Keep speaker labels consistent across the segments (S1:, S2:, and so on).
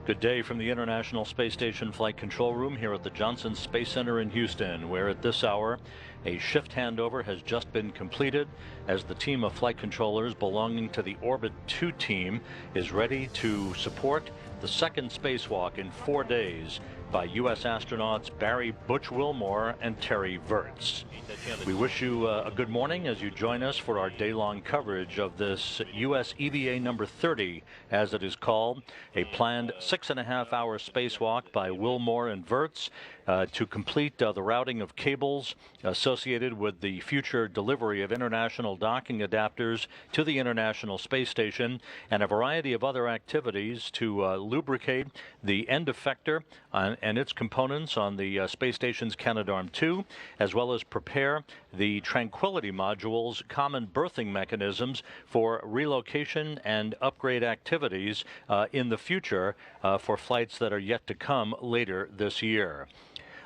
S1: Good day from the International Space Station Flight Control Room here at the Johnson Space Center in Houston, where at this hour a shift handover has just been completed as the team of flight controllers belonging to the Orbit 2 team is ready to support the second spacewalk in 4 days by U.S. astronauts Barry Butch Wilmore and Terry Virts. We wish you a good morning as you join us for our day-long coverage of this U.S. EVA number 30, as it is called, a planned 6.5-hour spacewalk by Wilmore and Virts to complete the routing of cables associated with the future delivery of international docking adapters to the International Space Station, and a variety of other activities to lubricate the end effector and its components on the space station's Canadarm2, as well as prepare the Tranquility module's common berthing mechanisms for relocation and upgrade activities in the future for flights that are yet to come later this year.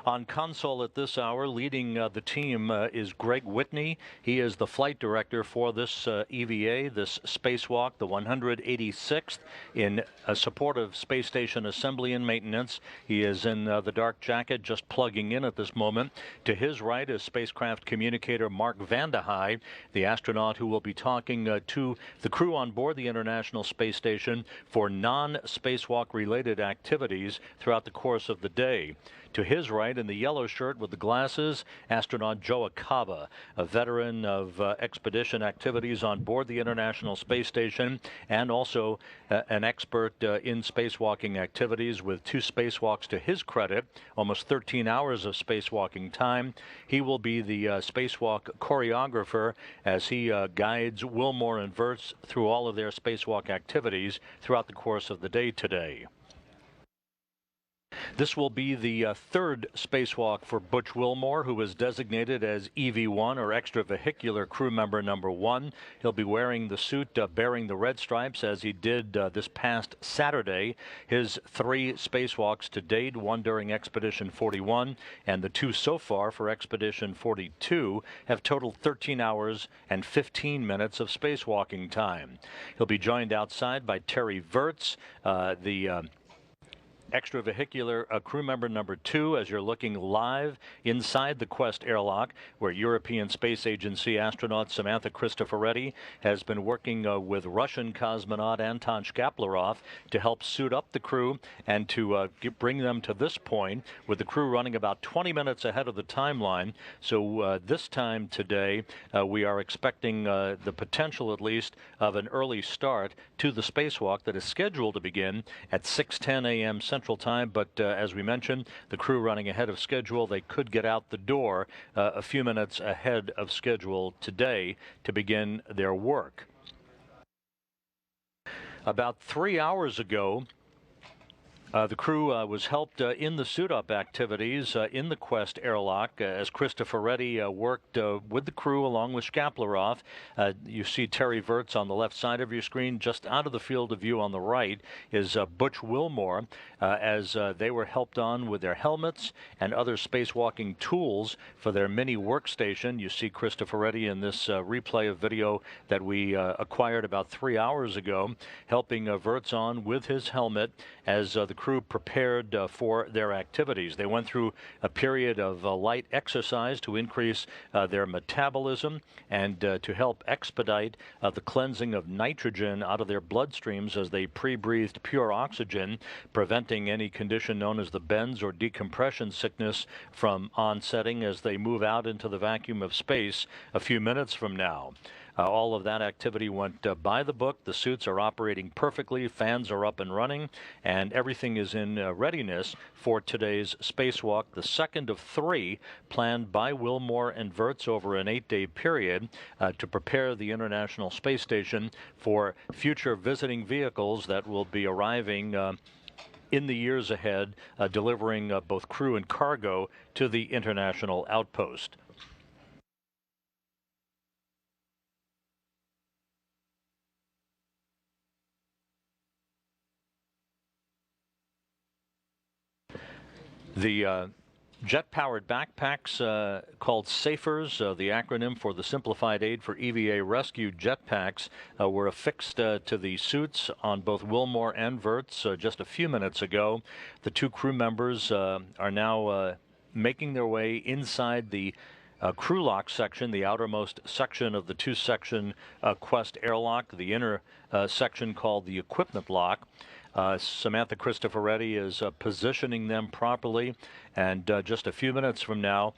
S1: On console at this hour, leading the team is Greg Whitney. He is the flight director for this EVA, this spacewalk, the 186th, in support of space station assembly and maintenance. He is in the dark jacket, just plugging in at this moment. To his right is spacecraft communicator Mark Vandehei, the astronaut who will be talking to the crew on board the International Space Station for non-spacewalk related activities throughout the course of the day. To his right, in the yellow shirt with the glasses, astronaut Joe Acaba, a veteran of expedition activities on board the International Space Station and also an expert in spacewalking activities with 2 spacewalks to his credit, almost 13 hours of spacewalking time. He will be the spacewalk choreographer as he guides Wilmore and Virts through all of their spacewalk activities throughout the course of the day today. This will be the third spacewalk for Butch Wilmore, who is designated as EV1, or extravehicular crew member number 1. He'll be wearing the suit bearing the red stripes as he did this past Saturday. His 3 spacewalks to date, 1 during Expedition 41 and the 2 so far for Expedition 42, have totaled 13 hours and 15 minutes of spacewalking time. He'll be joined outside by Terry Virts, the extravehicular crew member number 2, as you're looking live inside the Quest airlock, where European Space Agency astronaut Samantha Cristoforetti has been working with Russian cosmonaut Anton Shkaplerov to help suit up the crew and to bring them to this point, with the crew running about 20 minutes ahead of the timeline. So this time today, we are expecting the potential, at least, of an early start to the spacewalk that is scheduled to begin at 6:10 a.m. Central Time, but as we mentioned, the crew running ahead of schedule. They could get out the door a few minutes ahead of schedule today to begin their work. About 3 hours ago, the crew was helped in the suit-up activities in the Quest airlock as Cristoforetti worked with the crew along with Shkaplerov. You see Terry Virts on the left side of your screen. Just out of the field of view on the right is Butch Wilmore as they were helped on with their helmets and other spacewalking tools for their mini workstation. You see Cristoforetti in this replay of video that we acquired about 3 hours ago, helping Virts on with his helmet as the crew prepared for their activities. They went through a period of light exercise to increase their metabolism and to help expedite the cleansing of nitrogen out of their bloodstreams as they pre-breathed pure oxygen, preventing any condition known as the bends or decompression sickness from onsetting as they move out into the vacuum of space a few minutes from now. All of that activity went by the book. The suits are operating perfectly, fans are up and running, and everything is in readiness for today's spacewalk, the second of 3 planned by Wilmore and Virts over an 8-day period to prepare the International Space Station for future visiting vehicles that will be arriving in the years ahead, delivering both crew and cargo to the international outpost. The Jet-powered backpacks called SAFERs, the acronym for the Simplified Aid for EVA Rescue Jetpacks, were affixed to the suits on both Wilmore and Wirtz just a few minutes ago. The two crew members are now making their way inside the crew lock section, the outermost section of the two-section Quest airlock, the inner section called the equipment lock. Samantha Cristoforetti is positioning them properly, and just a few minutes from now,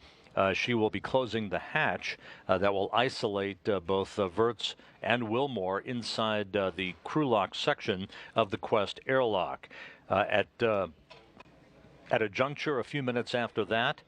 S1: she will be closing the hatch that will isolate both Wirtz and Wilmore inside the crew lock section of the Quest airlock. At a juncture a few minutes after that,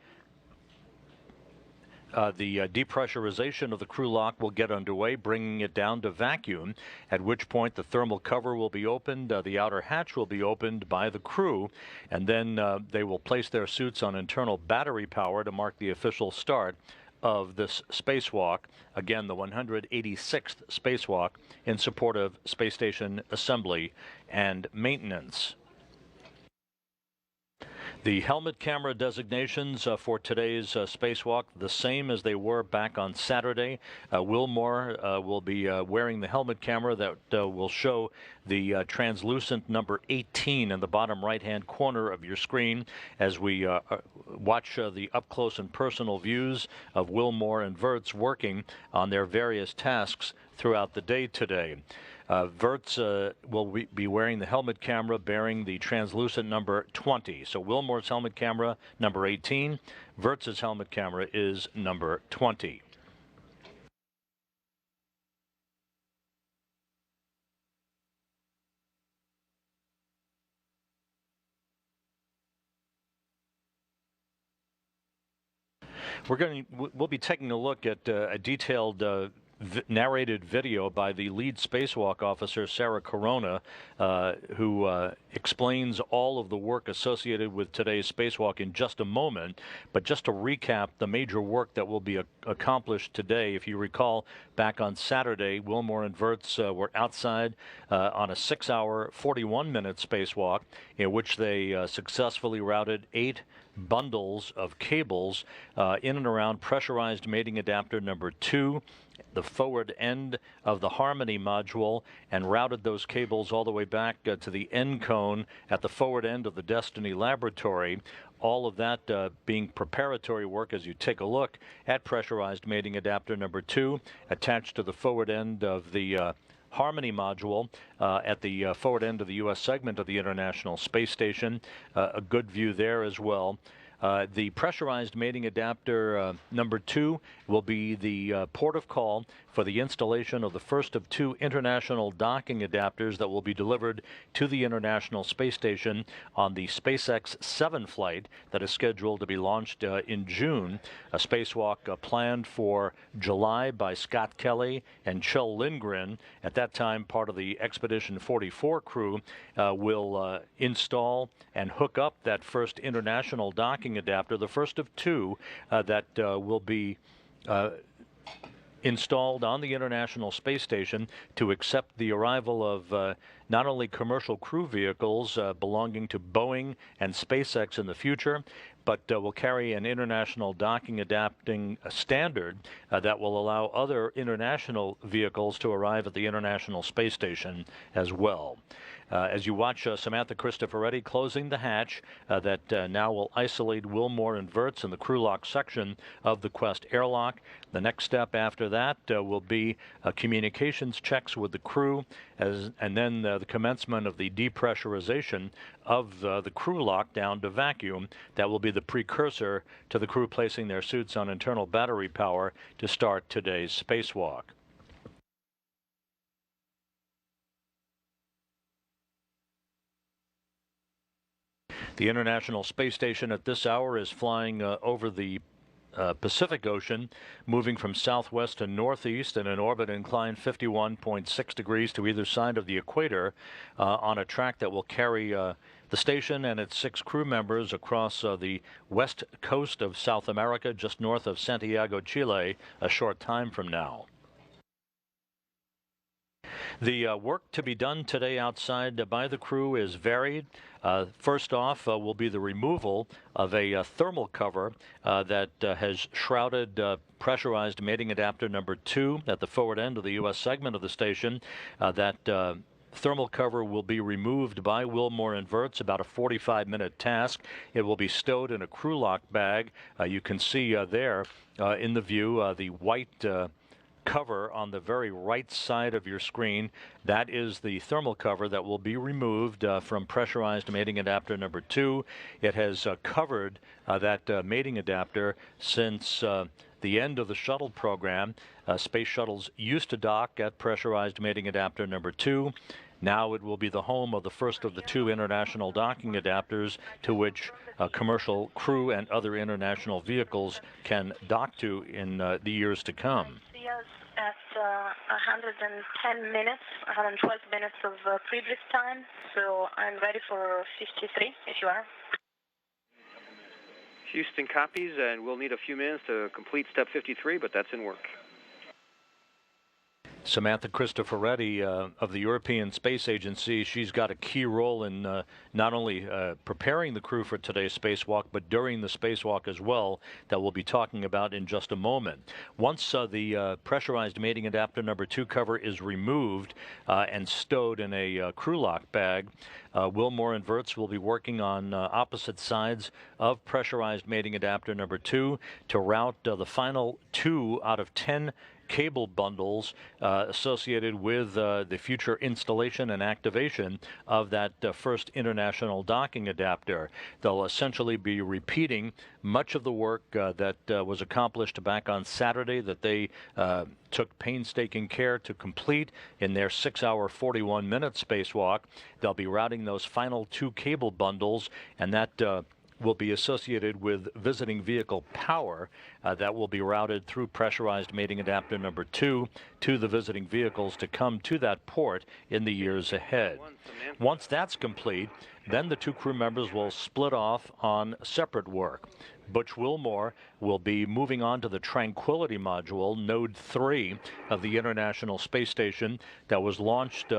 S1: the depressurization of the crew lock will get underway, bringing it down to vacuum, at which point the thermal cover will be opened, the outer hatch will be opened by the crew, and then they will place their suits on internal battery power to mark the official start of this spacewalk, again the 186th spacewalk in support of space station assembly and maintenance. The helmet camera designations for today's spacewalk, the same as they were back on Saturday. Wilmore will be wearing the helmet camera that will show the translucent number 18 in the bottom right-hand corner of your screen as we watch the up-close and personal views of Wilmore and Wirtz working on their various tasks throughout the day today. Wirtz will be wearing the helmet camera bearing the translucent number 20. So Wilmore's helmet camera, number 18. Wirtz's helmet camera is number 20. We'll be taking a look at a detailed narrated video by the lead spacewalk officer, Sarah Corona, who explains all of the work associated with today's spacewalk in just a moment. But just to recap the major work that will be accomplished today, if you recall, back on Saturday, Wilmore and Wirtz were outside on a 6-hour, 41-minute spacewalk in which they successfully routed 8 bundles of cables in and around pressurized mating adapter number 2, the forward end of the Harmony module, and routed those cables all the way back to the end cone at the forward end of the Destiny laboratory. All of that being preparatory work as you take a look at pressurized mating adapter number 2 attached to the forward end of the Harmony module at the forward end of the U.S. segment of the International Space Station. A good view there as well. The pressurized mating adapter number 2 will be the port of call for the installation of the first of 2 international docking adapters that will be delivered to the International Space Station on the SpaceX 7 flight that is scheduled to be launched in June. A spacewalk planned for July by Scott Kelly and Kjell Lindgren. At that time, part of the Expedition 44 crew will install and hook up that first international docking adapter, the first of 2 that will be installed on the International Space Station to accept the arrival of not only commercial crew vehicles belonging to Boeing and SpaceX in the future, but will carry an international docking adapting standard that will allow other international vehicles to arrive at the International Space Station as well. As you watch Samantha Cristoforetti closing the hatch that now will isolate Wilmore and Wirtz in the crew lock section of the Quest airlock. The next step after that will be communications checks with the crew, and then the commencement of the depressurization of the crew lock down to vacuum. That will be the precursor to the crew placing their suits on internal battery power to start today's spacewalk. The International Space Station at this hour is flying over the Pacific Ocean, moving from southwest to northeast in an orbit inclined 51.6 degrees to either side of the equator on a track that will carry the station and its 6 crew members across the west coast of South America, just north of Santiago, Chile, a short time from now. The work to be done today outside by the crew is varied. First off will be the removal of a thermal cover that has shrouded pressurized mating adapter number 2 at the forward end of the U.S. segment of the station. That thermal cover will be removed by Wilmore Inverts, about a 45-minute task. It will be stowed in a crew lock bag. You can see there in the view the white cover on the very right side of your screen. That is the thermal cover that will be removed from pressurized mating adapter number 2. It has covered that mating adapter since the end of the shuttle program. Space shuttles used to dock at pressurized mating adapter number 2. Now it will be the home of the first of the 2 international docking adapters to which commercial crew and other international vehicles can dock to in the years to come.
S2: At 110 minutes, 112 minutes of previous time, so I'm ready for 53, if you are.
S3: Houston copies, and we'll need a few minutes to complete step 53, but that's in work.
S1: Samantha Cristoforetti of the European Space Agency, she's got a key role in not only preparing the crew for today's spacewalk, but during the spacewalk as well, that we'll be talking about in just a moment. Once the pressurized mating adapter number 2 cover is removed and stowed in a crew lock bag, Wilmore Inverts will be working on opposite sides of pressurized mating adapter number 2 to route the final 2 out of 10 cable bundles associated with the future installation and activation of that first international docking adapter. They'll essentially be repeating much of the work that was accomplished back on Saturday that they took painstaking care to complete in their 6-hour, 41-minute spacewalk. They'll be routing those final 2 cable bundles, and that will be associated with visiting vehicle power that will be routed through pressurized mating adapter number 2 to the visiting vehicles to come to that port in the years ahead. Once that's complete, then the 2 crew members will split off on separate work. Butch Wilmore will be moving on to the Tranquility module, Node 3 of the International Space Station, that was launched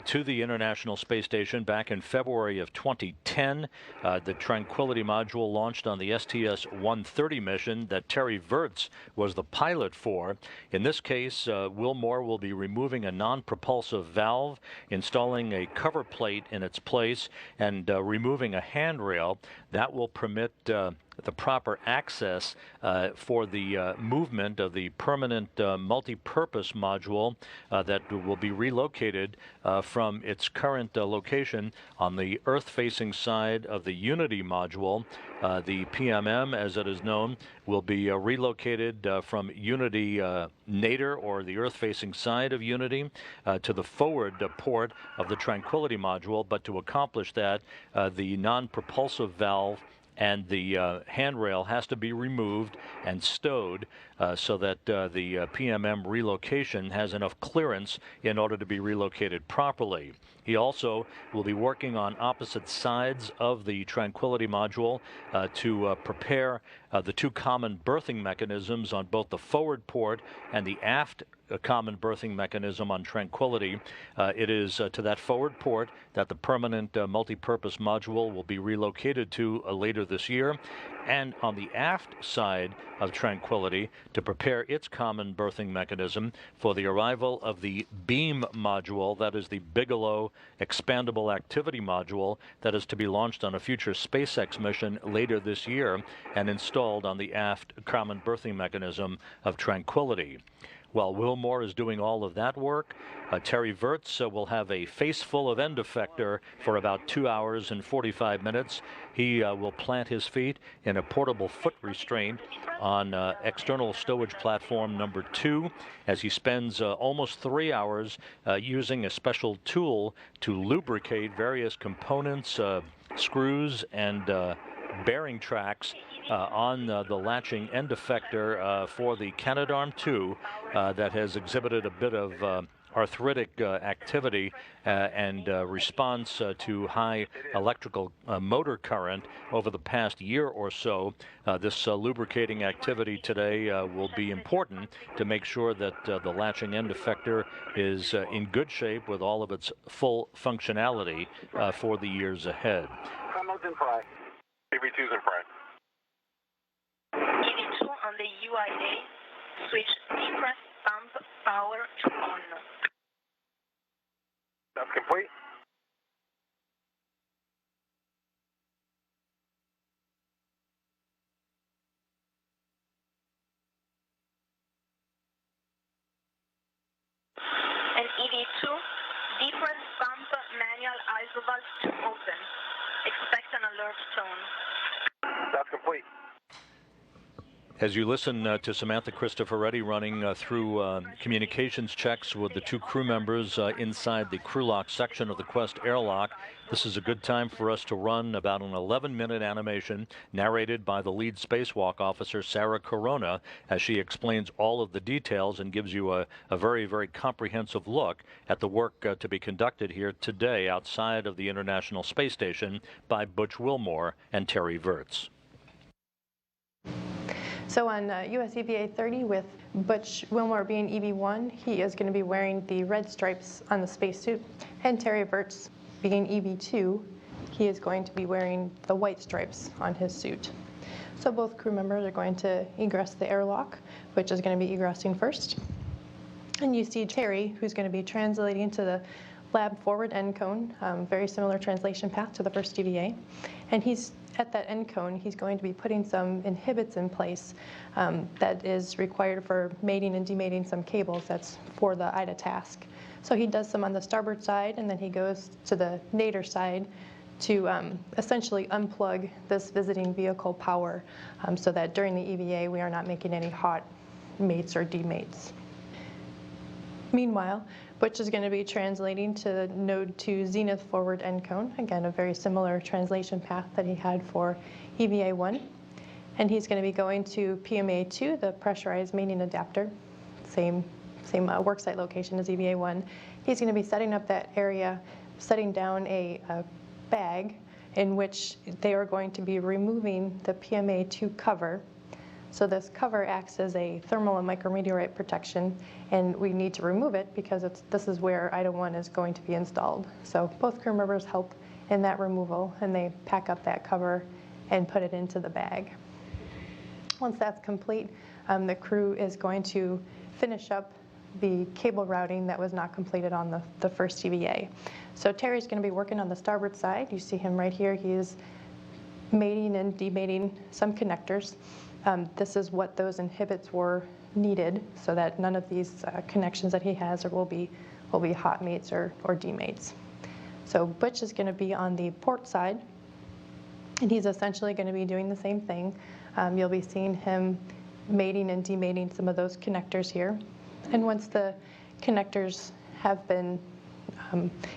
S1: to the International Space Station back in February of 2010. The Tranquility module launched on the STS-130 mission that Terry Virts was the pilot for. In this case, Wilmore will be removing a non-propulsive valve, installing a cover plate in its place, and removing a handrail. That will permit the proper access for the movement of the permanent multi-purpose module that will be relocated from its current location on the Earth-facing side of the Unity module. The PMM, as it is known, will be relocated from Unity Nadir, or the Earth-facing side of Unity, to the forward port of the Tranquility module. But to accomplish that, the non-propulsive valve and the handrail has to be removed and stowed so that the PMM relocation has enough clearance in order to be relocated properly. He also will be working on opposite sides of the Tranquility module to prepare the 2 common berthing mechanisms on both the forward port and the aft common berthing mechanism on Tranquility. It is to that forward port that the permanent multi-purpose module will be relocated to later this year, and on the aft side of Tranquility to prepare its common berthing mechanism for the arrival of the beam module, that is the Bigelow expandable activity module that is to be launched on a future SpaceX mission later this year and installed on the aft common berthing mechanism of Tranquility. While Wilmore is doing all of that work, Terry Virts will have a face full of end effector for about 2 hours and 45 minutes. He will plant his feet in a portable foot restraint on external stowage platform number 2 as he spends almost 3 hours using a special tool to lubricate various components, screws, and bearing tracks on the latching end effector for the Canadarm2 that has exhibited a bit of arthritic activity and response to high electrical motor current over the past year or so. This lubricating activity today will be important to make sure that the latching end effector is in good shape with all of its full functionality for the years ahead.
S4: Commo's in fry. EV2's in fry.
S2: EV2 on the UIA, switch depress pump power to on.
S4: That's complete.
S2: And EV2, depress pump manual isovalve to open. Expect an alert tone.
S4: That's complete.
S1: As you listen to Samantha Cristoforetti running through communications checks with the two crew members inside the crew lock section of the Quest airlock, this is a good time for us to run about an 11-minute animation narrated by the lead spacewalk officer, Sarah Corona, as she explains all of the details and gives you a very, very comprehensive look at the work to be conducted here today outside of the International Space Station by Butch Wilmore and Terry Virts.
S5: So on US EVA 30, with Butch Wilmore being EV1, he is going to be wearing the red stripes on the spacesuit, and Terry Virts being EV2, he is going to be wearing the white stripes on his suit. So both crew members are going to egress the airlock, which is going to be egressing first. And you see Terry, who's going to be translating to the lab forward end cone, very similar translation path to the first EVA. And he's at that end cone, he's going to be putting some inhibits in place that is required for mating and demating some cables. That's for the IDA task. So he does some on the starboard side, and then he goes to the nadir side to essentially unplug this visiting vehicle power so that during the EVA we are not making any hot mates or demates. Meanwhile, Butch is going to be translating to the node 2 zenith forward end cone. Again, a very similar translation path that he had for EVA 1. And he's going to be going to PMA 2, the pressurized mating adapter, same worksite location as EVA 1. He's going to be setting up that area, setting down a bag in which they are going to be removing the PMA 2 cover. So this cover acts as a thermal and micrometeorite protection, and we need to remove it because this is where IDA 1 is going to be installed. So both crew members help in that removal, and they pack up that cover and put it into the bag. Once that's complete, the crew is going to finish up the cable routing that was not completed on the first EVA. So Terry's going to be working on the starboard side. You see him right here. He is mating and demating some connectors. This is what those inhibits were needed so that none of these connections that he has will be hot mates or demates. So Butch is going to be on the port side, and he's essentially going to be doing the same thing. You'll be seeing him mating and demating some of those connectors here. And once the connectors have been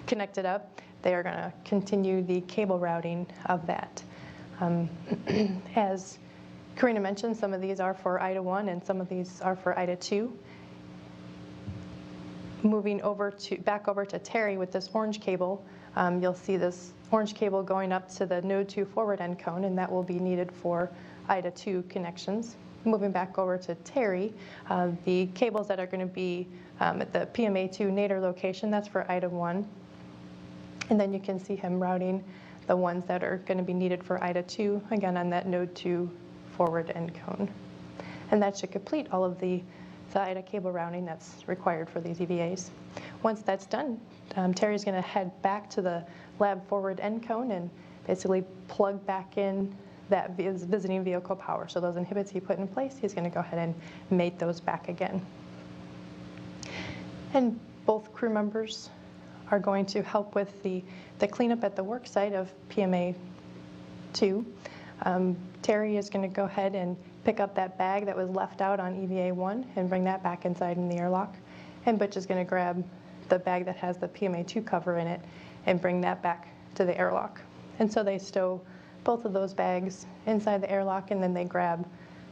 S5: connected up, they are going to continue the cable routing of that. As Karina mentioned, some of these are for IDA 1 and some of these are for IDA 2. Moving back over to Terry with this orange cable, you'll see this orange cable going up to the node 2 forward end cone, and that will be needed for IDA 2 connections. Moving back over to Terry, the cables that are going to be at the PMA 2 nadir location, that's for IDA 1. And then you can see him routing the ones that are going to be needed for IDA 2, again on that node 2 forward end cone. And that should complete all of the IDA cable routing that's required for these EVAs. Once that's done, Terry's going to head back to the lab forward end cone and basically plug back in that visiting vehicle power. So those inhibits he put in place, he's going to go ahead and mate those back again. And both crew members are going to help with the cleanup at the work site of PMA 2. Terry is going to go ahead and pick up that bag that was left out on EVA 1 and bring that back inside in the airlock. And Butch is going to grab the bag that has the PMA 2 cover in it and bring that back to the airlock. And so they stow both of those bags inside the airlock, and then they grab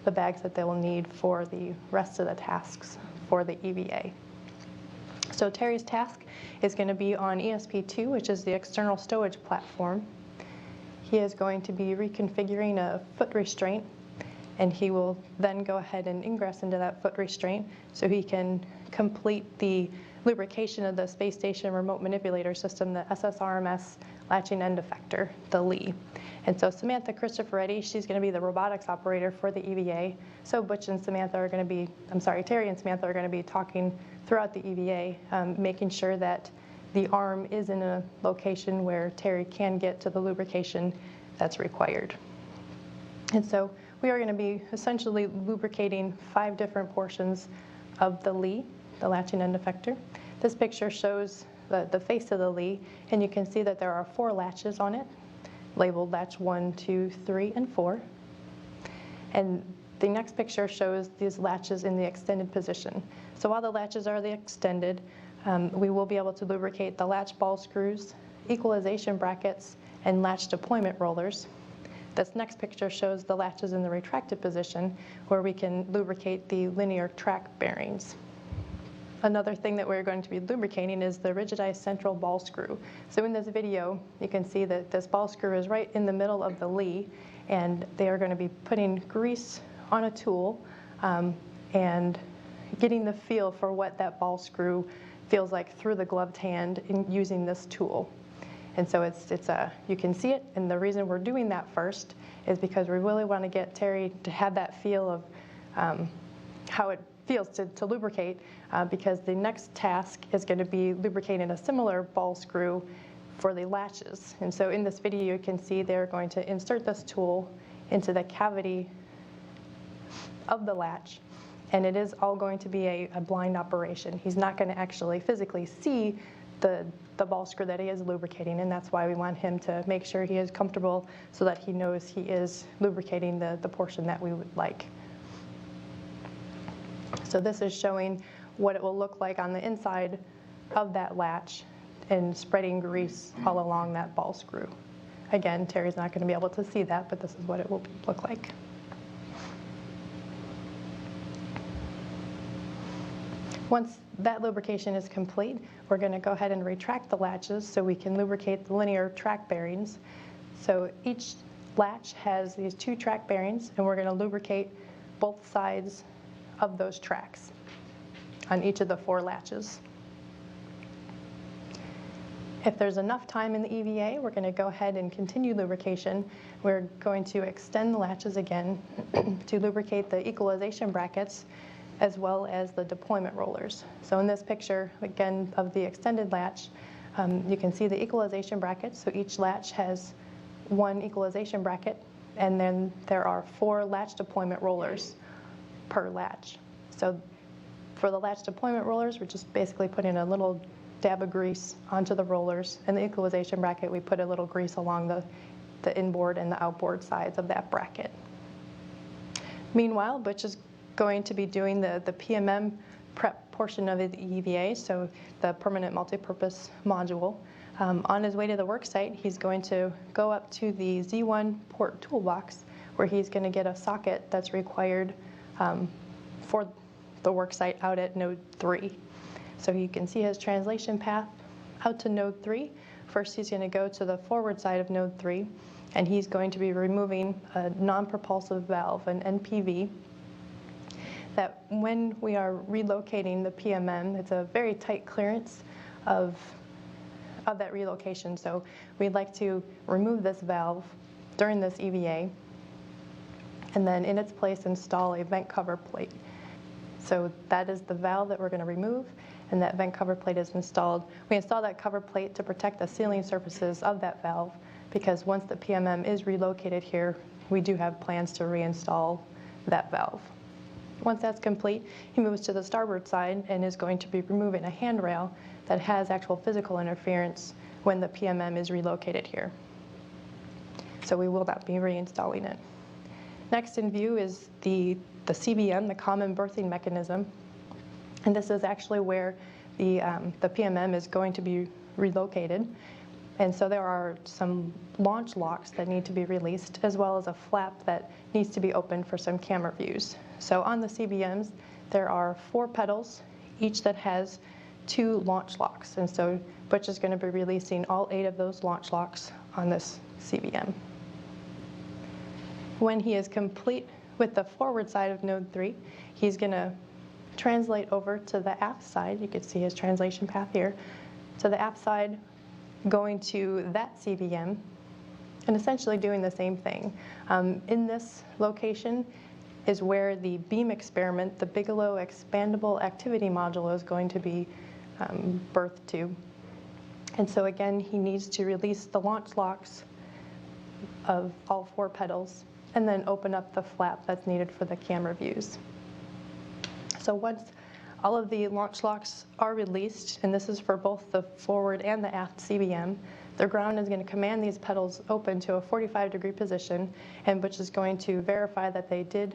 S5: the bags that they will need for the rest of the tasks for the EVA. So Terry's task is going to be on ESP2, which is the external stowage platform. He is going to be reconfiguring a foot restraint, and he will then go ahead and ingress into that foot restraint so he can complete the lubrication of the space station remote manipulator system, the SSRMS latching end effector, the LEE. And so Samantha Cristoforetti, she's going to be the robotics operator for the EVA. So Butch and Samantha are going to be, Terry and Samantha are going to be talking throughout the EVA, making sure that the arm is in a location where Terry can get to the lubrication that's required. And so we are going to be essentially lubricating 5 different portions of the LEE, the latching end effector. This picture shows the face of the LEE, and you can see that there are 4 latches on it, labeled latch 1, 2, 3, and 4. And the next picture shows these latches in the extended position. So while the latches are extended, we will be able to lubricate the latch ball screws, equalization brackets, and latch deployment rollers. This next picture shows the latches in the retracted position, where we can lubricate the linear track bearings. Another thing that we're going to be lubricating is the rigidized central ball screw. So in this video, you can see that this ball screw is right in the middle of the LEE, and they are going to be putting grease on a tool and getting the feel for what that ball screw feels like through the gloved hand in using this tool. And so you can see it, and the reason we're doing that first is because we really want to get Terry to have that feel of how it feels to lubricate, because the next task is going to be lubricating a similar ball screw for the latches. And so in this video, you can see they're going to insert this tool into the cavity of the latch, and it is all going to be a blind operation. He's not going to actually physically see the ball screw that he is lubricating, and that's why we want him to make sure he is comfortable so that he knows he is lubricating the portion that we would like. So this is showing what it will look like on the inside of that latch and spreading grease all along that ball screw. Again, Terry's not going to be able to see that, but this is what it will look like. Once that lubrication is complete, we're going to go ahead and retract the latches so we can lubricate the linear track bearings. So each latch has these 2 track bearings, and we're going to lubricate both sides of those tracks on each of the 4 latches. If there's enough time in the EVA, we're going to go ahead and continue lubrication. We're going to extend the latches again to lubricate the equalization brackets as well as the deployment rollers. So in this picture, again, of the extended latch, you can see the equalization brackets. So each latch has 1 equalization bracket, and then there are 4 latch deployment rollers per latch. So for the latch deployment rollers, we're just basically putting a little dab of grease onto the rollers, and the equalization bracket, we put a little grease along the inboard and the outboard sides of that bracket. Meanwhile, Butch is going to be doing the PMM prep portion of the EVA, so the permanent multipurpose module. On his way to the work site, he's going to go up to the Z1 port toolbox, where he's going to get a socket that's required for the work site out at node 3. So you can see his translation path out to node 3. First, he's going to go to the forward side of node 3, and he's going to be removing a non-propulsive valve, an NPV, that when we are relocating the PMM, it's a very tight clearance of that relocation. So we'd like to remove this valve during this EVA, and then in its place install a vent cover plate. So that is the valve that we're going to remove, and that vent cover plate is installed. We install that cover plate to protect the sealing surfaces of that valve, because once the PMM is relocated here, we do have plans to reinstall that valve. Once that's complete, he moves to the starboard side and is going to be removing a handrail that has actual physical interference when the PMM is relocated here. So we will not be reinstalling it. Next in view is the CBM, the common berthing mechanism. And this is actually where the PMM is going to be relocated. And so there are some launch locks that need to be released, as well as a flap that needs to be opened for some camera views. So on the CBMs, there are 4 pedals, each that has 2 launch locks. And so Butch is going to be releasing all 8 of those launch locks on this CVM. When he is complete with the forward side of node 3, he's going to translate over to the aft side. You can see his translation path here. To the aft side, going to that CVM, and essentially doing the same thing. In this location is where the beam experiment, the Bigelow Expandable Activity Module, is going to be berthed to. And so again, he needs to release the launch locks of all 4 pedals and then open up the flap that's needed for the camera views. So once all of the launch locks are released, and this is for both the forward and the aft CVM, the ground is going to command these pedals open to a 45-degree position, and Butch is going to verify that they did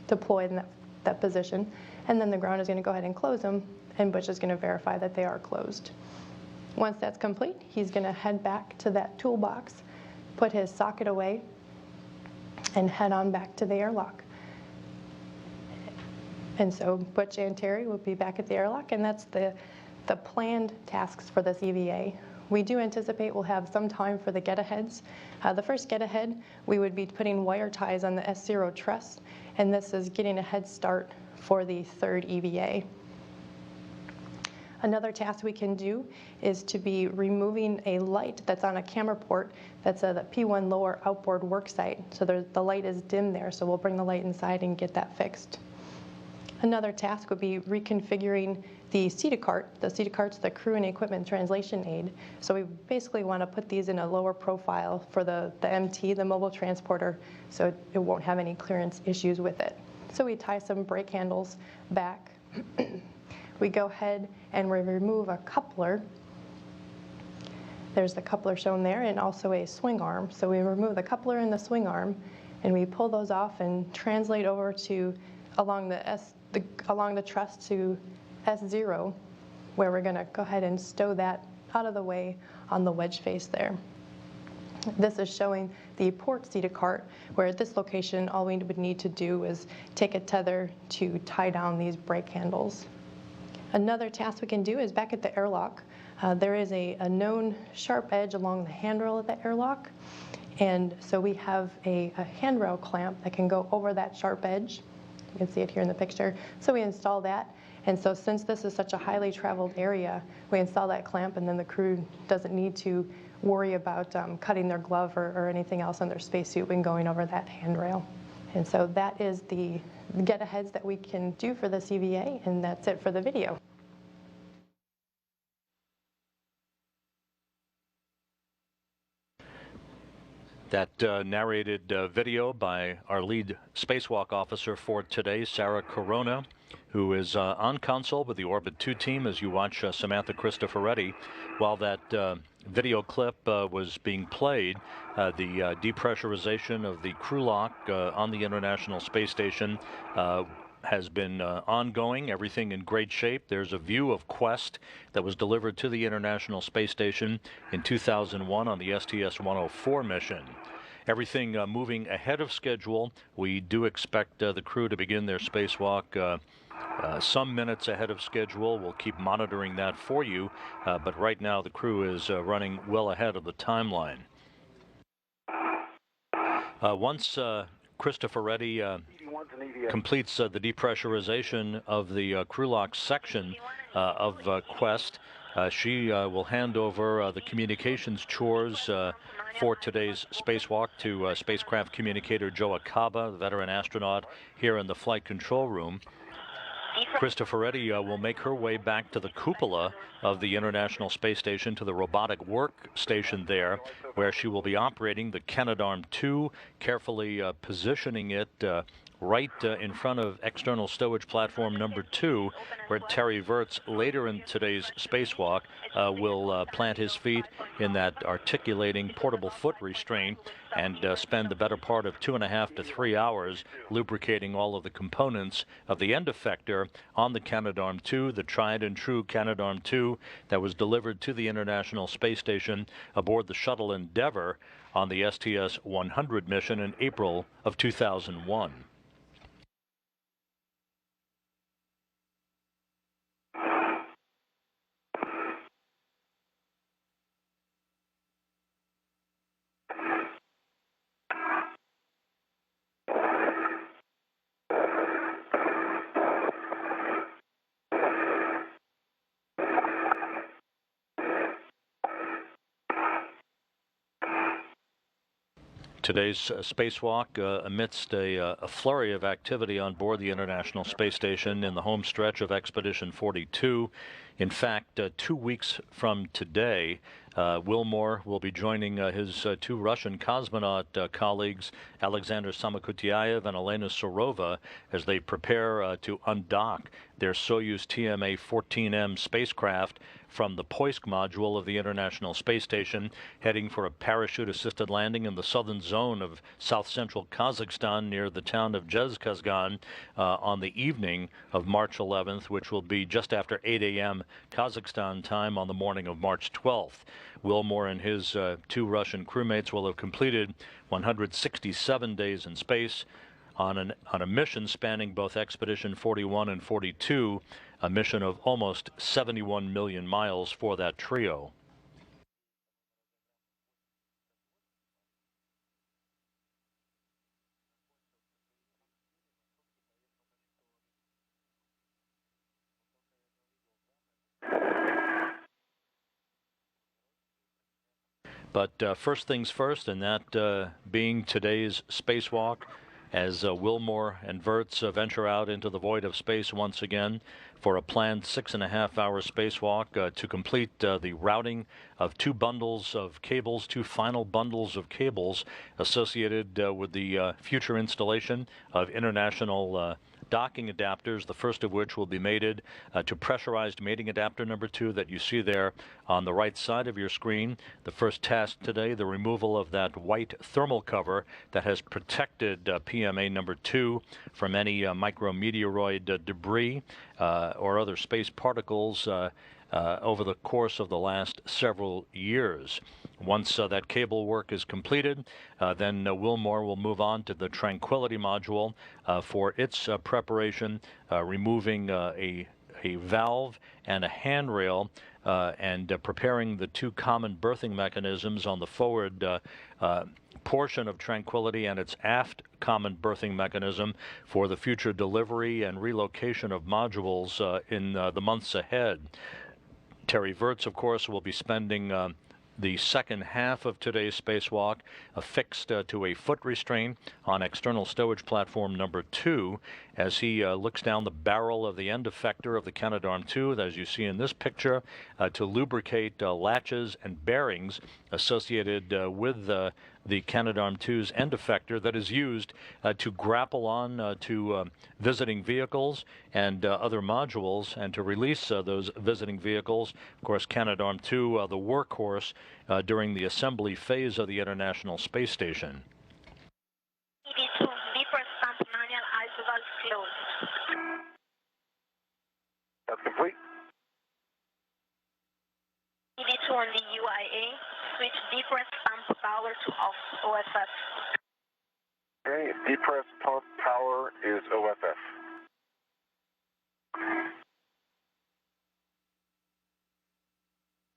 S5: deploy in that position, and then the ground is going to go ahead and close them, and Butch is going to verify that they are closed. Once that's complete, he's going to head back to that toolbox, put his socket away, and head on back to the airlock. And so Butch and Terry will be back at the airlock, and that's the planned tasks for this EVA. We do anticipate we'll have some time for the get-aheads. The first get-ahead, we would be putting wire ties on the S0 truss, and this is getting a head start for the 3rd EVA. Another task we can do is to be removing a light that's on a camera port that's the P1 lower outboard work site. So the light is dim there, so we'll bring the light inside and get that fixed. Another task would be reconfiguring the CETA cart. The CETA cart's the crew and equipment translation aid. So we basically want to put these in a lower profile for the MT, the mobile transporter, so it won't have any clearance issues with it. So we tie some brake handles back. We go ahead and we remove a coupler. There's the coupler shown there, and also a swing arm. So we remove the coupler and the swing arm, and we pull those off and translate over to along the truss to S0, where we're going to go ahead and stow that out of the way on the wedge face there. This is showing the port CETA cart, where at this location all we would need to do is take a tether to tie down these brake handles. Another task we can do is back at the airlock. There is a known sharp edge along the handrail of the airlock, and so we have a handrail clamp that can go over that sharp edge. You can see it here in the picture. So we install that, and so since this is such a highly traveled area, we install that clamp, and then the crew doesn't need to worry about cutting their glove or anything else on their spacesuit when going over that handrail. And so that is the get-aheads that we can do for this EVA, and that's it for the video.
S1: That narrated video by our lead spacewalk officer for today, Sarah Corona, who is on console with the Orbit 2 team as you watch Samantha Cristoforetti. While that video clip was being played, the depressurization of the crew lock on the International Space Station has been ongoing, everything in great shape. There's a view of Quest that was delivered to the International Space Station in 2001 on the STS-104 mission. Everything moving ahead of schedule. We do expect the crew to begin their spacewalk some minutes ahead of schedule. We'll keep monitoring that for you, but right now the crew is running well ahead of the timeline. Once Cristoforetti completes the depressurization of the crew lock section of Quest, she will hand over the communications chores for today's spacewalk to spacecraft communicator Joe Acaba, the veteran astronaut here in the flight control room. Cristoforetti will make her way back to the cupola of the International Space Station, to the robotic workstation there, where she will be operating the Canadarm2, carefully positioning it right in front of external stowage platform number 2, where Terry Virts later in today's spacewalk will plant his feet in that articulating portable foot restraint and spend the better part of 2.5 to 3 hours lubricating all of the components of the end effector on the Canadarm2, the tried and true Canadarm2 that was delivered to the International Space Station aboard the shuttle Endeavour on the STS-100 mission in April of 2001. Today's spacewalk amidst a flurry of activity on board the International Space Station in the home stretch of Expedition 42. In fact, 2 weeks from today, Wilmore will be joining his two Russian cosmonaut colleagues, Alexander Samokutyaev and Elena Surova, as they prepare to undock their Soyuz TMA-14M spacecraft from the Poisk module of the International Space Station, heading for a parachute-assisted landing in the southern zone of south-central Kazakhstan near the town of Zhezkazgan on the evening of March 11th, which will be just after 8 a.m. Kazakhstan time on the morning of March 12th. Wilmore and his two Russian crewmates will have completed 167 days in space on a mission spanning both Expedition 41 and 42, a mission of almost 71 million miles for that trio. But first things first, and that being today's spacewalk, as Wilmore and Wirtz venture out into the void of space once again for a planned 6.5-hour spacewalk to complete the routing of two final bundles of cables associated with the future installation of international docking adapters, the first of which will be mated to pressurized mating adapter number 2 that you see there on the right side of your screen. The first task today, the removal of that white thermal cover that has protected PMA number 2 from any micrometeoroid debris or other space particles over the course of the last several years. Once that cable work is completed, then Wilmore will move on to the Tranquility module for its preparation, removing a valve and a handrail and preparing the two common berthing mechanisms on the forward portion of Tranquility and its aft common berthing mechanism for the future delivery and relocation of modules in the months ahead. Terry Wirtz, of course, will be spending the second half of today's spacewalk affixed to a foot restraint on external stowage platform number 2 as he looks down the barrel of the end effector of the Canadarm2, as you see in this picture, to lubricate latches and bearings associated with the Canadarm2's end effector that is used to grapple on to visiting vehicles and other modules, and to release those visiting vehicles. Of course, Canadarm2, the workhorse during the assembly phase of the International Space Station.
S2: EV2, deeper sump manual ISO valve closed.
S4: That's complete.
S2: EV2 on the UIA, switch depress pump power to off, OFF.
S4: Okay, depress pump power is OFF.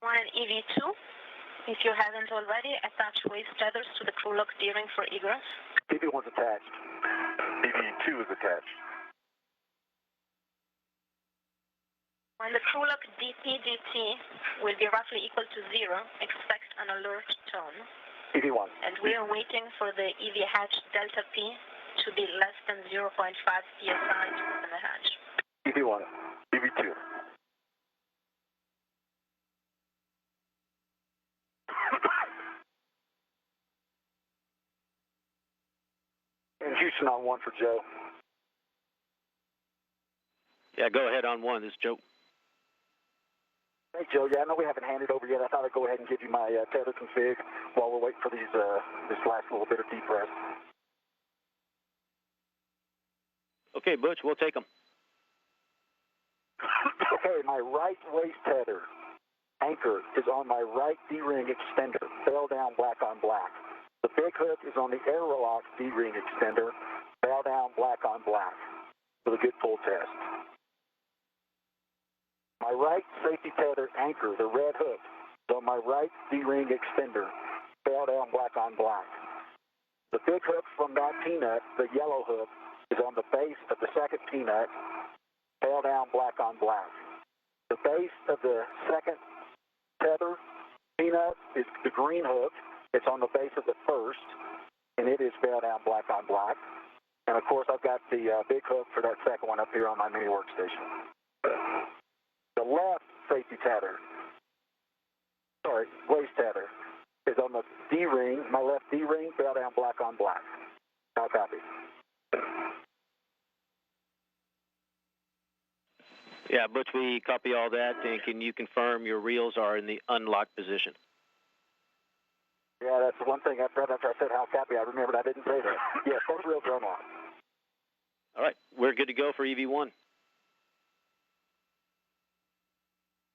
S2: One and EV2, if you haven't already, attach waist tethers to the crew lock D-ring for egress.
S4: EV1's attached. EV2 is attached.
S2: When the crew lock DP/DT will be roughly equal to 0, expect an alert tone.
S4: EV1.
S2: And we are waiting for the EV hatch delta P to be less than 0.5 psi to open the hatch.
S4: EV1. EV2. And Houston on 1 for Joe.
S3: Yeah, go ahead on 1. This is Joe.
S4: Hey, Joe. Yeah, I know we haven't handed over yet. I thought I'd go ahead and give you my tether config while we're waiting for these this last little bit of depress.
S3: Okay, Butch, we'll take them.
S4: Okay, my right waist tether anchor is on my right D-ring extender, bell down black on black. The big hook is on the airlock D-ring extender, bell down black on black, for the good pull test. My right safety tether anchor, the red hook, is on my right D-ring extender, bell down black on black. The big hook from that P-nut, the yellow hook, is on the base of the second P-nut, bell down black on black. The base of the second tether P-nut is the green hook. It's on the base of the first, and it is bell down black on black. And of course, I've got the big hook for that second one up here on my mini workstation. The left safety tether, waist tether, is on the D-ring, my left D-ring, bell down black on black. Now copy.
S3: Yeah, Butch, we copy all that, and can you confirm your reels are in the unlocked position?
S4: Yeah, that's the one thing after I said how copy, I remembered I didn't say that. Yes, both reels are unlocked.
S3: All right, we're good to go for EV1.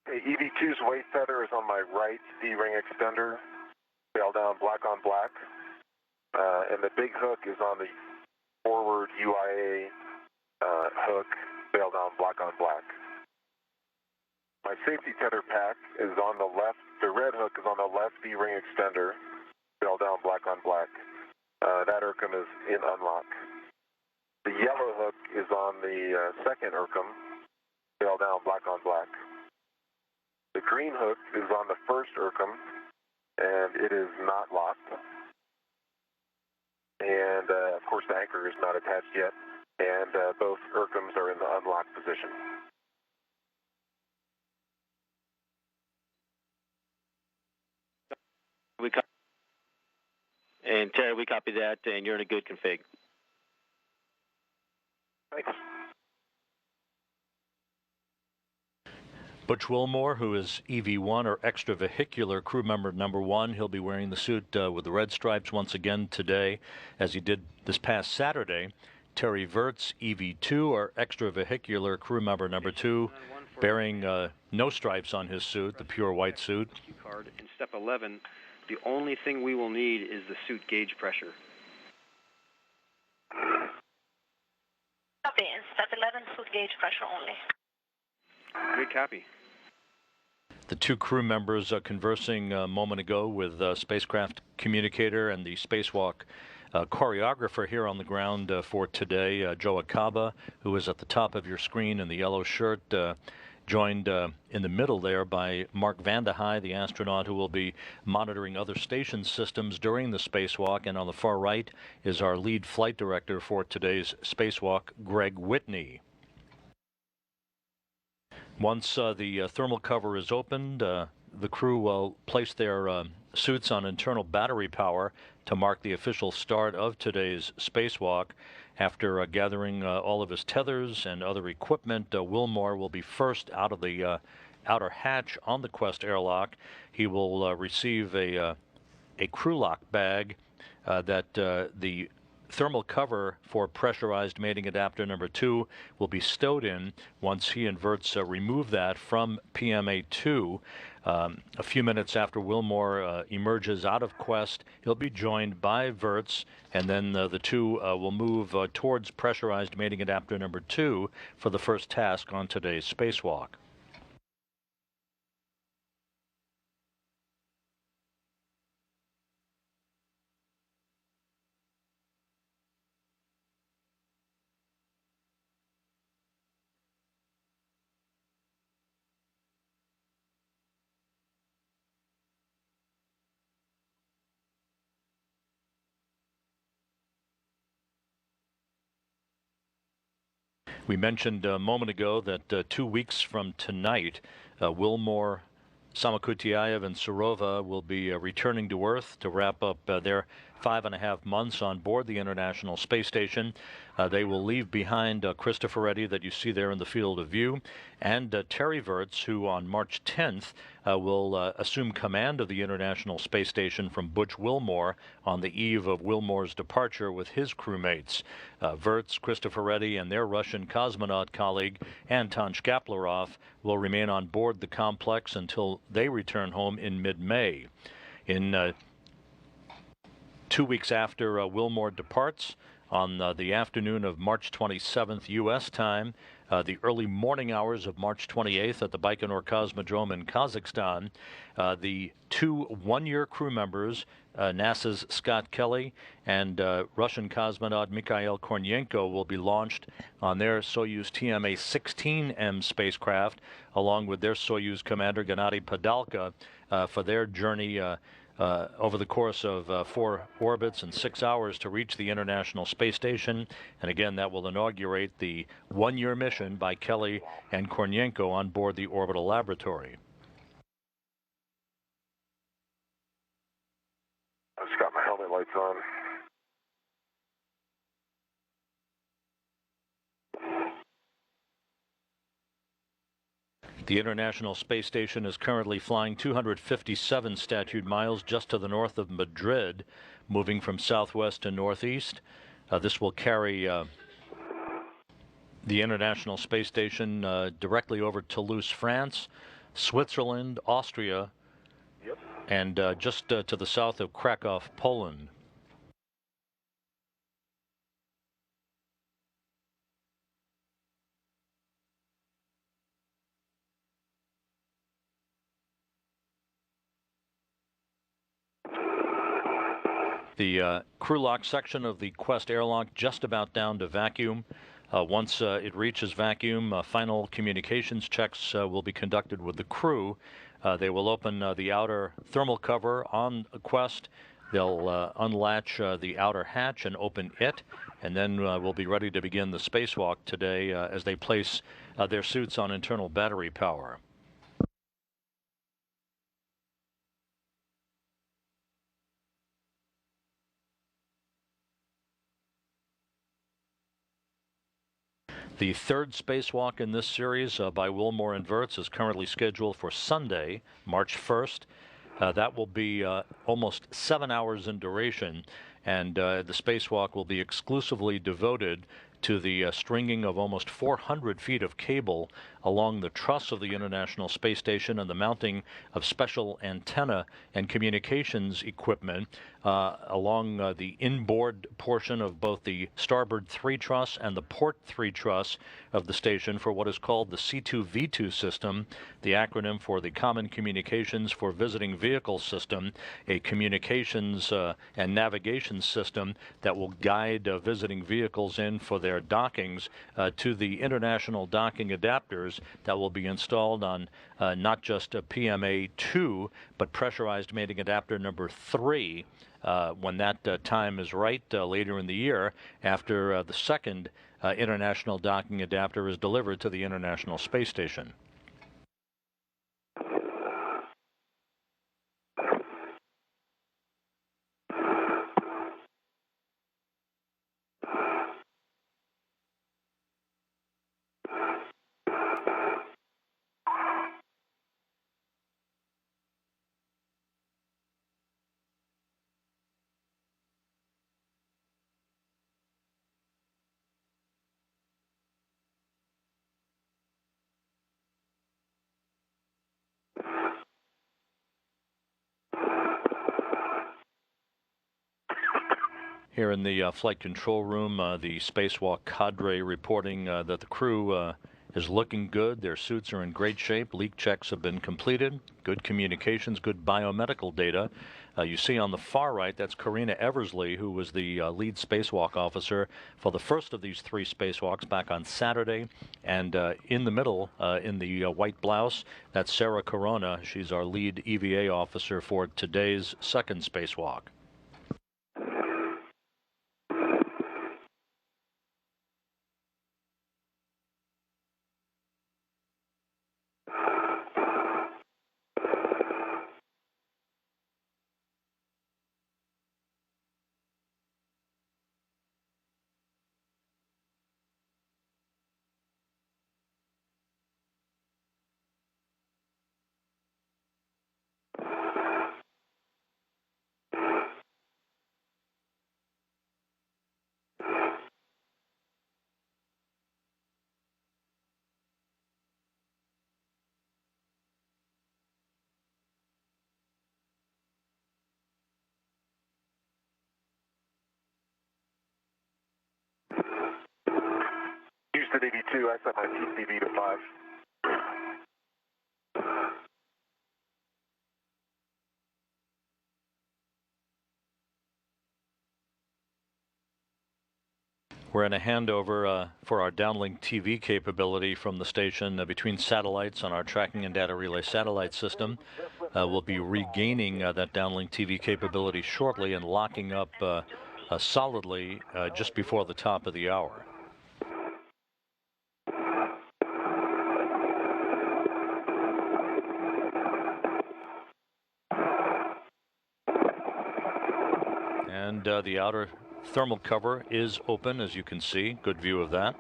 S6: Okay, EV2's waist tether is on my right D-ring extender, bell down black on black, and the big hook is on the forward UIA hook, bell down black on black. My safety tether pack is on the left, the red hook is on the left D-ring extender, bell down black on black. That IRCM is in unlock. The yellow hook is on the second IRCM, bell down black on black. The green hook is on the first IRCM, and it is not locked. And of course the anchor is not attached yet, and both IRCMs are in the unlocked position.
S3: And Terry, we copy that, and you're in a good config.
S6: Thanks.
S1: Butch Wilmore, who is EV1 or extravehicular crew member number 1, he'll be wearing the suit with the red stripes once again today, as he did this past Saturday. Terry Virts, EV2 or extravehicular crew member number 2, bearing no stripes on his suit, the pure white suit.
S3: Card in step 11, the only thing we will need is the suit gauge pressure.
S2: Copy. In step 11, suit gauge pressure only.
S3: Good copy.
S1: The two crew members conversing a moment ago with spacecraft communicator and the spacewalk choreographer here on the ground for today, Joe Acaba, who is at the top of your screen in the yellow shirt, joined in the middle there by Mark Vande Hei, the astronaut who will be monitoring other station systems during the spacewalk. And on the far right is our lead flight director for today's spacewalk, Greg Whitney. Once the thermal cover is opened, the crew will place their suits on internal battery power to mark the official start of today's spacewalk. After gathering all of his tethers and other equipment, Wilmore will be first out of the outer hatch on the Quest airlock. He will receive a crew lock bag that the thermal cover for pressurized mating adapter number 2 will be stowed in once he and Virts remove that from PMA2. A few minutes after Wilmore emerges out of Quest, he'll be joined by Virts, and then the two will move towards pressurized mating adapter number 2 for the first task on today's spacewalk. We mentioned a moment ago that 2 weeks from tonight, Wilmore, Samokhutyaev, and Serova will be returning to Earth to wrap up their 5.5 months on board the International Space Station. They will leave behind Cristoforetti, that you see there in the field of view, and Terry Virts, who on March 10th will assume command of the International Space Station from Butch Wilmore on the eve of Wilmore's departure with his crewmates. Virts, Cristoforetti, and their Russian cosmonaut colleague Anton Shkaplerov will remain on board the complex until they return home in mid-May. In 2 weeks after Wilmore departs, on the afternoon of March 27th U.S. time, the early morning hours of March 28th at the Baikonur Cosmodrome in Kazakhstan, the two one-year crew members, NASA's Scott Kelly and Russian cosmonaut Mikhail Kornienko, will be launched on their Soyuz TMA-16M spacecraft, along with their Soyuz commander Gennady Padalka, for their journey over the course of 4 orbits and 6 hours to reach the International Space Station. And again, that will inaugurate the one-year mission by Kelly and Kornienko on board the orbital laboratory.
S6: I just got my helmet lights on.
S1: The International Space Station is currently flying 257 statute miles just to the north of Madrid, moving from southwest to northeast. This will carry the International Space Station directly over Toulouse, France, Switzerland, Austria, and just to the south of Krakow, Poland. The crew lock section of the Quest airlock just about down to vacuum. Once it reaches vacuum, final communications checks will be conducted with the crew. They will open the outer thermal cover on Quest. They'll unlatch the outer hatch and open it, and then we'll be ready to begin the spacewalk today as they place their suits on internal battery power. The third spacewalk in this series by Wilmore and Wirtz is currently scheduled for Sunday, March 1st. That will be almost 7 hours in duration, and the spacewalk will be exclusively devoted to the stringing of almost 400 feet of cable along the truss of the International Space Station and the mounting of special antenna and communications equipment along the inboard portion of both the starboard 3 truss and the port 3 truss of the station for what is called the C2V2 system, the acronym for the Common Communications for Visiting Vehicle System, a communications and navigation system that will guide visiting vehicles in for their dockings to the international docking adapters that will be installed on not just a PMA-2, but pressurized mating adapter number 3 when that time is right later in the year after the second international docking adapter is delivered to the International Space Station. Here in the flight control room, the spacewalk cadre reporting that the crew is looking good. Their suits are in great shape. Leak checks have been completed. Good communications, good biomedical data. You see on the far right, that's Karina Eversley, who was the lead spacewalk officer for the first of these 3 spacewalks back on Saturday. And in the middle, in the white blouse, that's Sarah Corona. She's our lead EVA officer for today's second spacewalk.
S6: Houston EV2, I set my TCV to 5.
S1: We're in a handover for our downlink TV capability from the station between satellites on our tracking and data relay satellite system. We'll be regaining that downlink TV capability shortly and locking up solidly just before the top of the hour. And the outer thermal cover is open, as you can see. Good view of that.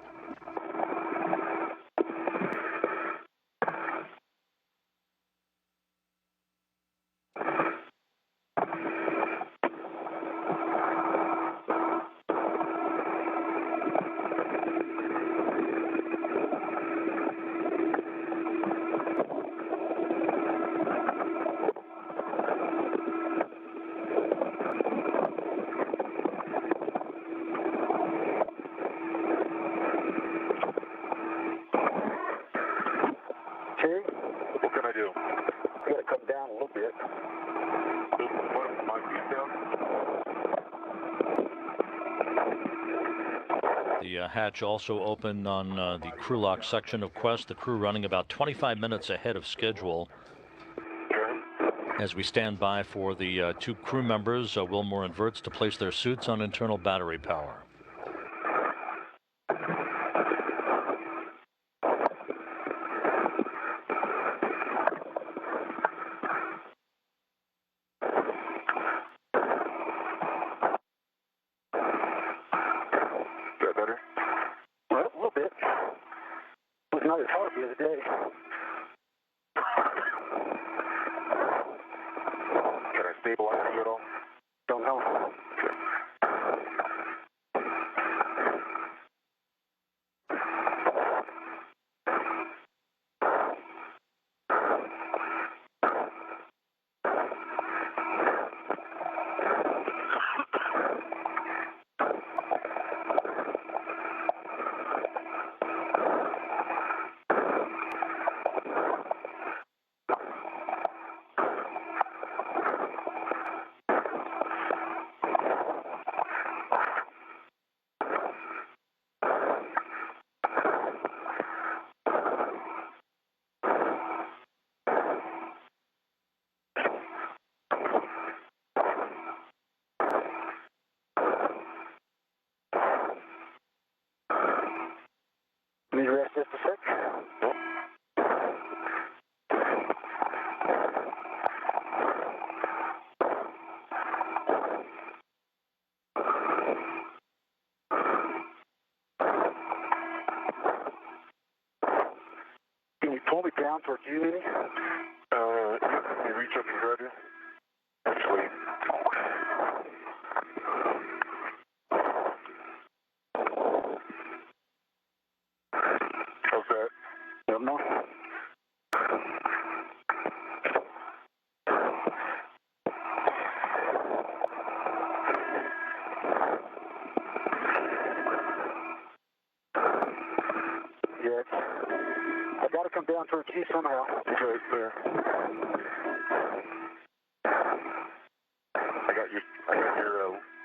S6: What can I do?
S4: You got to come down a little bit.
S6: What, my feet down?
S1: The hatch also open on the crew lock section of Quest. The crew running about 25 minutes ahead of schedule. As we stand by for the two crew members, Wilmore and Virts, to place their suits on internal battery power.
S4: Not as hard the other day.
S6: Can I stabilize you at all?
S4: Don't know. Need to rest just a sec?
S6: Nope.
S4: Can you pull me down towards you, maybe?
S6: Can you reach up and grab you? Actually. How's that?
S4: Don't know. Yes. I got to come down towards you somehow.
S6: Okay, there. I got your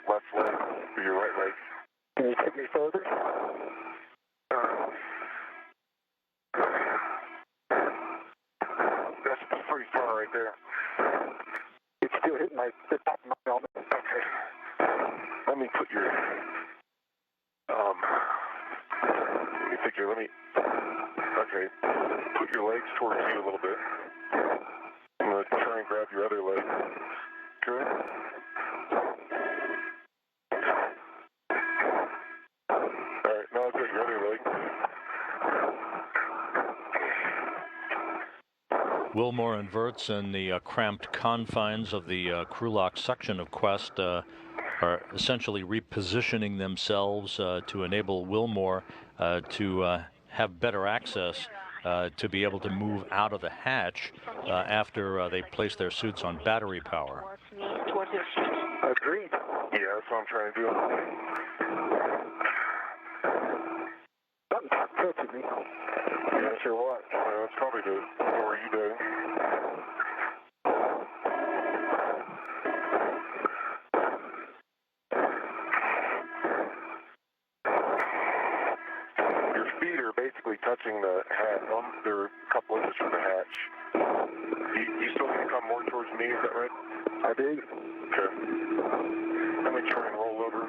S6: left leg or your right leg.
S4: Can you take me further?
S6: That's pretty far right there.
S4: It's still hitting the top of my helmet.
S6: Okay. Let me put your okay. Put your legs towards you a little bit. I'm gonna try and grab your other leg. Good. Alright, now I've got your other leg.
S1: Wilmore and Virts, in the cramped confines of the crew lock section of Quest, are essentially repositioning themselves to enable Wilmore to have better access to be able to move out of the hatch after they place their suits on battery power.
S4: Agreed.
S6: Yeah, that's what I'm trying to do.
S4: Something's touching me. I'm not sure what.
S6: That's probably the door you do. touching the hatch. They're a couple inches from the hatch. You still need to come more towards me, is that right?
S4: I do.
S6: Okay. Let me try and roll over.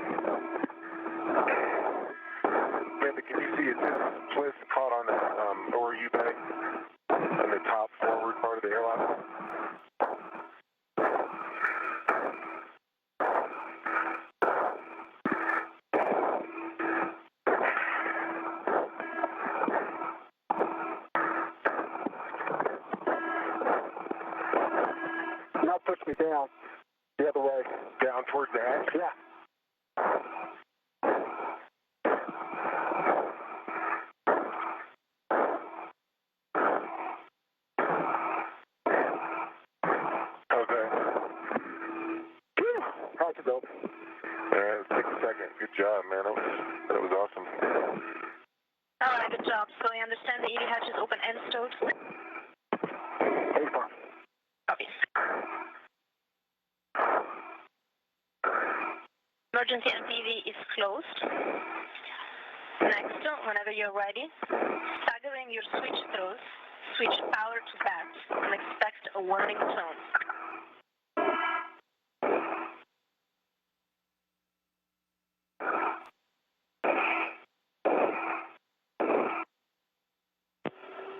S6: Amanda, can you see it? This place caught on that ORU bag on the top forward part of the airlock?
S4: Now push me down the other way.
S6: Down towards the hatch?
S4: Yeah.
S6: Okay.
S4: How's it go?
S6: It took a second. Good job, man. That was awesome.
S2: All right, good job. So I understand the EV hatch is open and stowed.
S4: Hey, far.
S2: Copy. Emergency MPV is closed. Next, whenever you're ready, staggering your switch throws, switch power to bat, and expect a warning tone.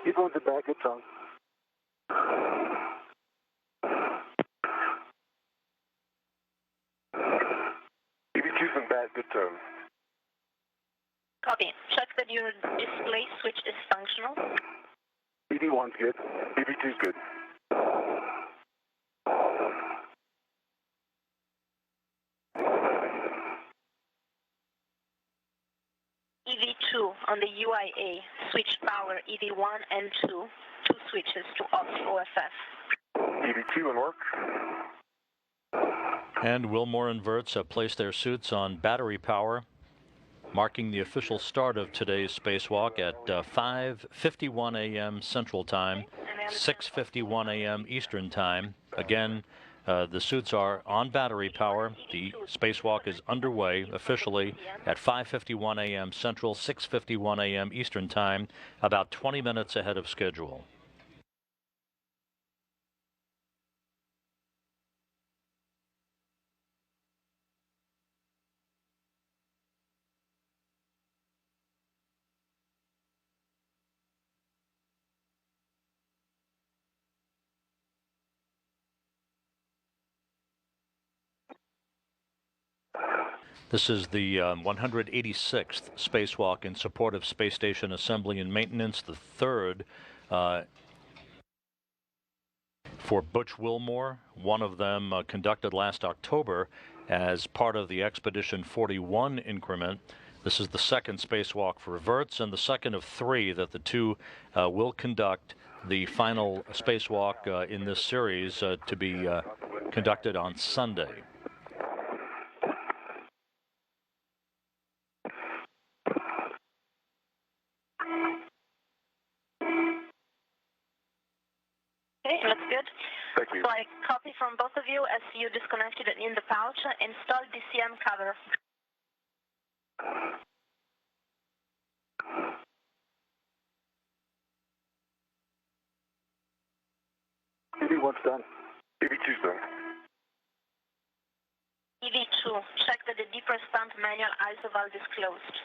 S4: He's going to back good tongue.
S6: EV2's in bad, good tone.
S2: Copy. Check that your display switch is functional.
S4: EV1's good.
S6: EV2's good.
S2: EV2 on the UIA, switch power EV1 and 2, two switches to off OFF.
S6: EV2 in work.
S1: And Wilmore and Verts have placed their suits on battery power, marking the official start of today's spacewalk at 5:51 a.m. Central Time, 6:51 a.m. Eastern Time. Again, the suits are on battery power. The spacewalk is underway officially at 5:51 a.m. Central, 6:51 a.m. Eastern Time, about 20 minutes ahead of schedule. This is the 186th spacewalk in support of space station assembly and maintenance, the third for Butch Wilmore. One of them conducted last October as part of the Expedition 41 increment. This is the second spacewalk for Verts and the second of three that the two will conduct. The final spacewalk in this series to be conducted on Sunday.
S2: Okay, looks good.
S6: Thank you.
S2: So I copy from both of you as you disconnected it in the pouch. Install DCM cover.
S4: EV1's done.
S6: EV2's done.
S2: EV2, check that the deeper stamp manual ISO valve is closed.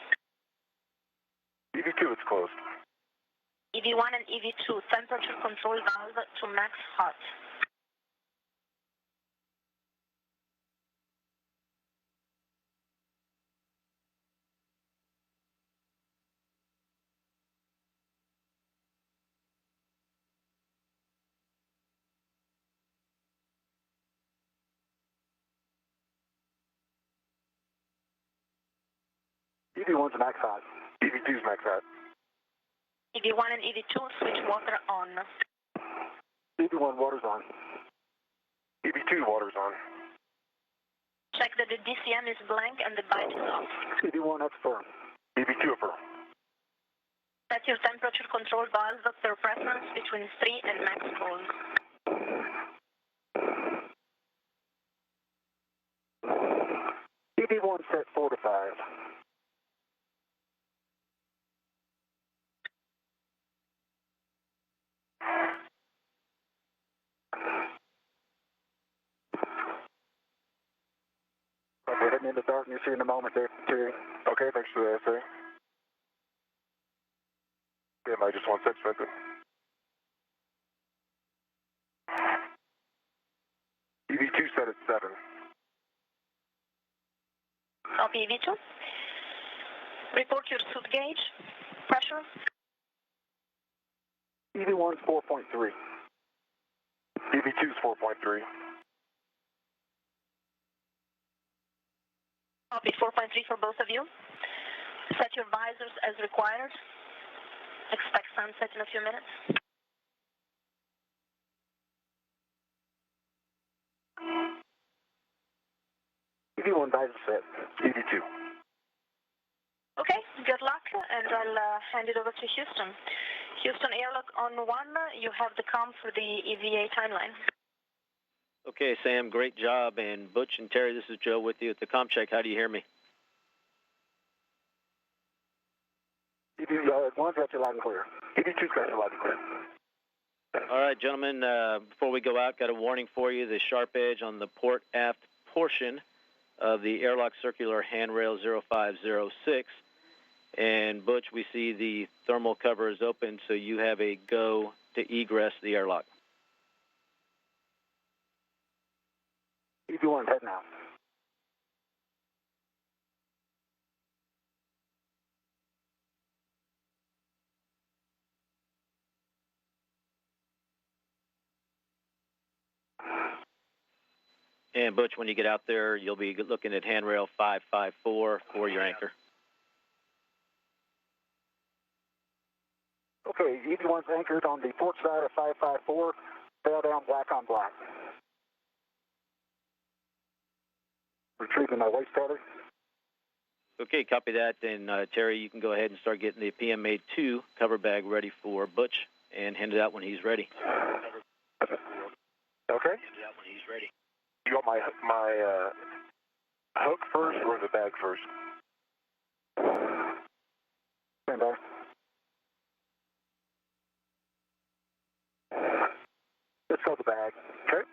S6: EV2, it's closed.
S2: EV1 and EV2, temperature control valve to max hot.
S4: EV1's max hot.
S6: EV2's max hot.
S2: EV1 and EV2, switch water on.
S4: EV1 water's on.
S6: EV2 water's on.
S2: Check that the DCM is blank and the bite is off.
S4: EV1 that's firm.
S6: EV2 upper.
S2: Set your temperature control valve per preference between 3 and max cold.
S4: EV1 set 4 to 5. We're heading into darkness here in a moment there, Terry.
S6: Okay, thanks for the essay. Yeah, I just 1-6, Victor. EV2 set at 7.
S2: Copy EV2. Report your suit gauge. Pressure.
S4: EV1's 4.3.
S6: EV2's 4.3.
S2: Copy 4.3 for both of you. Set your visors as required. Expect sunset in a few minutes.
S4: EV1 visor set.
S6: EV2.
S2: Okay, good luck, and I'll hand it over to Houston. Houston, airlock on 1, you have the comm for the EVA timeline.
S3: Okay, Sam, great job. And Butch and Terry, this is Joe with you at the comm check. How do you hear me?
S4: EV1's got you loud and clear. EV2's got you loud and clear.
S3: All right, gentlemen, before we go out, got a warning for you. The sharp edge on the port aft portion of the airlock circular handrail 0506. And Butch, we see the thermal cover is open, so you have a go to egress the airlock.
S4: EV1's heading out.
S3: And Butch, when you get out there, you'll be looking at handrail 554 for your anchor.
S4: Okay, EV1's anchored on the port side of 554, sail down black on black. Retrieving my waist tether.
S3: Okay, copy that. And Terry, you can go ahead and start getting the PMA2 cover bag ready for Butch and hand it out when he's ready.
S6: Okay. You want my hook first or the bag first?
S4: Stand by. Let's go the bag.
S6: Okay.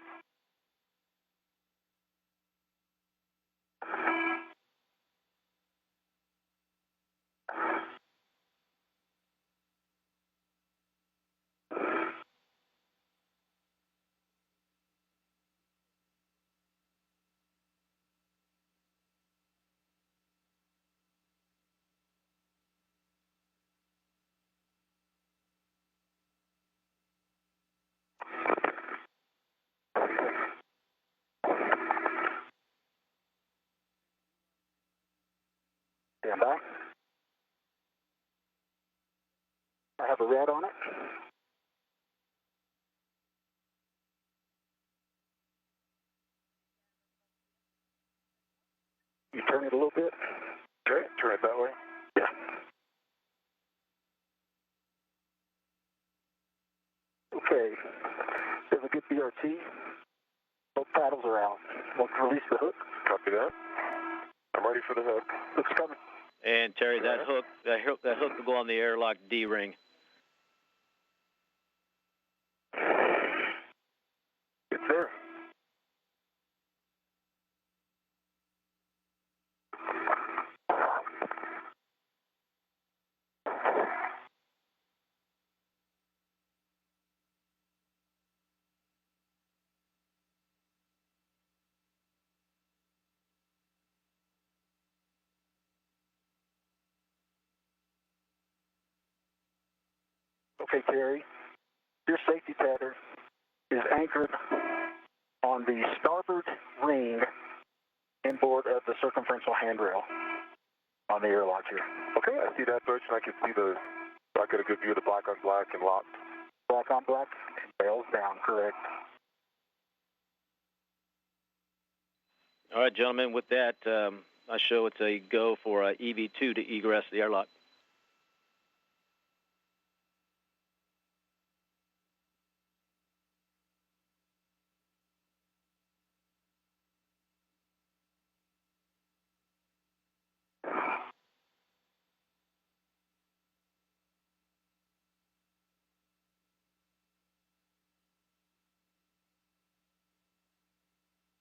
S4: Stand by. I have a red on it. You turn it a little bit.
S6: Okay, turn it that way.
S4: Yeah. Okay. There's a good BRT. Both paddles are out. Want to release the hook?
S6: Copy that. I'm ready for the hook.
S4: Hook's coming.
S3: And Terry, that hook will go on the airlock D ring.
S6: It's there.
S4: Okay, Terry. Your safety tether is anchored on the starboard ring inboard of the circumferential handrail on the airlock here.
S6: Okay, I see that, Butch, and I can see I got a good view of the black on black and locked.
S4: Black on black, rails down, correct.
S3: All right, gentlemen, with that, I show it's a go for EV2 to egress the airlock.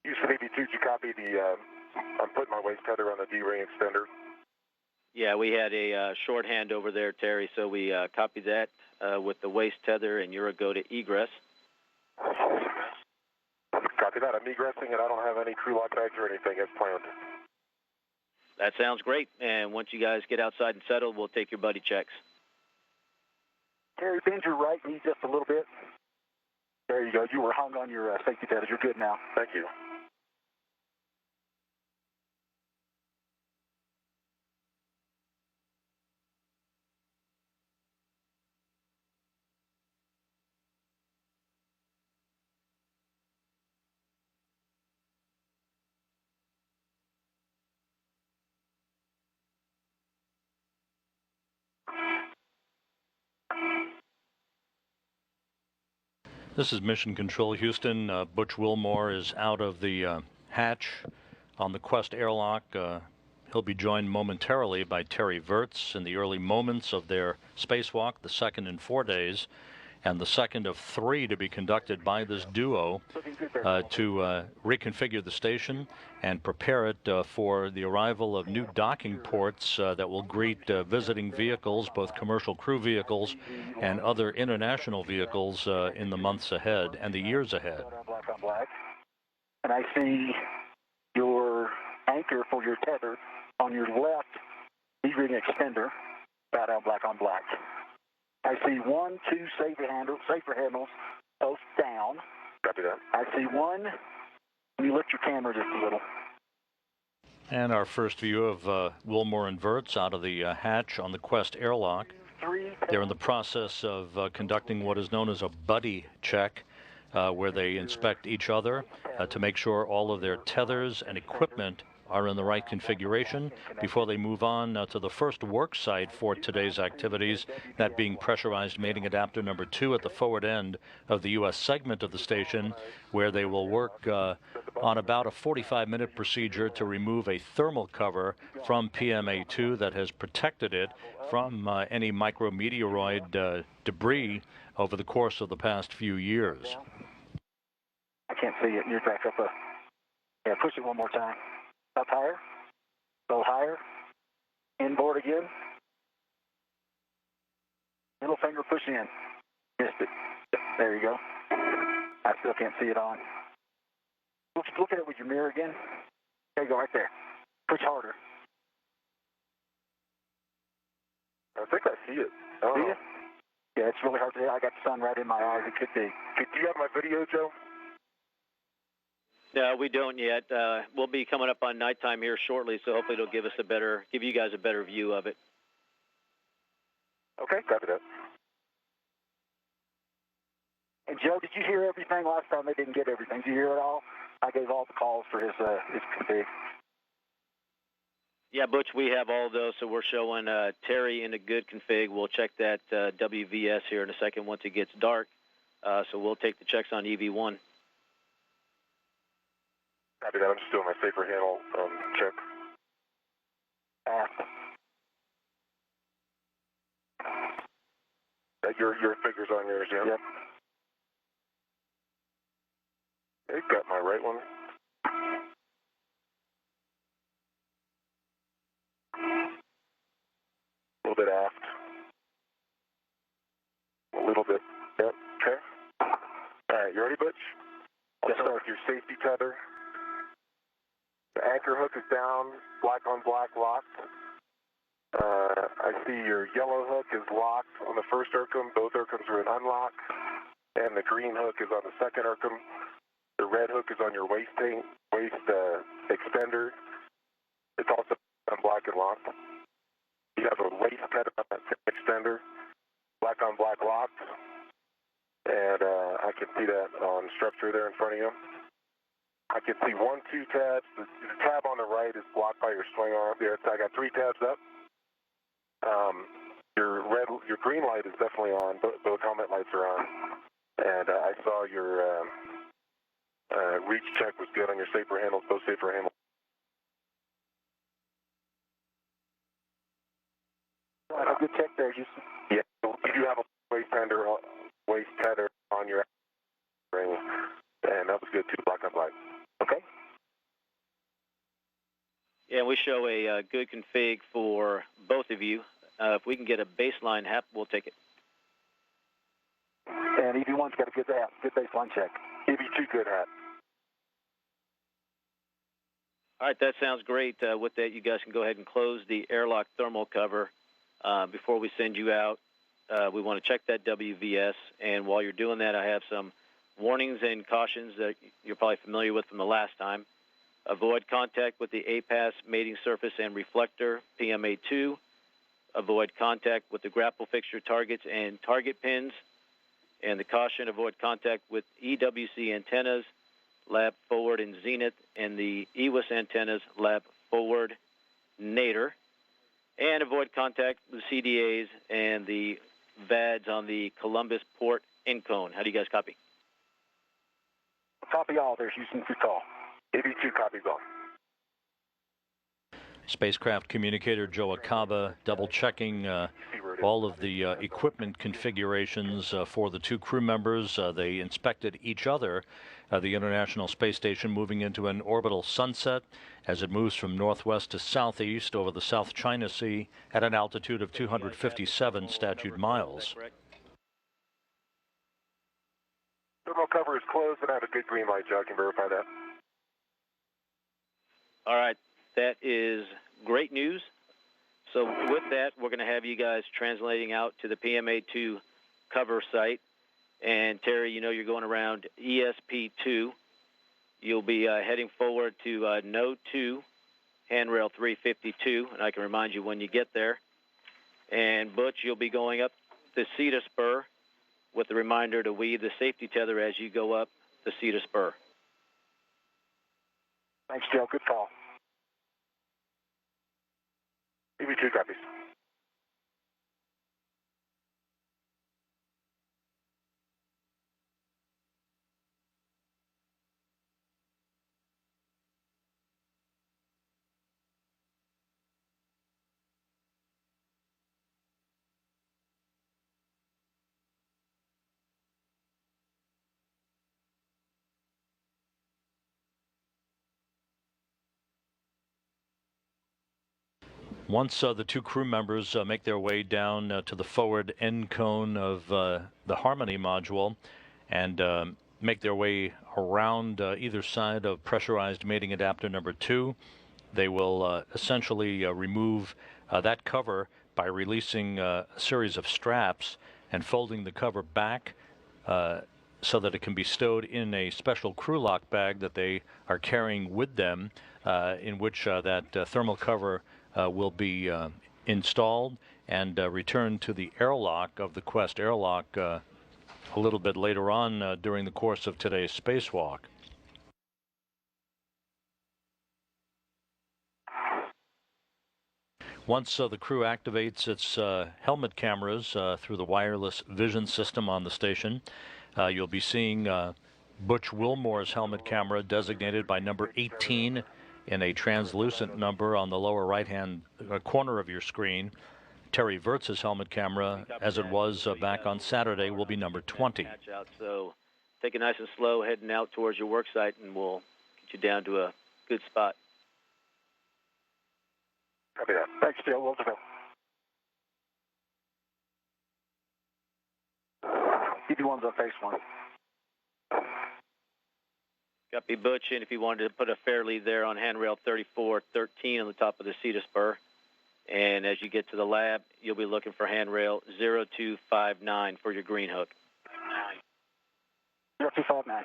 S6: Houston EV2, did you copy the I'm putting my waist tether on the D-ring extender.
S3: Yeah, we had a shorthand over there, Terry, so we copied that with the waist tether, and you're a go to egress.
S6: Copy that. I'm egressing, and I don't have any crew lock bags or anything as planned.
S3: That sounds great. And once you guys get outside and settled, we'll take your buddy checks.
S4: Terry, bend your right knee just a little bit. There you go. You were hung on your safety tethers. You're good now.
S6: Thank you.
S1: This is Mission Control Houston. Butch Wilmore is out of the hatch on the Quest airlock. He'll be joined momentarily by Terry Virts in the early moments of their spacewalk, the second in 4 days, and the second of 3 to be conducted by this duo to reconfigure the station and prepare it for the arrival of new docking ports that will greet visiting vehicles, both commercial crew vehicles and other international vehicles in the months ahead and the years ahead.
S4: Black on black. And I see your anchor for your tether on your left D-ring extender, bow down black on black. I see 1, 2 safer handles, both down.
S6: Copy that.
S4: I see one. You lift your camera just a little.
S1: And our first view of Wilmore and Virts out of the hatch on the Quest airlock. They're in the process of conducting what is known as a buddy check, where they inspect each other to make sure all of their tethers and equipment are in the right configuration before they move on to the first work site for today's activities, that being pressurized mating adapter number 2 at the forward end of the U.S. segment of the station, where they will work on about a 45-minute procedure to remove a thermal cover from PMA2 that has protected it from any micrometeoroid debris over the course of the past few years.
S4: I can't see it. You're back up. Yeah, push it one more time. Up higher. Go higher. Inboard again. Middle finger push in. Missed it. There you go. I still can't see it on. Look at it with your mirror again. There you go, right there. Push harder.
S6: I think I see it.
S4: See it? Yeah, it's really hard to see. I got the sun right in my eyes. It could be.
S6: Do you have my video, Joe?
S3: No, we don't yet. We'll be coming up on nighttime here shortly, so hopefully it'll give you guys a better view of it.
S6: Okay, copy that.
S4: And Joe, did you hear everything last time? They didn't get everything. Did you hear it all? I gave all the calls for his config.
S3: Yeah, Butch, we have all of those, so we're showing Terry in a good config. We'll check that WVS here in a second once it gets dark. So we'll take the checks on EV1.
S6: Copy that. I'm just doing my safer handle check. Your figure's on yours, yeah?
S4: Yep.
S6: Okay, got my right one. A little bit aft. A little bit. Yep, okay. All right, you ready, Butch? I'll start with your safety tether. The anchor hook is down, black on black locked. I see your yellow hook is locked on the first IRCM. Both IRCMs are in unlock. And the green hook is on the second IRCM. The red hook is on your waist extender. It's also on black and locked. You have a waist tether on that extender, black on black locked. And I can see that on structure there in front of you. I can see 1, 2 tabs. The tab on the right is blocked by your swing arm. There, I got 3 tabs up. Your green light is definitely on. Both helmet lights are on. And I saw your reach check was good on your safer handles. Both safer handles.
S4: A good check there, Houston.
S6: Yeah, you do have a waist tether on your ring, and that was good too. Black on black.
S4: Okay.
S3: show a good config for both of you. If we can get a baseline HAP, we'll take it.
S4: And EV1's got a good HAP, good baseline check. EV2, good HAP.
S3: All right, that sounds great. With that, you guys can go ahead and close the airlock thermal cover. Before we send you out, we want to check that WVS. And while you're doing that, I have some warnings and cautions that you're probably familiar with from the last time. Avoid contact with the APAS mating surface and reflector, PMA2. Avoid contact with the grapple fixture targets and target pins. And the caution, avoid contact with EWC antennas, lab forward and zenith, and the EWIS antennas, lab forward nadir. And avoid contact with CDAs and the VADs on the Columbus port end cone. How do you guys copy?
S4: Copy all. There's Houston to call. EV2, copy all.
S1: Spacecraft communicator Joe Acaba double-checking all of the equipment configurations for the two crew members. They inspected each other. The International Space Station moving into an orbital sunset as it moves from northwest to southeast over the South China Sea at an altitude of 257 statute miles.
S6: Thermal cover is closed, and I have a good green light, Joe. I can verify that.
S3: All right. That is great news. So with that, we're going to have you guys translating out to the PMA2 cover site. And Terry, you know you're going around ESP2. You'll be heading forward to Node 2, handrail 352, and I can remind you when you get there. And Butch, you'll be going up the CETA spur with the reminder to weave the safety tether as you go up the CETA spur.
S4: Thanks, Joe. Good call.
S6: EV2 copies.
S1: Once the two crew members make their way down to the forward end cone of the Harmony module and make their way around either side of pressurized mating adapter number 2, they will essentially remove that cover by releasing a series of straps and folding the cover back so that it can be stowed in a special crew lock bag that they are carrying with them, in which that thermal cover will be installed and returned to the airlock of the Quest airlock a little bit later on during the course of today's spacewalk. Once the crew activates its helmet cameras through the wireless vision system on the station, you'll be seeing Butch Wilmore's helmet camera designated by number 18 in a translucent number on the lower right-hand corner of your screen. Terry Wirtz's helmet camera, as it was back on Saturday, will be number 20.
S3: So take it nice and slow, heading out towards your work site, and we'll get you down to a good spot.
S4: Copy that. Thanks, Joe. We'll do. EV1's on phase 1.
S3: Copy, Butch, and if you wanted to put a fair lead there on handrail 3413 on the top of the CETA spur. And as you get to the lab, you'll be looking for handrail 0259 for your green hook.
S4: 0259.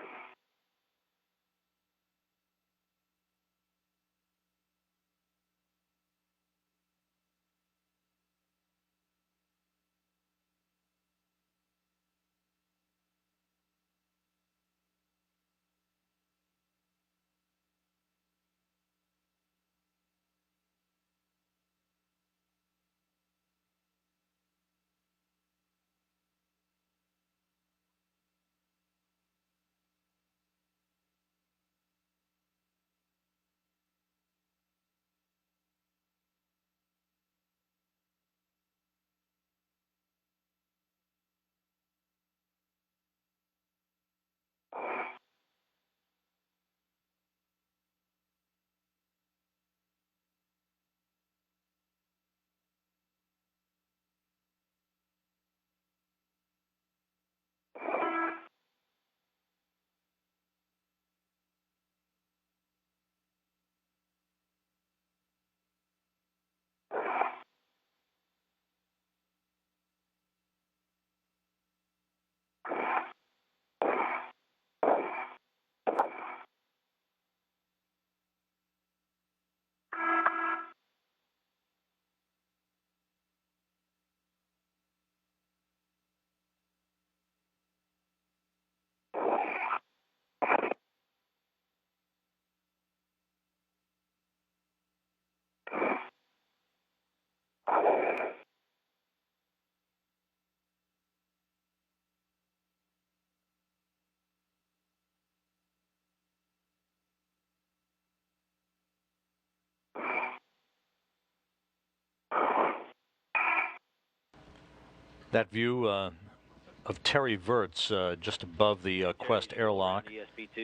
S1: That view of Terry Virts just above the Quest airlock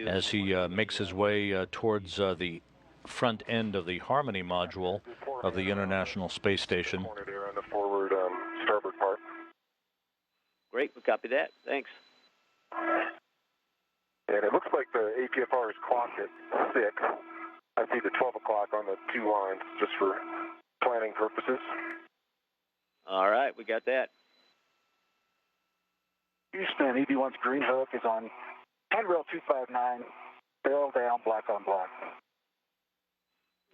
S1: as he makes his way towards the front end of the Harmony module of the International Space Station.
S6: There on the forward starboard part.
S3: Great, we copy that. Thanks.
S6: And it looks like the APFR is clocked at 6. I see the 12 o'clock on the 2 lines just for planning purposes.
S3: All right, we got that.
S4: Houston, EV1's green hook is on handrail 259, barrel down, black on black.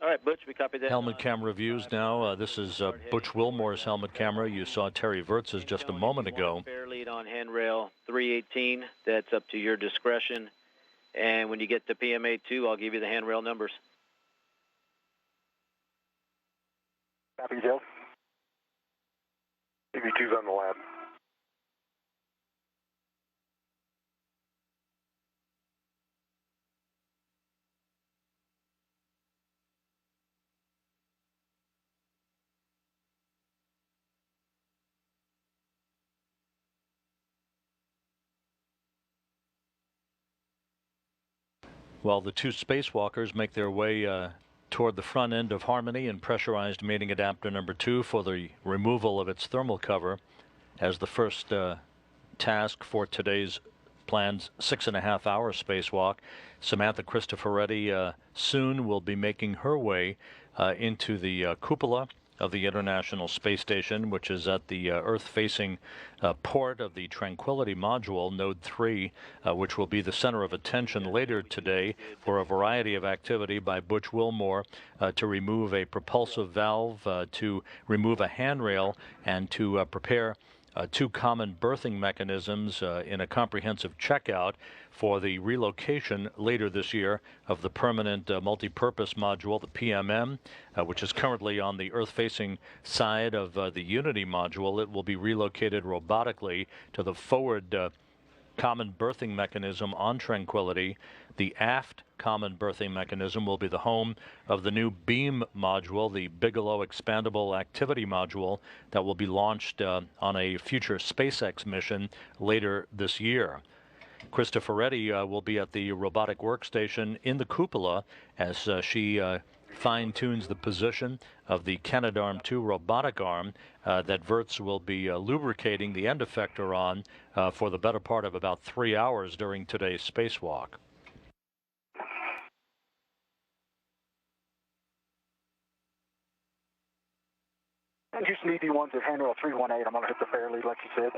S3: All right, Butch, we copy that.
S1: Helmet camera views now. This is Butch Wilmore's helmet camera. You saw Terry Virts's just a moment ago.
S3: Fair lead on handrail 318. That's up to your discretion. And when you get to PMA2, I'll give you the handrail numbers.
S4: Copy, Joe.
S6: EV2's on the lab.
S1: While the two spacewalkers make their way toward the front end of Harmony and pressurized mating adapter number 2 for the removal of its thermal cover as the first task for today's planned 6.5-hour spacewalk, Samantha Cristoforetti soon will be making her way into the cupola of the International Space Station, which is at the Earth-facing port of the Tranquility Module, Node 3, which will be the center of attention later today for a variety of activity by Butch Wilmore to remove a propulsive valve, to remove a handrail, and to prepare 2 common berthing mechanisms in a comprehensive checkout for the relocation later this year of the permanent multi-purpose module, the PMM, which is currently on the Earth-facing side of the Unity module. It will be relocated robotically to the forward common berthing mechanism on Tranquility. The aft common berthing mechanism will be the home of the new beam module, the Bigelow Expandable Activity Module, that will be launched on a future SpaceX mission later this year. Cristoforetti will be at the robotic workstation in the cupola as she fine-tunes the position of the Canadarm2 robotic arm that Virts will be lubricating the end effector on for the better part of about 3 hours during today's spacewalk.
S4: And Houston EV1's at handrail 318. I'm going to hit the fair lead like you said.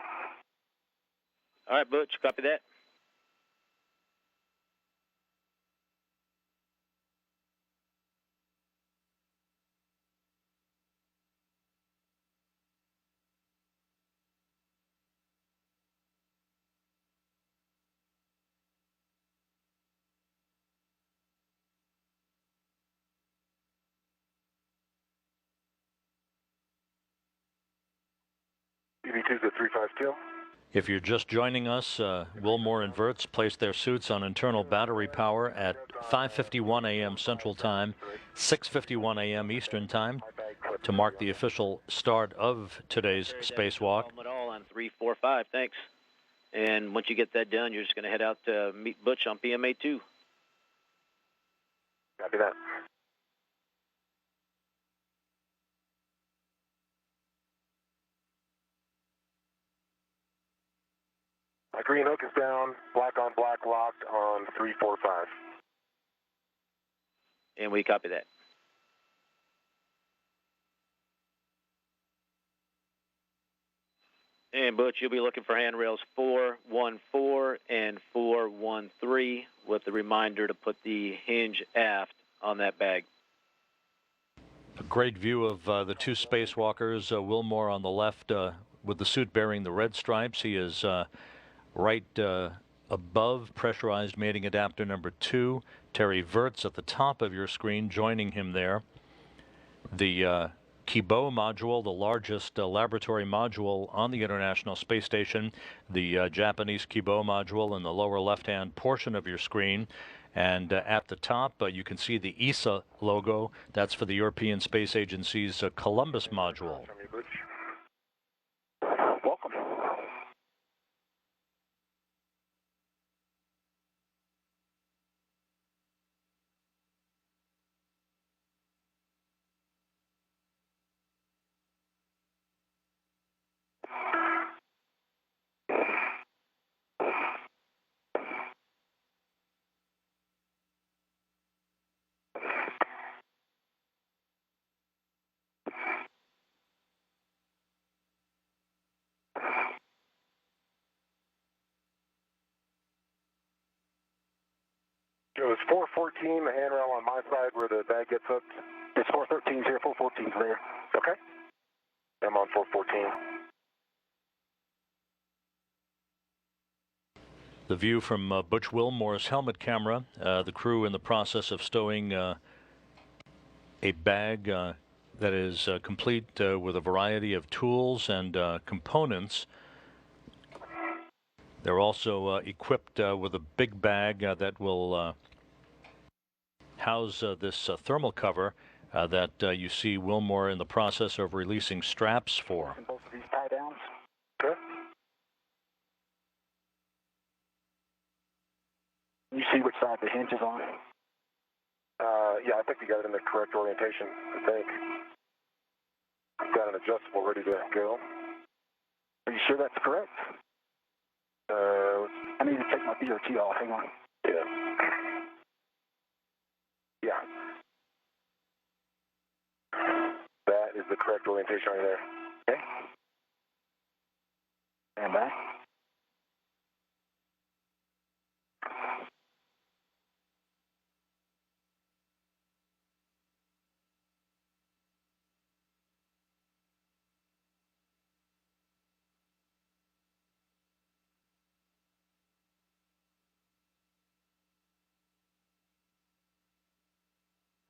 S3: All right, Butch, copy that.
S6: EV2's at 352.
S1: If you're just joining us, Wilmore and Virts placed their suits on internal battery power at 5:51 a.m. Central Time, 6:51 a.m. Eastern Time, to mark the official start of today's spacewalk.
S3: All on 345, thanks. And once you get that done, you're just going to head out to meet Butch on PMA2.
S6: Copy that. My green hook is down, black on black locked on 345.
S3: And we copy that. And Butch, you'll be looking for handrails 414 and 413 with the reminder to put the hinge aft on that bag.
S1: A great view of the two spacewalkers, Wilmore on the left with the suit bearing the red stripes. He is right above pressurized mating adapter number 2. Terry Virts at the top of your screen joining him there. The Kibo module, the largest laboratory module on the International Space Station, the Japanese Kibo module in the lower left-hand portion of your screen. And at the top, you can see the ESA logo. That's for the European Space Agency's Columbus module.
S4: Welcome.
S6: It was 414, the handrail on my side where the bag gets hooked.
S4: It's 413 here, 414 there.
S6: Okay. I'm on 414.
S1: The view from Butch Wilmore's helmet camera, the crew in the process of stowing a bag that is complete with a variety of tools and components. They're also equipped with a big bag that will house this thermal cover that you see Wilmore in the process of releasing straps for.
S4: Both of these tie downs.
S6: Okay.
S4: You see which side the hinge is on?
S6: Yeah, I think you got it in the correct orientation, I think. Got an adjustable ready to go.
S4: Are you sure that's correct? I need to take my BRT off. Hang on.
S6: Yeah. Yeah. That is the correct orientation right there.
S4: Okay. Stand by.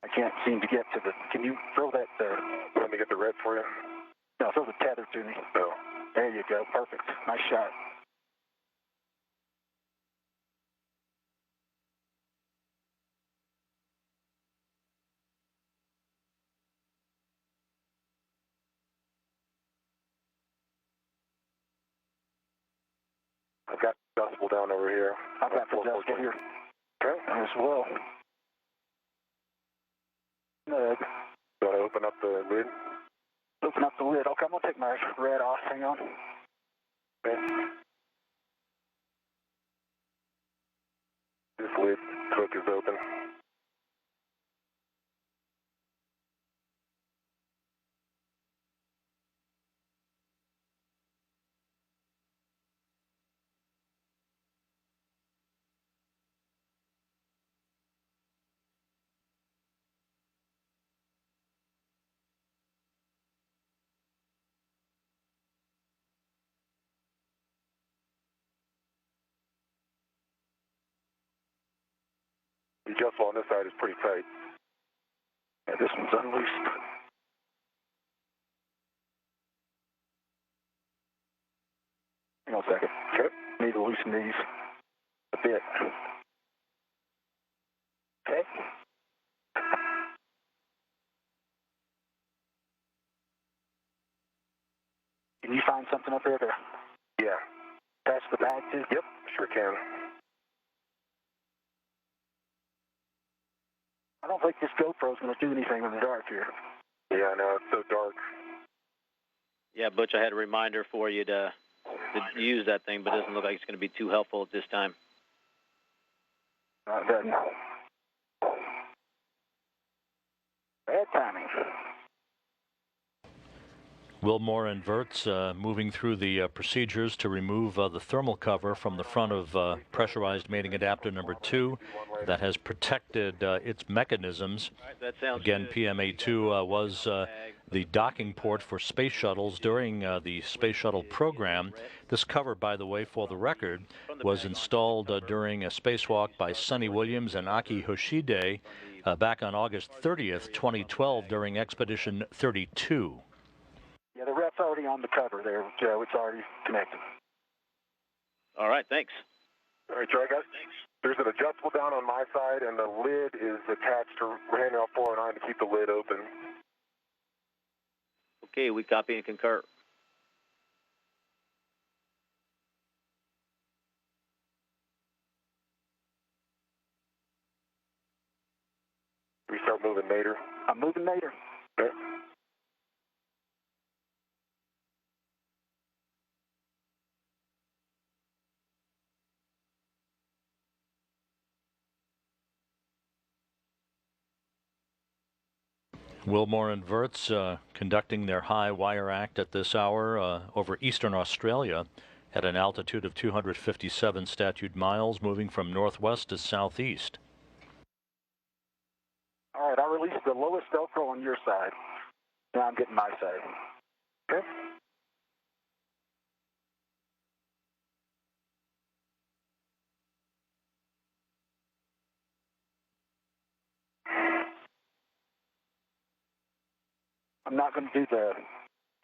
S4: I can't seem to get to the. Can you throw that?
S6: Let me get the red for you.
S4: No, throw the tether to me.
S6: Oh.
S4: There you go. Perfect. Nice shot.
S6: I've got adjustable down over here.
S4: I've got the adjustable here.
S6: Okay.
S4: As well. Nug.
S6: You want to open up the lid?
S4: Open up the lid. Okay, I'm going to take my red off. Hang on.
S6: Okay. This lid hook is open. The adjustable on this side is pretty tight.
S4: Yeah, this one's unloosed. Hang on a second.
S6: Okay.
S4: Need to loosen these a bit. Okay. Can you find something up there to
S6: Yeah.
S4: attach the bag to?
S6: Yep, sure can.
S4: I don't think this GoPro's going to do anything in the dark here.
S6: Yeah, I know. It's so dark.
S3: Yeah, Butch, I had a reminder for you to use that thing, but it doesn't look like it's going to be too helpful at this time.
S4: It doesn't. Bad timing.
S1: Wilmore and Wirtz moving through the procedures to remove the thermal cover from the front of pressurized mating adapter number 2 that has protected its mechanisms.
S3: That sounds
S1: Again,
S3: good.
S1: PMA-2 was the docking port for space shuttles during the space shuttle program. This cover, by the way, for the record, was installed during a spacewalk by Sonny Williams and Aki Hoshide back on August 30th, 2012 during Expedition 32.
S4: Yeah, the rep's already on the cover there, Joe. It's already connected.
S3: All right, thanks.
S6: All right, Joe, guys. There's an adjustable down on my side, and the lid is attached to handrail 409 to keep the lid open.
S3: Okay, we copy and concur.
S6: We start moving later.
S4: I'm moving later.
S6: Okay.
S1: Wilmore and Wirtz conducting their high wire act at this hour over eastern Australia at an altitude of 257 statute miles, moving from northwest to southeast.
S4: release the lowest Velcro on your side. Now I'm getting my side. Okay? I'm not going to do the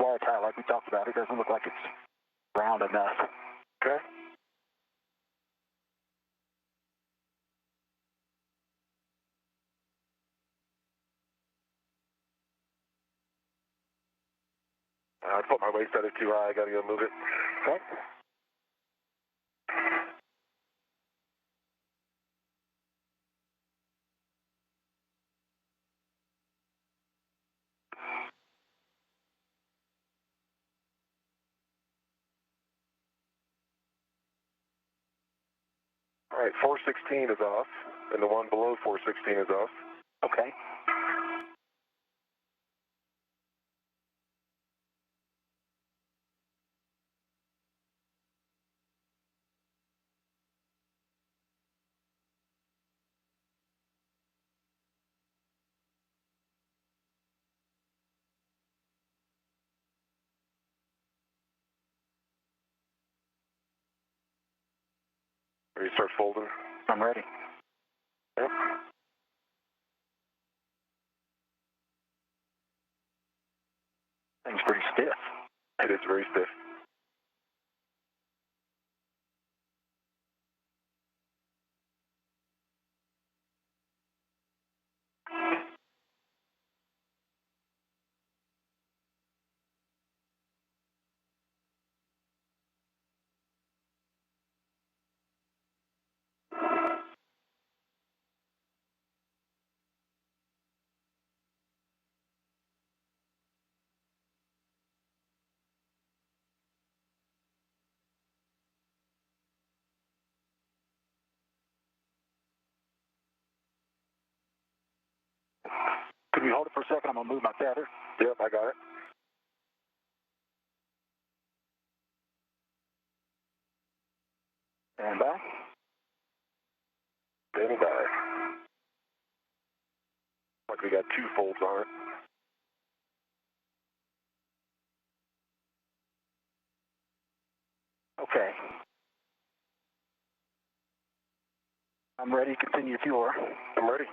S4: wire tie like we talked about. It doesn't look like it's round enough. Okay?
S6: I put my waist tether too high. I got to go move it.
S4: Okay?
S6: All right, 416 is off, and the one below 416 is off.
S4: Okay.
S6: Ready to start folding?
S4: I'm ready.
S6: Yep.
S4: Thing's pretty stiff.
S6: It is very stiff.
S4: Can you hold it for a second? I'm going to move my tether.
S6: Yep, I got it.
S4: Stand by.
S6: Standing by. Like we got two folds on it.
S4: Okay. I'm ready. Continue if you are.
S6: I'm ready.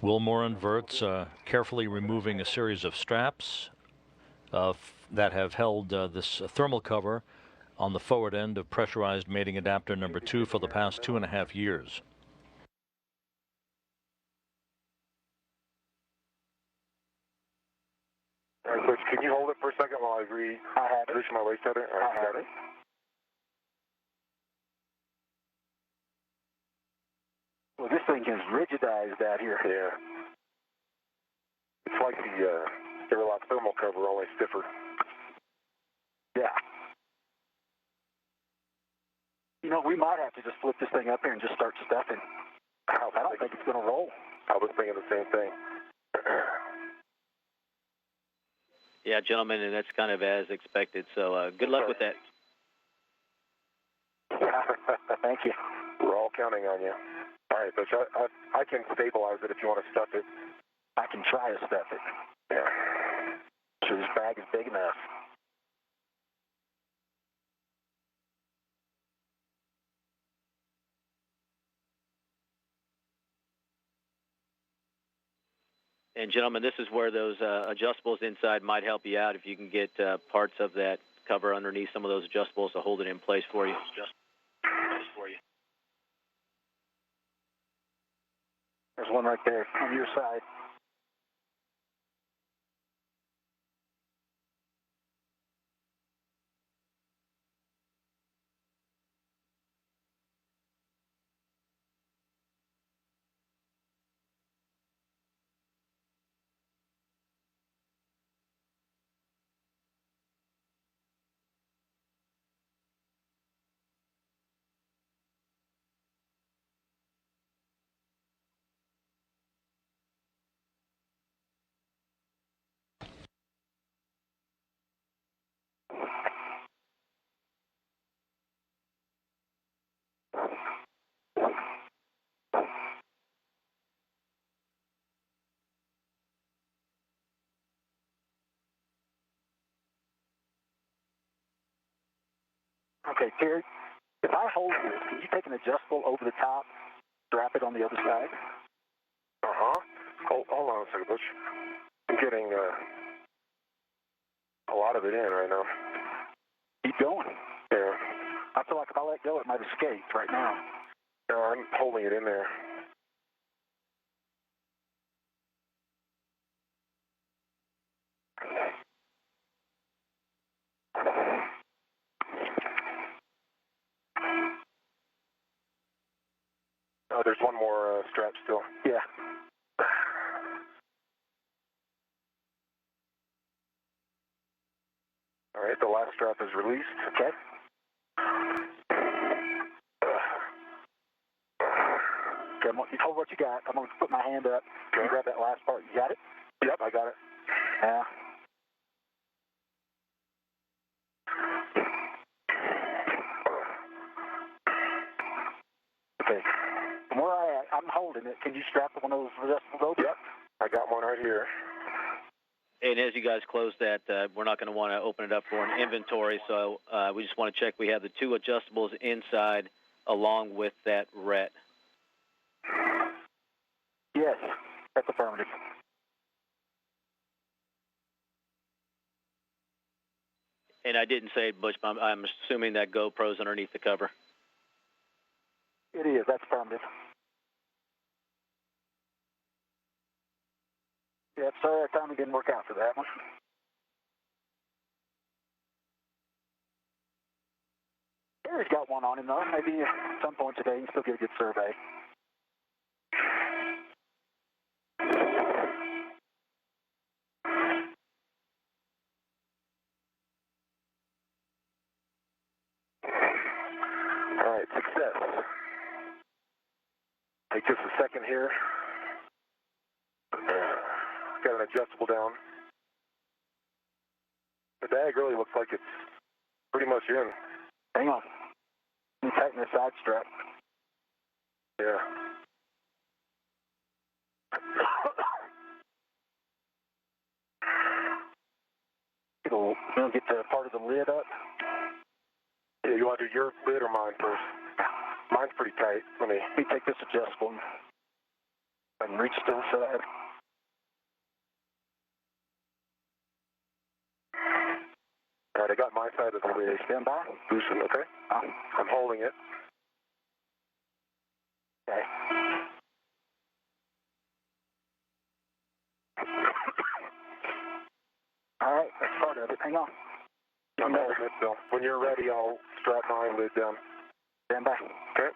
S1: Wilmore inverts, carefully removing a series of straps that have held this thermal cover on the forward end of pressurized mating adapter number 2 for the past 2.5 years.
S6: All right, Butch, can you hold it for a second while I position my waist tether? All right,
S4: I have
S6: got it.
S4: Well, this thing is rigidized out here.
S6: Yeah. It's like the airlock thermal cover, only stiffer.
S4: Yeah. You know, we might have to just flip this thing up here and just start stuffing. I don't think it's going to roll.
S6: I was thinking the same thing.
S3: Yeah, gentlemen, and that's kind of as expected. So good luck with that.
S4: Thank you.
S6: We're all counting on you. All right, Butch, I can stabilize it if you want to stuff it.
S4: I can try to stuff it.
S6: Yeah.
S4: Sure this bag is big enough.
S3: And gentlemen, this is where those adjustables inside might help you out if you can get parts of that cover underneath some of those adjustables to hold it in place for you.
S4: There's one right there on your side. Okay, Terry, if I hold this, can you take an adjustable over the top, strap it on the other side?
S6: Uh-huh. Hold on a second, Butch. I'm getting a lot of it in right now.
S4: Keep going.
S6: Yeah.
S4: I feel like if I let go, it might escape right now.
S6: No, I'm holding it in there. Oh, there's one more strap still.
S4: Yeah.
S6: All right, the last strap is released.
S4: Okay. Okay, you told what you got. I'm going to put my hand up. Can you grab that last part? You got it?
S6: Yep, I got it.
S4: Yeah. Okay. From where I'm holding it. Can you strap one of those adjustable over?
S6: Yep, I got one right here.
S3: And as you guys close that, we're not going to want to open it up for an inventory, so we just want to check we have the two adjustables inside along with that ret.
S4: Yes, that's affirmative.
S3: And I didn't say it, Butch, but I'm assuming that GoPro's underneath the cover.
S4: It is, that's affirmative. Yeah, sorry, our timing didn't work out for that one. Gary's got one on him, though. Maybe at some point today you can still get a good survey.
S6: All right, success. Take just a second here. Got an adjustable down. The bag really looks like it's pretty much in.
S4: Hang on. Let me tighten the side strap.
S6: Yeah.
S4: We'll get the part of the lid up.
S6: Yeah, you want to do your lid or mine first? Mine's pretty tight. Let me
S4: take this adjustable and reach to the side.
S6: All right, I got my side of the lid.
S4: Stand by.
S6: Loosen, okay? I'm holding it.
S4: Okay. All right, that's part of it. Hang on.
S6: I'm holding it still. When you're ready, I'll strap my lid down.
S4: Stand by.
S6: Okay.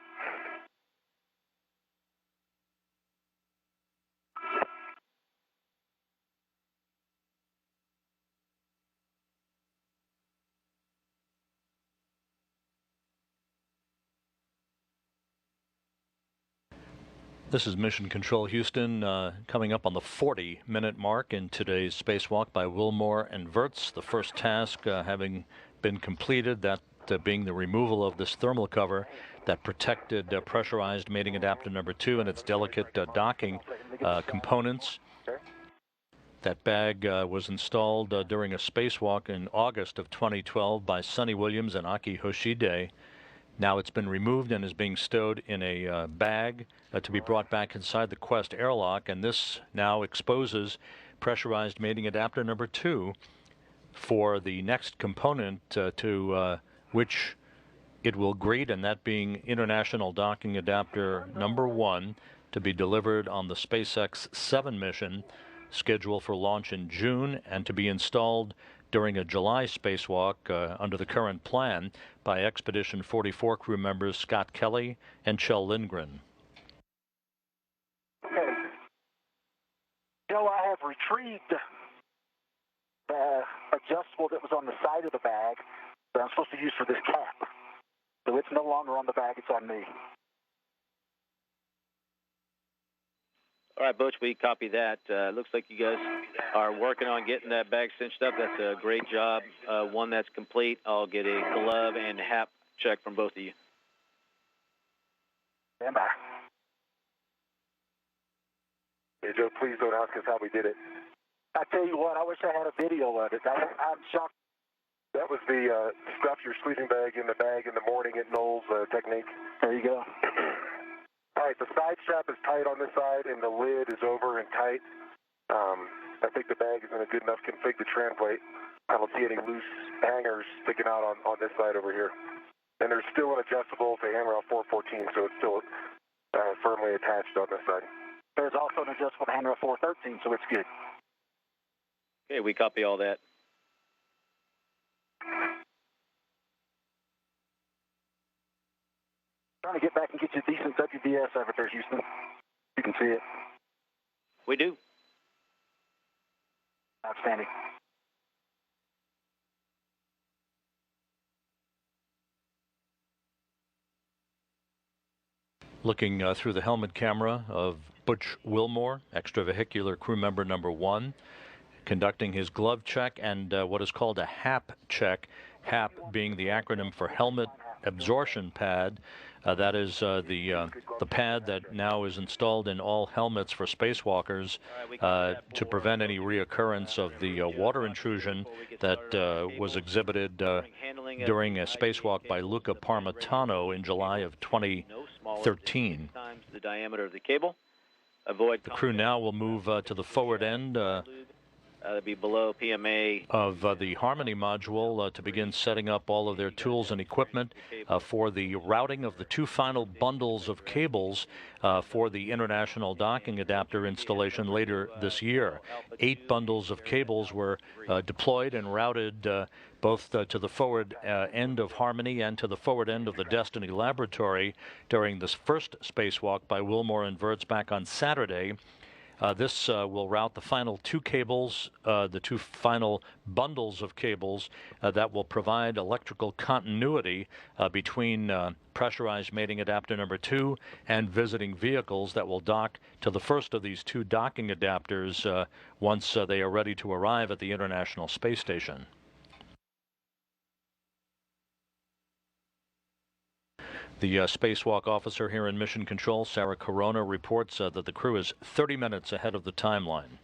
S1: This is Mission Control Houston, coming up on the 40-minute mark in today's spacewalk by Wilmore and Wirtz. The first task having been completed, that being the removal of this thermal cover that protected pressurized mating adapter number 2 and its delicate docking components. That bag was installed during a spacewalk in August of 2012 by Sonny Williams and Aki Hoshide. Now it's been removed and is being stowed in a bag to be brought back inside the Quest airlock, and this now exposes pressurized mating adapter number 2 for the next component to which it will greet, and that being International Docking Adapter number 1 to be delivered on the SpaceX 7 mission scheduled for launch in June and to be installed during a July spacewalk under the current plan by Expedition 44 crew members Scott Kelly and Kjell Lindgren.
S4: Okay. Joe, I have retrieved the adjustable that was on the side of the bag that I'm supposed to use for this cap. So it's no longer on the bag, it's on me.
S3: All right, Butch, we copy that. Looks like you guys are working on getting that bag cinched up. That's a great job. One that's complete. I'll get a glove and hat check from both of you.
S4: Stand by.
S6: Hey, Joe, please don't ask us how we did it.
S4: I tell you what, I wish I had a video of it. I'm shocked.
S6: That was the stuff your sleeping bag in the morning at Knowles technique.
S4: There you go.
S6: All right, the side strap is tight on this side, and the lid is over and tight. I think the bag is in a good enough config to translate. I don't see any loose hangers sticking out on this side over here. And there's still an adjustable to handrail 414, so it's still firmly attached on this side.
S4: There's also an adjustable to handrail 413, so it's good.
S3: Okay, we copy all that.
S4: Trying to get back and get you a decent WDS over there, Houston. You can see it.
S3: We do.
S4: Outstanding.
S1: Looking through the helmet camera of Butch Wilmore, extravehicular crew member number 1, conducting his glove check and what is called a HAP check, HAP being the acronym for Helmet Absorption Pad. That is the pad that now is installed in all helmets for spacewalkers to prevent any reoccurrence of the water intrusion that was exhibited during a spacewalk by Luca Parmitano in July of 2013.
S3: The diameter of the cable. Avoid
S1: the crew now will move to the forward end
S3: be below PMA
S1: of the Harmony module to begin setting up all of their tools and equipment for the routing of the 2 final bundles of cables for the international docking adapter installation later this year. 8 bundles of cables were deployed and routed both to the forward end of Harmony and to the forward end of the Destiny laboratory during this first spacewalk by Wilmore and Wirtz back on Saturday. This will route the final 2 cables, the 2 final bundles of cables that will provide electrical continuity between pressurized mating adapter number 2 and visiting vehicles that will dock to the first of these 2 docking adapters once they are ready to arrive at the International Space Station. The spacewalk officer here in Mission Control, Sarah Corona, reports that the crew is 30 minutes ahead of the timeline.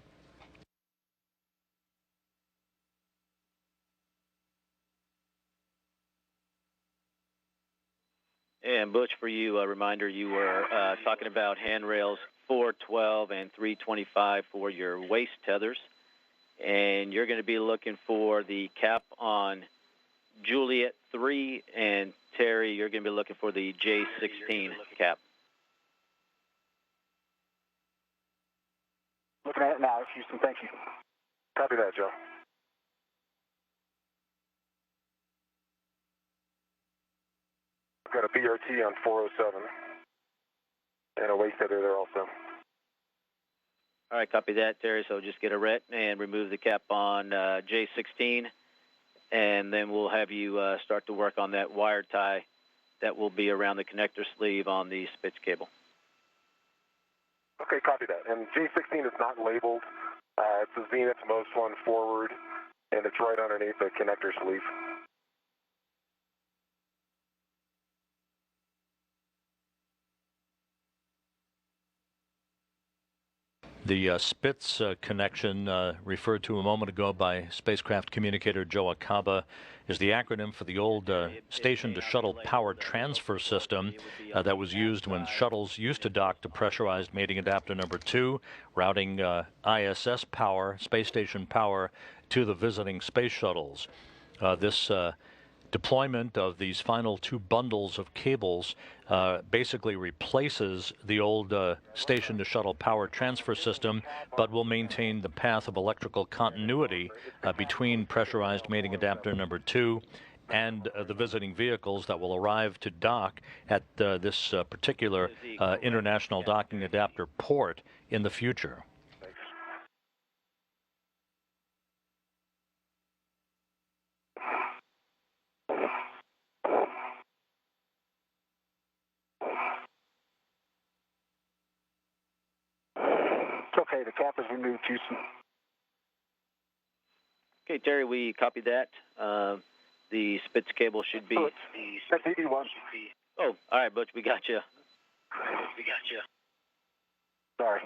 S3: And Butch, for you, a reminder, you were talking about handrails 412 and 325 for your waist tethers. And you're going to be looking for the cap on Juliet 3, and Terry, you're going to be looking for the J16 cap.
S4: Looking at it now, Houston. Thank you.
S6: Copy that, Joe. I've got a BRT on 407 and a waist tether there also.
S3: All right, copy that, Terry. So just get a ret and remove the cap on J16. And then we'll have you start to work on that wire tie that will be around the connector sleeve on the Spitz cable.
S6: Okay, copy that. And J16 is not labeled. It's the Zenith's most one forward, and it's right underneath the connector sleeve.
S1: The Spitz connection referred to a moment ago by spacecraft communicator Joe Acaba is the acronym for the old station-to-shuttle power transfer system that was used when shuttles used to dock to pressurized mating adapter number 2, routing ISS power, space station power, to the visiting space shuttles. This deployment of these final 2 bundles of cables basically replaces the old station-to-shuttle power transfer system, but will maintain the path of electrical continuity between pressurized mating adapter number 2 and the visiting vehicles that will arrive to dock at this particular international docking adapter port in the future.
S4: Okay, the cap is removed, Houston.
S3: Okay, Terry, we copied that. The Spitz cable should be...
S4: That's EV1.
S3: Oh, all right, Butch, we got you.
S4: Sorry.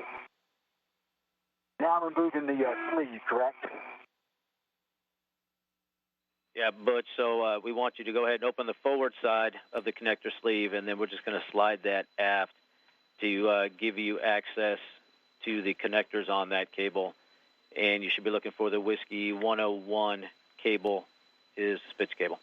S4: Now I'm removing the sleeve, correct?
S3: Yeah, Butch, so we want you to go ahead and open the forward side of the connector sleeve, and then we're just going to slide that aft to give you access to the connectors on that cable. And you should be looking for the Whiskey 101 cable is Spitz cable.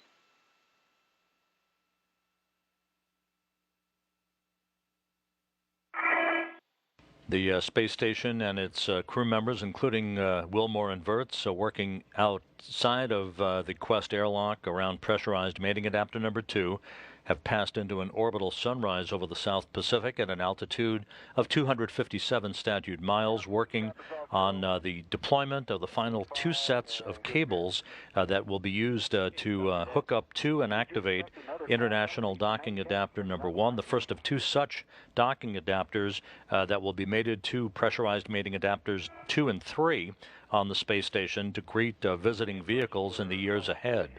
S1: The space station and its crew members, including Wilmore and Wirtz, working outside of the Quest airlock around pressurized mating adapter number 2, have passed into an orbital sunrise over the South Pacific at an altitude of 257 statute miles, working on the deployment of the final 2 sets of cables that will be used to hook up to and activate International Docking Adapter number 1, the first of 2 such docking adapters that will be mated to pressurized mating adapters 2 and 3 on the space station to greet visiting vehicles in the years ahead.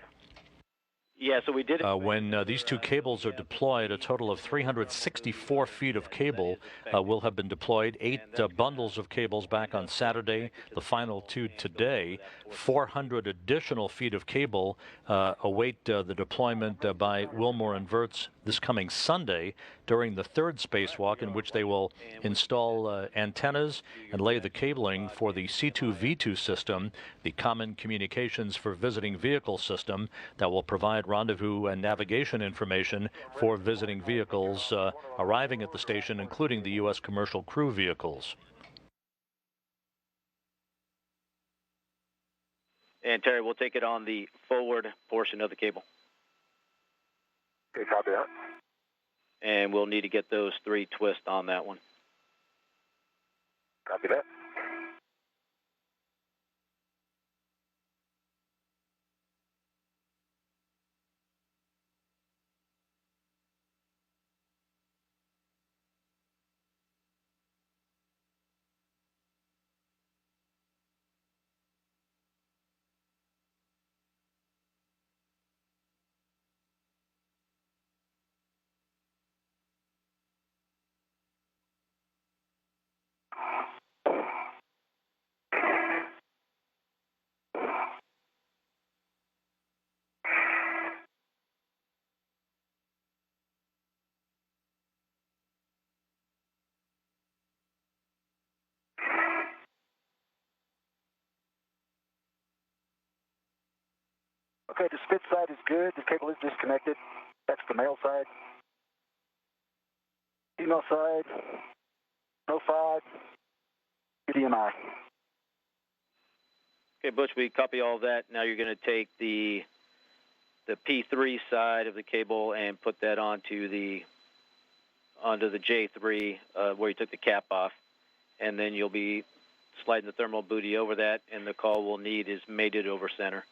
S3: Yeah, so we did it.
S1: When these 2 cables are deployed, a total of 364 feet of cable will have been deployed. 8 bundles of cables back on Saturday, the final 2 today. 400 additional feet of cable await the deployment by Wilmore and Wirtz this coming Sunday during the 3rd spacewalk, in which they will install antennas and lay the cabling for the C2V2 system, the Common Communications for Visiting Vehicle system that will provide rendezvous and navigation information for visiting vehicles arriving at the station, including the U.S. commercial crew vehicles.
S3: And Terry, we'll take it on the forward portion of the cable.
S6: Okay, copy that.
S3: And we'll need to get those 3 twists on that one.
S6: Copy that. Okay, the Spitz side is good. The cable is disconnected. That's the male side. Female side, no 5, DMI.
S3: Okay, Butch, we copy all that. Now you're going to take the P3 side of the cable and put that onto the J3 where you took the cap off, and then you'll be sliding the thermal booty over that, and the call we'll need is mated over center.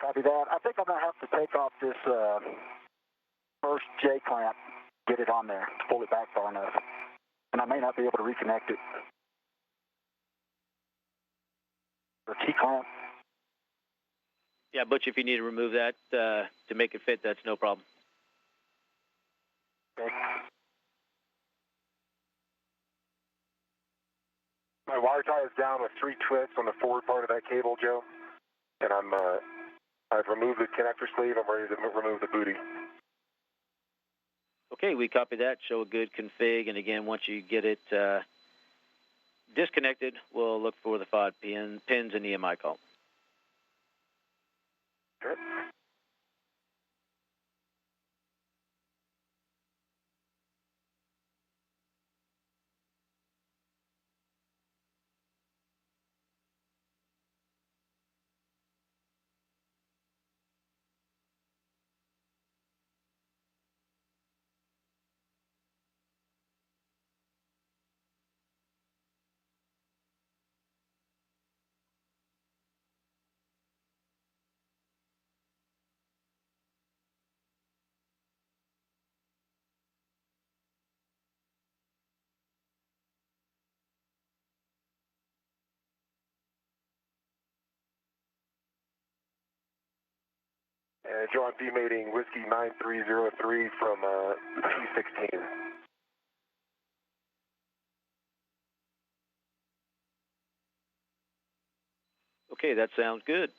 S4: Copy that. I think I'm going to have to take off this first J clamp, get it on there to pull it back far enough. And I may not be able to reconnect it. Or T clamp.
S3: Yeah, Butch, if you need to remove that to make it fit, that's no problem.
S4: Okay.
S6: My wire tie is down with 3 twists on the forward part of that cable, Joe. And I've removed the connector sleeve. I'm ready to remove the booty.
S3: Okay, we copy that. Show a good config, and again, once you get it disconnected, we'll look for the 5 pins and EMI call.
S6: Okay. Joe, I'm demating Whiskey 9303 from T16.
S3: Okay, that sounds good.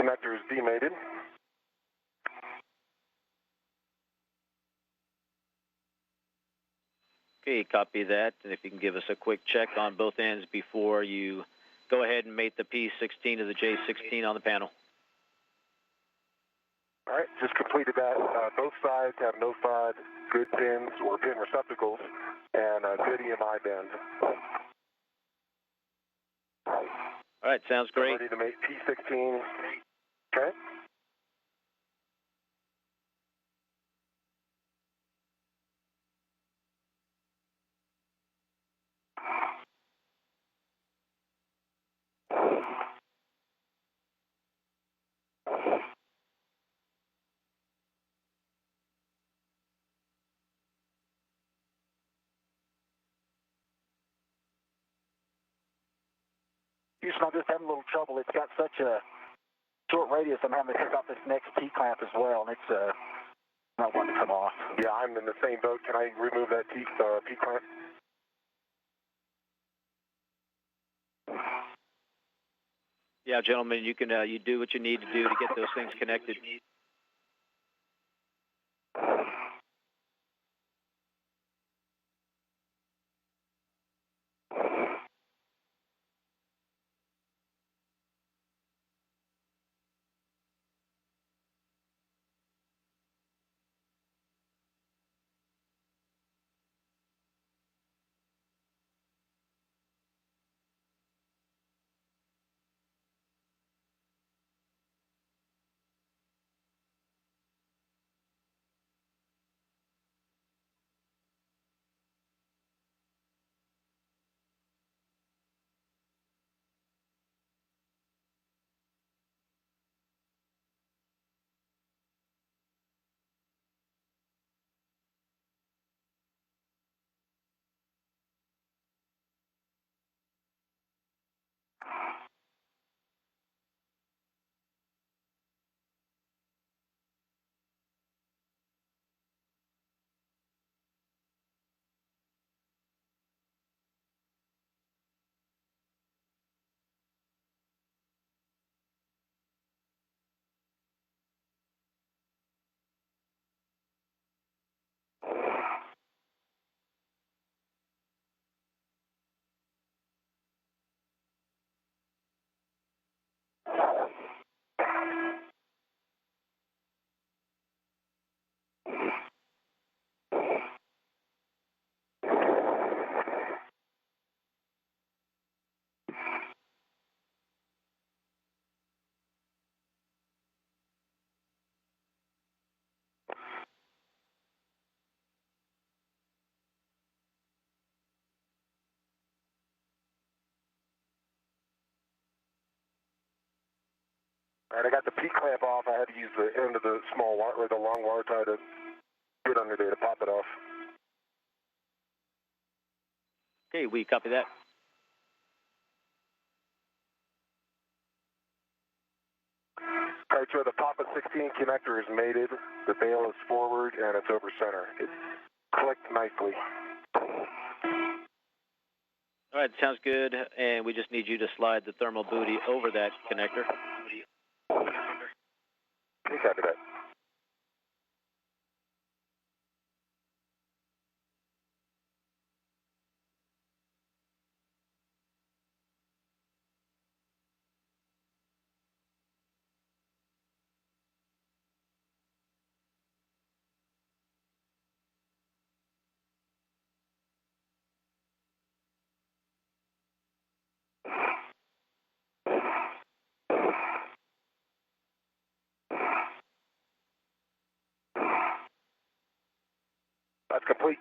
S6: connector is demated.
S3: Okay, copy that. And if you can give us a quick check on both ends before you go ahead and mate the P16 to the J16 on the panel.
S6: All right, just completed that. Both sides have notified good pins or pin receptacles and a good EMI bend.
S3: All right, sounds great.
S6: Ready to mate P16. Okay.
S4: Houston, I'm just having a little trouble. It's got such a short radius. I'm having to take off this next T-clamp as well, and it's not wanting to come off.
S6: Yeah, I'm in the same boat. Can I remove that P-clamp?
S3: Yeah, gentlemen, you can you do what you need to do to get those things connected.
S6: All right, I got the P-clamp off. I had to use the end of the small wire, or the long wire tie to get under there to pop it off.
S3: Okay, we copy that.
S6: All right, so the Papa 16 connector is mated, the bail is forward, and it's over center. It clicked nicely.
S3: All right, sounds good. And we just need you to slide the thermal booty over that connector.
S6: You copy that. That's complete.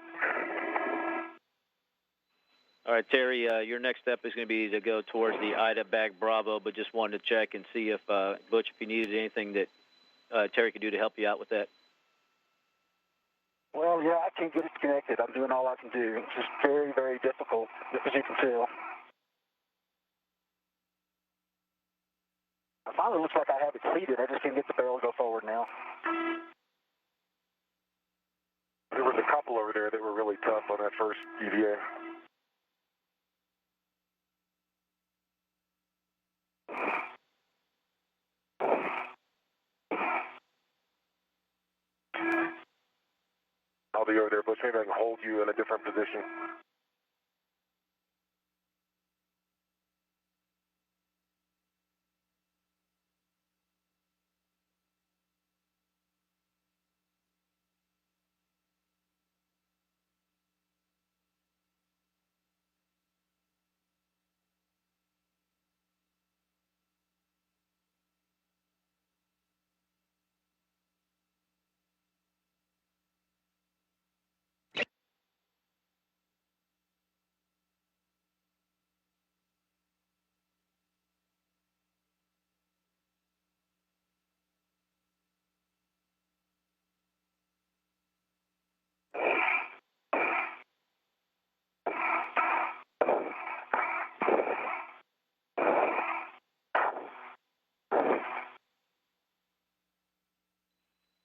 S3: All right, Terry, your next step is going to be to go towards the Ida Bag Bravo, but just wanted to check and see if, Butch, if you needed anything that Terry could do to help you out with that.
S4: Well, yeah, I can't get it connected. I'm doing all I can do. It's just very, very difficult, as you can tell. It finally looks like I have it seated. I just can't get the barrel to go forward now.
S6: There was a couple over there that were really tough on that first EVA. I'll be over there, Butch. Maybe I can hold you in a different position.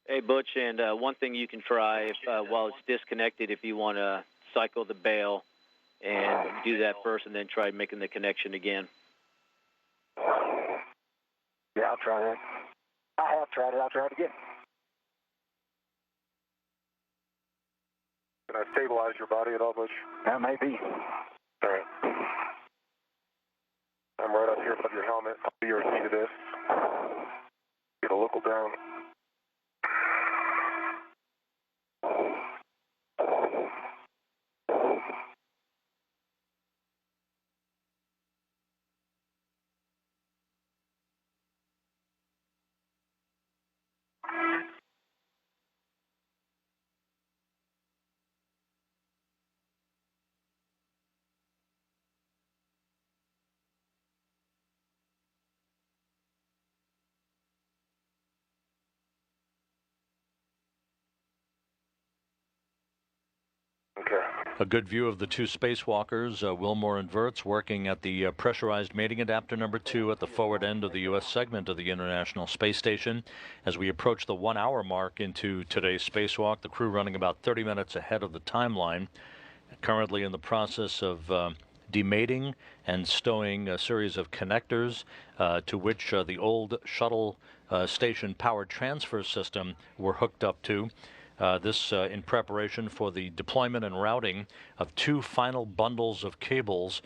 S3: Hey, Butch, and one thing you can try if, while it's disconnected, if you want to cycle the bail and do that first and then try making the connection again.
S4: Yeah, I'll try that. I have tried it. I'll try it again.
S6: Can I stabilize your body at all, Butch?
S4: That may be.
S6: All right. I'm right up here above your helmet. I'll be your key to this. Get a local down. Okay.
S1: A good view of the two spacewalkers, Wilmore and Wirtz, working at the pressurized mating adapter number 2 at the forward end of the U.S. segment of the International Space Station. As we approach the 1 hour mark into today's spacewalk, the crew running about 30 minutes ahead of the timeline, currently in the process of demating and stowing a series of connectors to which the old shuttle station power transfer system were hooked up to. This in preparation for the deployment and routing of 2 final bundles of cables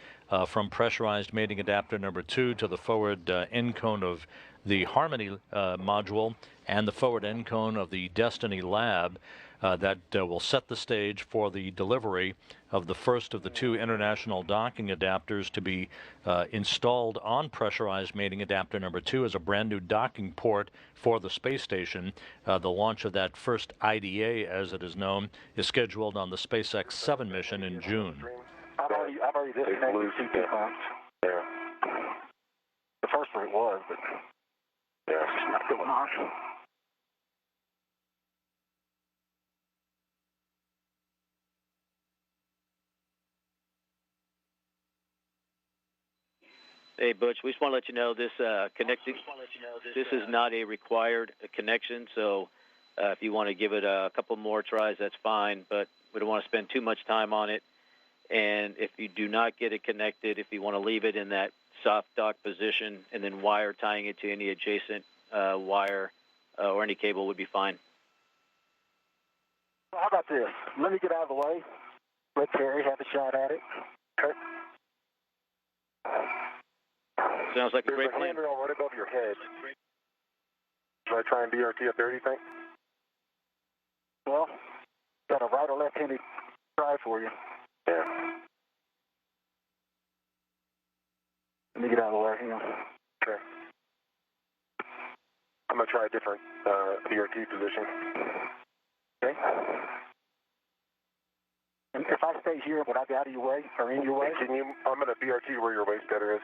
S1: from pressurized mating adapter number 2 to the forward end cone of the Harmony module and the forward end cone of the Destiny lab that will set the stage for the delivery of the first of the 2 international docking adapters to be installed on pressurized mating adapter number 2 as a brand new docking port for the space station. The launch of that first IDA, as it is known, is scheduled on the SpaceX 7 mission in June.
S4: I've already disconnected the CP pumps.
S6: Yeah.
S4: The first one it was, but
S6: Yeah.
S4: it's just not going on.
S3: Hey, Butch, we just want to let you know this This is not a required connection, so if you want to give it a couple more tries, that's fine, but we don't want to spend too much time on it. And if you do not get it connected, if you want to leave it in that soft dock position and then wire tying it to any adjacent wire or any cable would be fine.
S4: Well, how about this? Let me get out of the way. Let Terry have a shot at it. Okay.
S3: Sounds like a
S6: There's
S3: great
S6: a
S3: plan.
S6: handrail right above your head. Should I try and BRT up there, do you think?
S4: Well, got a right or left-handed try for you.
S6: Yeah.
S4: Let me get out of the way. Hang on.
S6: Okay. I'm going to try a different BRT position.
S4: Okay. And if I stay here, would I be out of your way or in your way?
S6: Can you? I'm going to BRT where your waist getter is.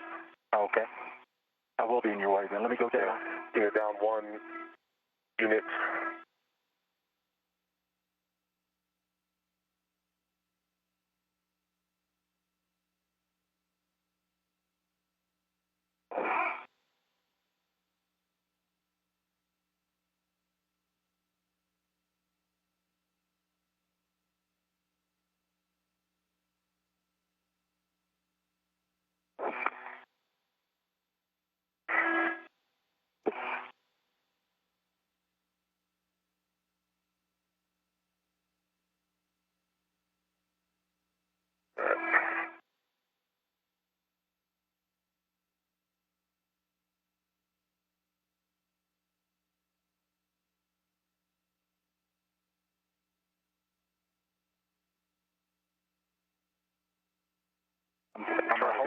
S4: Oh, okay. I will be in your way then. Let me go down.
S6: Yeah, down 1 unit.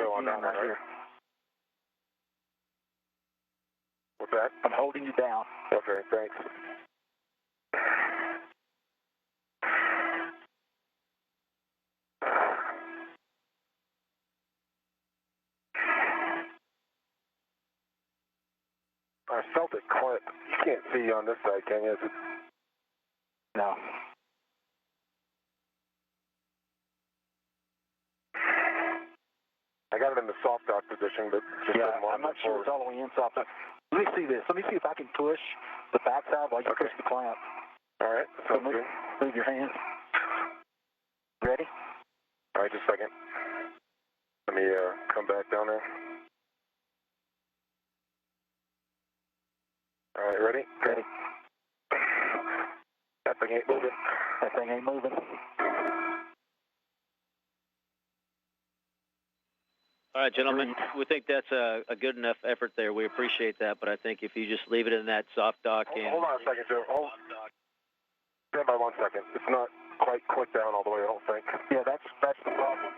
S6: go on that one, right? What's that?
S4: I'm holding you down.
S6: Okay, thanks. I felt it clip. You can't see on this side, can you?
S4: No.
S6: I got it in the soft dock position, but just
S4: Yeah,
S6: didn't want
S4: I'm not
S6: it
S4: sure
S6: forward.
S4: it's all the way in soft. Let me see this. Let me see if I can push the backside while you push the clamp.
S6: All right, sounds
S4: move,
S6: good.
S4: move your hand. Ready?
S6: All right, just a second. Let me come back down there. All right, ready?
S4: Ready.
S6: That thing ain't moving.
S4: That thing ain't moving.
S3: All right, gentlemen, we think that's a good enough effort there. We appreciate that, but I think if you just leave it in that soft dock and...
S6: Hold on a second, Joe. Stand by 1 second. It's not quite clicked down all the way, I don't think.
S4: Yeah, that's the problem.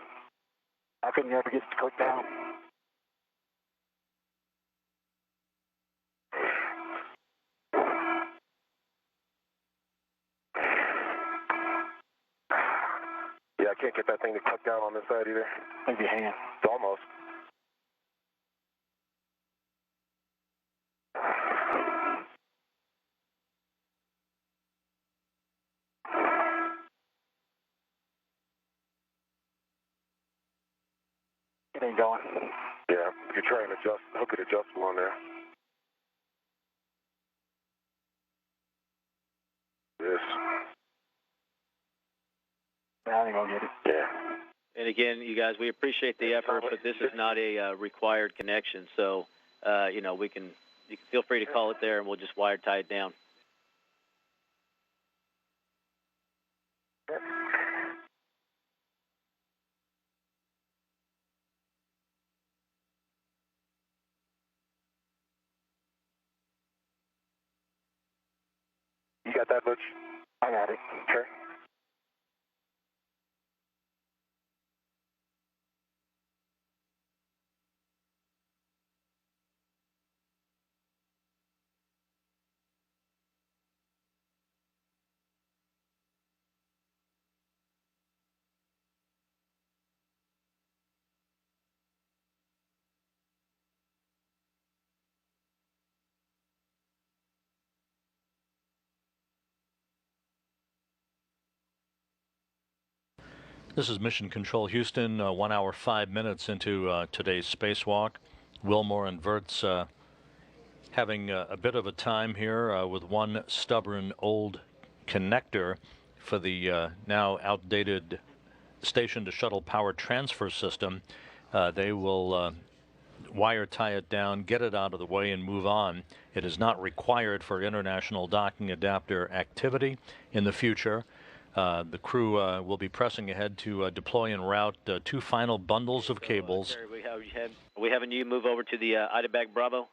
S4: How come you ever get to click down?
S6: Yeah, I can't get that thing to click down on this side either.
S4: Move your hand.
S6: It's almost.
S4: It ain't going.
S6: Yeah, you could try and adjust, hook it adjustable on there. This.
S4: I ain't gonna get it.
S6: Yeah.
S3: And again, you guys, we appreciate the effort, but this is not a required connection. So, you know, you can feel free to call it there, and we'll just wire tie it down.
S6: You got that, Butch?
S4: I got it.
S6: Okay.
S1: This is Mission Control Houston, 1 hour 5 minutes into today's spacewalk. Wilmore and Vertz having a bit of a time here with one stubborn old connector for the now outdated station to shuttle power transfer system. They will wire tie it down, get it out of the way, and move on. It is not required for international docking adapter activity in the future. The crew will be pressing ahead to deploy and route 2 final bundles of cables.
S3: Terry, are we having you move over to the Ida Bag Bravo?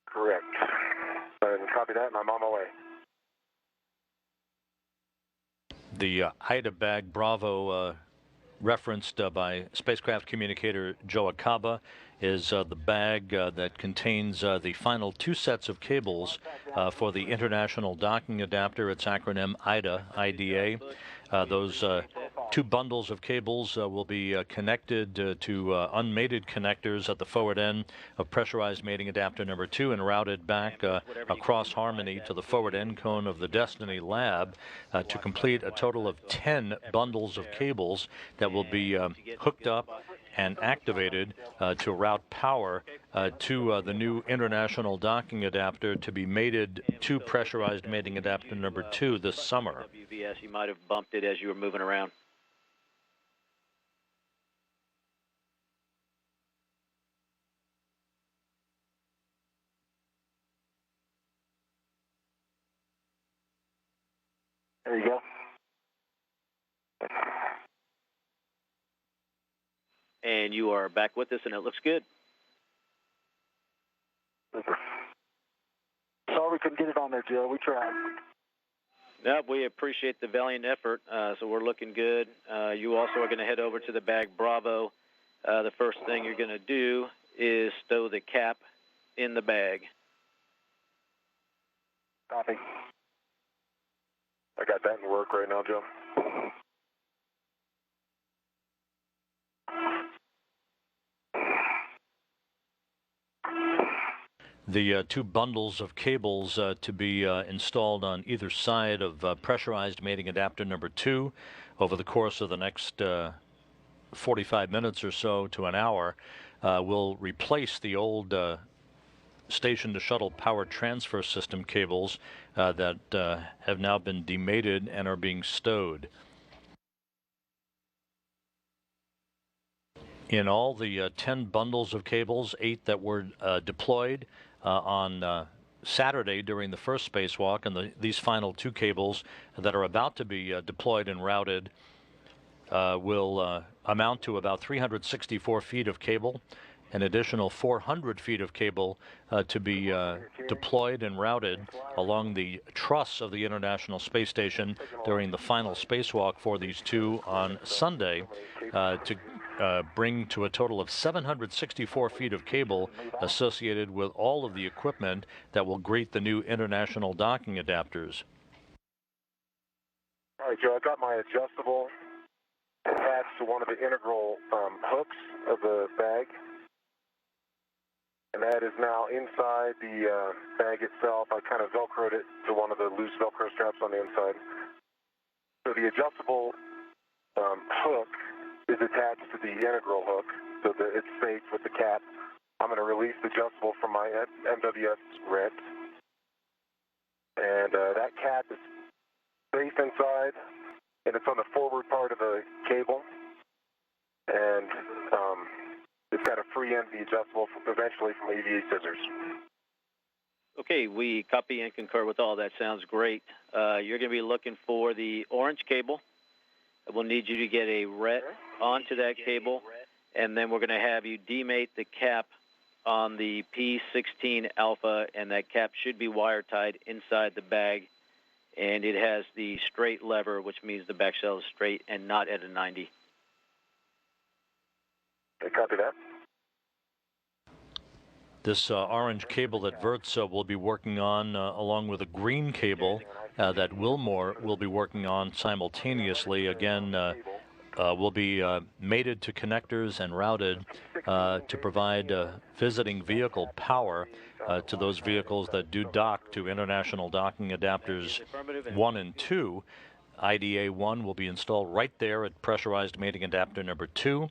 S6: Correct. Copy that, and I'm on my way.
S1: The Ida Bag Bravo, referenced by spacecraft communicator Joe Acaba, is the bag that contains the final 2 sets of cables for the International Docking Adapter, its acronym IDA, IDA. Those 2 bundles of cables will be connected to unmated connectors at the forward end of pressurized mating adapter number 2 and routed back across Harmony to the forward end cone of the Destiny Lab to complete a total of 10 bundles of cables that will be hooked up and activated to route power to the new International Docking Adapter to be mated to pressurized mating adapter number 2 this summer.
S3: WVS, you might have bumped it as you were moving around.
S4: There you go.
S3: And you are back with us, and it looks good.
S4: Super. Sorry we couldn't get it on there, Joe. We tried.
S3: No, we appreciate the valiant effort, so we're looking good. You also are going to head over to the bag Bravo. The first thing you're going to do is stow the cap in the bag.
S6: Copy. I got that in work right now, Joe.
S1: The two bundles of cables to be installed on either side of pressurized mating adapter number 2 over the course of the next 45 minutes or so to an hour will replace the old station-to-shuttle power transfer system cables that have now been demated and are being stowed. In all, the 10 bundles of cables, 8 that were deployed on Saturday during the first spacewalk, and these final 2 cables that are about to be deployed and routed will amount to about 364 feet of cable, an additional 400 feet of cable to be deployed and routed along the truss of the International Space Station during the final spacewalk for these 2 on Sunday to bring to a total of 764 feet of cable associated with all of the equipment that will greet the new international docking adapters.
S6: All right, Joe, I got my adjustable attached to one of the integral hooks of the bag. And that is now inside the bag itself. I kind of Velcroed it to one of the loose Velcro straps on the inside. So the adjustable hook is attached to the integral hook, so that it's safe with the cap. I'm going to release the adjustable from my MWS rent. And that cap is safe inside, and it's on the forward part of the cable. And it's got a free end, the adjustable, eventually from EVA scissors.
S3: Okay, we copy and concur with all that. Sounds great. You're going to be looking for the orange cable. We'll need you to get a ret onto that cable, and then we're going to have you demate the cap on the P16 Alpha, and that cap should be wire tied inside the bag, and it has the straight lever, which means the back shell is straight and not at a 90.
S6: Okay, copy that.
S1: This orange cable that Verts will be working on, along with a green cable that Wilmore will be working on simultaneously, again, will be mated to connectors and routed to provide visiting vehicle power to those vehicles that do dock to international docking adapters 1 and 2. IDA 1 will be installed right there at pressurized mating adapter number 2.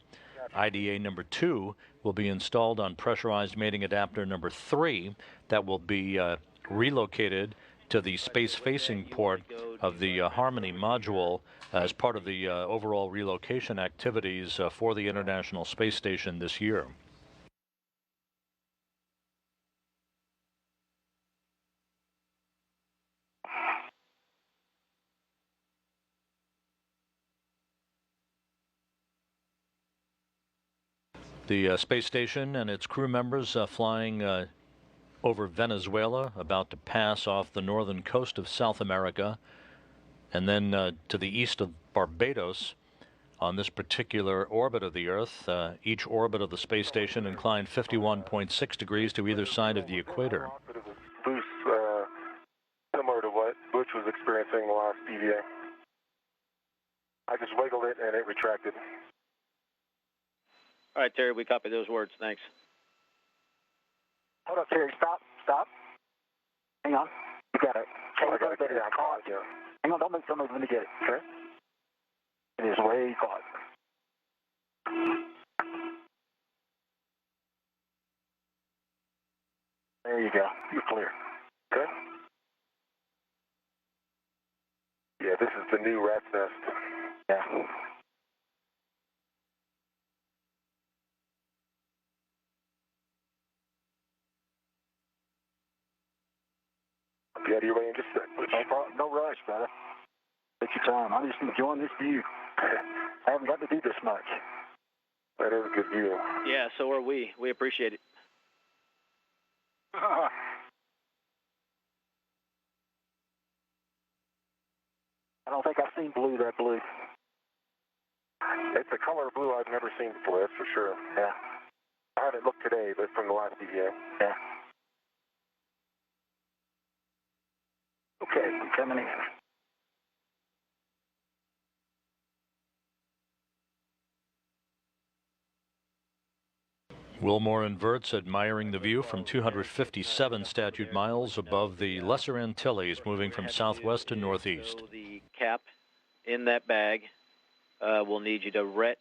S1: IDA number 2 will be installed on pressurized mating adapter number 3 that will be relocated to the space-facing port of the Harmony module as part of the overall relocation activities for the International Space Station this year. The space station and its crew members flying over Venezuela, about to pass off the northern coast of South America, and then to the east of Barbados on this particular orbit of the Earth. Each orbit of the space station inclined 51.6 degrees to either side of the equator.
S6: Loose, similar to what Butch was experiencing the last EVA. I just wiggled it and it retracted.
S3: All right, Terry, we copy those words. Thanks.
S4: Hold up, Terry. Stop. Stop. Hang on. You got it.
S6: I got to get it. Yeah.
S4: Hang on. Don't make somebody going to get it. Okay? It is way caught. There you go. You're clear.
S6: Okay. Yeah, this is the new rat's nest.
S4: Yeah.
S6: Get out of your way in just a sec.
S4: No rush, brother. Take your time. I'm just enjoying this view. I haven't got to do this much.
S6: That is a good view.
S3: Yeah, so are we. We appreciate it.
S4: I don't think I've seen that blue.
S6: It's a color blue I've never seen before, that's for sure.
S4: Yeah.
S6: I haven't looked today, but from the last EVA.
S4: Yeah. Okay, I'm coming in.
S1: Wilmore and Wirtz admiring the view from 257 statute miles above the Lesser Antilles, moving from southwest to northeast.
S3: So the cap in that bag will need you to ret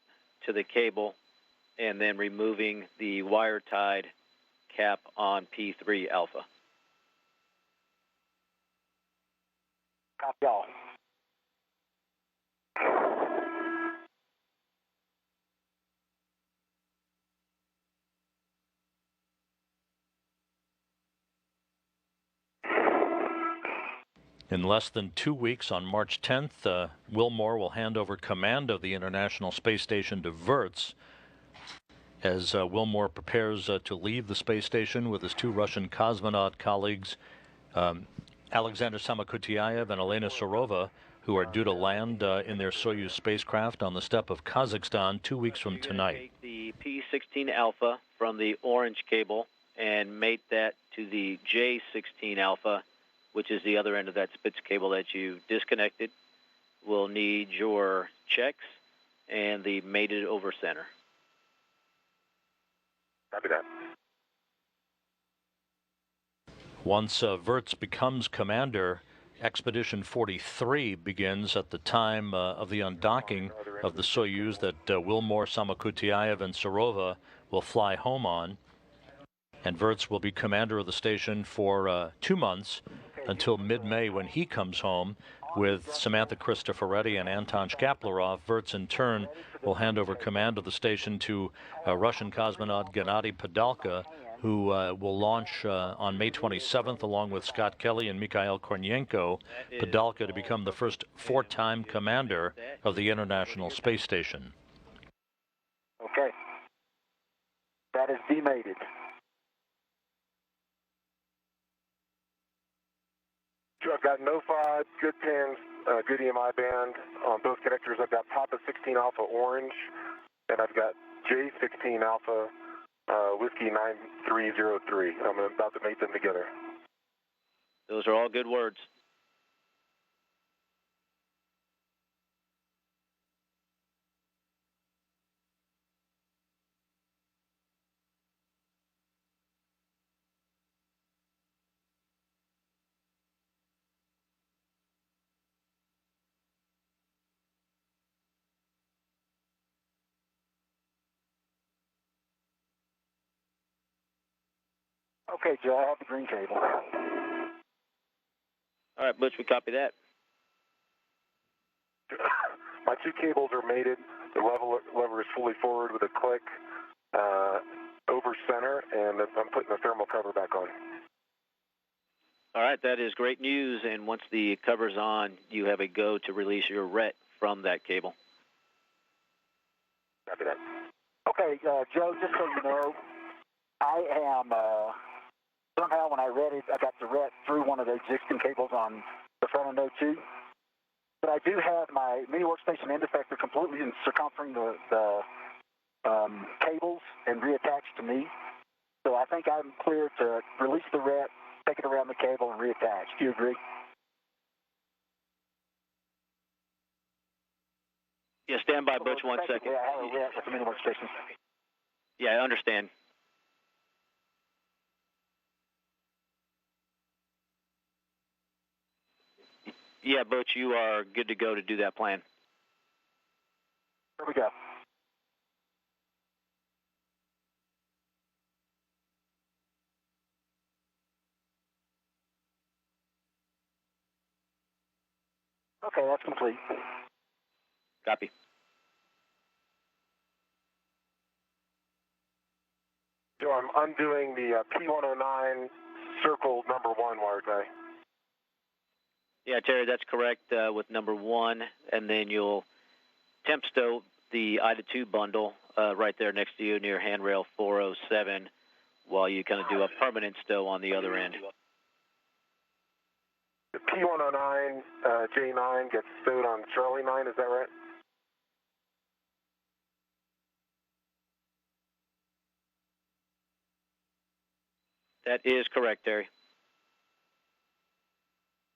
S3: to the cable and then removing the wire-tied cap on P3 Alpha.
S4: Copy all.
S1: In less than 2 weeks, on March 10th, Wilmore will hand over command of the International Space Station to Wirtz, as Wilmore prepares to leave the space station with his 2 Russian cosmonaut colleagues, Alexander Samokhutyaev and Elena Serova, who are due to land in their Soyuz spacecraft on the steppe of Kazakhstan 2 weeks from tonight.
S3: Take the P16 Alpha from the orange cable and mate that to the J16 Alpha, which is the other end of that Spitz cable that you disconnected. We'll need your checks and the mated over center.
S6: Copy that.
S1: Once Wirtz becomes commander, Expedition 43 begins at the time of the undocking of the Soyuz that Wilmore, Samokhutyaev, and Serova will fly home on. And Wirtz will be commander of the station for 2 months until mid-May, when he comes home with Samantha Cristoforetti and Anton Shkaplerov. Wirtz, in turn, will hand over command of the station to Russian cosmonaut Gennady Padalka, who will launch on May 27th along with Scott Kelly and Mikhail Kornienko. Padalka to become the first 4-time commander of the International Space Station.
S4: Okay. That is demated.
S6: I've got no five, good pins, good EMI band on both connectors. I've got Papa 16 Alpha orange, and I've got J16 Alpha Whiskey 9303. I'm about to mate them together.
S3: Those are all good words.
S4: Okay, Joe, I have the green cable.
S3: All right, Butch, we copy that.
S6: My 2 cables are mated. The lever is fully forward with a click over center, and I'm putting the thermal cover back on.
S3: All right, that is great news. And once the cover's on, you have a go to release your ret from that cable.
S6: Copy that.
S4: Okay, Joe, just so you know, I am, somehow when I read it, I got the ret through one of the existing cables on the front of Node 2. But I do have my mini workstation end effector completely circumferring the cables and reattached to me. So I think I'm clear to release the ret, take it around the cable, and reattach. Do you agree?
S3: Yeah, stand by, Butch, 1 second.
S4: Yeah, I have a ret with the mini workstation.
S3: Yeah, I understand. Yeah, Butch, you are good to go to do that plan.
S4: Here we go. Okay, that's complete.
S3: Copy.
S6: So I'm undoing the P109 circle number 1 wire tie.
S3: Yeah, Terry, that's correct with number 1, and then you'll temp stow the IDA2 bundle right there next to you near handrail 407 while you kind of do a permanent stow on the other end.
S6: The P109 J9 gets stowed on Charlie 9, is that right?
S3: That is correct, Terry.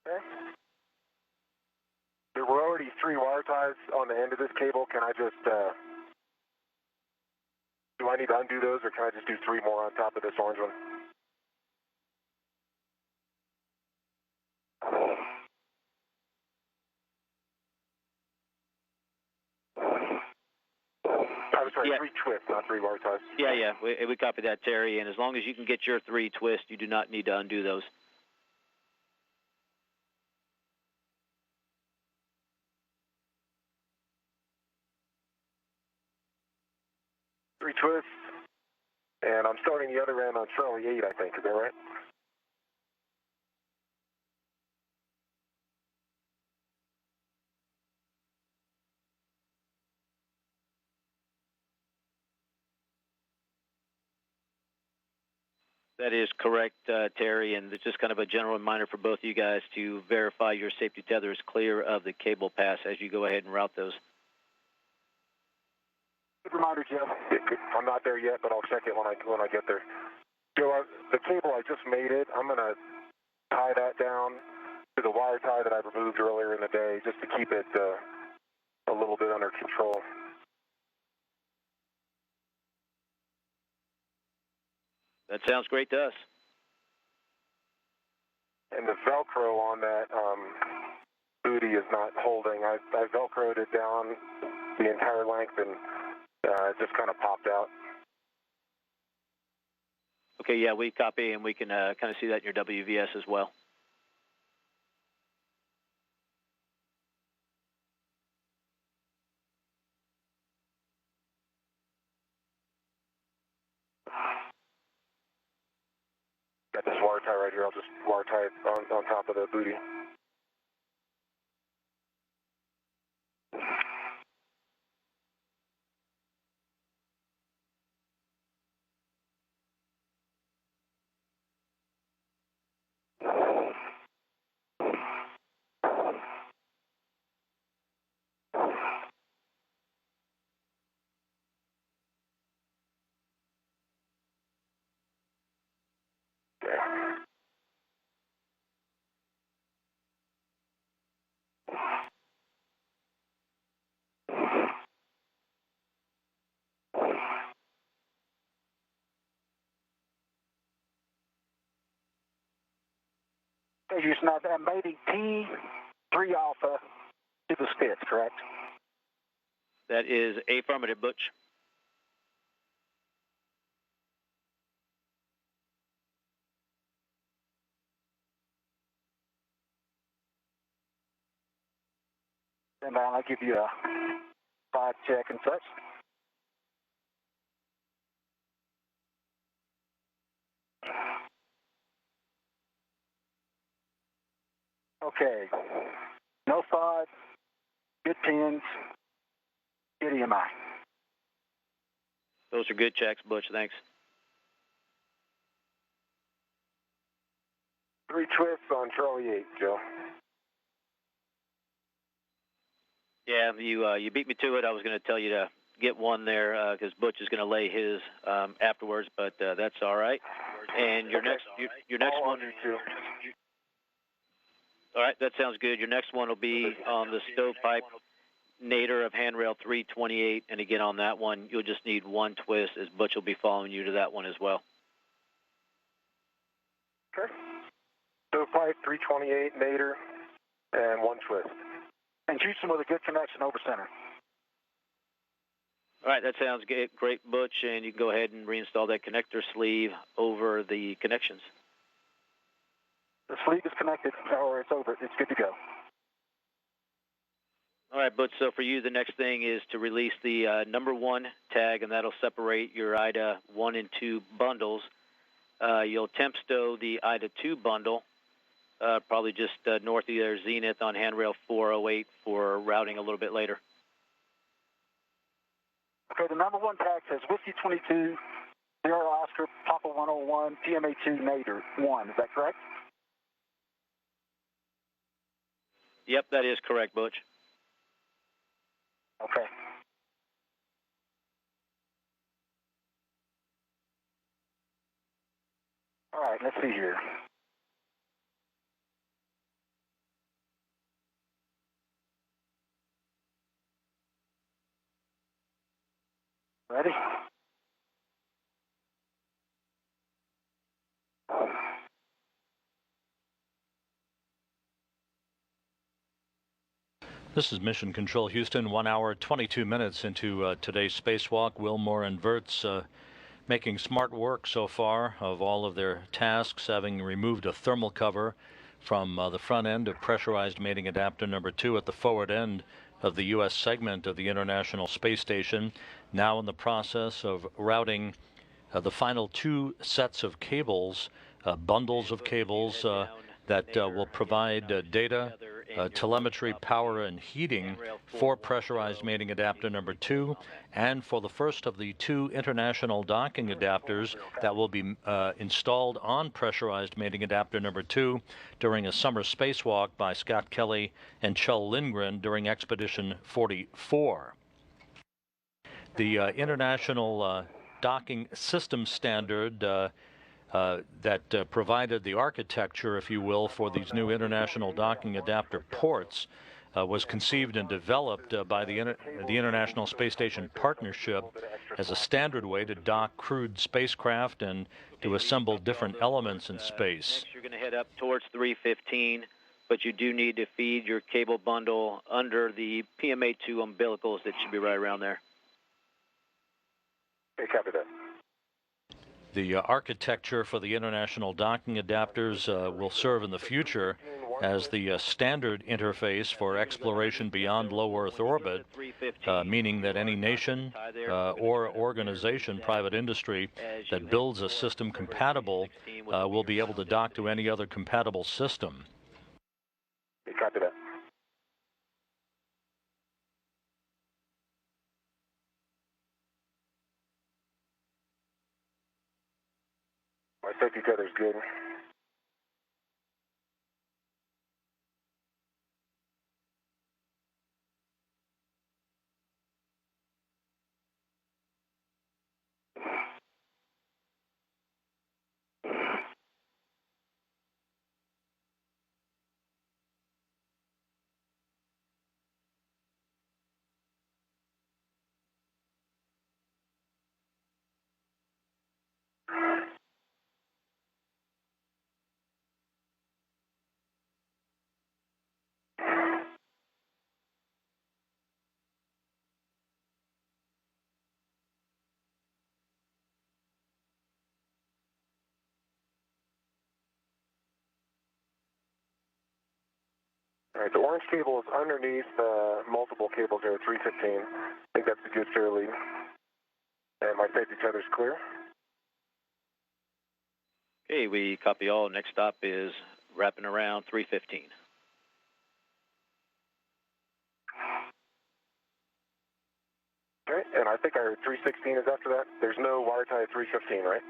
S6: Okay. There were already 3 wire ties on the end of this cable. Can I just, do I need to undo those, or can I just do 3 more on top of this orange one? I'm sorry,
S3: Yeah.
S6: 3 twists, not 3 wire ties.
S3: Yeah, we copy that, Terry. And as long as you can get your 3 twists, you do not need to undo those.
S6: Three twists, and I'm starting the other end on Charlie 8, I think. Is that right?
S3: That is correct, Terry, and it's just kind of a general reminder for both of you guys to verify your safety tether is clear of the cable pass as you go ahead and route those.
S6: Good reminder, Jeff. I'm not there yet, but I'll check it when I get there. Joe, the cable, I just made it. I'm going to tie that down to the wire tie that I removed earlier in the day just to keep it a little bit under control.
S3: That sounds great to us.
S6: And the Velcro on that booty is not holding. I Velcroed it down the entire length, and it just kind of popped out.
S3: Okay, yeah, we copy, and we can kind of see that in your WVS as well.
S6: Got this wire tie right here. I'll just wire tie it on top of the booty. You're not mating T3 Alpha to the Spitz, correct?
S3: That is affirmative, Butch.
S6: And I'll give you a 5 check and such. Okay. No 5. Good pins. Good EMI.
S3: Those are good checks, Butch. Thanks.
S6: 3 twists on Charlie 8, Joe.
S3: Yeah, you beat me to it. I was going to tell you to get one there because Butch is going to lay his afterwards, but that's all right. And your next one. All right, that sounds good. Your next one will be on the stovepipe nadir of handrail 328, and again on that one, you'll just need 1 twist, as Butch will be following you to that one as well.
S6: Okay. Stovepipe 328 nadir and 1 twist. And Houston with a good connection over center.
S3: All right, that sounds great, Butch, and you can go ahead and reinstall that connector sleeve over the connections.
S6: The sleeve is connected, or it's over. It's good to go.
S3: All right, Butch, so for you, the next thing is to release the number 1 tag, and that'll separate your IDA 1 and 2 bundles. You'll temp stow the IDA 2 bundle, probably just north of your Zenith on handrail 408 for routing a little bit later.
S6: Okay, the number 1 tag says Whiskey 22, Sierra Oscar, Papa 101, PMA 2, Nader 1. Is that correct?
S3: Yep, that is correct, Butch.
S4: Okay. All right, let's see here. Ready?
S1: This is Mission Control Houston, 1 hour, 22 minutes into today's spacewalk. Wilmore and Verts making smart work so far of all of their tasks, having removed a thermal cover from the front end of pressurized mating adapter number 2 at the forward end of the U.S. segment of the International Space Station. Now in the process of routing the final 2 sets of cables, bundles of cables that will provide data, telemetry, power, and heating for pressurized mating adapter number 2, and for the first of the 2 international docking adapters that will be installed on pressurized mating adapter number 2 during a summer spacewalk by Scott Kelly and Chull Lindgren during Expedition 44. The international docking system standard that provided the architecture, if you will, for these new international docking adapter ports was conceived and developed by the International Space Station Partnership as a standard way to dock crewed spacecraft and to assemble different elements in space.
S3: Next, you're going to head up towards 315, but you do need to feed your cable bundle under the PMA2 umbilicals that should be right around there.
S6: Okay, copy that.
S1: The architecture for the international docking adapters will serve in the future as the standard interface for exploration beyond low Earth orbit, meaning that any nation or organization, private industry, that builds a system compatible will be able to dock to any other compatible system.
S6: Okay, copy that. My safety tether's good. All right, the orange cable is underneath multiple cables here at 315. I think that's a good fair lead. And my safety tether's clear.
S3: Okay, we copy all. Next stop is wrapping around 315.
S6: Okay, and I think our 316 is after that. There's no wire tie at 315, right?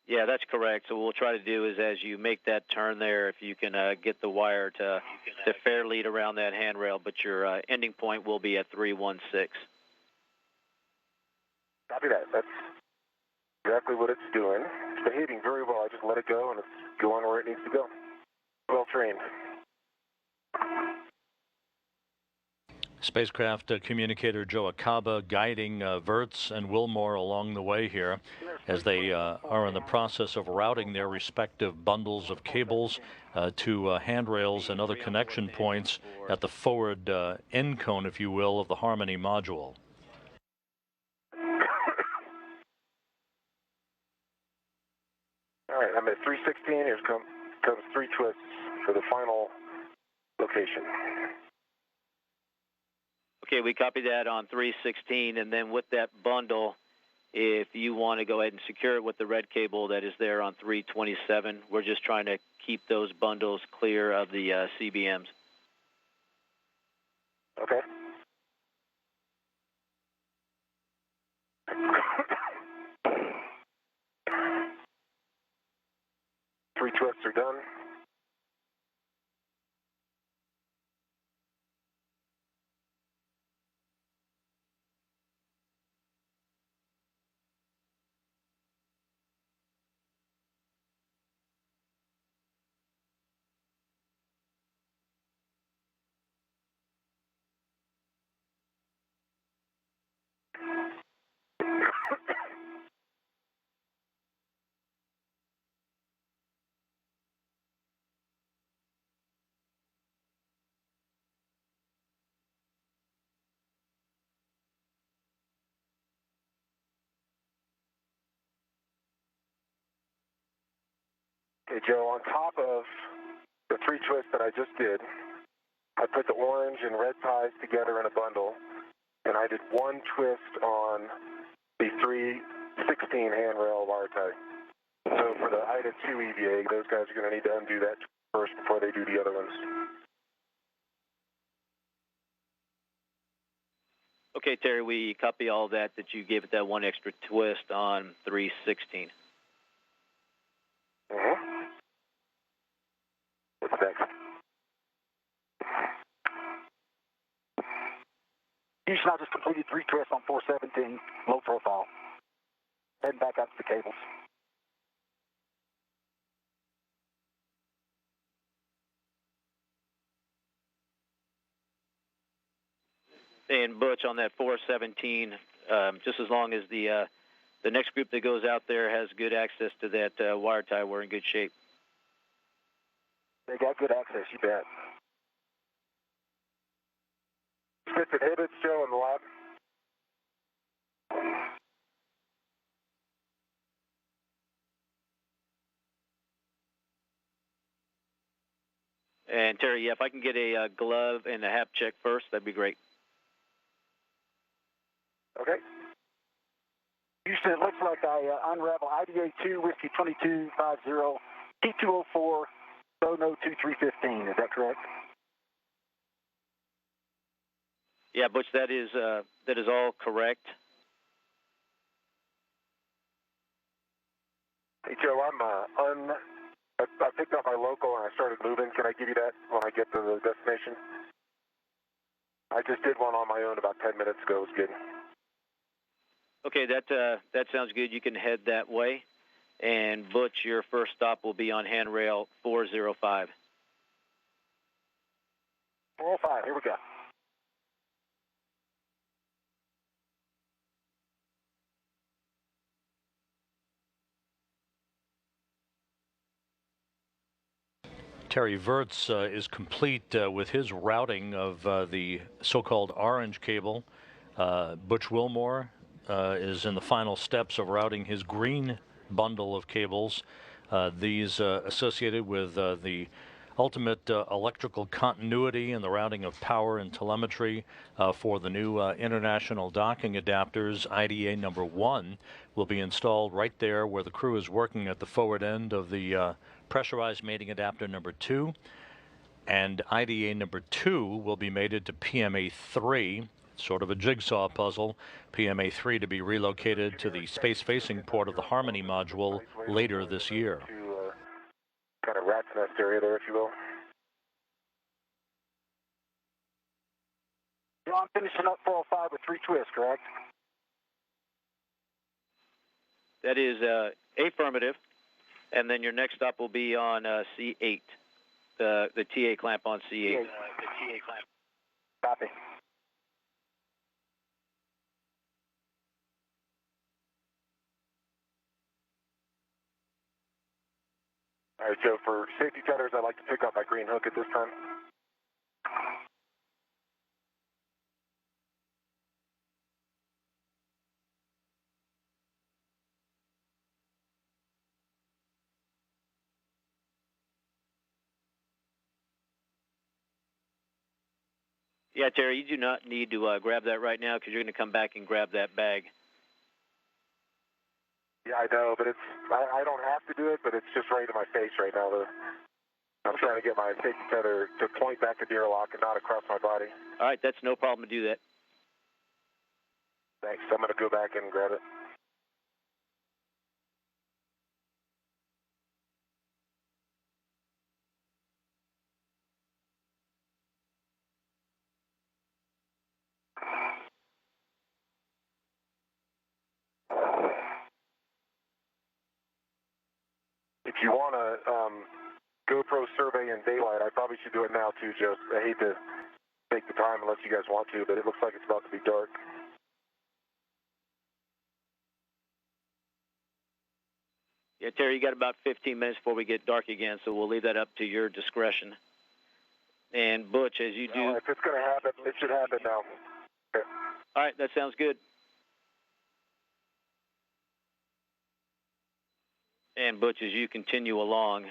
S3: Yeah, that's correct. So what we'll try to do is as you make that turn there, if you can get the wire to fair lead around that handrail, but your ending point will be at 316.
S6: Copy that. That's exactly what it's doing. It's behaving very well. I just let it go, and it's going where it needs to go. Well trained.
S1: Spacecraft communicator Joe Acaba guiding Verts and Wilmore along the way here as they are in the process of routing their respective bundles of cables to handrails and other connection points at the forward end cone, if you will, of the Harmony module.
S6: All right, I'm at 316. Here comes 3 twists for the final location.
S3: Okay, we copy that on 316, and then with that bundle, if you want to go ahead and secure it with the red cable that is there on 327, we're just trying to keep those bundles clear of the CBMs.
S6: Okay. Three twists are done. Okay, Joe, on top of the 3 twists that I just did, I put the orange and red ties together in a bundle, and I did 1 twist on the 3/16 handrail wire tie. So for the IDA 2 EVA, those guys are going to need to undo that first before they do the other ones.
S3: Okay, Terry, we copy all that you gave it that 1 extra twist on 3/16.
S6: Mm-hmm. What's next?
S4: Houston, I just completed 3 twists on 417, low profile. Heading back out to the cables.
S3: And Butch, on that 417, just as long as the next group that goes out there has good access to that wire tie, we're in good shape.
S4: They got good access, you bet.
S6: Fits inhibits, Joe, in the lab.
S3: And Terry, yeah, if I can get a glove and a hap check first, that'd be great.
S6: Okay.
S4: Houston, it looks like I unravel IDA 2, Whiskey 2250, T204, Sono 2315. Is that correct?
S3: Yeah, Butch, that is all correct.
S6: Hey, Joe, I picked up my local and I started moving. Can I give you that when I get to the destination? I just did one on my own about 10 minutes ago. It was good.
S3: Okay, that sounds good. You can head that way. And Butch, your first stop will be on handrail 405.
S4: 405, here we go.
S1: Terry Wirtz is complete with his routing of the so-called orange cable. Butch Wilmore is in the final steps of routing his green bundle of cables, these associated with the ultimate electrical continuity and the routing of power and telemetry for the new international docking adapters. IDA number 1 will be installed right there where the crew is working at the forward end of the pressurized mating adapter number 2, and IDA number 2 will be mated to PMA 3, sort of a jigsaw puzzle. PMA 3 to be relocated to the space-facing port of the Harmony module later this year.
S6: Kind of rat's nest area there, if you will.
S4: I'm finishing up 405 with 3 twists, correct?
S3: That is affirmative. And then your next stop will be on C8, the TA clamp on C8.
S4: The TA clamp. Copy.
S6: All right, Joe, for safety tethers, I'd like to pick up my green hook at this time.
S3: Yeah, Terry, you do not need to grab that right now because you're going to come back and grab that bag.
S6: Yeah, I know, but I don't have to do it, but it's just right in my face right now. I'm trying to get my safety tether to point back to the airlock and not across my body.
S3: All right, that's no problem to do that.
S6: Thanks. I'm going to go back and grab it. If you want to GoPro survey in daylight, I probably should do it now too, Joe. I hate to take the time unless you guys want to, but it looks like it's about to be dark.
S3: Yeah, Terry, you got about 15 minutes before we get dark again, so we'll leave that up to your discretion. And Butch, as you do...
S6: No, if it's going to happen, it should happen now. Okay.
S3: All right, that sounds good. And Butch, as you continue along,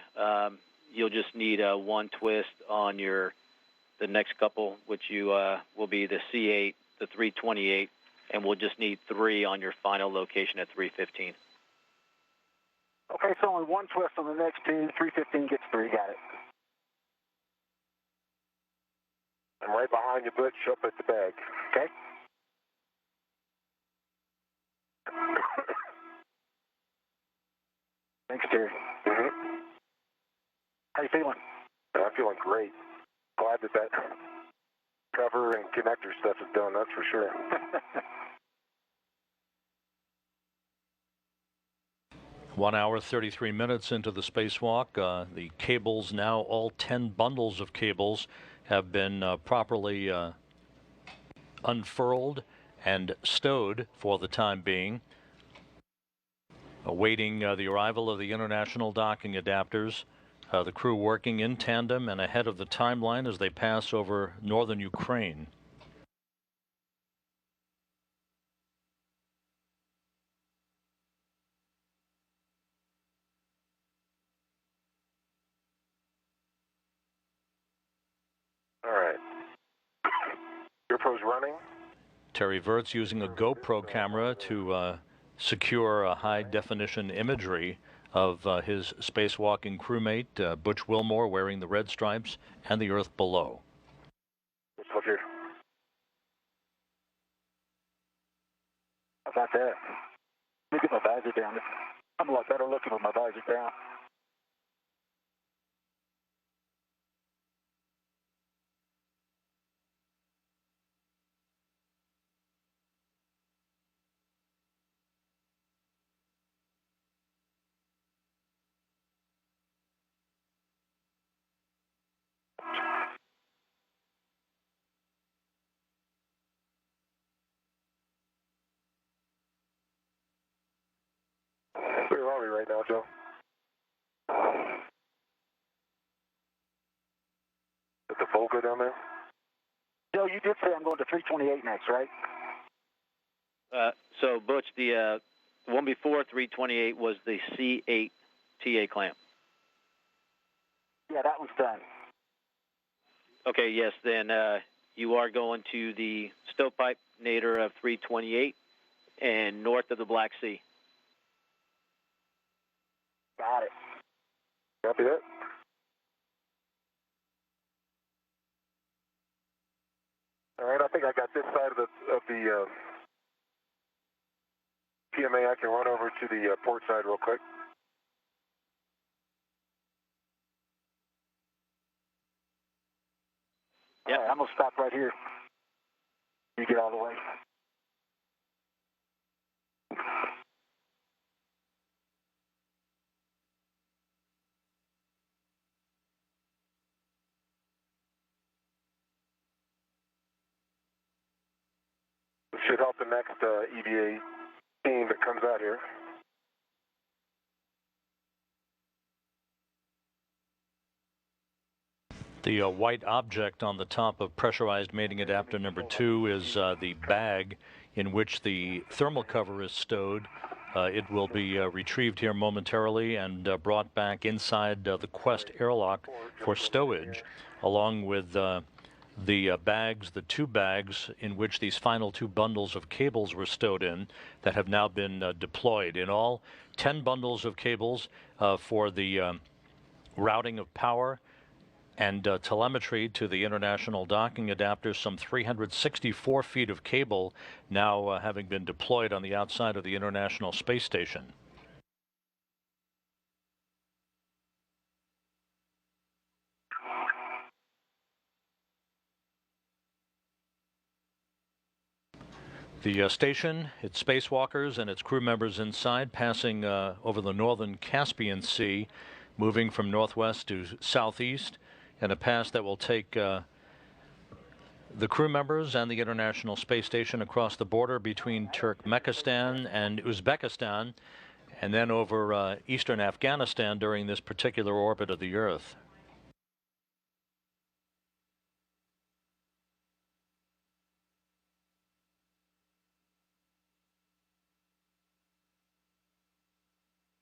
S3: you'll just need one twist on the next couple, which you will be the C8, the 328, and we'll just need 3 on your final location at 315.
S4: Okay, so only one twist on the next 2. 315 gets 3. Got it.
S6: I'm right behind you, Butch, up at the bag.
S4: Okay. Thanks, Terry.
S6: Mm-hmm.
S4: How you feeling?
S6: I'm feeling great. Glad that cover and connector stuff is done, that's for sure.
S1: 1 hour, 33 minutes into the spacewalk. The cables now, all 10 bundles of cables, have been properly unfurled and stowed for the time being, awaiting the arrival of the international docking adapters. The crew working in tandem and ahead of the timeline as they pass over northern Ukraine.
S6: All right. GoPro's running.
S1: Terry Virts using a GoPro camera to secure a high-definition imagery of his spacewalking crewmate, Butch Wilmore, wearing the red stripes, and the Earth below.
S6: Let's look here.
S4: How about that? Let me get my visor down. I'm a lot better looking with my visor down.
S6: Where are we right now, Joe? Is the Volga down there?
S4: Joe, you did say I'm going to 328 next, right?
S3: So, Butch, the one before 328 was the C8 TA clamp.
S4: Yeah, that one's done.
S3: Okay, yes, then you are going to the stovepipe nadir of 328 and north of the Black Sea.
S4: Got it.
S6: Copy that. All right, I think I got this side of the PMA. I can run over to the port side real quick.
S3: Yeah,
S4: right, I'm going to stop right here. You get all the way.
S6: It should help the next EVA team that comes out here.
S1: The white object on the top of pressurized mating adapter number 2 is the bag in which the thermal cover is stowed. It will be retrieved here momentarily and brought back inside the Quest airlock for stowage, along with the bags, the 2 bags in which these final 2 bundles of cables were stowed in that have now been deployed. In all, 10 bundles of cables for the routing of power and telemetry to the international docking adapter. Some 364 feet of cable now having been deployed on the outside of the International Space Station. The station, its spacewalkers and its crew members inside, passing over the northern Caspian Sea, moving from northwest to southeast, and a pass that will take the crew members and the International Space Station across the border between Turkmenistan and Uzbekistan, and then over eastern Afghanistan during this particular orbit of the Earth.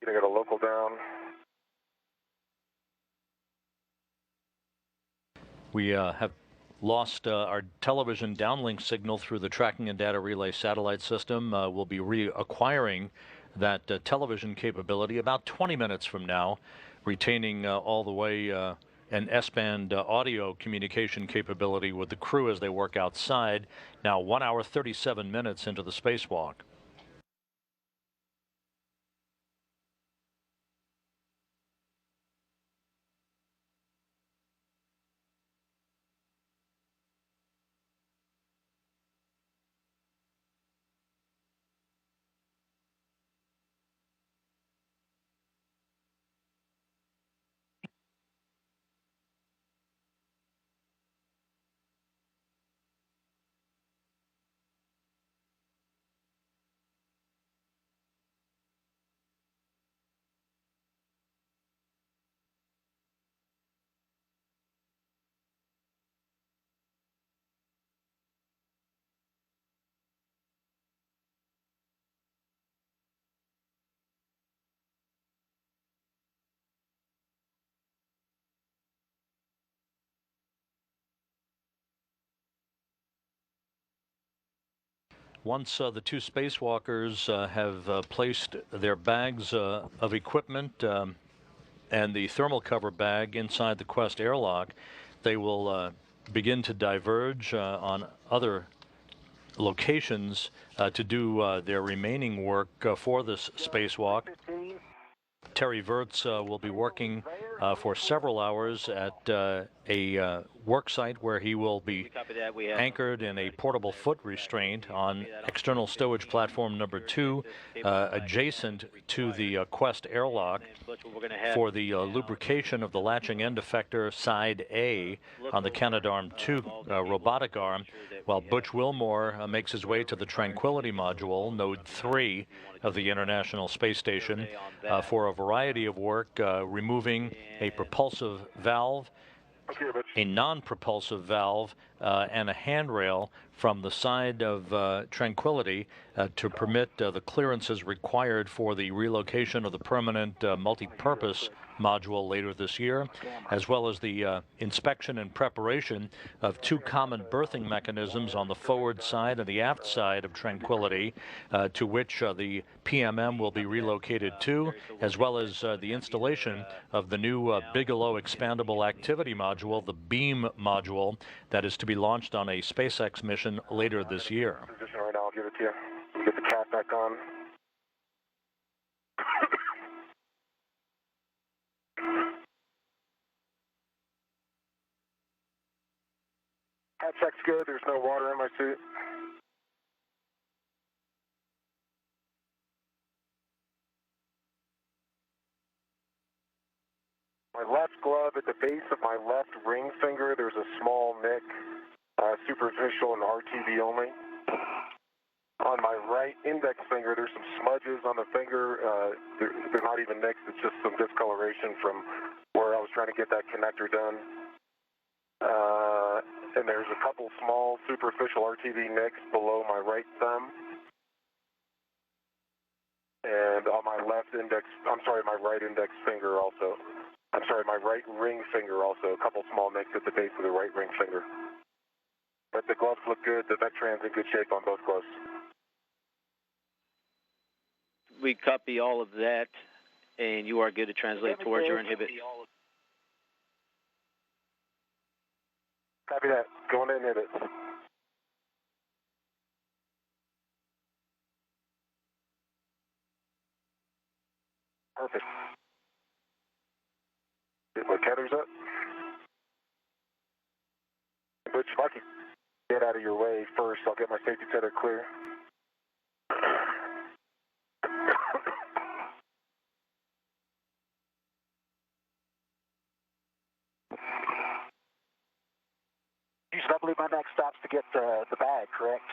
S6: I got a local down.
S1: We have lost our television downlink signal through the tracking and data relay satellite system. We'll be reacquiring that television capability about 20 minutes from now, retaining all the way an S-band audio communication capability with the crew as they work outside. Now 1 hour 37 minutes into the spacewalk. Once the two spacewalkers have placed their bags of equipment and the thermal cover bag inside the Quest airlock, they will begin to diverge on other locations to do their remaining work for this spacewalk. Terry Virts will be working for several hours at a work site where he will be anchored in a portable foot restraint on external stowage platform number 2, adjacent to the Quest airlock, for the lubrication of the latching end effector side A on the Canadarm2 robotic arm, while Butch Wilmore makes his way to the Tranquility module, node 3 of the International Space Station, for a variety of work, removing a propulsive valve, a non-propulsive valve, and a handrail from the side of Tranquility to permit the clearances required for the relocation of the permanent multi-purpose module later this year, as well as the inspection and preparation of two common berthing mechanisms on the forward side and the aft side of Tranquility, to which the PMM will be relocated to, as well as the installation of the new Bigelow expandable activity module, the BEAM module, that is to be launched on a SpaceX mission later this year.
S6: Position right now, I'll give it to you. Get the cap back on. Hat check's good. There's no water in my suit. My left glove at the base of my left ring finger, there's a small nick, superficial and RTV only. On my right index finger, there's some smudges on the finger. They're not even nicks, it's just some discoloration from where I was trying to get that connector done. And there's a couple small superficial RTV nicks below my right thumb. And on my left index, my right index finger also. My right ring finger also, a couple small nicks at the base of the right ring finger. But the gloves look good, the Vectran's in good shape on both gloves.
S3: We copy all of that, and you are good to translate towards your inhibit.
S6: Copy that. Going to inhibit. Perfect. Get my tethers up. Butch, if I could get out of your way first, I'll get my safety tether clear. I believe my next stop's to get the bag, correct?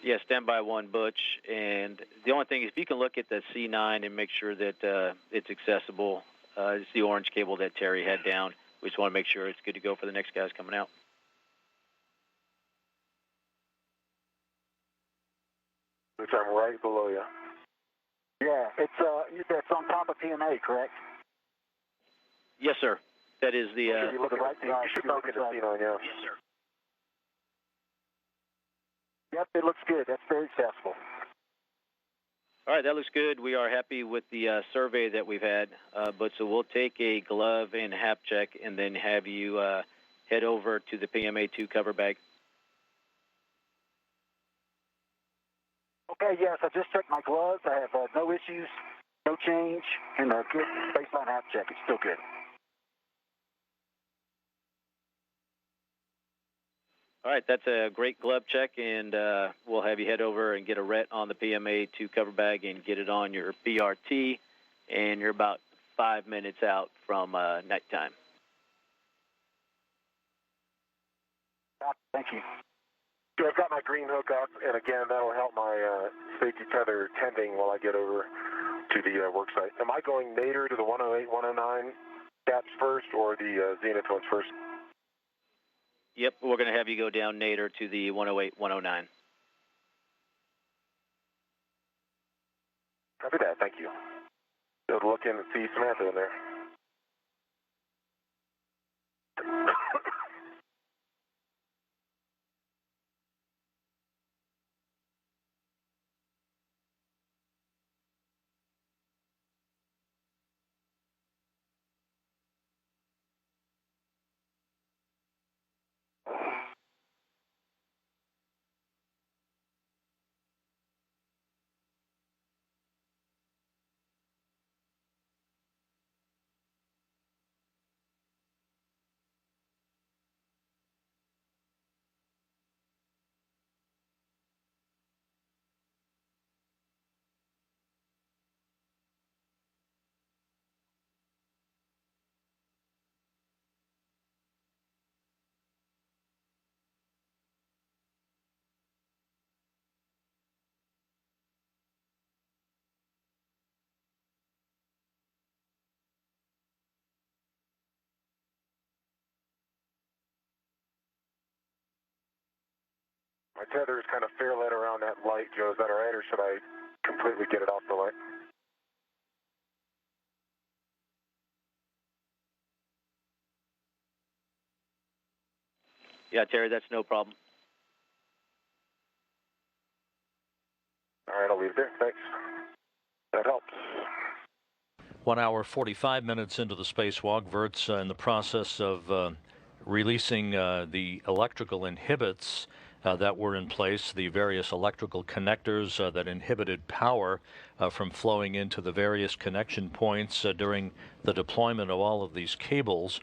S3: Yeah, standby 1, Butch. And the only thing is, if you can look at the C9 and make sure that it's accessible, it's the orange cable that Terry had down. We just want to make sure it's good to go for the next guys coming out.
S6: Which I'm right below you. Yeah,
S4: It's on top of PMA, correct?
S3: Yes, sir. That is the.
S6: You should be looking at the Xenon, yeah.
S3: Yes, sir.
S4: Yep, it looks good. That's very accessible.
S3: All right, that looks good. We are happy with the survey that we've had, but so we'll take a glove and hap check and then have you head over to the PMA2 cover bag.
S4: Okay, yes, I just checked my gloves. I have no issues, no change, and a good baseline hap check. It's still good.
S3: All right, that's a great glove check, and we'll have you head over and get a ret on the PMA2 cover bag and get it on your BRT, and you're about 5 minutes out from nighttime.
S4: Thank you.
S6: So I've got my green hook up, and again, that'll help my safety tether tending while I get over to the work site. Am I going nadir to the 108, 109 caps first, or the Zenith ones first?
S3: Yep, we're going to have you go down nadir to the 108, 109.
S6: Copy that, thank you. So look in and see Samantha in there. My tether is kind of fair led around that light, Joe. Is that all right, or should I completely get it off the light?
S3: Yeah, Terry, that's no problem.
S6: All right, I'll leave it there. Thanks. That helps.
S1: 1 hour, 45 minutes into the spacewalk, Vert's in the process of releasing the electrical inhibits that were in place, the various electrical connectors that inhibited power from flowing into the various connection points during the deployment of all of these cables.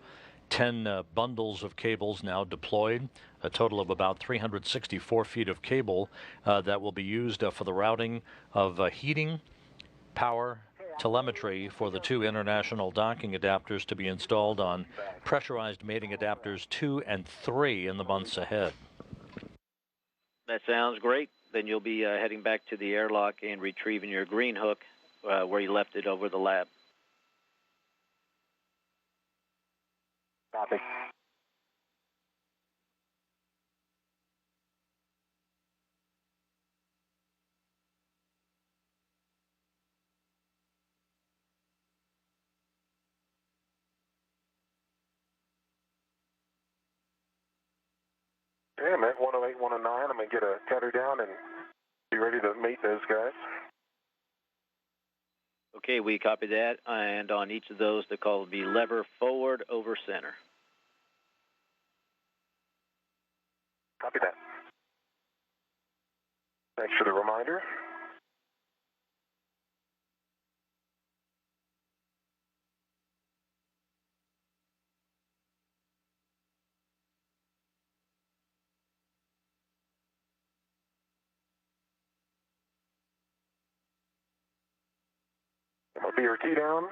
S1: 10 bundles of cables now deployed, a total of about 364 feet of cable that will be used for the routing of heating, power, telemetry for the 2 international docking adapters to be installed on pressurized mating adapters 2 and 3 in the months ahead.
S3: That sounds great. Then you'll be heading back to the airlock and retrieving your green hook where you left it over the lab.
S4: Copy.
S6: Yeah, I'm at 108, 109. I'm going to get a tether down and be ready to meet those guys.
S3: Okay, we copy that, and on each of those, the call will be lever forward over center.
S6: Copy that. Thanks for the reminder. My BRT down.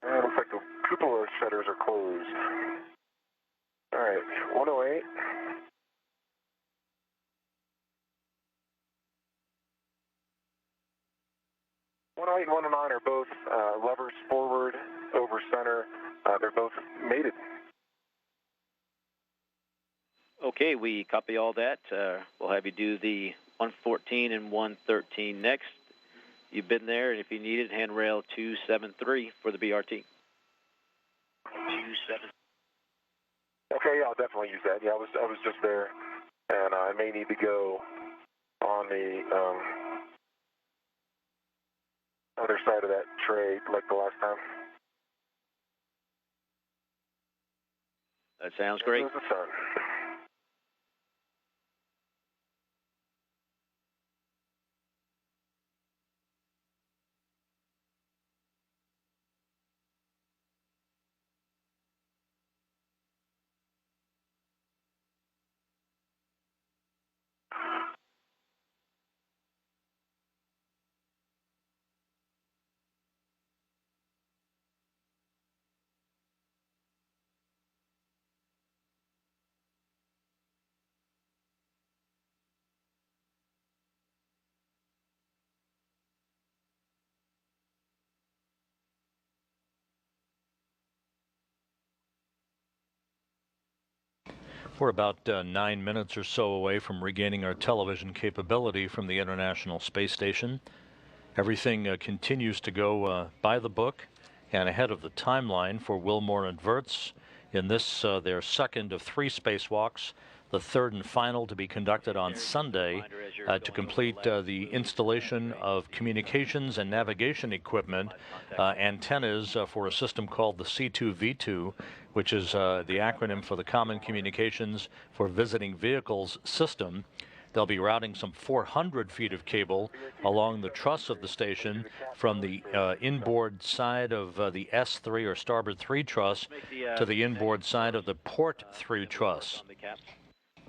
S6: And looks like the cupola shutters are closed. All right, 108. And 109 are both levers forward over center. They're both mated.
S3: Okay, we copy all that. We'll have you do the 114 and 113 next. You've been there, and if you need it, handrail 273 for the BRT. 273.
S6: Okay, yeah, I'll definitely use that. Yeah, I was just there, and I may need to go on the other side of that tray like the last time.
S3: That sounds great.
S6: There's the sun.
S1: We're about 9 minutes or so away from regaining our television capability from the International Space Station. Everything continues to go by the book and ahead of the timeline for Wilmore and Wirtz in this, their second of 3 spacewalks, the third and final to be conducted on Sunday to complete the installation of communications and navigation equipment, antennas for a system called the C2V2, which is the acronym for the Common Communications for Visiting Vehicles System. They'll be routing some 400 feet of cable along the truss of the station from the inboard side of the S3 or starboard 3 truss to the inboard side of the port 3 truss.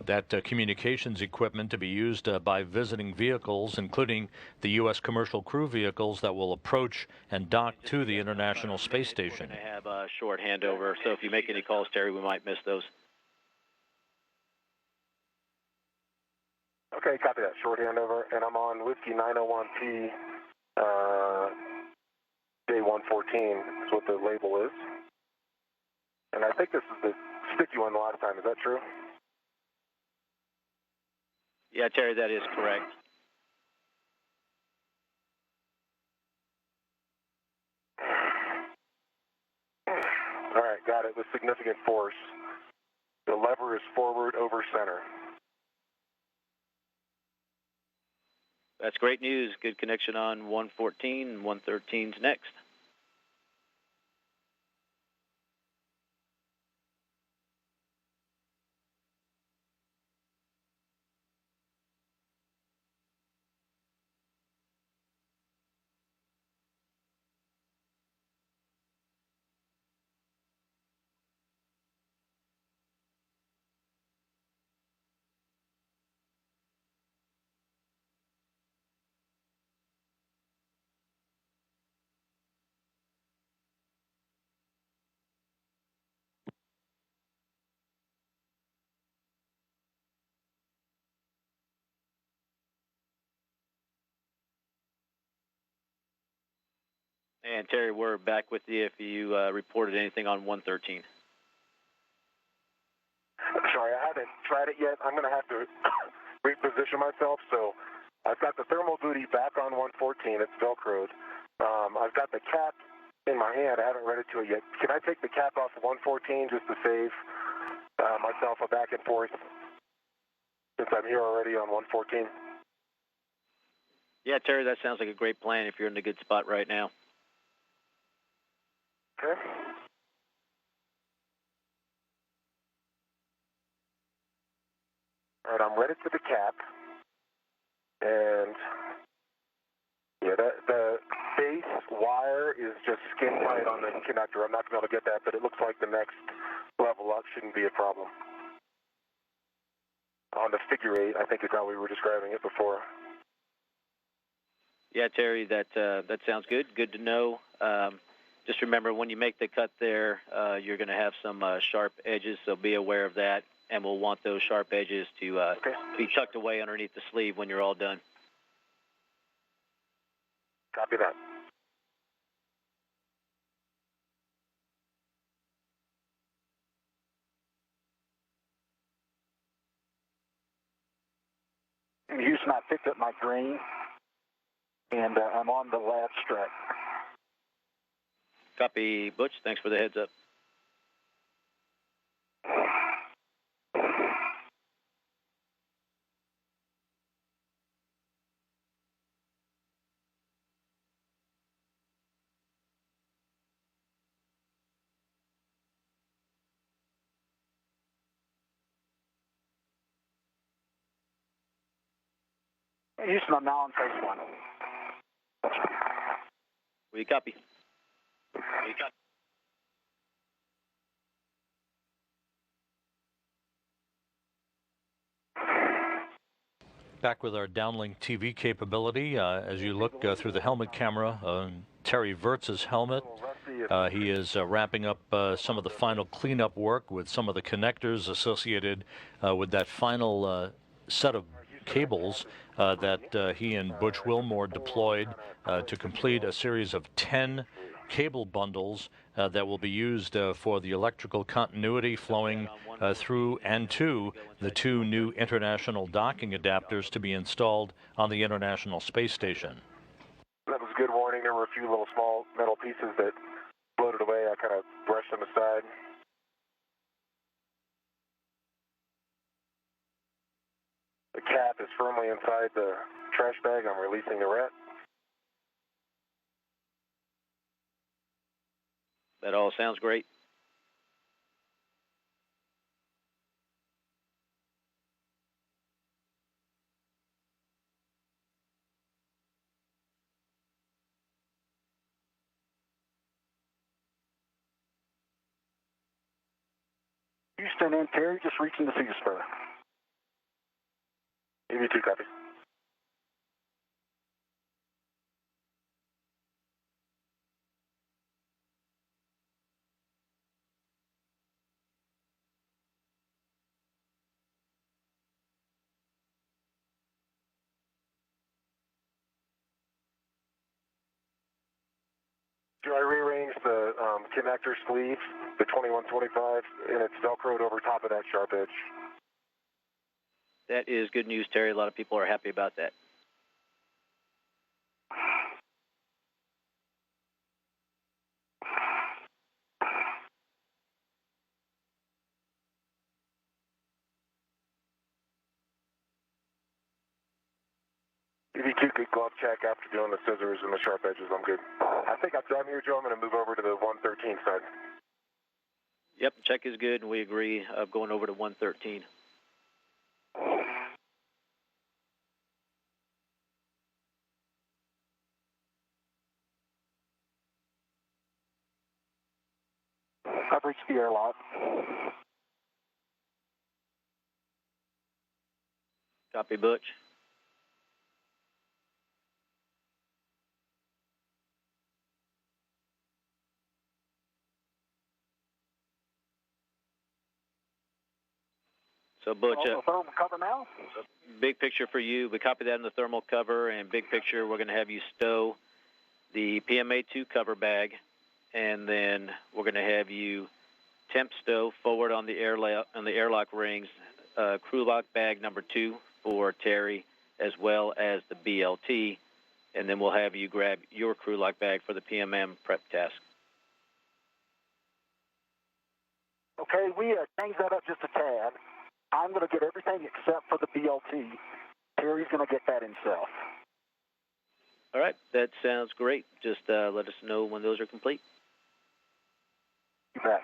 S1: That communications equipment to be used by visiting vehicles, including the U.S. commercial crew vehicles that will approach and dock to the International Space Station.
S3: We're going to have a short handover, so if you make any calls, Terry, we might miss those.
S6: Okay, copy that. Short handover, and I'm on Whiskey 901P, J114 is what the label is. And I think this is the sticky one the last time. Is that true?
S3: Yeah, Terry, that is correct.
S6: All right, got it. With significant force. The lever is forward over center.
S3: That's great news. Good connection on 114 and 113's next. And Terry, we're back with you if you reported anything on 113.
S6: Sorry, I haven't tried it yet. I'm going to have to reposition myself. So I've got the thermal duty back on 114. It's Velcroed. I've got the cap in my hand. I haven't read it to it yet. Can I take the cap off of 114 just to save myself a back and forth since I'm here already on 114?
S3: Yeah, Terry, that sounds like a great plan if you're in a good spot right now.
S6: Okay. All right, I'm ready for the cap. And yeah, the base wire is just skin tight on the connector. I'm not going to be able to get that, but it looks like the next level up shouldn't be a problem. On the figure 8, I think is how we were describing it before.
S3: Yeah, Terry, that sounds good. Good to know. Just remember, when you make the cut there, you're going to have some sharp edges, so be aware of that. And we'll want those sharp edges to be tucked away underneath the sleeve when you're all done.
S6: Copy that.
S4: Houston, I picked up my green, and I'm on the last strut.
S3: Copy, Butch. Thanks for the heads up.
S4: Houston, I'm now on phase one.
S3: We copy. We copy.
S1: Back with our downlink TV capability. As you look through the helmet camera on Terry Wirtz's helmet, he is wrapping up some of the final cleanup work with some of the connectors associated with that final set of cables that he and Butch Wilmore deployed to complete a series of 10 cable bundles that will be used for the electrical continuity flowing through and to the two new international docking adapters to be installed on the International Space Station.
S6: That was a good warning. There were a few little small metal pieces that floated away. I kind of brushed them aside. The cap is firmly inside the trash bag. I'm releasing the rat.
S3: That all sounds great.
S4: Houston and Terry, just reaching the sea spur.
S6: EV2 copy. I rearranged the connector sleeve, the 2125, and it's velcroed over top of that sharp edge.
S3: That is good news, Terry. A lot of people are happy about that.
S6: EV2 could glove check after doing the scissors and the sharp edges. I'm good. I think I've done here, Joe. I'm going to move over to the 113 side.
S3: Yep, check is good, and we agree of going over to 113.
S4: I've reached the airlock.
S3: Copy, Butch. So, Butch,
S4: Thermal cover now?
S3: big picture for you. We copy that in the thermal cover, and big picture, we're going to have you stow the PMA2 cover bag, and then we're going to have you temp stow forward on the airlock rings, crew lock bag number 2 for Terry, as well as the BLT, and then we'll have you grab your crew lock bag for the PMM prep task.
S4: Okay, we changed that up just a tad. I'm going to get everything except for the BLT. Terry's going to get that himself.
S3: All right, that sounds great. Just let us know when those are complete.
S4: You bet.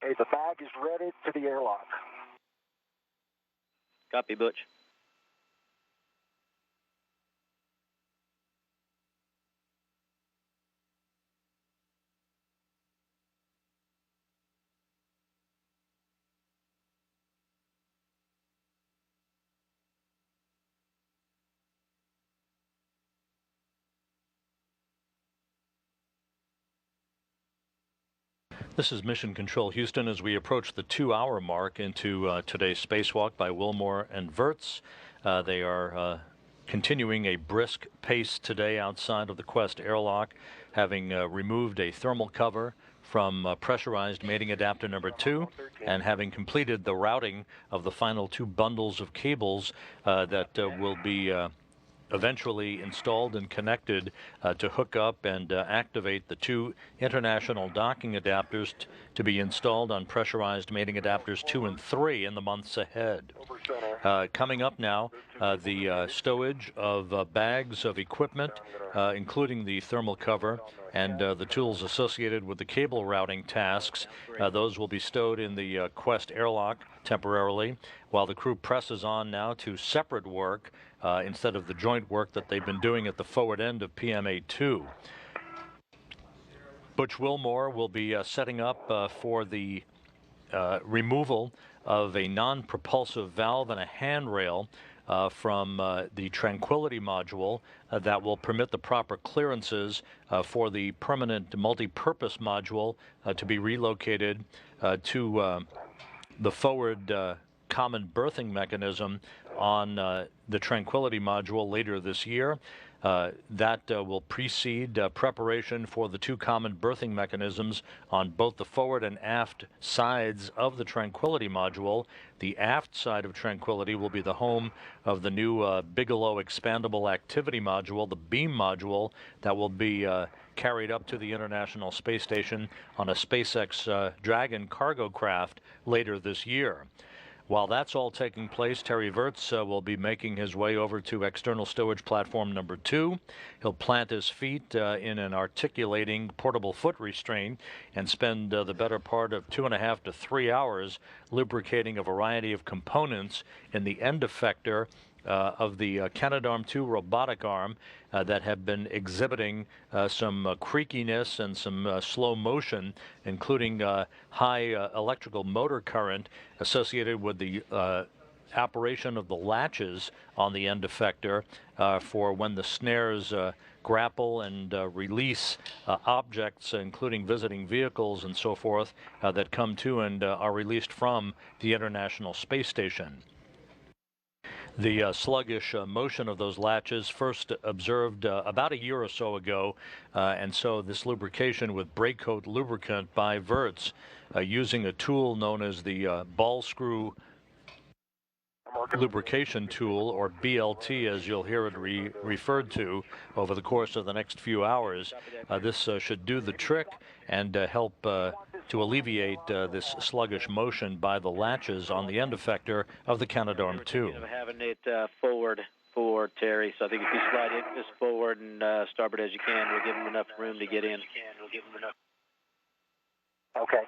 S4: Okay, the bag is ready to the airlock.
S3: Copy, Butch.
S1: This is Mission Control Houston as we approach the 2-hour mark into today's spacewalk by Wilmore and Virts. They are continuing a brisk pace today outside of the Quest airlock, having removed a thermal cover from pressurized mating adapter number 2 and having completed the routing of the final 2 bundles of cables that will be eventually installed and connected to hook up and activate the 2 international docking adapters to be installed on pressurized mating adapters 2 and 3 in the months ahead. Coming up now, the stowage of bags of equipment, including the thermal cover and the tools associated with the cable routing tasks. Those will be stowed in the Quest airlock temporarily, while the crew presses on now to separate work instead of the joint work that they've been doing at the forward end of PMA-2. Butch Wilmore will be setting up for the removal of a non-propulsive valve and a handrail from the Tranquility module that will permit the proper clearances for the permanent multi-purpose module to be relocated to the forward common berthing mechanism on the Tranquility module later this year. That will precede preparation for the 2 common berthing mechanisms on both the forward and aft sides of the Tranquility module. The aft side of Tranquility will be the home of the new Bigelow Expandable Activity module, the beam module that will be carried up to the International Space Station on a SpaceX Dragon cargo craft later this year. While that's all taking place, Terry Virts will be making his way over to external stowage platform number 2. He'll plant his feet in an articulating portable foot restraint and spend the better part of 2.5 to 3 hours lubricating a variety of components in the end effector of the Canadarm2 robotic arm that have been exhibiting some creakiness and some slow motion, including high electrical motor current associated with the operation of the latches on the end effector for when the snares grapple and release objects, including visiting vehicles and so forth, that come to and are released from the International Space Station. The sluggish motion of those latches first observed about a year or so ago, and so this lubrication with brake coat lubricant by Virts using a tool known as the ball screw lubrication tool, or BLT as you'll hear it referred to over the course of the next few hours. This should do the trick and help to alleviate this sluggish motion by the latches on the end effector of the Canadarm2.
S3: Having it forward for Terry, so I think if you slide it as forward and starboard as you can, we'll give him enough room to get in.
S4: Okay.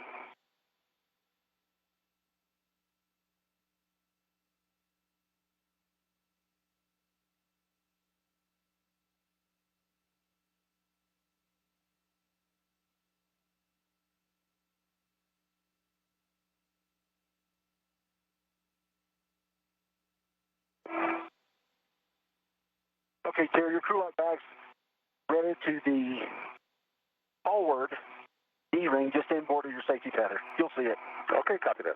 S4: Okay, Terry, your crew light bag's ready to the forward D-ring just inboard of your safety tether. You'll see it. Okay, copy that.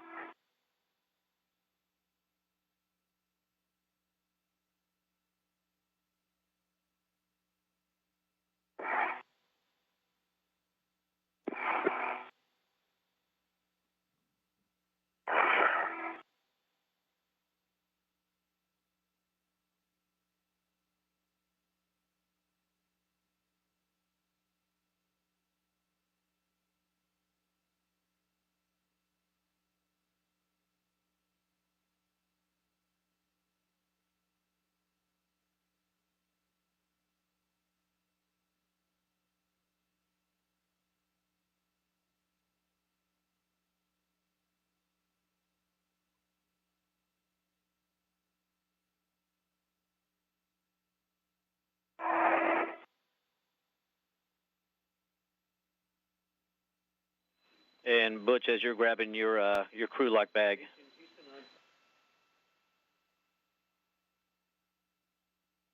S3: And Butch, as you're grabbing your crew lock bag.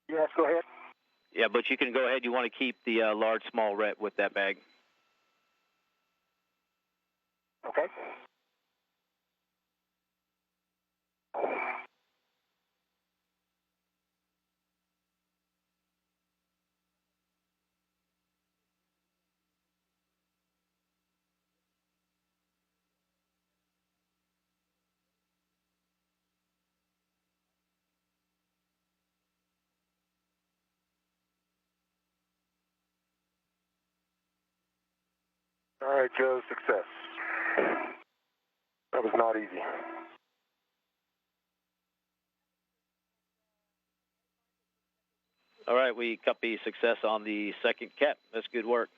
S4: Yes, go ahead.
S3: Yeah, Butch, you can go ahead. You want to keep the large, small ret with that bag.
S4: Okay.
S6: All right, Joe, success. That was not easy.
S3: All right, we copy success on the second cap. That's good work.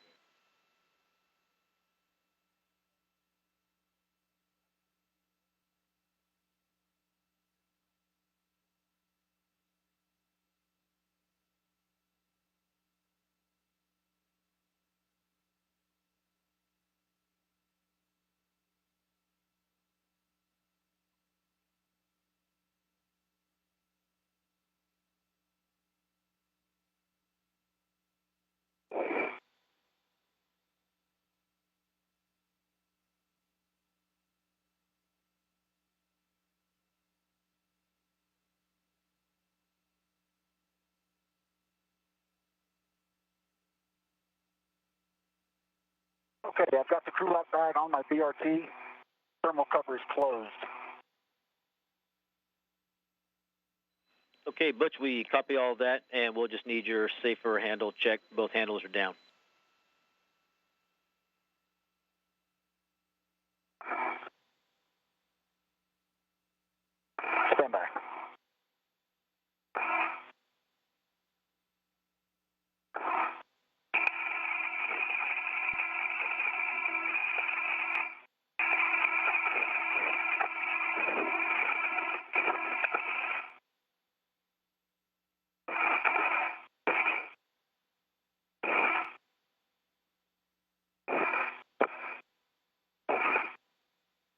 S4: Okay, I've got the crew lock bag on my BRT. Thermal cover is closed.
S3: Okay, Butch, we copy all that, and we'll just need your safer handle check. Both handles are down.
S4: Stand by.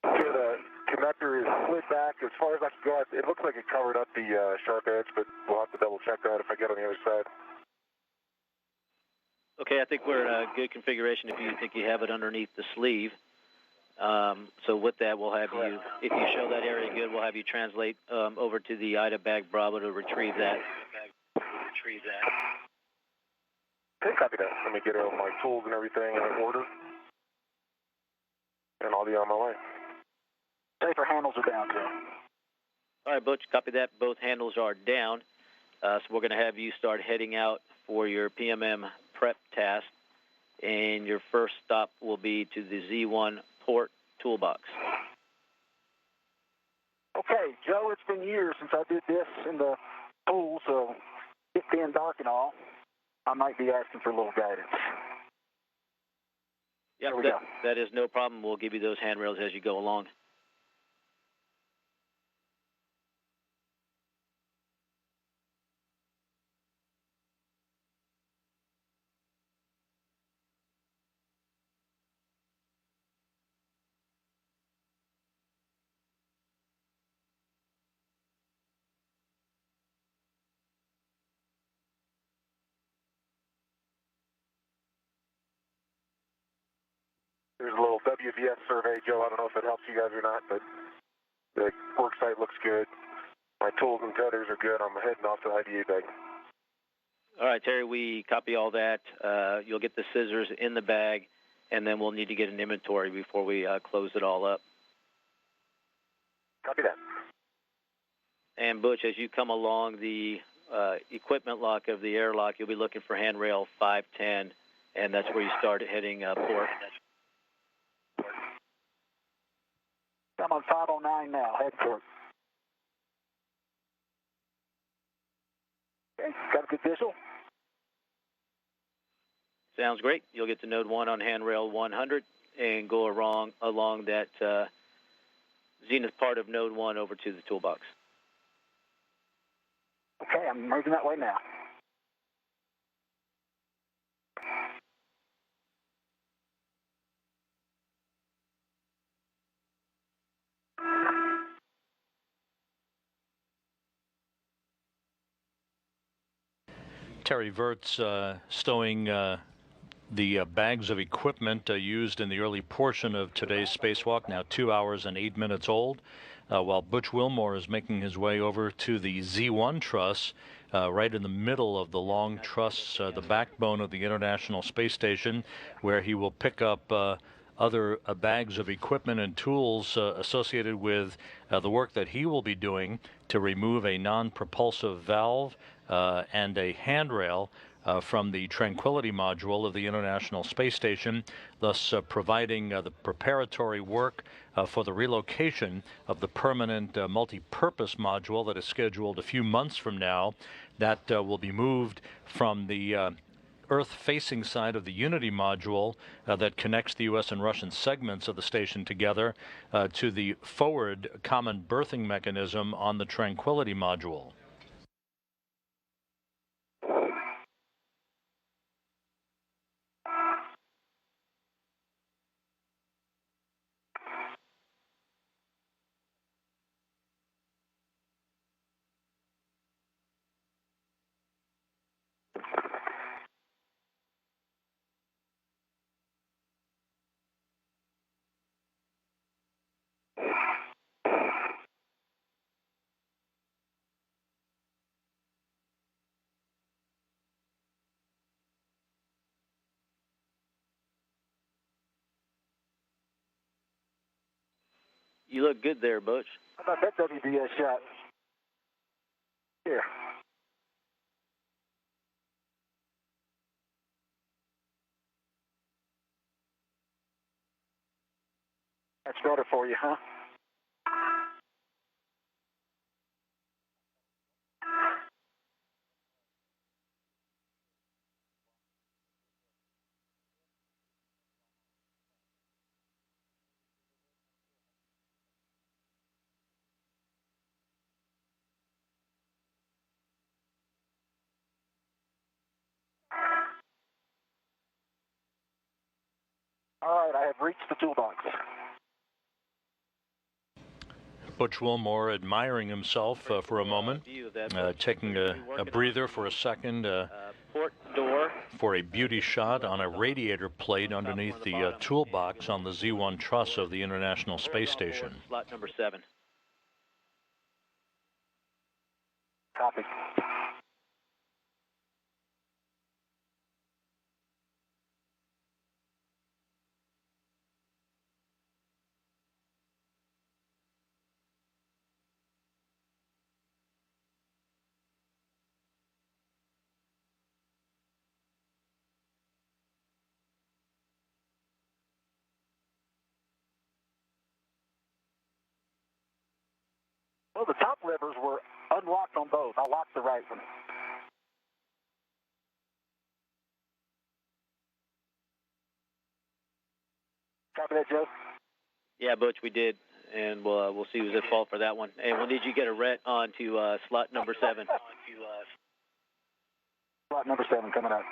S6: Okay, the connector is slid back as far as I can go. It looks like it covered up the sharp edge, but we'll have to double check that if I get on the other side.
S3: Okay, I think we're in a good configuration if you think you have it underneath the sleeve. So with that, we'll have you, if you show that area good, we'll have you translate over to the IDA bag Bravo to retrieve that.
S6: Okay, copy that. Let me get all my tools and everything in order, and I'll be on my way.
S4: Safer handles are down, too.
S3: All right, Butch, copy that. Both handles are down. So we're going to have you start heading out for your PMM prep task, and your first stop will be to the Z1 port toolbox.
S4: Okay, Joe, it's been years since I did this in the pool, so it being dark and all, I might be asking for a little guidance.
S3: Yep, that is no problem. We'll give you those handrails as you go along.
S6: There's a little WVS survey, Joe. I don't know if it helps you guys or not, but the work site looks good. My tools and tethers are good. I'm heading off to the IDA bag.
S3: All right, Terry, we copy all that. You'll get the scissors in the bag, and then we'll need to get an inventory before we close it all up.
S6: Copy that.
S3: And Butch, as you come along the equipment lock of the airlock, you'll be looking for handrail 510, and that's where you start heading port.
S4: I'm on 509 now, head port. Okay, got a good visual.
S3: Sounds great. You'll get to node 1 on handrail 100 and go along that zenith part of node 1 over to the toolbox.
S4: Okay, I'm moving that way now.
S1: Terry Vert's stowing the bags of equipment used in the early portion of today's spacewalk, now 2 hours and 8 minutes old, while Butch Wilmore is making his way over to the Z1 truss, right in the middle of the long truss, the backbone of the International Space Station, where he will pick up other bags of equipment and tools associated with the work that he will be doing to remove a non-propulsive valve and a handrail from the Tranquility module of the International Space Station, thus providing the preparatory work for the relocation of the permanent multi-purpose module that is scheduled a few months from now. That will be moved from the Earth-facing side of the Unity module that connects the U.S. and Russian segments of the station together to the forward common berthing mechanism on the Tranquility module.
S3: You look good there, Butch.
S4: How about that WBS shot? Here. That's better for you, huh? All right, I have reached the toolbox.
S1: Butch Wilmore admiring himself for a moment, taking a breather for a second
S3: Port door.
S1: for a beauty shot on a radiator plate underneath the toolbox on the Z1 truss of the International Space Station.
S3: Slot number 7.
S4: Copy. Well, the top levers were unlocked on both. I locked the right one. Copy that, Joe?
S3: Yeah, Butch, we did, and we'll see who's at fault for that one. And we'll need you to get a ret onto slot number 7.
S4: Slot number 7 coming up.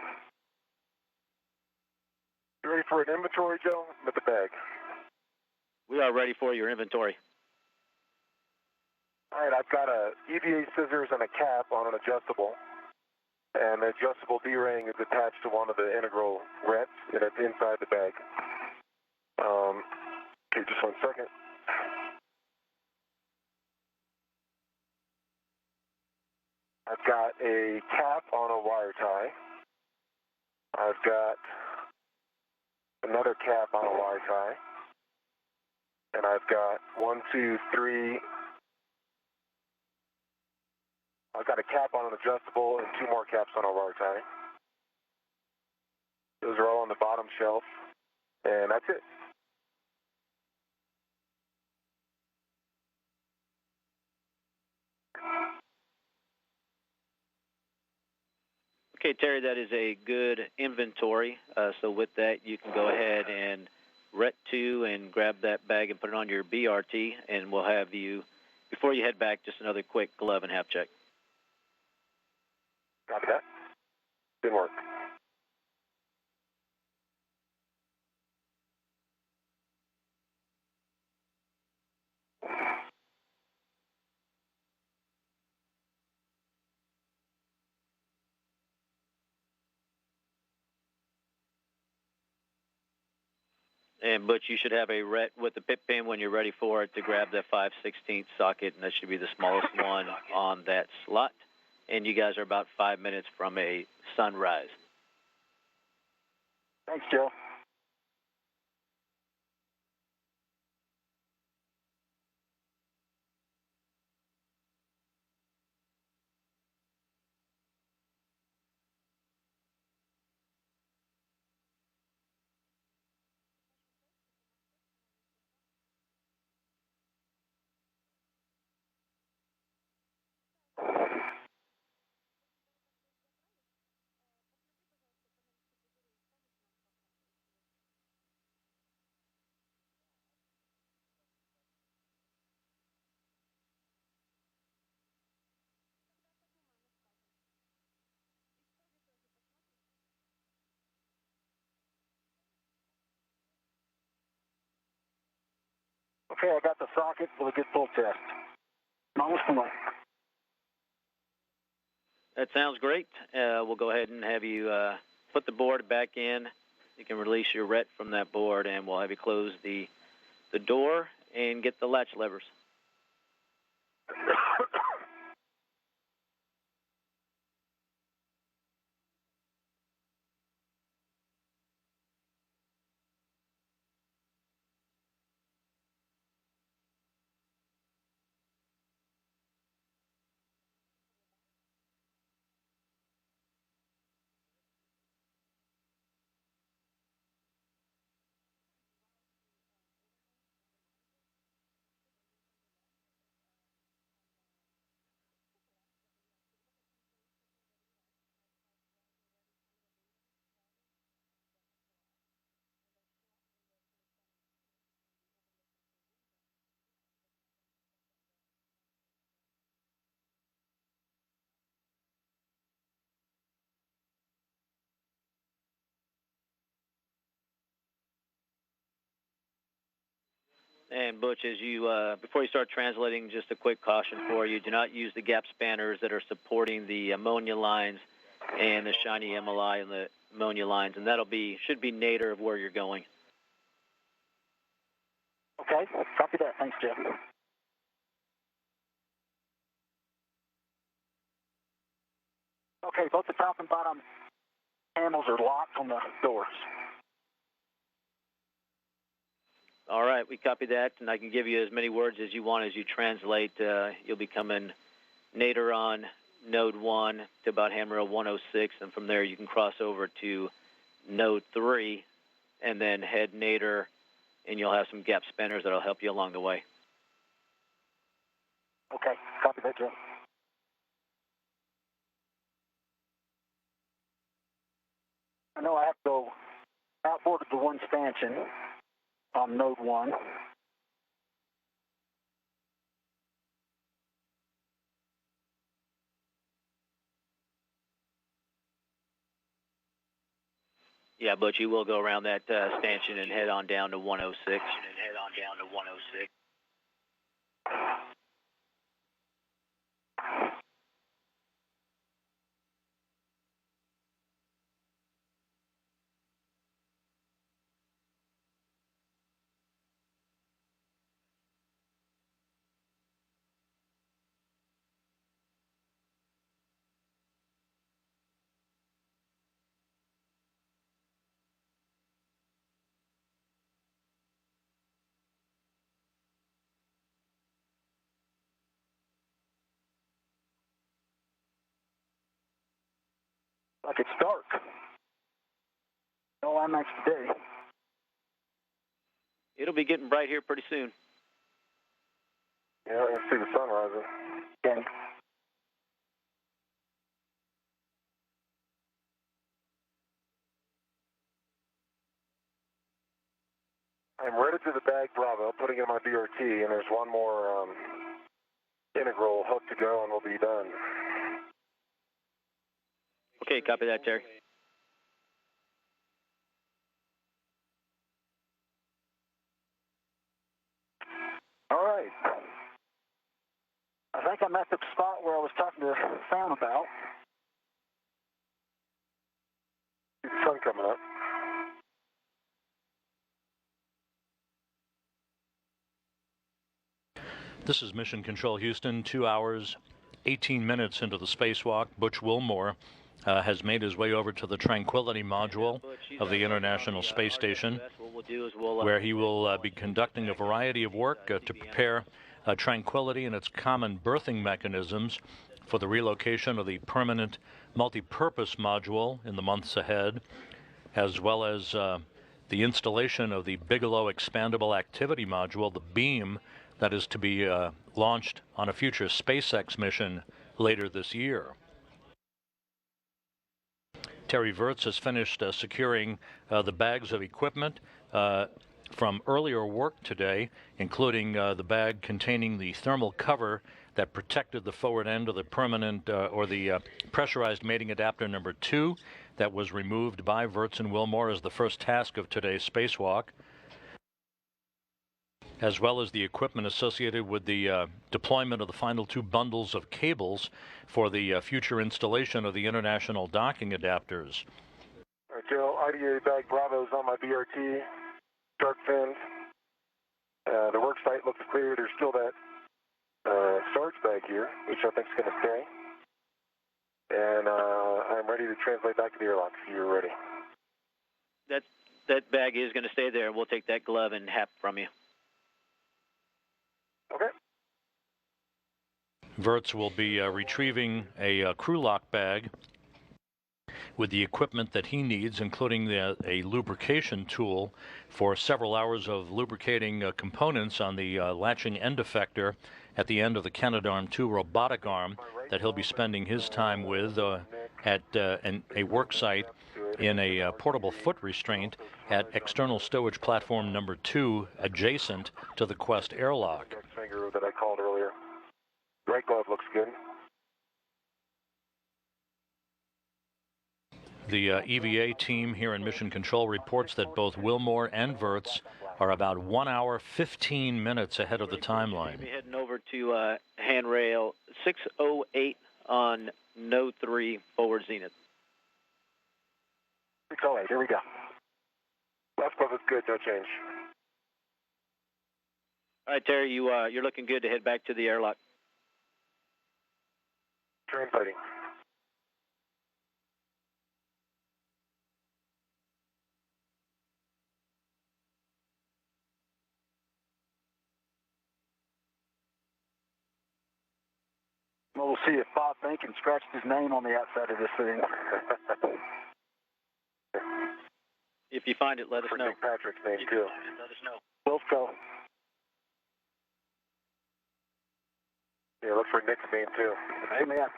S6: You ready for an inventory, Joe? With the bag.
S3: We are ready for your inventory.
S6: All right, I've got a EVA scissors and a cap on an adjustable. And the adjustable D-ring is attached to one of the integral rets, and it's inside the bag. Okay, just 1 second. I've got a cap on a wire tie. I've got another cap on a wire tie. And I've got 1, 2, 3. I've got a cap on an adjustable and 2 more caps on a wire tie. Those are all on the bottom shelf. And that's it.
S3: Okay, Terry, that is a good inventory. So with that, you can go ahead and ret 2 and grab that bag and put it on your BRT, and we'll have you, before you head back, just another quick glove and half check.
S6: Copy that. Good work.
S3: And Butch, you should have a ret with the pit pin when you're ready for it to grab the 5/16 socket, and that should be the smallest one on that slot. And you guys are about 5 minutes from a sunrise.
S4: Thanks, Joe. Okay, I got the socket with a good pull test.
S3: That sounds great. We'll go ahead and have you put the board back in. You can release your ret from that board, and we'll have you close the door and get the latch levers. And Butch, as you before you start translating, just a quick caution for you: do not use the gap spanners that are supporting the ammonia lines and the shiny MLI and the ammonia lines, and should be nadir of where you're going.
S4: Okay, copy that. Thanks, Jeff. Okay, both the top and bottom handles are locked on the doors.
S3: All right, we copy that, and I can give you as many words as you want as you translate. You'll be coming nadir on node 1 to about handrail 106, and from there you can cross over to node 3 and then head nadir, and you'll have some gap spanners that'll help you along the way.
S4: Okay, copy that, Jeff. I know I have to go outboard of the one stanchion on node 1.
S3: Yeah, but you will go around that stanchion and head on down to 106.
S4: Like it's dark. No IMAX today.
S3: It'll be getting bright here pretty soon.
S6: Yeah, I can see the sun rising.
S4: Okay.
S6: I'm ready to the bag Bravo, putting in my BRT, and there's one more integral hook to go, and we'll be done.
S3: Okay, copy that, Terry.
S4: All right. I think I'm at the spot where I was talking to Sam about.
S6: See the sun coming up.
S1: This is Mission Control Houston, 2 hours, 18 minutes into the spacewalk. Butch Wilmore has made his way over to the Tranquility module of the International Space Station, where he will be conducting a variety of work to prepare Tranquility and its common berthing mechanisms for the relocation of the permanent multi-purpose module in the months ahead, as well as the installation of the Bigelow Expandable Activity Module, the BEAM, that is to be launched on a future SpaceX mission later this year. Terry Virts has finished securing the bags of equipment from earlier work today, including the bag containing the thermal cover that protected the forward end of the permanent or the pressurized mating adapter number 2 that was removed by Virts and Wilmore as the first task of today's spacewalk, as well as the equipment associated with the deployment of the final 2 bundles of cables for the future installation of the international docking adapters.
S6: All right, Joe, IDA bag Bravo's on my BRT, shark fins. The work site looks clear. There's still that storage bag here, which I think is going to stay. And I'm ready to translate back to the airlock if you're ready.
S3: That bag is going to stay there. We'll take that glove and hat from you.
S6: Okay.
S1: Virts will be retrieving a crew lock bag with the equipment that he needs, including a lubrication tool for several hours of lubricating components on the latching end effector at the end of the Canadarm2 robotic arm that he'll be spending his time with at a work site in a portable foot restraint at external stowage platform number 2 adjacent to the Quest airlock.
S6: Finger that I called earlier. Right glove looks good.
S1: The EVA team here in Mission Control reports that both Wilmore and Virts are about 1 hour, 15 minutes ahead of the timeline.
S3: We'll be heading over to handrail 608 on node 3 forward zenith.
S6: 608, here we go. Left glove is good, no change.
S3: All right, Terry, you're looking good to head back to the airlock.
S6: Translating. Well, we'll see if Bob Bankin scratched his name on the outside of this thing.
S3: If you find it, let us know.
S6: Nick Patrick's name, too.
S3: Let us know.
S6: Will's go. Yeah, look for Nick's name, too. Hey, man.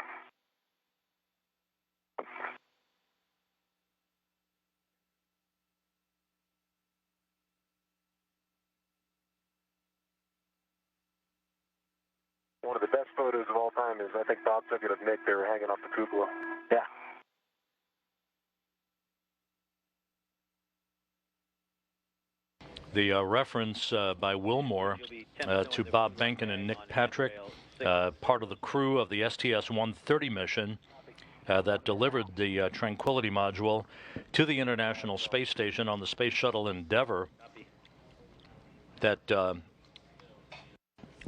S6: One of the best photos of all time is, I think Bob took it of Nick. They were hanging off the cupola. Yeah.
S1: The reference by Wilmore to Bob Bankin and Nick Patrick, part of the crew of the STS-130 mission that delivered the Tranquility module to the International Space Station on the Space Shuttle Endeavour that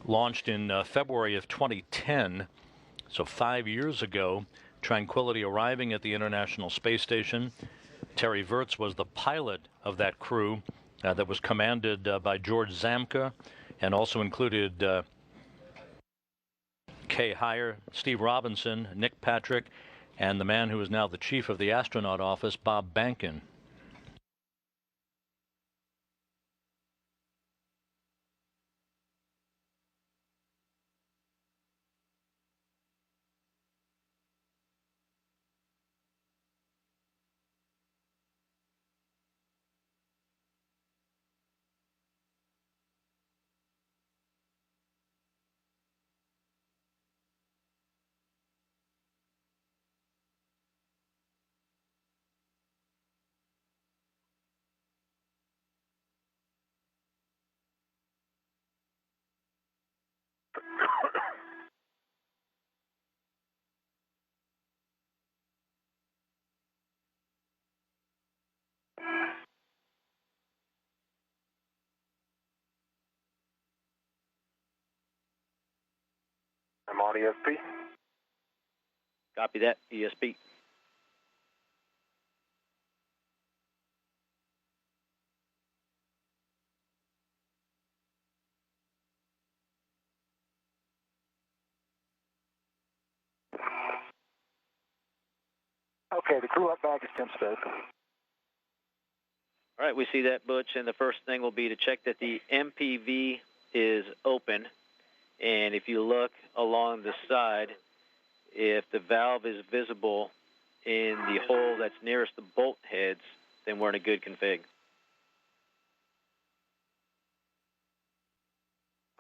S1: launched in February of 2010, so 5 years ago. Tranquility arriving at the International Space Station. Terry Virts was the pilot of that crew that was commanded by George Zamka, and also included Kay Heyer, Steve Robinson, Nick Patrick, and the man who is now the chief of the astronaut office, Bob Bankin.
S6: on ESP.
S3: Copy that, ESP.
S4: Okay, the crew up bag is temp stowed.
S3: All right, we see that, Butch, and the first thing will be to check that the MPV is open. And if you look along the side, if the valve is visible in the hole that's nearest the bolt heads, then we're in a good config.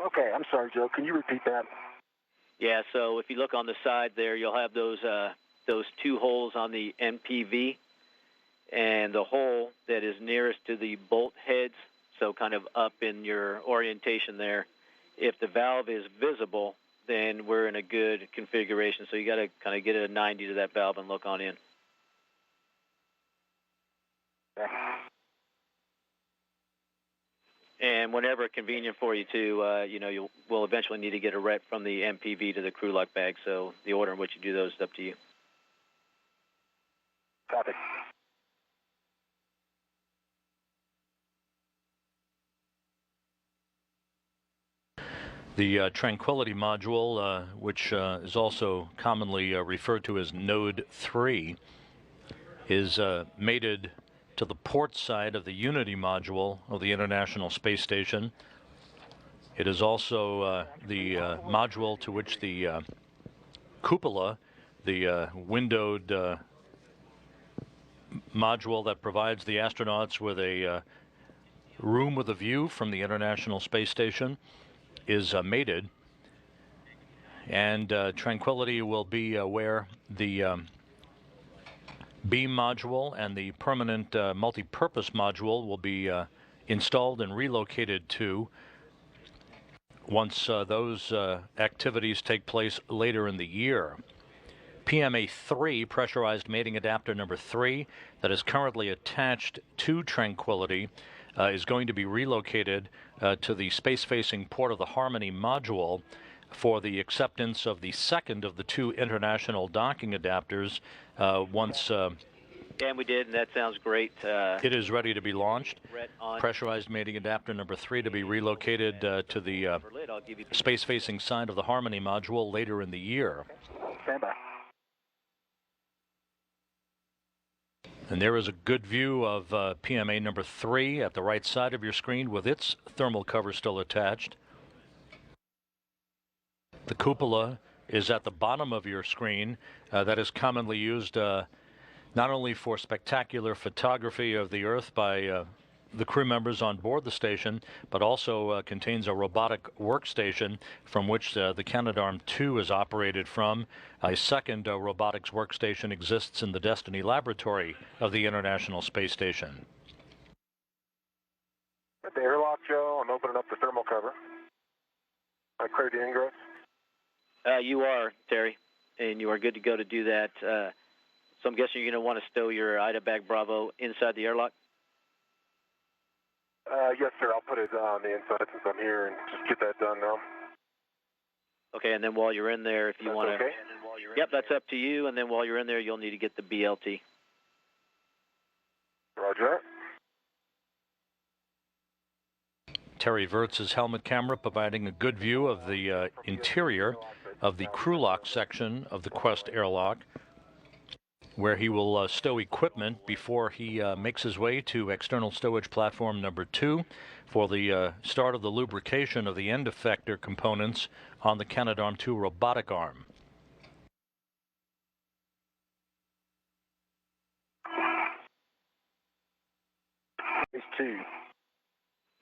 S4: Okay, I'm sorry, Joe. Can you repeat that?
S3: Yeah, so if you look on the side there, you'll have those two holes on the MPV, and the hole that is nearest to the bolt heads, so kind of up in your orientation there. If the valve is visible, then we're in a good configuration. So you got to kind of get a 90 to that valve and look on in.
S4: Okay.
S3: And whenever convenient for you to, we'll eventually need to get a ret from the MPV to the crew lock bag. So the order in which you do those is up to you.
S4: Copy.
S1: The Tranquility module, which is also commonly referred to as Node 3, is mated to the port side of the Unity module of the International Space Station. It is also the module to which the cupola, the windowed module that provides the astronauts with a room with a view from the International Space Station, is mated. And Tranquility will be where the beam module and the permanent multi-purpose module will be installed and relocated to once those activities take place later in the year. PMA 3, pressurized mating adapter number 3, that is currently attached to Tranquility, is going to be relocated to the space-facing port of the Harmony module for the acceptance of the second of the two international docking adapters once
S3: And we did, and that sounds great.
S1: it is ready to be launched. Pressurized mating adapter number 3 to be relocated to the space-facing side of the Harmony module later in the year.
S4: Stand by.
S1: And there is a good view of PMA number 3 at the right side of your screen with its thermal cover still attached. The cupola is at the bottom of your screen. That is commonly used not only for spectacular photography of the Earth by the crew members on board the station, but also contains a robotic workstation from which the Canadarm2 is operated from. A second robotics workstation exists in the Destiny laboratory of the International Space Station.
S6: At the airlock, Joe, I'm opening up the thermal cover. I cleared the ingress.
S3: You are, Terry, and you are good to go to do that. So I'm guessing you're going to want to stow your Ida Bag Bravo inside the airlock?
S6: Yes, sir. I'll put it on the inside since I'm here and just get that done now.
S3: Okay, and then while you're in there, if you want to...
S6: Okay?
S3: Yep, that's up to you, and then while you're in there, you'll need to get the BLT.
S6: Roger.
S1: Terry Wirtz's helmet camera providing a good view of the interior of the crew lock section of the Quest airlock, where he will stow equipment before he makes his way to external stowage platform number 2 for the start of the lubrication of the end effector components on the Canadarm2 robotic arm.
S4: Phase 2.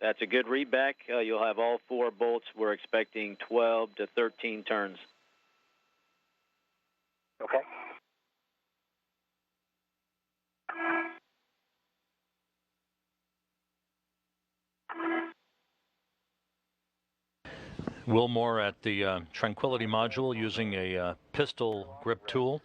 S3: That's a good readback. You'll have all 4 bolts. We're expecting 12 to 13 turns.
S4: Okay.
S1: Wilmore at the Tranquility module using a pistol grip tool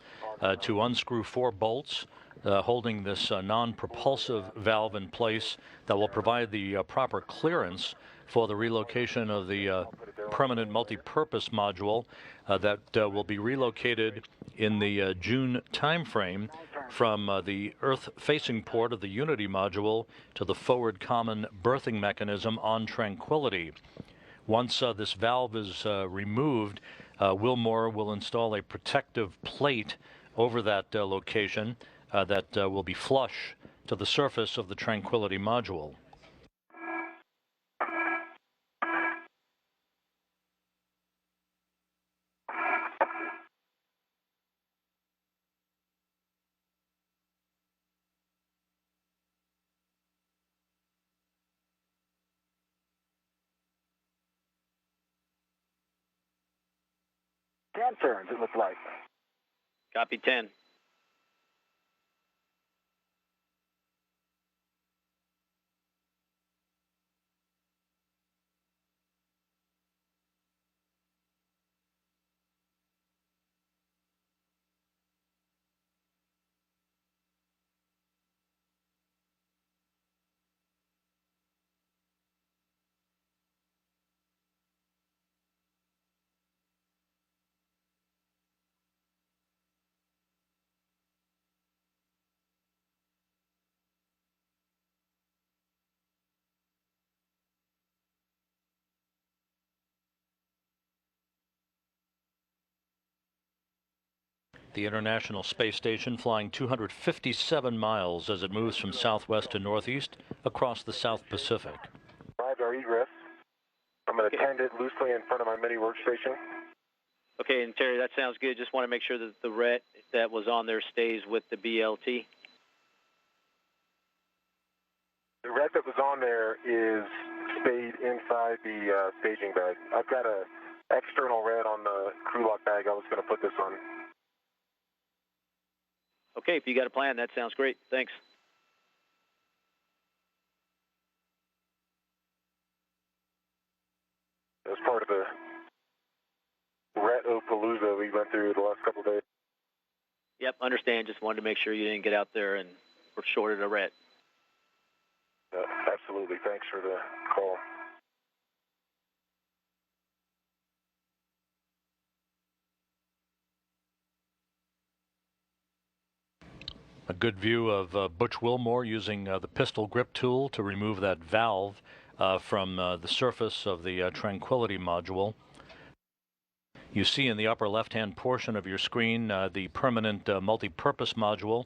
S1: to unscrew 4 bolts holding this non-propulsive valve in place that will provide the proper clearance for the relocation of the permanent multi-purpose module that will be relocated in the June timeframe from the Earth-facing port of the Unity module to the forward common berthing mechanism on Tranquility. Once this valve is removed, Wilmore will install a protective plate over that location that will be flush to the surface of the Tranquility module.
S4: Turns, it looks like.
S3: Copy 10.
S1: The International Space Station flying 257 miles as it moves from southwest to northeast across the South Pacific.
S6: Arrived our egress. I'm going to tend it loosely in front of my mini workstation.
S3: Okay, and Terry, that sounds good. Just want to make sure that the ret that was on there stays with the BLT.
S6: The ret that was on there stayed inside the staging bag. I've got a external ret on the crew lock bag I was going to put this on.
S3: Okay, if you got a plan, that sounds great. Thanks.
S6: It was part of the ret-o-palooza we went through the last couple of days.
S3: Yep, understand. Just wanted to make sure you didn't get out there and were shorted a ret.
S6: Absolutely. Thanks for the call.
S1: A good view of Butch Wilmore using the pistol grip tool to remove that valve from the surface of the Tranquility module. You see in the upper left-hand portion of your screen the permanent multi-purpose module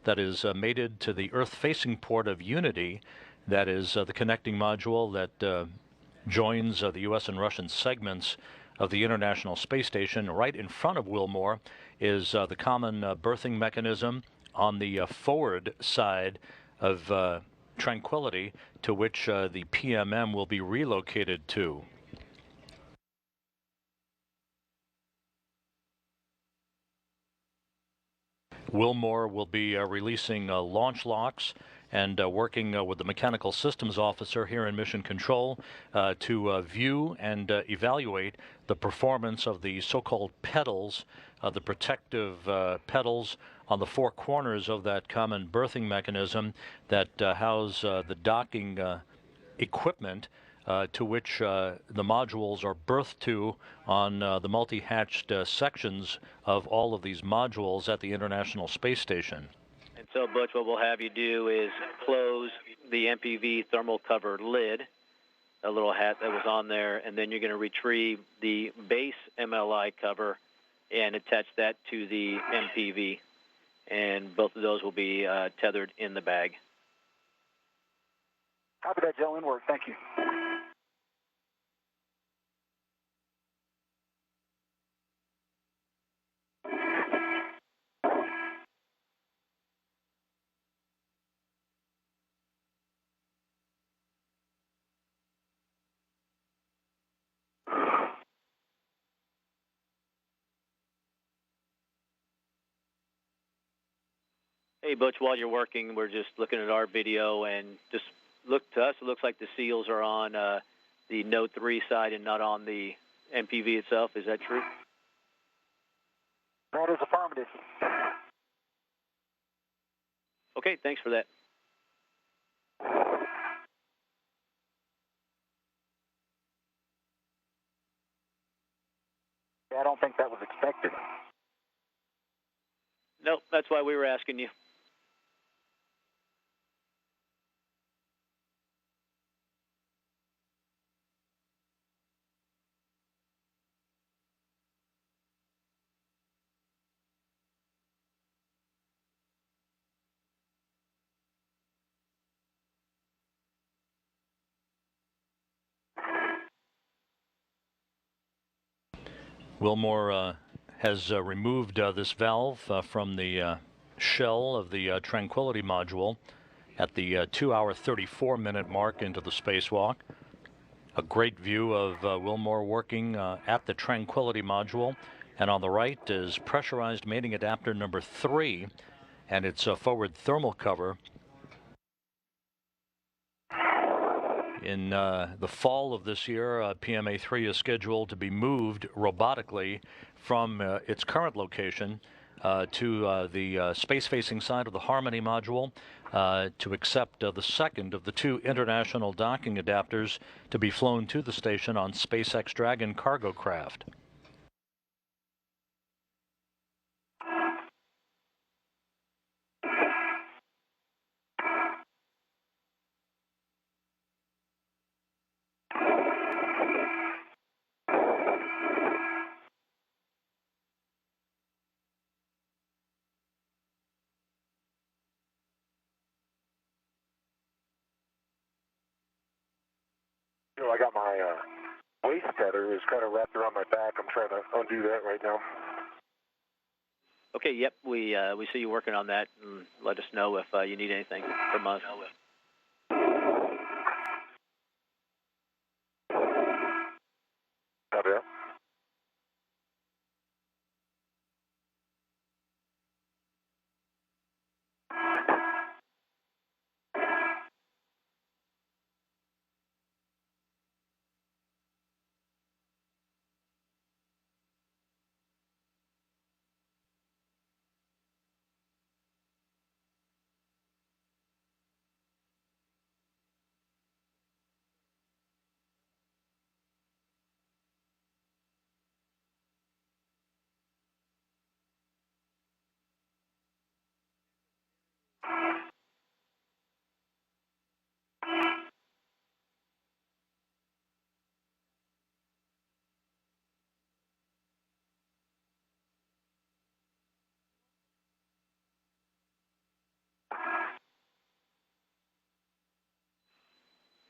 S1: that is mated to the Earth-facing port of Unity. That is the connecting module that joins the U.S. and Russian segments of the International Space Station. Right in front of Wilmore is the common berthing mechanism on the forward side of Tranquility, to which the PMM will be relocated to. Wilmore will be releasing launch locks and working with the mechanical systems officer here in Mission Control to view and evaluate the performance of the so-called pedals, the protective pedals on the 4 corners of that common berthing mechanism that house the docking equipment to which the modules are berthed to on the multi-hatched sections of all of these modules at the International Space Station.
S3: And so, Butch, what we'll have you do is close the MPV thermal cover lid, a little hat that was on there, and then you're going to retrieve the base MLI cover and attach that to the MPV. And both of those will be tethered in the bag.
S4: Copy that, Joe. In work. Thank you.
S3: Hey, Butch, while you're working, we're just looking at our video, and just look to us, it looks like the seals are on the Note 3 side and not on the MPV itself. Is that true?
S4: That is affirmative.
S3: Okay, thanks for that.
S4: I don't think that was expected.
S3: Nope, that's why we were asking you.
S1: Wilmore has removed this valve from the shell of the Tranquility module at the 2-hour 34-minute mark into the spacewalk. A great view of Wilmore working at the Tranquility module, and on the right is pressurized mating adapter number 3 and its forward thermal cover. In the fall of this year, PMA-3 is scheduled to be moved robotically from its current location to the space-facing side of the Harmony module to accept the second of the 2 international docking adapters to be flown to the station on SpaceX Dragon cargo craft.
S6: I got my waist tether is kind of wrapped around my back. I'm trying to undo that right now.
S3: Okay, yep, we see you working on that, and let us know if you need anything from us.
S6: Copy that.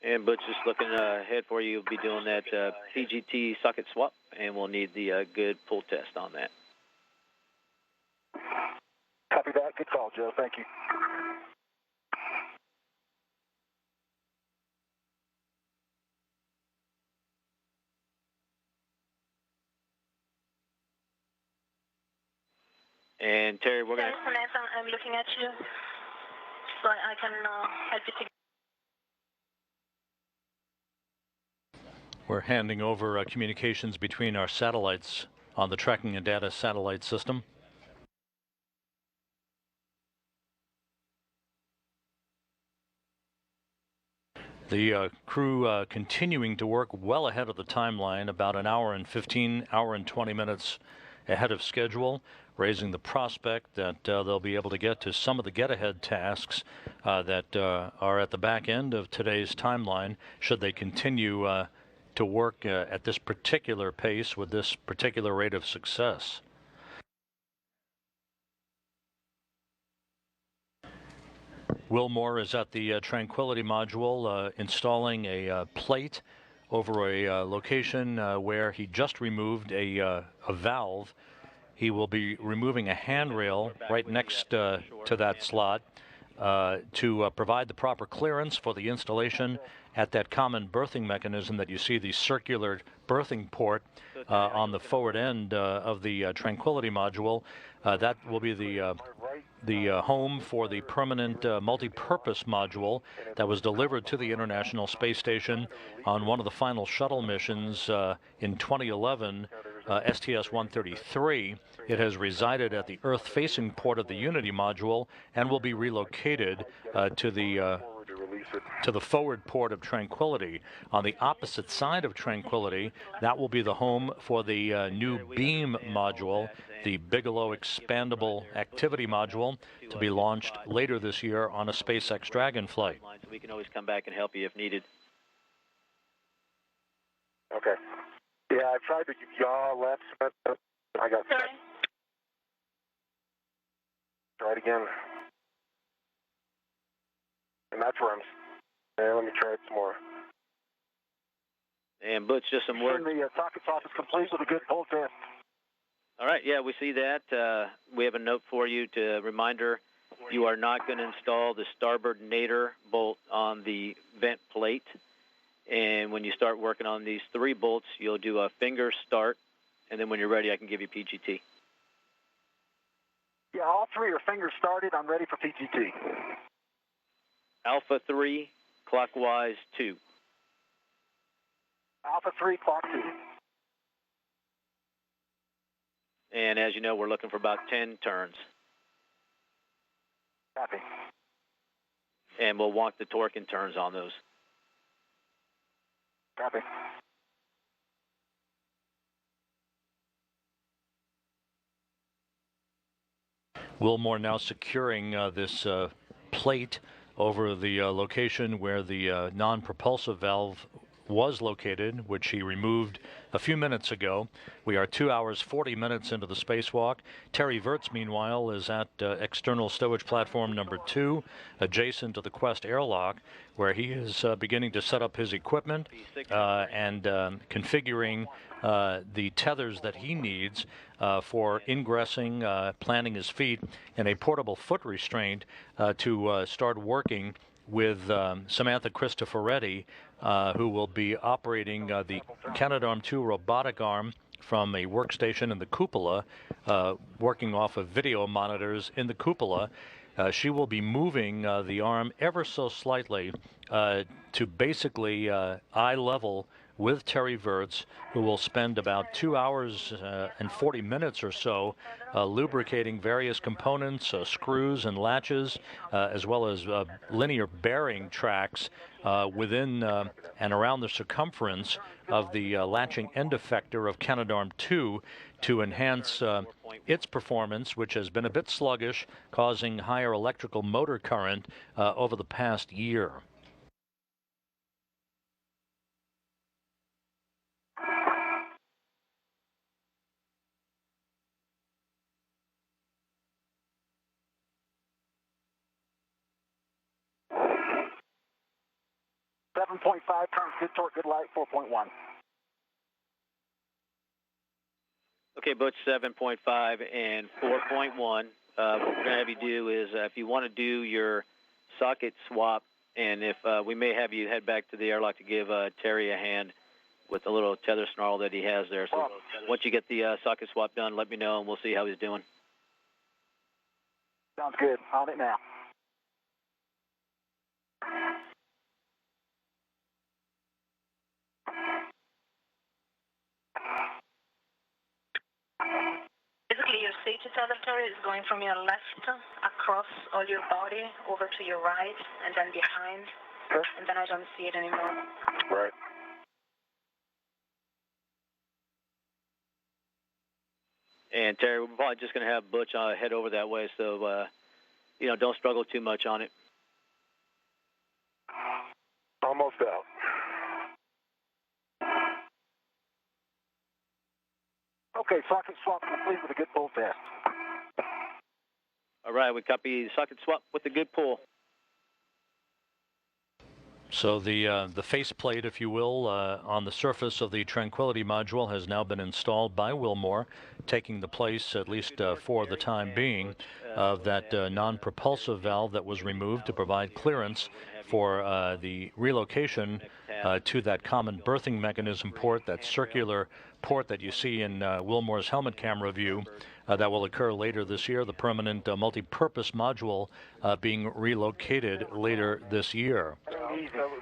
S3: And Butch, just looking ahead for you, you'll be doing that PGT socket swap, and we'll need the good pull test on that.
S4: Copy that. Good call, Joe. Thank you.
S3: And Terry, we're going to...
S2: Samantha, I'm looking at you, so I can help you to...
S1: We're handing over communications between our satellites on the tracking and data satellite system. The crew continuing to work well ahead of the timeline, about an hour and 20 minutes ahead of schedule, raising the prospect that they'll be able to get to some of the get-ahead tasks that are at the back end of today's timeline, should they continue to work at this particular pace with this particular rate of success. Wilmore is at the Tranquility module installing a plate over a location where he just removed a valve. He will be removing a handrail right next to that slot to provide the proper clearance for the installation at that common berthing mechanism that you see, the circular berthing port on the forward end of the Tranquility module. That will be the home for the permanent multi-purpose module that was delivered to the International Space Station on one of the final shuttle missions in 2011, STS-133. It has resided at the Earth-facing port of the Unity module and will be relocated to the forward port of Tranquility. On the opposite side of Tranquility, that will be the home for the new beam module, the Bigelow Expandable Activity Module, to be launched later this year on a SpaceX Dragon flight.
S3: We can always come back and help you if needed.
S6: Okay. Yeah, I tried to yaw left, but I got stuck. Try it again. And that's where I'm. Yeah, let me try it some more.
S3: And Butch, just some work.
S4: The socket swap is complete with a good pull test.
S3: All right, yeah, we see that. We have a note for you to reminder you are not going to install the starboard nadir bolt on the vent plate. And when you start working on these 3 bolts, you'll do a finger start, and then when you're ready, I can give you PGT.
S4: Yeah, all 3 are finger started. I'm ready for PGT.
S3: Alpha 3, clockwise 2.
S4: Alpha 3, clock 2.
S3: And as you know, we're looking for about 10 turns.
S4: Copy.
S3: And we'll want the torque in turns on those.
S4: Copy.
S1: Wilmore now securing this plate over the location where the non-propulsive valve was located, which he removed a few minutes ago. We are 2 hours 40 minutes into the spacewalk. Terry Virts, meanwhile, is at external stowage platform number 2, adjacent to the Quest airlock, where he is beginning to set up his equipment and configuring the tethers that he needs for ingressing, planting his feet in a portable foot restraint to start working with Samantha Cristoforetti, who will be operating the Canadarm2 robotic arm from a workstation in the cupola, working off of video monitors in the cupola. She will be moving the arm ever so slightly to basically eye level with Terry Virts, who will spend about 2 hours and 40 minutes or so lubricating various components, screws and latches, as well as linear bearing tracks within and around the circumference of the latching end effector of Canadarm2 to enhance its performance, which has been a bit sluggish, causing higher electrical motor current over the past year.
S4: .5 turns, good torque, good light, 4.1.
S3: Okay, Butch, 7.5 and 4.1. What we're going to have you do is, if you want to do your socket swap, and if we may have you head back to the airlock to give Terry a hand with the little tether snarl that he has there. So once you get the socket swap done, let me know, and we'll see how he's doing.
S4: Sounds good. On it now.
S2: Basically, your safety tether is going from your left across all your body over to your right and then behind.
S6: Okay.
S2: And then I don't see it anymore.
S6: Right.
S3: And Terry, we're probably just going to have Butch head over that way, so don't struggle too much on it.
S6: Almost out.
S4: Okay, socket swap complete with a good pull test.
S3: All right, we copy socket swap with a good pull.
S1: So the faceplate, if you will, on the surface of the Tranquility module has now been installed by Wilmore, taking the place, at least for the time being, of that non-propulsive valve that was removed to provide clearance for the relocation to that common berthing mechanism port, that circular port that you see in Wilmore's helmet camera view. That will occur later this year. The permanent multi-purpose module being relocated later this year.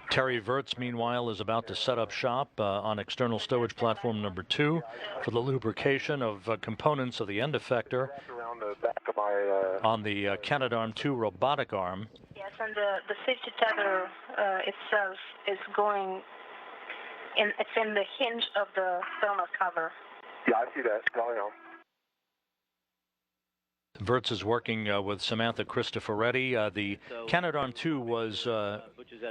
S1: Terry Virts, meanwhile, is about to set up shop on external stowage platform number 2 for the lubrication of components of the end effector on the Canadarm2 robotic arm.
S2: Yes, and the safety tether itself is going in. It's in the hinge of the thermal cover.
S6: Yeah, I see that. Going on.
S1: Virts is working with Samantha Cristoforetti. The Canadarm2 was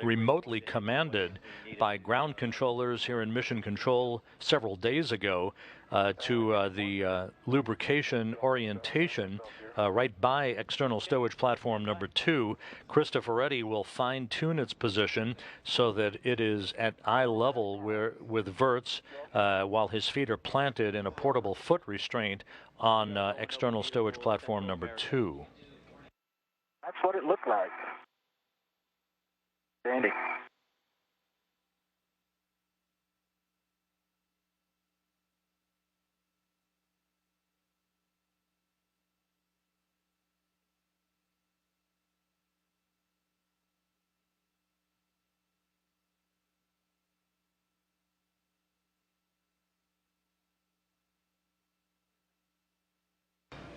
S1: remotely commanded by ground controllers here in Mission Control several days ago to the lubrication orientation right by external stowage platform number 2. Cristoforetti will fine-tune its position so that it is at eye level with Virts while his feet are planted in a portable foot restraint on external stowage platform number 2.
S4: That's what it looked like. Andy.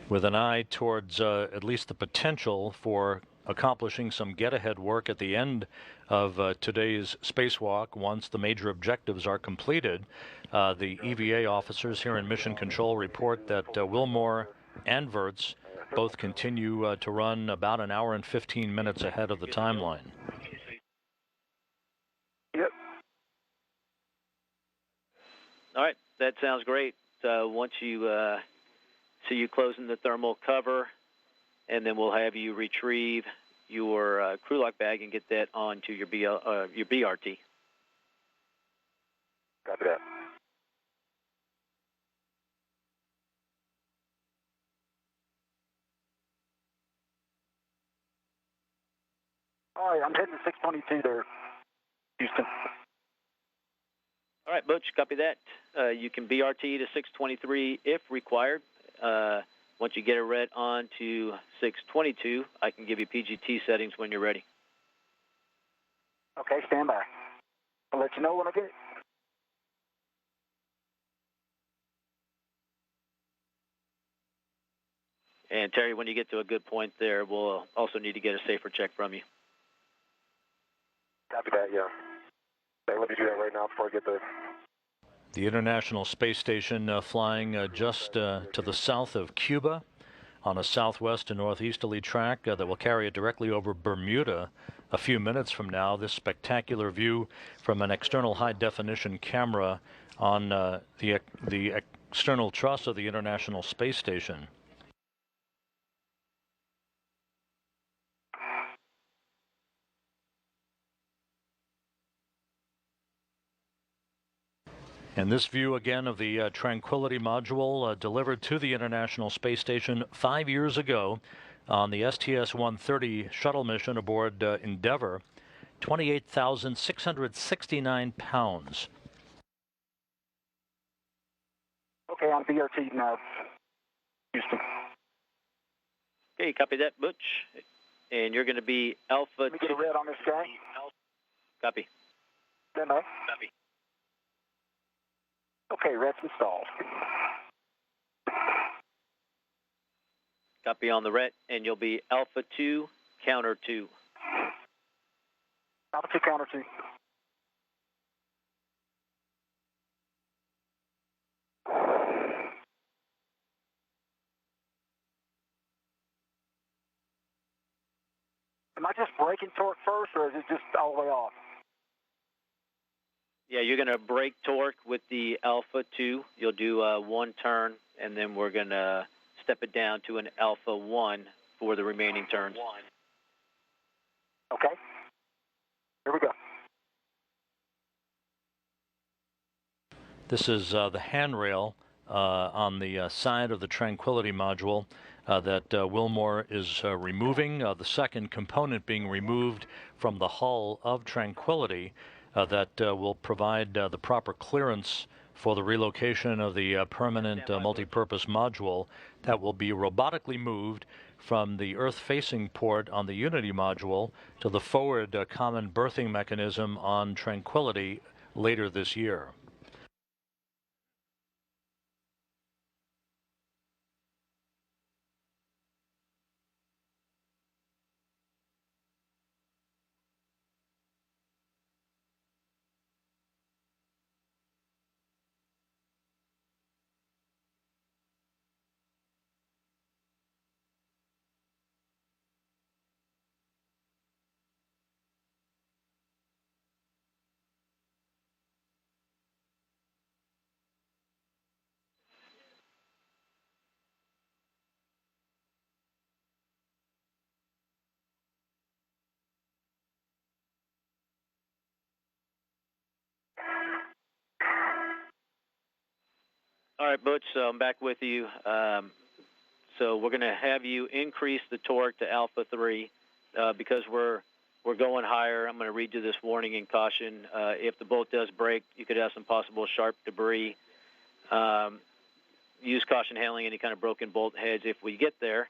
S1: With an eye towards at least the potential for accomplishing some get-ahead work at the end of today's spacewalk once the major objectives are completed. The EVA officers here in Mission Control report that Wilmore and Virts both continue to run about an hour and 15 minutes ahead of the timeline.
S4: Yep.
S3: All right, that sounds great. Once you see you closing the thermal cover, and then we'll have you retrieve your crew lock bag and get that onto your BRT.
S6: Copy that.
S4: All right, I'm heading to 622 there, Houston.
S3: All right, Butch, copy that. You can BRT to 623 if required. Once you get it read on to 622, I can give you PGT settings when you're ready.
S4: Okay, stand by. I'll let you know when I get it.
S3: And Terry, when you get to a good point there, we'll also need to get a safer check from you.
S6: Copy that, yeah. Hey, let me do that right now before I get there.
S1: The International Space Station flying just to the south of Cuba on a southwest to northeasterly track that will carry it directly over Bermuda a few minutes from now. This spectacular view from an external high-definition camera on the external truss of the International Space Station. And this view again of the Tranquility module delivered to the International Space Station 5 years ago on the STS-130 shuttle mission aboard Endeavour, 28,669 pounds.
S4: Okay, I'm BRT now, Houston.
S3: Okay, copy that, Butch. And you're going to be Alpha.
S4: Let me get a red on this guy.
S3: Copy.
S4: Stand by.
S3: Copy.
S4: Okay, red's installed.
S3: Copy on the ret, and you'll be Alpha 2, counter 2.
S4: Alpha 2, counter 2. Am I just braking torque first, or is it just all the way off?
S3: Yeah, you're going to brake torque with the Alpha 2. You'll do one turn, and then we're going to step it down to an Alpha 1 for the remaining turns.
S4: Okay. Here we go.
S1: This is the handrail on the side of the Tranquility module. that Wilmore is removing. The second component being removed from the hull of Tranquility that will provide the proper clearance for the relocation of the permanent multi-purpose module that will be robotically moved from the Earth-facing port on the Unity module to the forward common berthing mechanism on Tranquility later this year.
S3: All right, Butch, so I'm back with you. So we're going to have you increase the torque to Alpha 3 because we're going higher. I'm going to read you this warning and caution. If the bolt does break, you could have some possible sharp debris. Use caution handling any kind of broken bolt heads if we get there.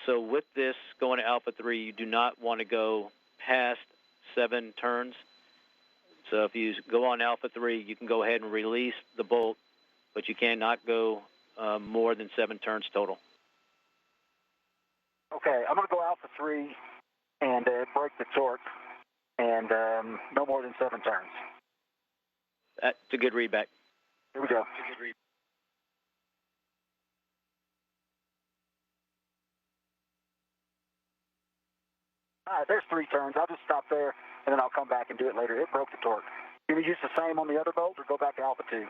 S3: So with this going to Alpha 3, you do not want to go past 7 turns. So if you go on Alpha 3, you can go ahead and release the bolt, but you cannot go more than 7 turns total.
S4: Okay, I'm going to go Alpha 3 and break the torque, and no more than 7 turns.
S3: That's a good readback.
S4: Here we go. All right, there's 3 turns. I'll just stop there, and then I'll come back and do it later. It broke the torque. Can we use the same on the other bolt, or go back to Alpha 2?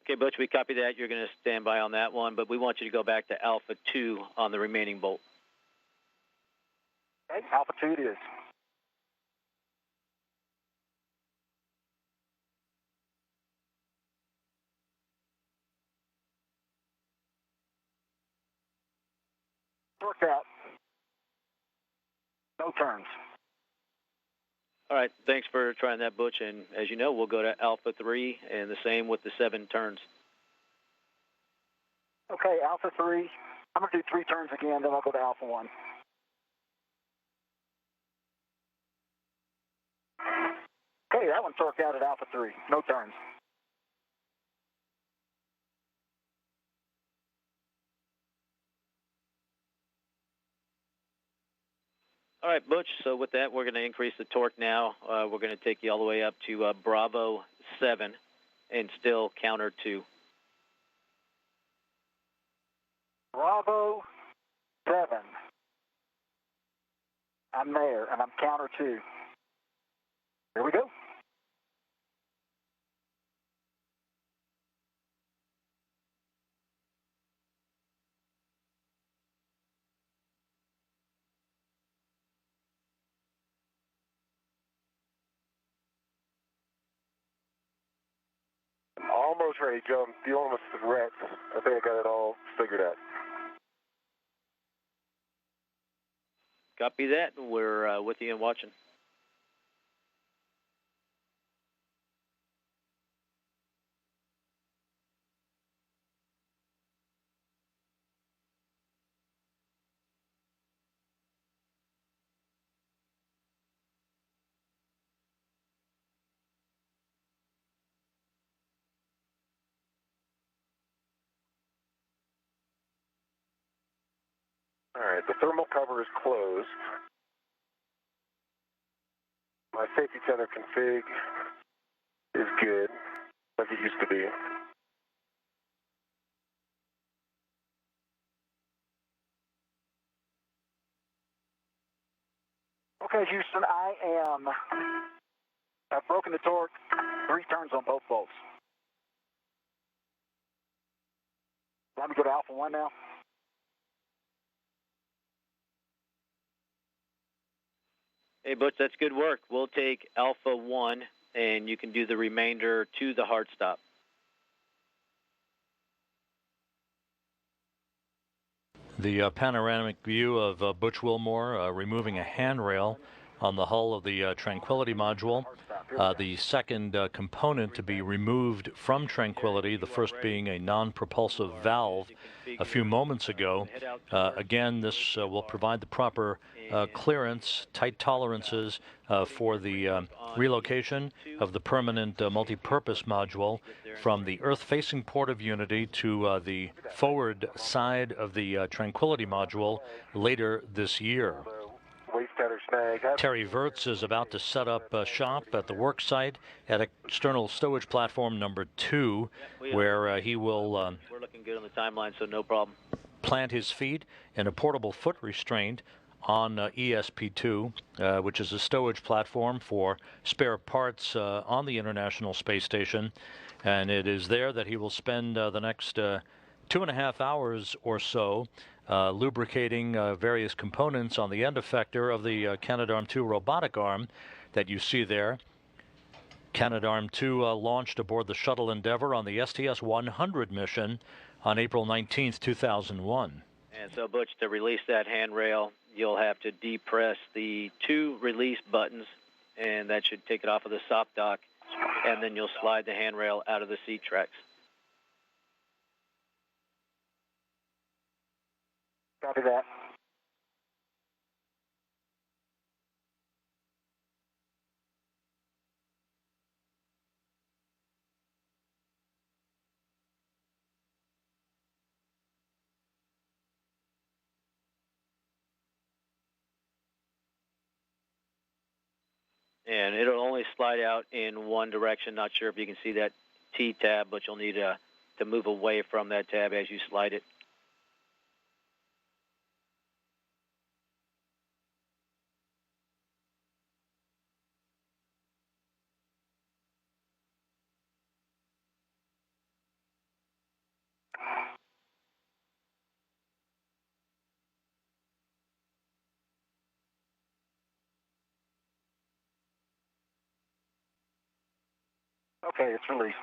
S3: Okay, Butch, we copy that. You're going to stand by on that one, but we want you to go back to Alpha 2 on the remaining bolt.
S4: Okay, Alpha 2 it is. Torque out. No turns.
S3: All right, thanks for trying that, Butch. And as you know, we'll go to Alpha 3, and the same with the 7 turns.
S4: Okay, Alpha 3. I'm going to do 3 turns again, then I'll go to Alpha 1. Okay, that one torqued out at Alpha 3. No turns.
S3: All right, Butch, so with that, we're going to increase the torque now. We're going to take you all the way up to Bravo 7 and still counter 2.
S4: Bravo 7. I'm there, and I'm counter 2. Here we go.
S6: I'm almost ready, Joe. I'm dealing with the wrecks. I think I got it all figured out.
S3: Copy that. We're with you and watching.
S6: All right, the thermal cover is closed. My safety tether config is good, like it used to be.
S4: Okay, Houston, I've broken the torque, 3 turns on both bolts. Let me go to Alpha 1 now.
S3: Hey, Butch, that's good work. We'll take Alpha 1, and you can do the remainder to the hard stop.
S1: The panoramic view of Butch Wilmore removing a handrail on the hull of the Tranquility module. The second component to be removed from Tranquility, the first being a non-propulsive valve a few moments ago. Again, this will provide the proper clearance, tight tolerances for the relocation of the permanent multi-purpose module from the Earth-facing port of Unity to the forward side of the Tranquility module later this year. Terry Virts is about to set up shop at the work site at external stowage platform number 2, where he will
S3: we're looking good on the timeline, so no problem.
S1: Plant his feet in a portable foot restraint on ESP2, which is a stowage platform for spare parts on the International Space Station. And it is there that he will spend the next 2.5 hours or so lubricating various components on the end effector of the Canadarm2 robotic arm that you see there. Canadarm2 launched aboard the Shuttle Endeavour on the STS-100 mission on April 19th, 2001.
S3: And so, Butch, to release that handrail, you'll have to depress the 2 release buttons, and that should take it off of the soft dock, and then you'll slide the handrail out of the seat tracks.
S4: Copy that.
S3: And it'll only slide out in one direction. Not sure if you can see that T tab, but you'll need to move away from that tab as you slide it.
S4: Okay, it's released.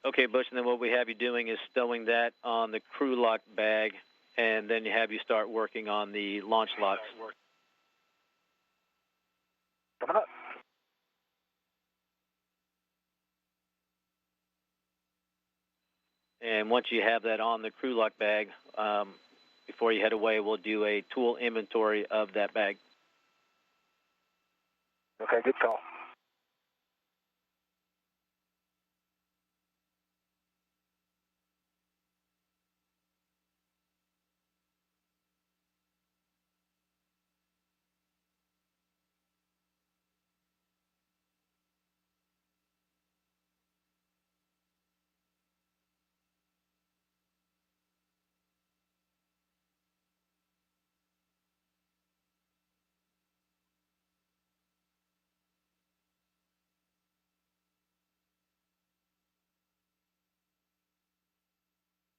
S3: Okay, Butch, and then what we have you doing is stowing that on the crew lock bag, and then have you start working on the launch locks.
S4: Coming up.
S3: And once you have that on the crew lock bag, before you head away, we'll do a tool inventory of that bag.
S4: Okay, good call.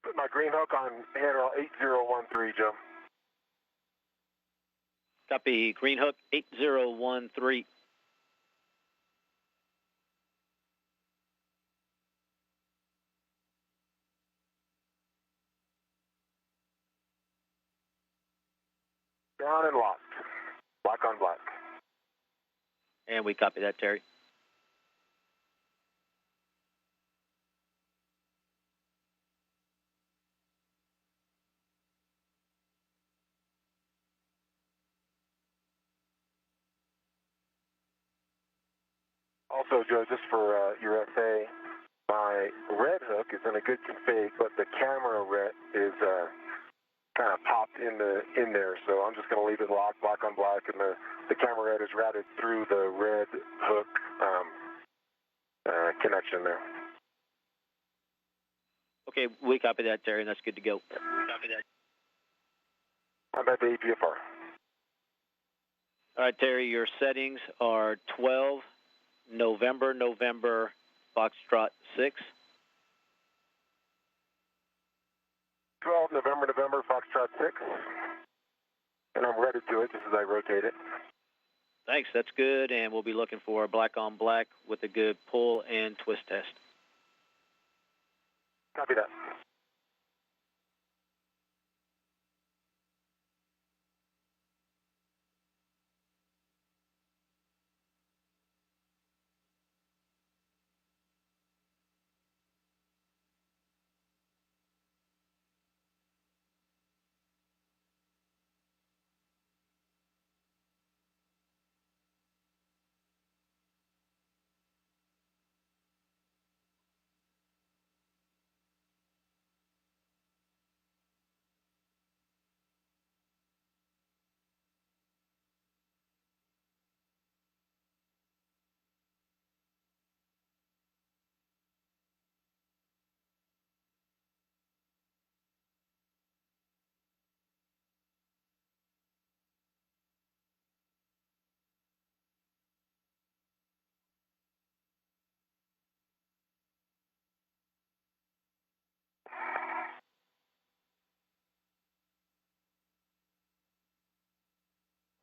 S4: Put my green hook on handrail 8013, Jim.
S3: Copy, green hook 8013.
S4: Down and locked. Black on black.
S3: And we copy that, Terry.
S4: Also, Joe, just for your FA, my red hook is in a good config, but the camera red is kind of popped in there, so I'm just going to leave it locked, black on black, and the camera red is routed through the red hook connection there.
S3: Okay, we copy that, Terry, and that's good to go. Copy that.
S4: I'm at the APFR.
S3: All right, Terry, your settings are 12, November, Foxtrot 6.
S4: 12, November, Foxtrot 6. And I'm ready to it just as I rotate it.
S3: Thanks, that's good, and we'll be looking for black on black with a good pull and twist test.
S4: Copy that.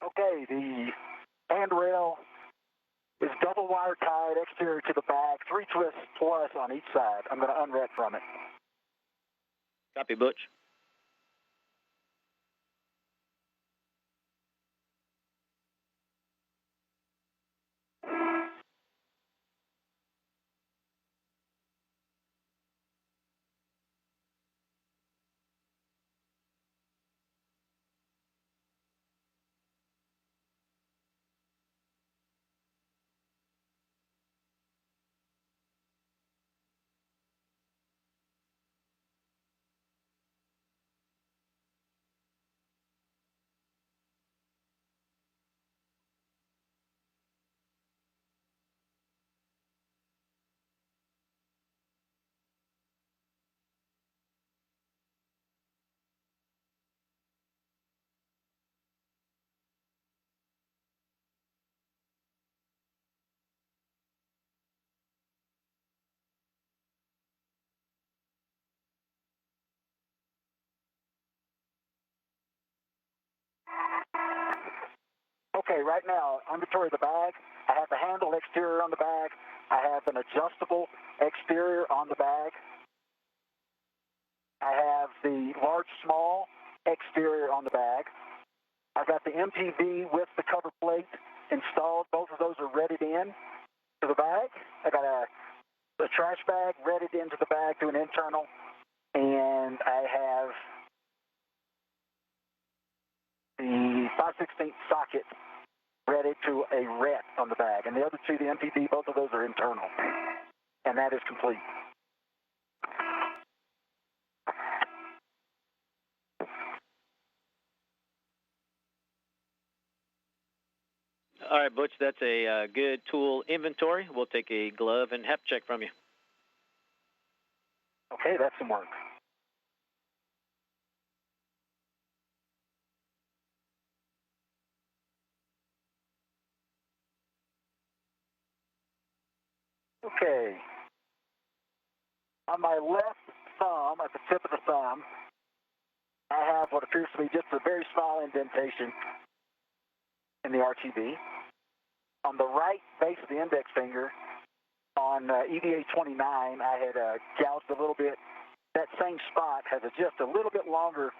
S4: Okay, the handrail is double wire tied exterior to the bag, 3 twists plus on each side. I'm going to unret from it.
S3: Copy, Butch.
S4: Okay, right now, inventory of the bag. I have the handle exterior on the bag. I have an adjustable exterior on the bag. I have the large, small exterior on the bag. I've got the MPV with the cover plate installed. Both of those are readied in to the bag. I got a trash bag readied into the bag to an internal, and I have the 5/16 socket ready to a ret on the bag. And the other two, the MPV, both of those are internal. And that is complete.
S3: All right, Butch, that's a good tool inventory. We'll take a glove and hep check from you.
S4: Okay, that's some work. Okay. On my left thumb, at the tip of the thumb, I have what appears to be just a very small indentation in the RTB. On the right base of the index finger, on EVA 29, I had gouged a little bit. That same spot has just a little bit longer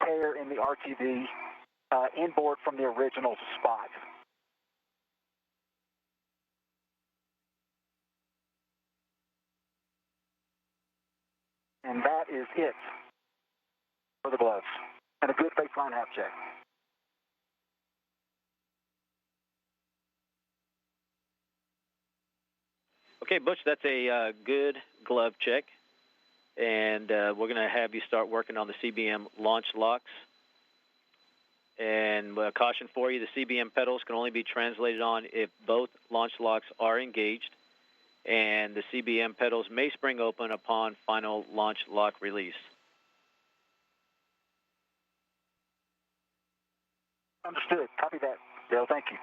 S4: tear in the RTB inboard from the original spot. And that is it for the gloves. And a good baseline half check.
S3: Okay, Butch, that's a good glove check. And we're going to have you start working on the CBM launch locks. And a caution for you, the CBM pedals can only be translated on if both launch locks are engaged. And the CBM pedals may spring open upon final launch lock release.
S4: Understood. Copy that, Dale. Thank you.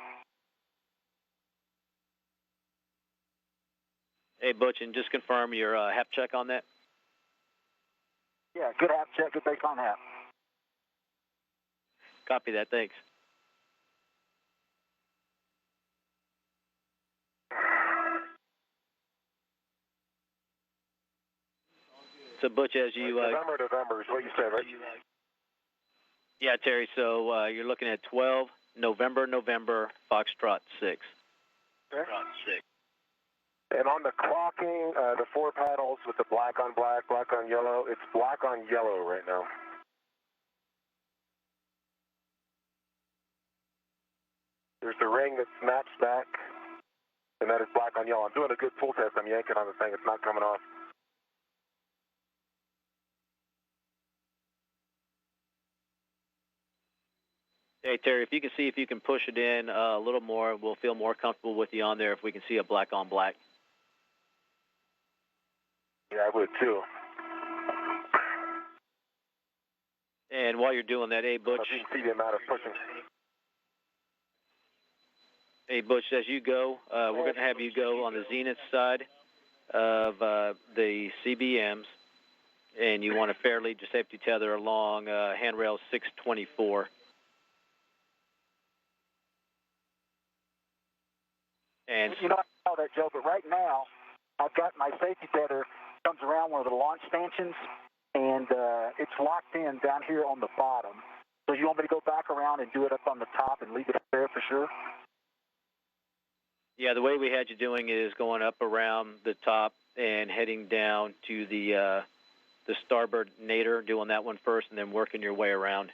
S3: Hey, Butch, and just confirm your hep check on that.
S4: Yeah, good half check, good baseline half.
S3: Copy that, thanks. So Butch, as you
S6: November is what you said, right?
S3: yeah, Terry. So you're looking at 12 November Foxtrot 6.
S6: Okay. And on the clocking, the 4 paddles with the black on black, black on yellow, it's black on yellow right now. There's the ring that snaps back, and that is black on yellow. I'm doing a good pull test. I'm yanking on the thing. It's not coming off.
S3: Hey, Terry, if you can see if you can push it in a little more, we'll feel more comfortable with you on there if we can see a black on black.
S6: Yeah, I would too.
S3: And while you're doing that, hey, Butch.
S6: You can see the amount of pushing.
S3: Hey, Butch, as you go, we're going to have you go on the zenith side of the CBMs, and you want to fair lead your safety tether along handrail 624. And
S4: you know, I know that, Joe, but right now, I've got my safety tether comes around one of the launch stanchions, and it's locked in down here on the bottom. So you want me to go back around and do it up on the top and leave it up there for sure?
S3: Yeah, the way we had you doing it is going up around the top and heading down to the starboard nadir, doing that one first, and then working your way around.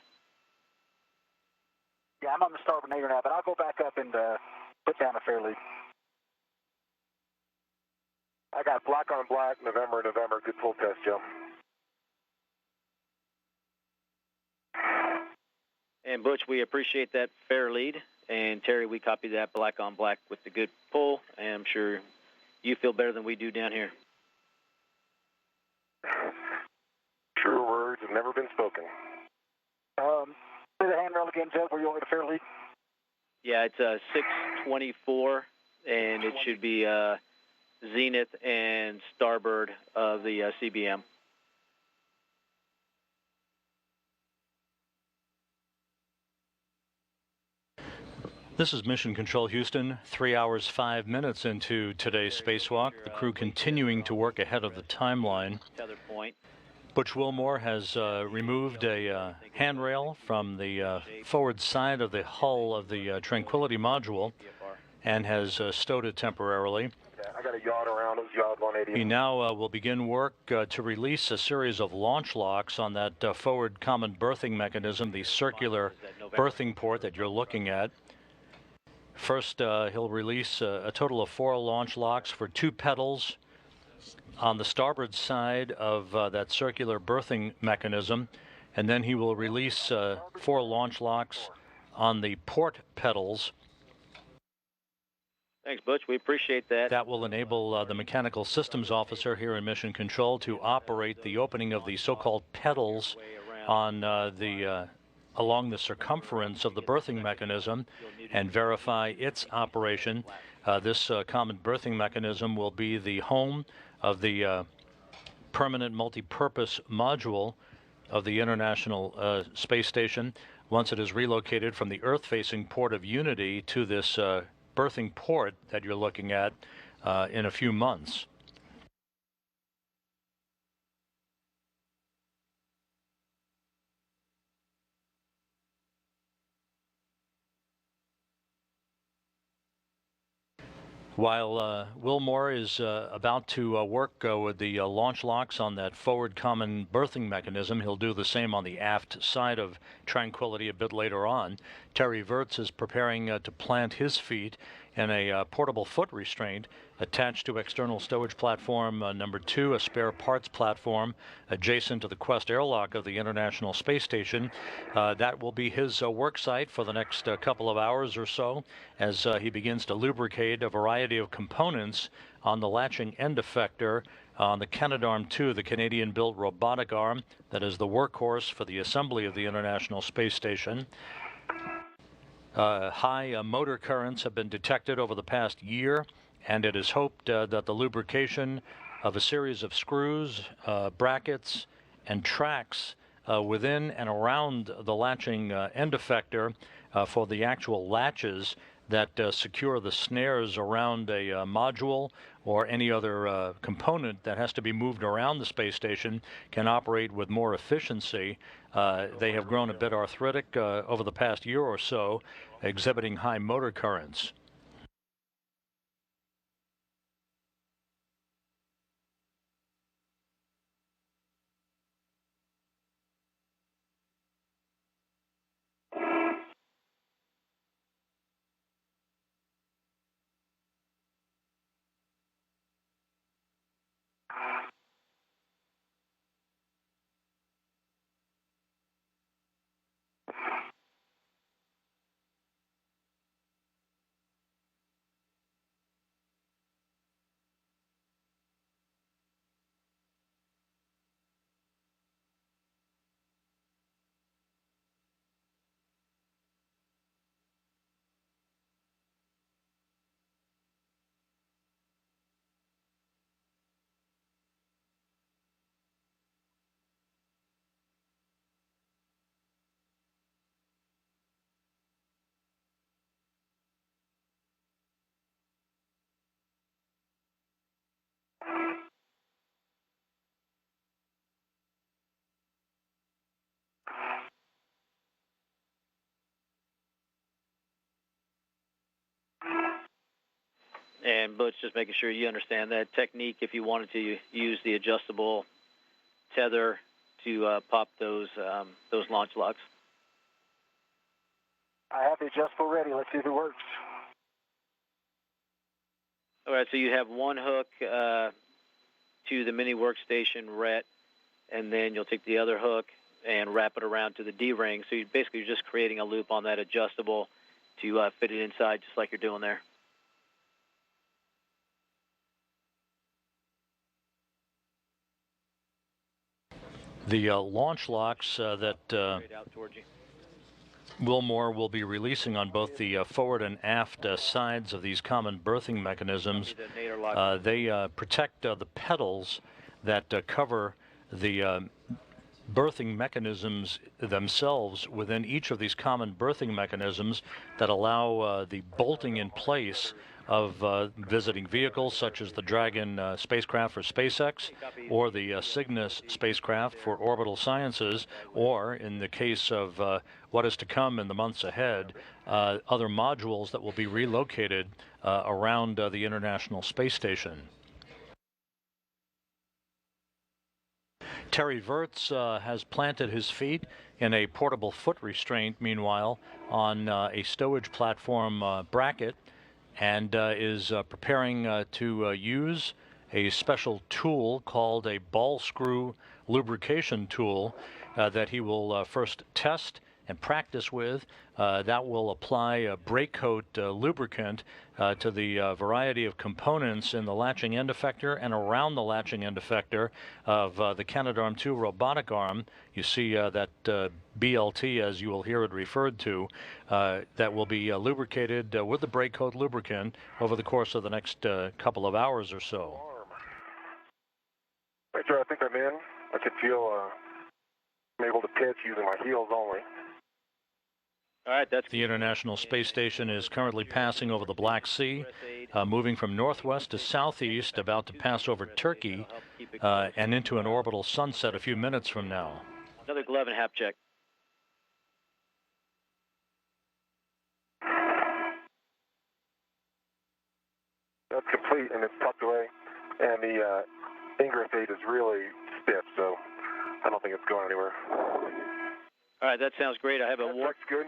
S4: Yeah, I'm on the starboard nadir now, but I'll go back up and put down a fair lead.
S6: I got black on black, November. Good pull test, Joe.
S3: And Butch, we appreciate that fair lead. And Terry, we copy that black on black with the good pull. And I'm sure you feel better than we do down here.
S6: True words have never been spoken.
S4: Say the handrail again, Joe, where you want me to fair lead?
S3: Yeah, it's 624, and it should be zenith and starboard of the CBM.
S1: This is Mission Control Houston, 3 hours 5 minutes into today's spacewalk. The crew continuing to work ahead of the timeline. Butch Wilmore has removed a handrail from the forward side of the hull of the Tranquility module and has stowed it temporarily.
S6: I got a yacht around. It was yacht 180.
S1: He now will begin work to release a series of launch locks on that forward common berthing mechanism, the circular berthing port that you're looking at. First, he'll release a total of 4 launch locks for 2 pedals on the starboard side of that circular berthing mechanism, and then he will release 4 launch locks on the port pedals.
S3: Thanks, Butch. We appreciate that.
S1: That will enable the mechanical systems officer here in Mission Control to operate the opening of the so-called pedals on along the circumference of the berthing mechanism and verify its operation. This common berthing mechanism will be the home of the permanent multi-purpose module of the International Space Station once it is relocated from the Earth-facing port of Unity to this berthing port that you're looking at in a few months. While Wilmore is about to work with the launch locks on that forward common berthing mechanism, he'll do the same on the aft side of Tranquility a bit later on. Terry Virts is preparing to plant his feet in a portable foot restraint attached to external stowage platform number 2, a spare parts platform adjacent to the Quest airlock of the International Space Station. That will be his work site for the next couple of hours or so as he begins to lubricate a variety of components on the latching end effector on the Canadarm2, the Canadian-built robotic arm that is the workhorse for the assembly of the International Space Station. High motor currents have been detected over the past year, and it is hoped that the lubrication of a series of screws, brackets, and tracks within and around the latching end effector for the actual latches that secure the snares around a module or any other component that has to be moved around the space station can operate with more efficiency. They have grown a bit arthritic over the past year or so, exhibiting high motor currents.
S3: And Butch, just making sure you understand that technique if you wanted to use the adjustable tether to pop those launch locks.
S4: I have the adjustable ready. Let's see if it works.
S3: All right, so you have one hook to the mini workstation RET, and then you'll take the other hook and wrap it around to the D-ring. So you're just creating a loop on that adjustable to fit it inside, just like you're doing there.
S1: The launch locks that Wilmore will be releasing on both the forward and aft sides of these common berthing mechanisms, they protect the pedals that cover the berthing mechanisms themselves within each of these common berthing mechanisms that allow the bolting in place of visiting vehicles such as the Dragon spacecraft for SpaceX, or the Cygnus spacecraft for Orbital Sciences, or in the case of what is to come in the months ahead, other modules that will be relocated around the International Space Station. Terry Virts has planted his feet in a portable foot restraint, meanwhile, on a stowage platform bracket, and is preparing to use a special tool called a ball screw lubrication tool that he will first test and practice with. That will apply a brake coat lubricant to the variety of components in the latching end effector and around the latching end effector of the Canadarm2 robotic arm. You see that BLT, as you will hear it referred to, that will be lubricated with the brake coat lubricant over the course of the next couple of hours or so.
S6: Hey, Joe, I think I'm in. I can feel I'm able to pitch using my heels only.
S3: All right, that's
S1: the International Space Station is currently passing over the Black Sea, moving from northwest to southeast, about to pass over Turkey and into an orbital sunset a few minutes from now.
S3: Another glove and hap check.
S6: That's complete, and it's tucked away, and the ingress aid is really stiff, so I don't think it's going anywhere.
S3: All right, that sounds great. I have a
S6: good.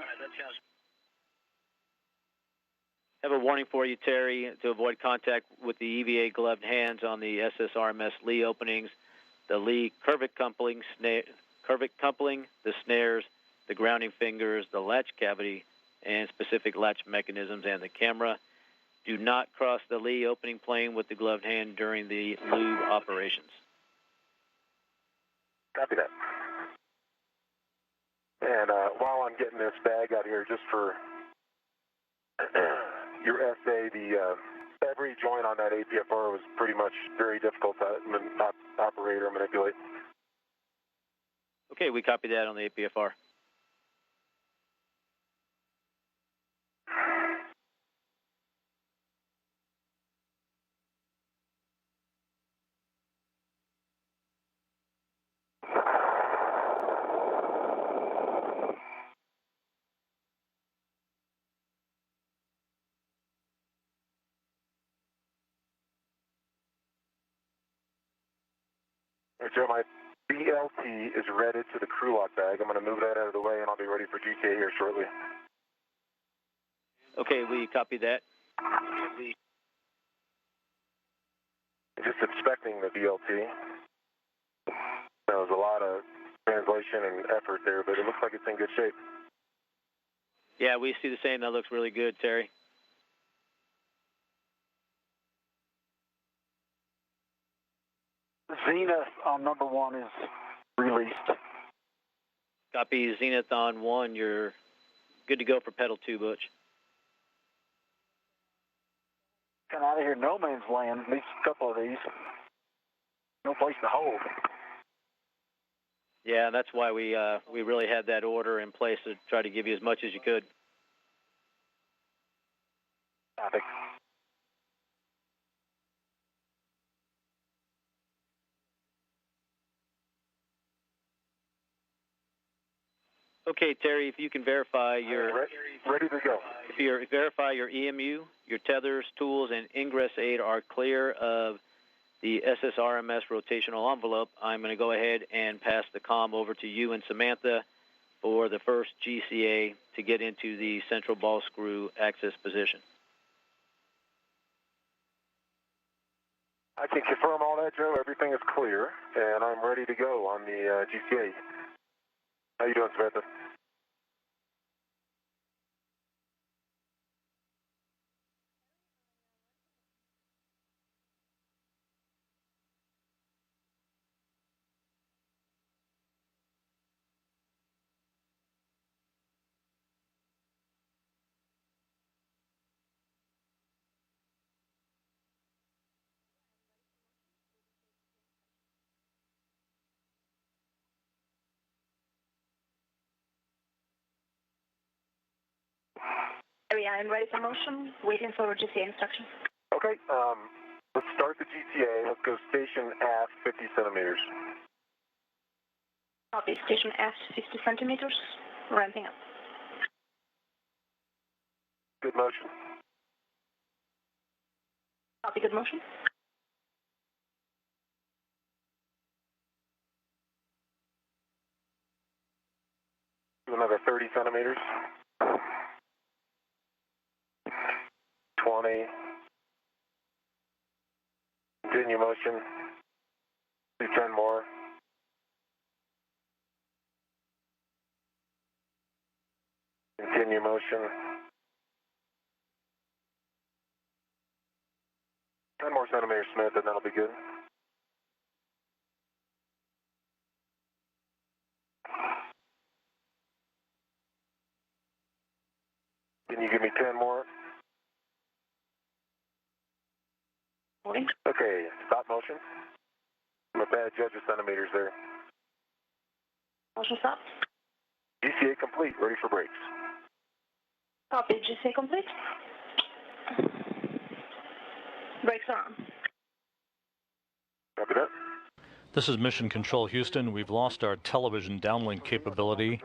S3: Have a warning for you, Terry, to avoid contact with the EVA gloved hands on the SSRMS lee openings, the lee curvic coupling, the snares, the grounding fingers, the latch cavity, and specific latch mechanisms, and the camera. Do not cross the lee opening plane with the gloved hand during the lube operations.
S6: Copy that. And while I'm getting this bag out here, just for your essay, every joint on that APFR was pretty much very difficult to operate or manipulate.
S3: Okay, we copy that on the APFR.
S6: Joe, my BLT is ready to the crew lock bag. I'm going to move that out of the way, and I'll be ready for GTA here shortly.
S3: Okay, we copy that.
S6: Just inspecting the BLT. There was a lot of translation and effort there, but it looks like it's in good shape.
S3: Yeah, we see the same. That looks really good, Terry.
S4: Zenith on number 1 is released.
S3: Copy Zenith on 1. You're good to go for pedal 2, Butch.
S4: Kind of out of here, no man's land. Needs a couple of these. No place to hold.
S3: Yeah, that's why we really had that order in place to try to give you as much as you could.
S4: I think.
S3: Okay, Terry, if you can verify your
S6: Ready to go.
S3: if you verify your EMU, your tethers, tools, and ingress aid are clear of the SSRMS rotational envelope, I'm going to go ahead and pass the comm over to you and Samantha for the first GCA to get into the central ball screw access position.
S6: I can confirm all that, Joe. Everything is clear, and I'm ready to go on the GCA. How you doing, Samantha?
S2: I'm ready for motion, waiting for GCA instructions.
S6: Okay, let's start the GTA. Let's go station aft 50 centimeters.
S2: Copy, station aft 50 centimeters, ramping up.
S6: Good motion.
S2: Copy, good motion.
S6: Do another 30 centimeters. 20. Continue motion. Do 10 more. Continue motion. 10 more centimeters, Smith, and that'll be good. Can you give me 10 more?
S2: Moving.
S6: Okay, stop motion. I'm a bad judge of centimeters there.
S2: Motion stop.
S6: GCA complete, ready for brakes.
S2: Copy, GCA complete. Brakes are on.
S6: Copy that.
S1: This is Mission Control Houston. We've lost our television downlink capability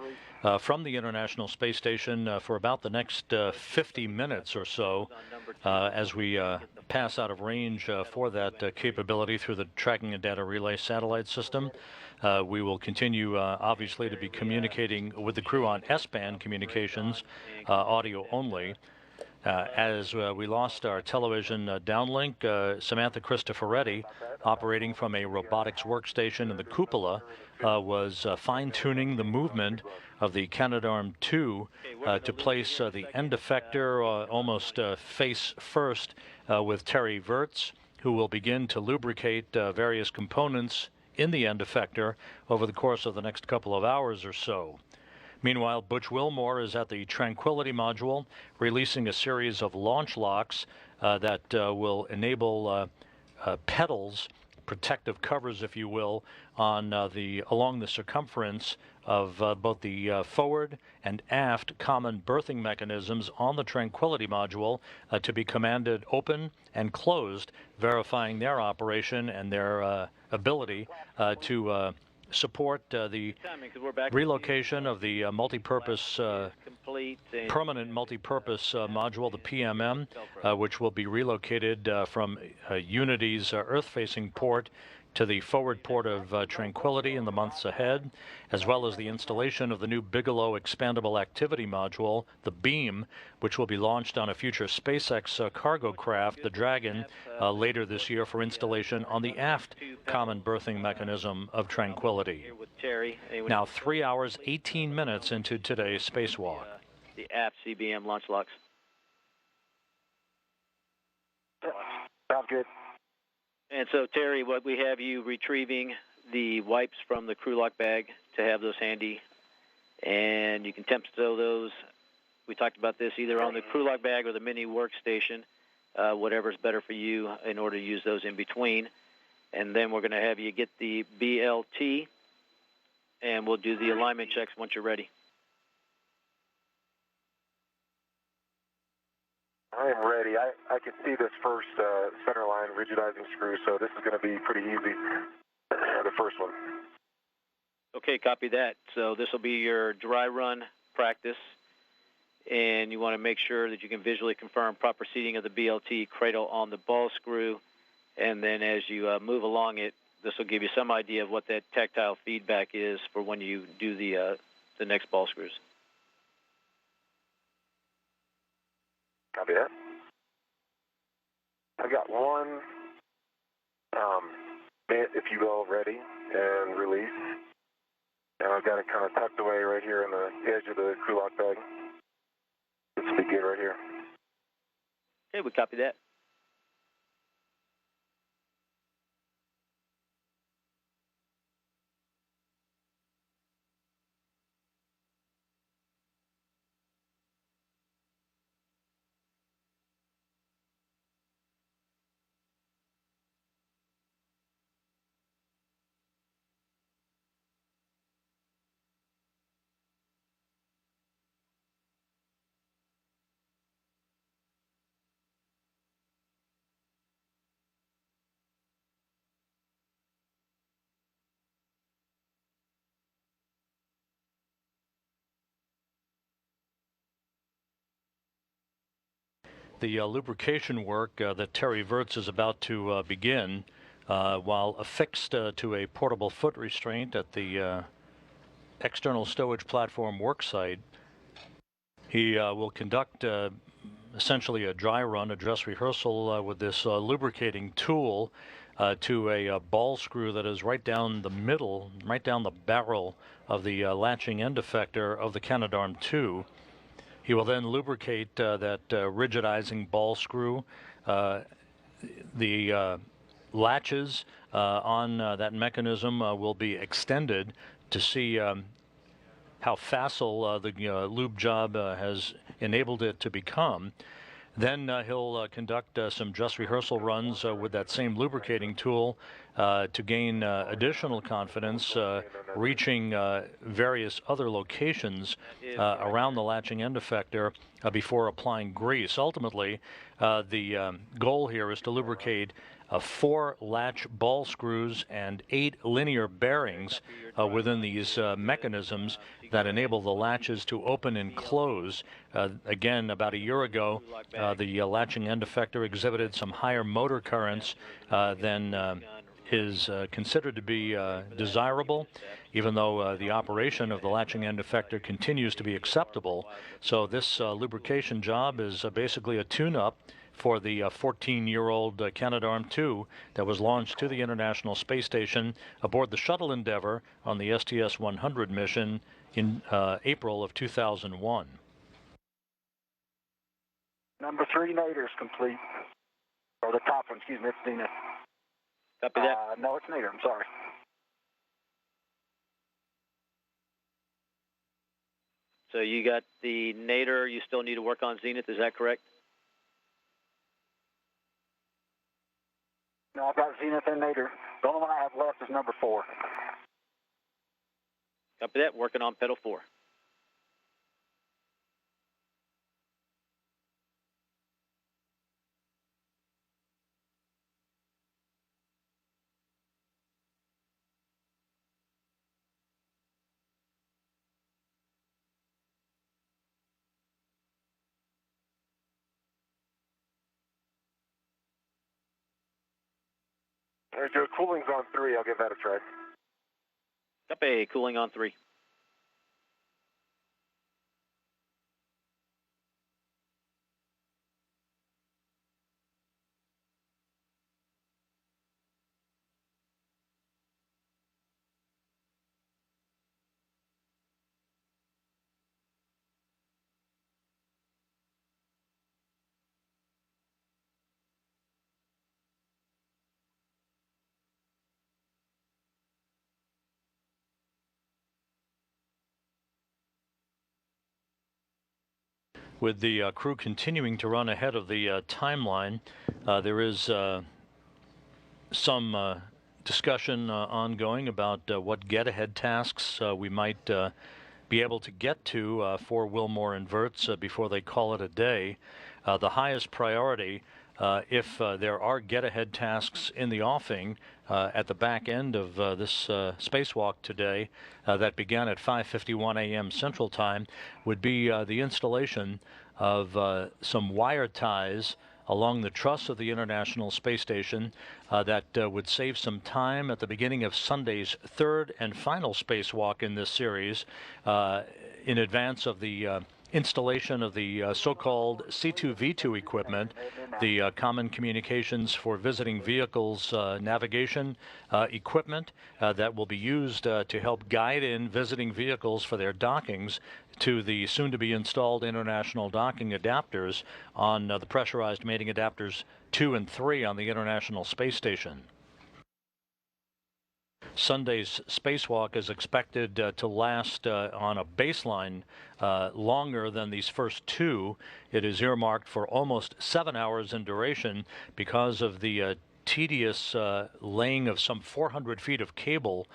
S1: from the International Space Station for about the next 50 minutes or so as we pass out of range for that capability through the Tracking and Data Relay satellite system. We will continue, obviously, to be communicating with the crew on S-band communications, audio only. As we lost our television downlink, Samantha Cristoforetti, operating from a robotics workstation in the cupola, was fine-tuning the movement of the Canadarm2 to place the end effector almost face first with Terry Virts, who will begin to lubricate various components in the end effector over the course of the next couple of hours or so. Meanwhile, Butch Wilmore is at the Tranquility module, releasing a series of launch locks that will enable pedals, protective covers, if you will, on along the circumference of both the forward and aft common berthing mechanisms on the Tranquility module to be commanded open and closed, verifying their operation and their ability to support the relocation of the multi-purpose, permanent multi-purpose module, the PMM, which will be relocated from Unity's Earth-facing port to the forward port of Tranquility in the months ahead, as well as the installation of the new Bigelow Expandable Activity Module, the BEAM, which will be launched on a future SpaceX cargo craft, the Dragon, later this year for installation on the aft common berthing mechanism of Tranquility. Now 3 hours, 18 minutes into today's spacewalk.
S3: The aft CBM launch locks.
S4: Sounds good.
S3: And so, Terry, what we have you retrieving the wipes from the crew lock bag to have those handy, and you can temp stow those. We talked about this either on the crew lock bag or the mini workstation, whatever's better for you in order to use those in between. And then we're going to have you get the BLT, and we'll do the alignment checks once you're ready.
S6: I am ready. I can see this first center line rigidizing screw, so this is going to be pretty easy, the first one.
S3: Okay, copy that. So this will be your dry run practice, and you want to make sure that you can visually confirm proper seating of the BLT cradle on the ball screw, and then as you move along it, this will give you some idea of what that tactile feedback is for when you do the next ball screws.
S6: Copy that. I got one bit, if you will, ready and release. And I've got it kind of tucked away right here on the edge of the crew lock bag. This will be good right here.
S3: Okay, we copy that.
S1: The lubrication work that Terry Virts is about to begin, while affixed to a portable foot restraint at the external stowage platform worksite, he will conduct essentially a dry run, a dress rehearsal with this lubricating tool to a ball screw that is right down the middle, right down the barrel of the latching end effector of the Canadarm2. He will then lubricate that rigidizing ball screw. The latches on that mechanism will be extended to see how facile the lube job has enabled it to become. Then he'll conduct some dress rehearsal runs with that same lubricating tool to gain additional confidence, reaching various other locations around the latching end effector before applying grease. Ultimately, the goal here is to lubricate 4 latch ball screws and 8 linear bearings within these mechanisms that enable the latches to open and close. Again, about a year ago, the latching end effector exhibited some higher motor currents than is considered to be desirable, even though the operation of the latching end effector continues to be acceptable. So this lubrication job is basically a tune-up for the 14-year-old Canadarm2 that was launched to the International Space Station aboard the Shuttle Endeavour on the STS-100 mission in April of 2001.
S4: Number 3 Nader's complete. Or the top one, excuse me, it's Zenith.
S3: Copy that.
S4: No, it's Nader, I'm sorry.
S3: So you got the Nader, you still need to work on Zenith, is that correct?
S4: No, I've got Zenith and Nader. The only one I have left is number 4.
S3: Copy that, working on pedal 4.
S6: Joe, cooling's on 3. I'll give that a try.
S3: Copy, cooling on 3.
S1: With the crew continuing to run ahead of the timeline, there is some discussion ongoing about what get-ahead tasks we might be able to get to for Wilmore inverts before they call it a day. The highest priority, if there are get-ahead tasks in the offing at the back end of this spacewalk today that began at 5:51 a.m. Central Time, would be the installation of some wire ties along the truss of the International Space Station that would save some time at the beginning of Sunday's third and final spacewalk in this series in advance of the installation of the so-called C2V2 equipment, the Common Communications for Visiting Vehicles navigation equipment that will be used to help guide in visiting vehicles for their dockings to the soon-to-be installed international docking adapters on the pressurized mating adapters 2 and 3 on the International Space Station. Sunday's spacewalk is expected to last on a baseline longer than these first two. It is earmarked for almost 7 hours in duration because of the tedious laying of some 400 feet of cable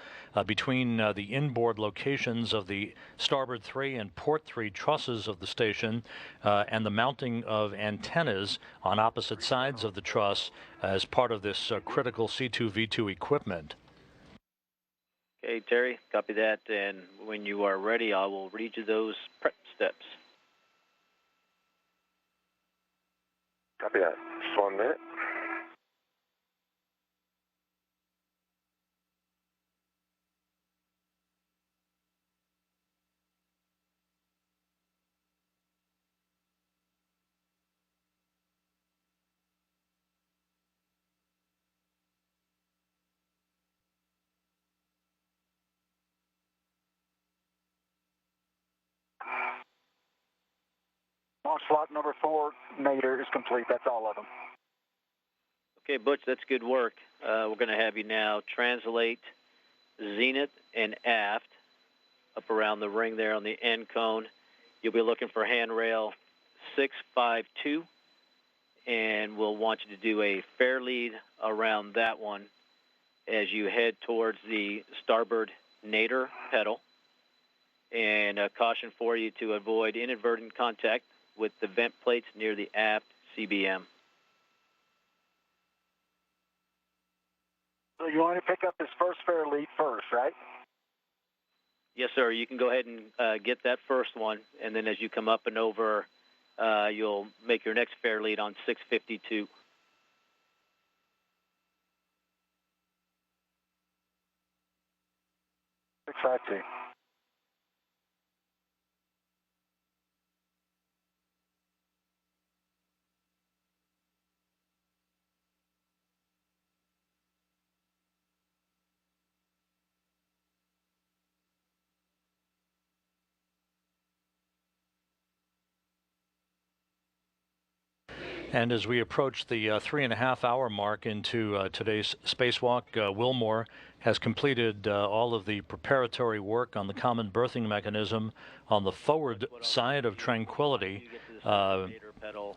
S1: between the inboard locations of the starboard 3 and port 3 trusses of the station and the mounting of antennas on opposite sides of the truss as part of this critical C2V2 equipment.
S3: Okay, Terry, copy that, and when you are ready, I will read you those prep steps.
S6: Copy that. Just 1 minute.
S4: Launch slot number 4, Nader, is complete. That's all of them.
S3: Okay, Butch, that's good work. We're going to have you now translate zenith and aft up around the ring there on the end cone. You'll be looking for handrail 652, and we'll want you to do a fair lead around that one as you head towards the starboard nadir pedal. And a caution for you to avoid inadvertent contact with the vent plates near the aft CBM.
S4: So you want to pick up this first fair lead first, right?
S3: Yes, sir. You can go ahead and get that first one, and then as you come up and over, you'll make your next fair lead on 652.
S4: Exactly.
S1: And as we approach the 3.5-hour mark into today's spacewalk, Wilmore has completed all of the preparatory work on the common berthing mechanism on the forward side of Tranquility,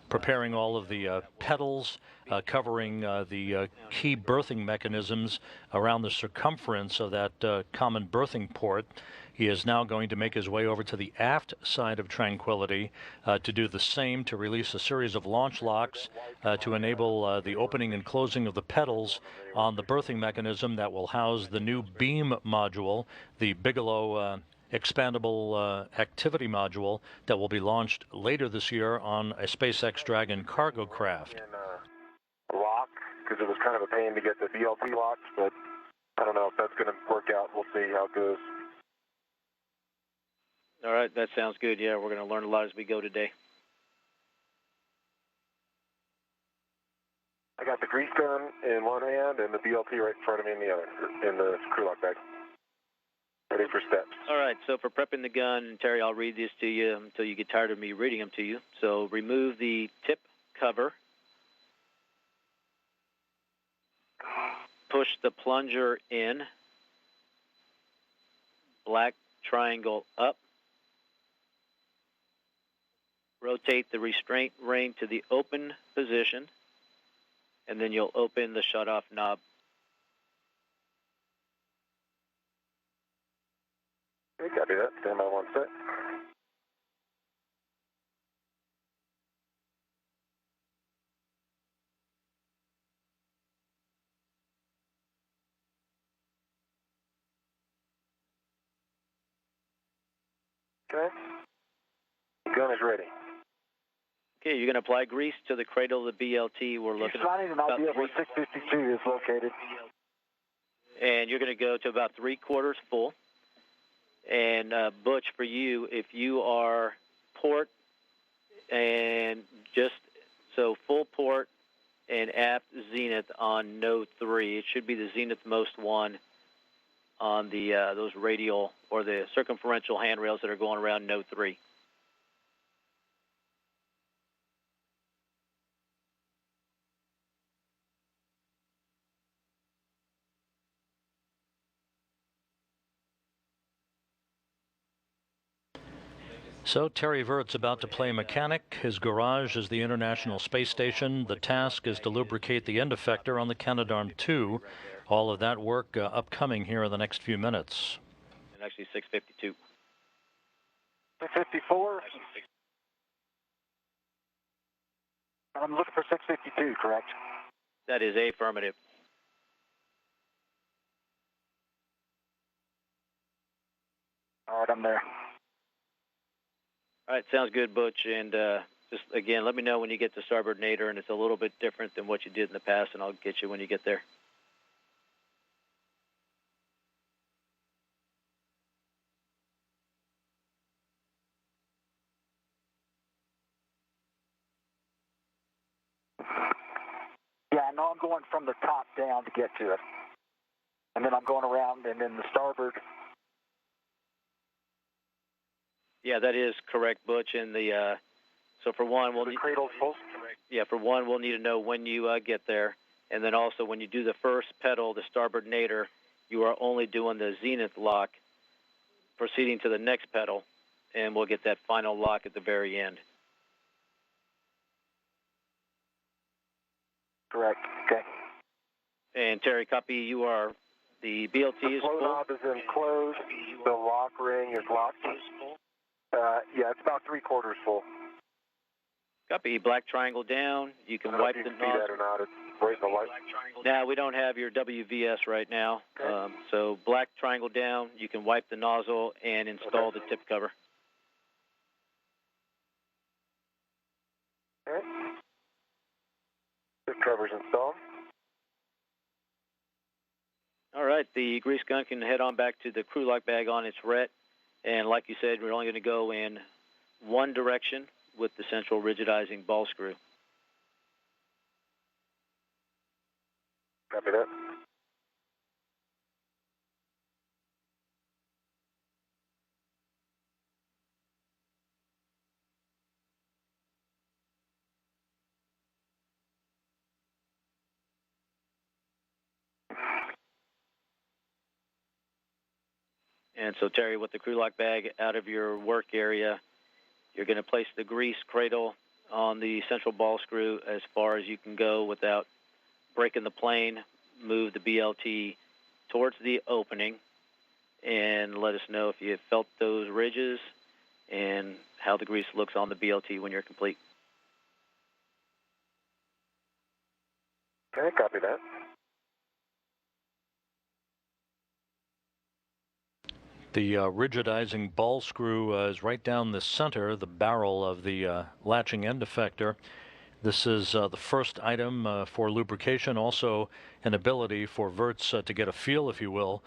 S1: preparing all of the pedals, covering the key berthing mechanisms around the circumference of that common berthing port. He is now going to make his way over to the aft side of Tranquility to do the same, to release a series of launch locks to enable the opening and closing of the pedals on the berthing mechanism that will house the new beam module, the Bigelow expandable activity module that will be launched later this year on a SpaceX Dragon cargo craft.
S6: Lock because it was kind of a pain to get the BLT locks, but I don't know if that's going to work out. We'll see how it goes.
S3: All right, that sounds good. Yeah, we're going to learn a lot as we go today.
S6: I got the grease gun in one hand and the BLT right in front of me in the other, in the crew lock bag. Ready for steps.
S3: All right, so for prepping the gun, and Terry, I'll read this to you until you get tired of me reading them to you. So remove the tip cover. Push the plunger in. Black triangle up. Rotate the restraint ring to the open position, and then you'll open the shut-off knob.
S6: Okay, copy that. Stand by one set. Okay. The gun is ready.
S3: Okay, you're going to apply grease to the cradle of the BLT. We're looking
S4: He's finding an idea where 652 is located.
S3: And you're going to go to about 3/4 full. And Butch, for you, if you are port and just so full port and aft zenith on node 3, it should be the zenith most one on the those radial or the circumferential handrails that are going around node 3.
S1: So Terry Vert's about to play mechanic. His garage is the International Space Station. The task is to lubricate the end effector on the Canadarm2. All of that work upcoming here in the next few minutes.
S3: And actually 652.
S4: 654? I'm looking for 652, correct?
S3: That is affirmative.
S4: All right, I'm there.
S3: All right, sounds good, Butch. And just, again, let me know when you get to starboard nadir, and it's a little bit different than what you did in the past, and I'll get you when you get there.
S4: Yeah, I know I'm going from the top down to get to it. And then I'm going around, and then the starboard.
S3: Yeah, that is correct, Butch. And the so for one, we'll
S4: The cradle's full?
S3: yeah, for one, we'll need to know when you get there, and then also when you do the first pedal, the starboard nadir, you are only doing the zenith lock, proceeding to the next pedal, and we'll get that final lock at the very end.
S4: Correct, okay.
S3: And Terry, copy. You are the BLT
S6: The
S3: is
S6: flow
S3: full.
S6: knob is enclosed. The lock ring is locked. Yeah, it's about 3/4 full.
S3: Copy. Black triangle down. You
S6: I
S3: can
S6: don't know
S3: wipe
S6: if
S3: the
S6: you can see that
S3: nozzle.
S6: or not. It's right in the light.
S3: Now, we don't have your WVS right now.
S6: Okay.
S3: So black triangle down. You can wipe the nozzle and install the tip cover.
S6: Okay. The cover's installed.
S3: All right. The grease gun can head on back to the crew lock bag on its ret. And like you said, we're only going to go in one direction with the central rigidizing ball screw.
S6: Copy that.
S3: And so, Terry, with the crew lock bag out of your work area, you're going to place the grease cradle on the central ball screw as far as you can go without breaking the plane. Move the BLT towards the opening and let us know if you felt those ridges and how the grease looks on the BLT when you're complete.
S6: Okay, copy that.
S1: The rigidizing ball screw is right down the center, the barrel of the latching end effector. This is the first item for lubrication, also an ability for Verts to get a feel, if you will,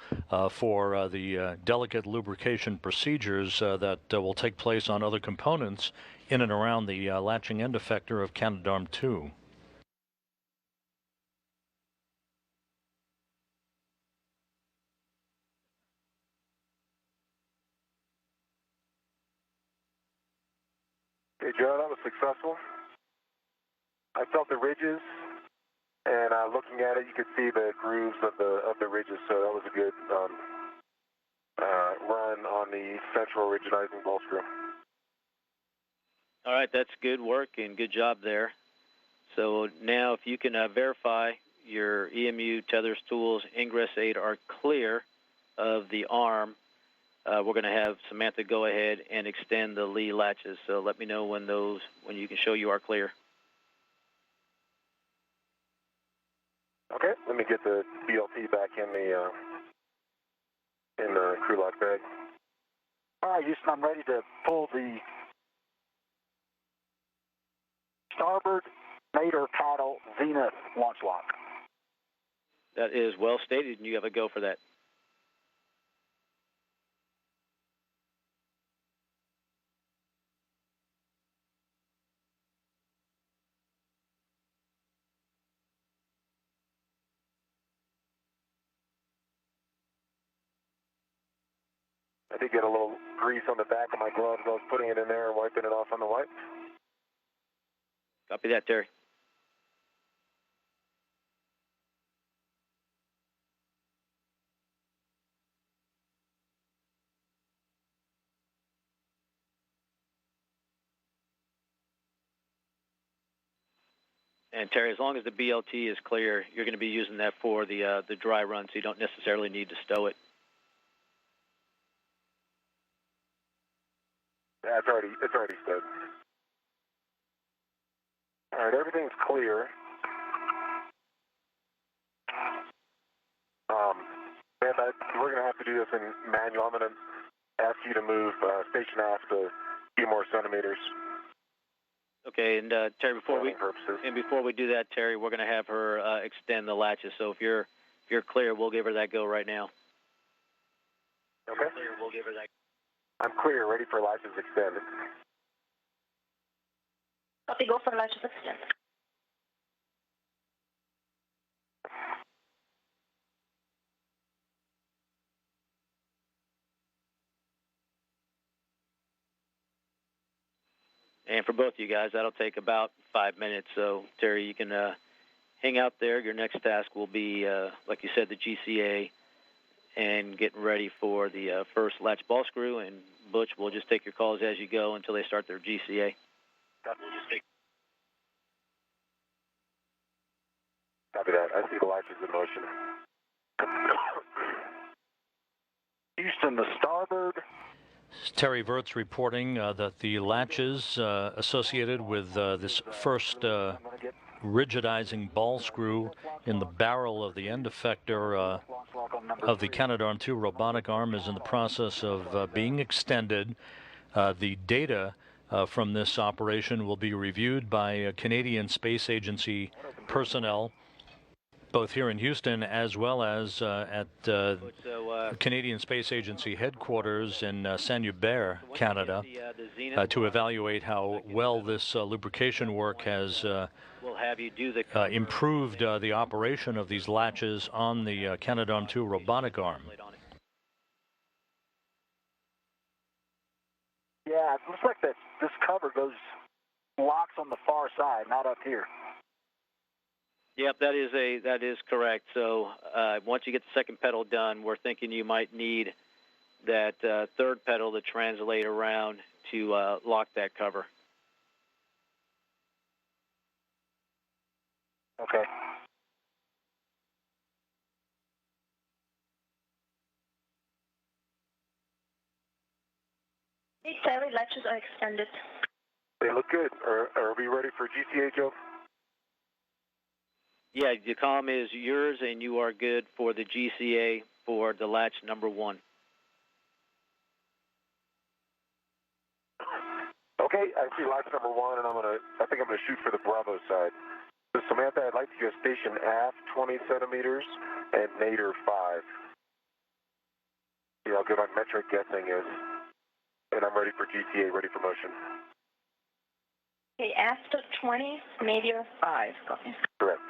S1: for the delicate lubrication procedures that will take place on other components in and around the latching end effector of Canadarm2.
S6: Okay, Joe, that was successful. I felt the ridges, and looking at it, you could see the grooves of the ridges. So that was a good run on the central rigidizing ball screw.
S3: All right, that's good work and good job there. So now, if you can verify your EMU, tethers, tools, ingress aid are clear of the arm, we're going to have Samantha go ahead and extend the lee latches. So let me know when you can show you are clear.
S6: Okay, let me get the BLT back in the crew lock bag.
S4: All right, Houston, I'm ready to pull the starboard mater paddle zenith launch lock.
S3: That is well stated, and you have a go for that.
S6: I did get a little grease on the back of my gloves. I was putting it in there and wiping it off on the wipe.
S3: Copy that, Terry. And Terry, as long as the BLT is clear, you're going to be using that for the dry run, so you don't necessarily need to stow it.
S6: Yeah, it's already stowed. All right, everything's clear. Man, we're going to have to do this in manual. I'm going to ask you to move station aft a few more centimeters.
S3: Okay, and Terry, before we do that, Terry, we're going to have her extend the latches. So if you're clear, we'll give her that go right now.
S6: Okay.
S3: We'll give her that.
S6: I'm clear, ready for latches extended.
S2: Copy, go for latches extend.
S3: And for both of you guys, that'll take about 5 minutes. So, Terry, you can hang out there. Your next task will be, like you said, the GCA and getting ready for the first latch ball screw. And Butch will just take your calls as you go until they start their GCA.
S6: Copy that. I see the latches in motion.
S4: Houston, the starboard.
S1: Terry Verts reporting that the latches associated with this first rigidizing ball screw in the barrel of the end effector of the Canadarm2 robotic arm is in the process of being extended. The data from this operation will be reviewed by Canadian Space Agency personnel, both here in Houston as well as at Canadian Space Agency headquarters in Saint-Hubert, Canada, to evaluate how well this lubrication work has improved the operation of these latches on the Canadarm2 robotic arm.
S4: Yeah, it looks like this cover locks on the far side, not up here.
S3: Yep, that is correct. So once you get the second pedal done, we're thinking you might need that third pedal to translate around to lock that cover.
S4: Okay.
S2: Hey, Terry, latches are extended.
S6: They look good. Are we ready for GCA, Joe?
S3: Yeah, the column is yours, and you are good for the GCA for the latch number 1.
S6: Okay, I see latch number 1, and I think I'm gonna to shoot for the Bravo side. So Samantha, I'd like to go station aft 20 centimeters and nadir 5. Yeah, I'll get my metric guessing is, and I'm ready for GTA, ready for motion.
S2: Okay, after 20, nadir 5. Copy.
S6: Correct.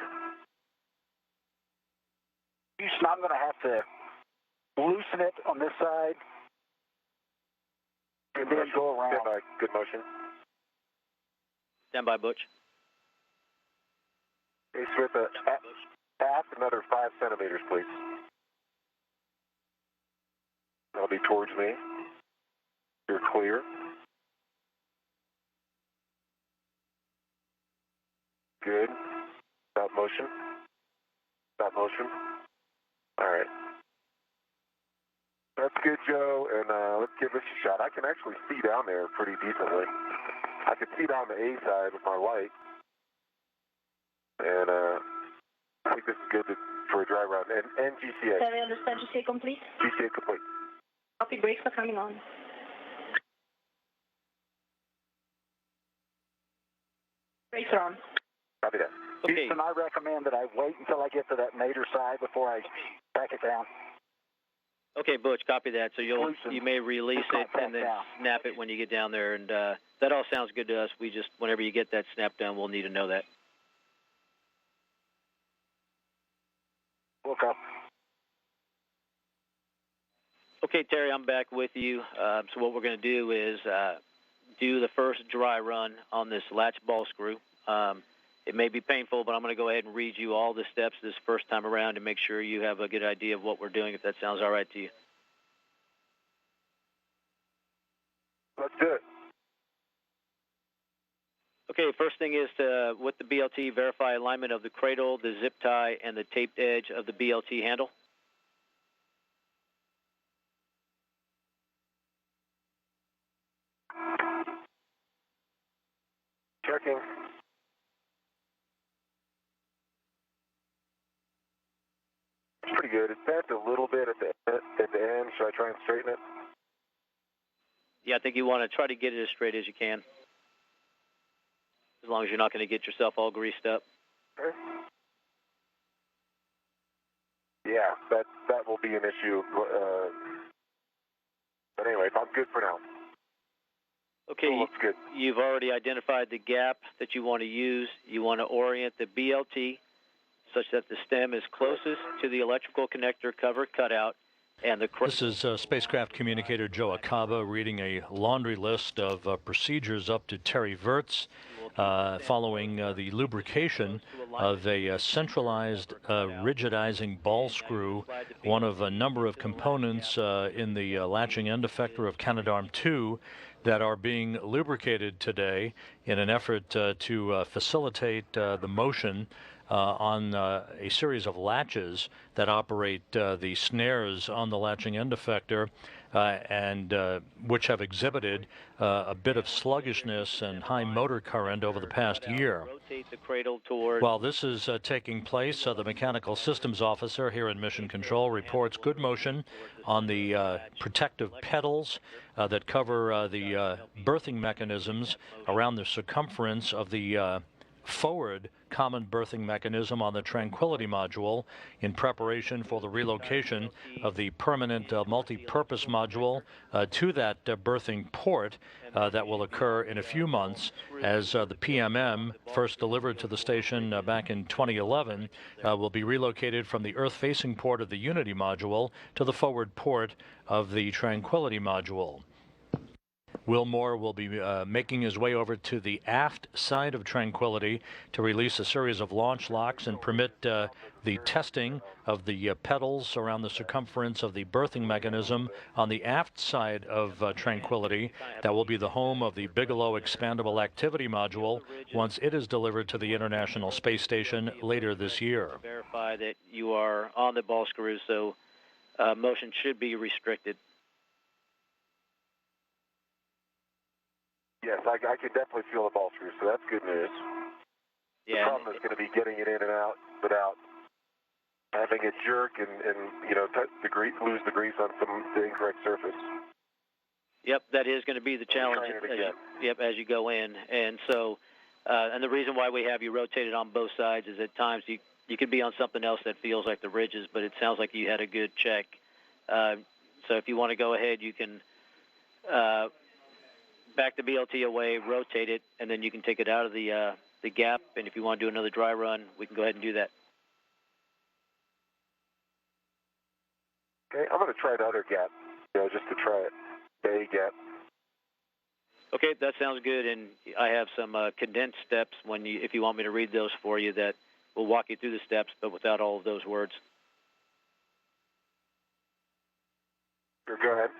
S4: Houston, I'm going to have to loosen it on this side and then go around.
S6: Stand by. Good motion.
S3: Stand by, Butch.
S6: Hey, Smith, aft another 5 centimeters, please. That'll be towards me. You're clear. Good. Stop motion. Stop motion. All right. That's good, Joe, and let's give this a shot. I can actually see down there pretty decently. I can see down the A side with my light, and I think this is good for a dry run. And GCA.
S2: Can we understand GCA complete?
S6: GCA complete.
S2: Copy, brakes are coming on. Brakes are on.
S6: Copy that.
S3: Okay.
S4: Houston, I recommend that I wait until I get to that nadir side before I back it down.
S3: Okay, Butch, copy that. So you may release it and then snap it when you get down there, and that all sounds good to us. We just, whenever you get that snap down, we'll need to know that.
S4: Okay.
S3: Okay, Terry, I'm back with you. So what we're going to do is do the first dry run on this latch ball screw. It may be painful, but I'm going to go ahead and read you all the steps this first time around to make sure you have a good idea of what we're doing, if that sounds all right to you.
S6: Let's do it.
S3: Okay, first thing is to, with the BLT, verify alignment of the cradle, the zip tie, and the taped edge of the BLT handle.
S6: Checking. Pretty good. It's bent a little bit at the end. Should I try and straighten it?
S3: Yeah, I think you want to try to get it as straight as you can, as long as you're not going to get yourself all greased up.
S6: Okay. Yeah, that will be an issue. But anyway, I'm good for now.
S3: Okay,
S6: looks good.
S3: You've already identified the gap that you want to use. You want to orient the BLT such that the stem is closest to the electrical connector cover cutout, and the...
S1: This is spacecraft communicator Joe Acaba reading a laundry list of procedures up to Terry Virts following the lubrication of a centralized rigidizing ball screw, one of a number of components in the latching end effector of Canadarm2 that are being lubricated today in an effort to facilitate the motion on a series of latches that operate the snares on the latching end effector and which have exhibited a bit of sluggishness and high motor current over the past year. While this is taking place, the mechanical systems officer here in Mission Control reports good motion on the protective pedals that cover the berthing mechanisms around the circumference of the forward common berthing mechanism on the Tranquility module in preparation for the relocation of the permanent multi-purpose module to that berthing port that will occur in a few months as the PMM, first delivered to the station back in 2011, will be relocated from the Earth-facing port of the Unity module to the forward port of the Tranquility module. Wilmore will be making his way over to the aft side of Tranquility to release a series of launch locks and permit the testing of the pedals around the circumference of the berthing mechanism on the aft side of Tranquility. That will be the home of the Bigelow Expandable Activity Module once it is delivered to the International Space Station later this year.
S3: Verify that you are on the ball screw, so motion should be restricted.
S6: Yes, I can definitely feel the ball screw, so that's good news.
S3: Yeah.
S6: The problem is going to be getting it in and out without having it jerk and you know, lose the grease on the incorrect surface.
S3: Yep, that is going to be the challenge
S6: Trying it again.
S3: as you go in. And so And the reason why we have you rotated on both sides is at times you could be on something else that feels like the ridges, but it sounds like you had a good check. So if you want to go ahead, you can back the BLT away, rotate it, and then you can take it out of the gap. And if you want to do another dry run, we can go ahead and do that.
S6: Okay, I'm going to try the other gap, just to try it. The A gap.
S3: Okay, that sounds good. And I have some condensed steps if you want me to read those for you, that will walk you through the steps, but without all of those words.
S6: Sure, go ahead.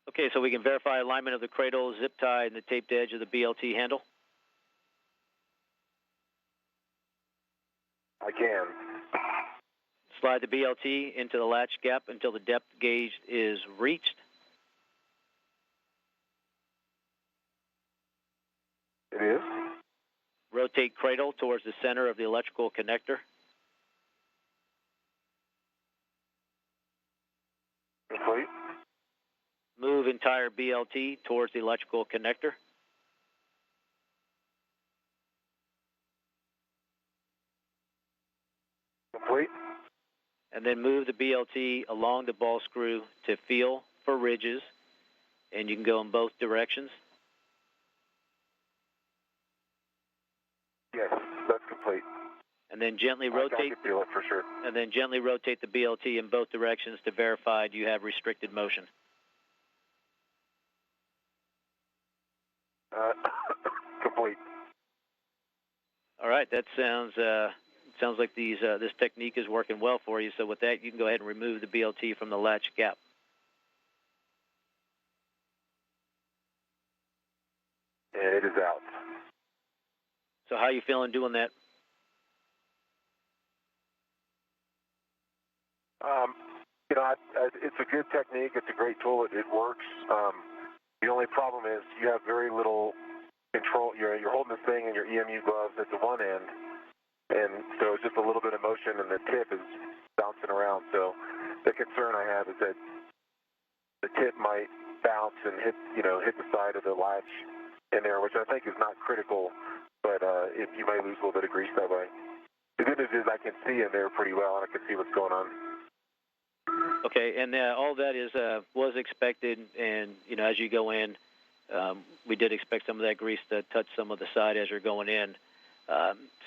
S3: Okay, so we can verify alignment of the cradle, zip tie, and the taped edge of the BLT handle.
S6: I can.
S3: Slide the BLT into the latch gap until the depth gauge is reached.
S6: It is.
S3: Rotate cradle towards the center of the electrical connector.
S6: Complete.
S3: Move entire BLT towards the electrical connector.
S6: Complete.
S3: And then move the BLT along the ball screw to feel for ridges, and you can go in both directions.
S6: Yes, that's complete.
S3: And then gently
S6: I
S3: rotate.
S6: can feel it for sure.
S3: And then gently rotate the BLT in both directions to verify you have restricted motion.
S6: Complete.
S3: All right, that sounds like this technique is working well for you. So with that, you can go ahead and remove the BLT from the latch gap.
S6: And it is out.
S3: So how are you feeling doing that?
S6: It's a good technique. It's a great tool. It works. The only problem is you have very little control. You're holding this thing in your EMU gloves at the one end, and so it's just a little bit of motion, and the tip is bouncing around. So the concern I have is that the tip might bounce and hit the side of the latch in there, which I think is not critical, but you may lose a little bit of grease that way. The good news is I can see in there pretty well, and I can see what's going on.
S3: Okay, and all that was expected, and as you go in, we did expect some of that grease to touch some of the side as you're going in.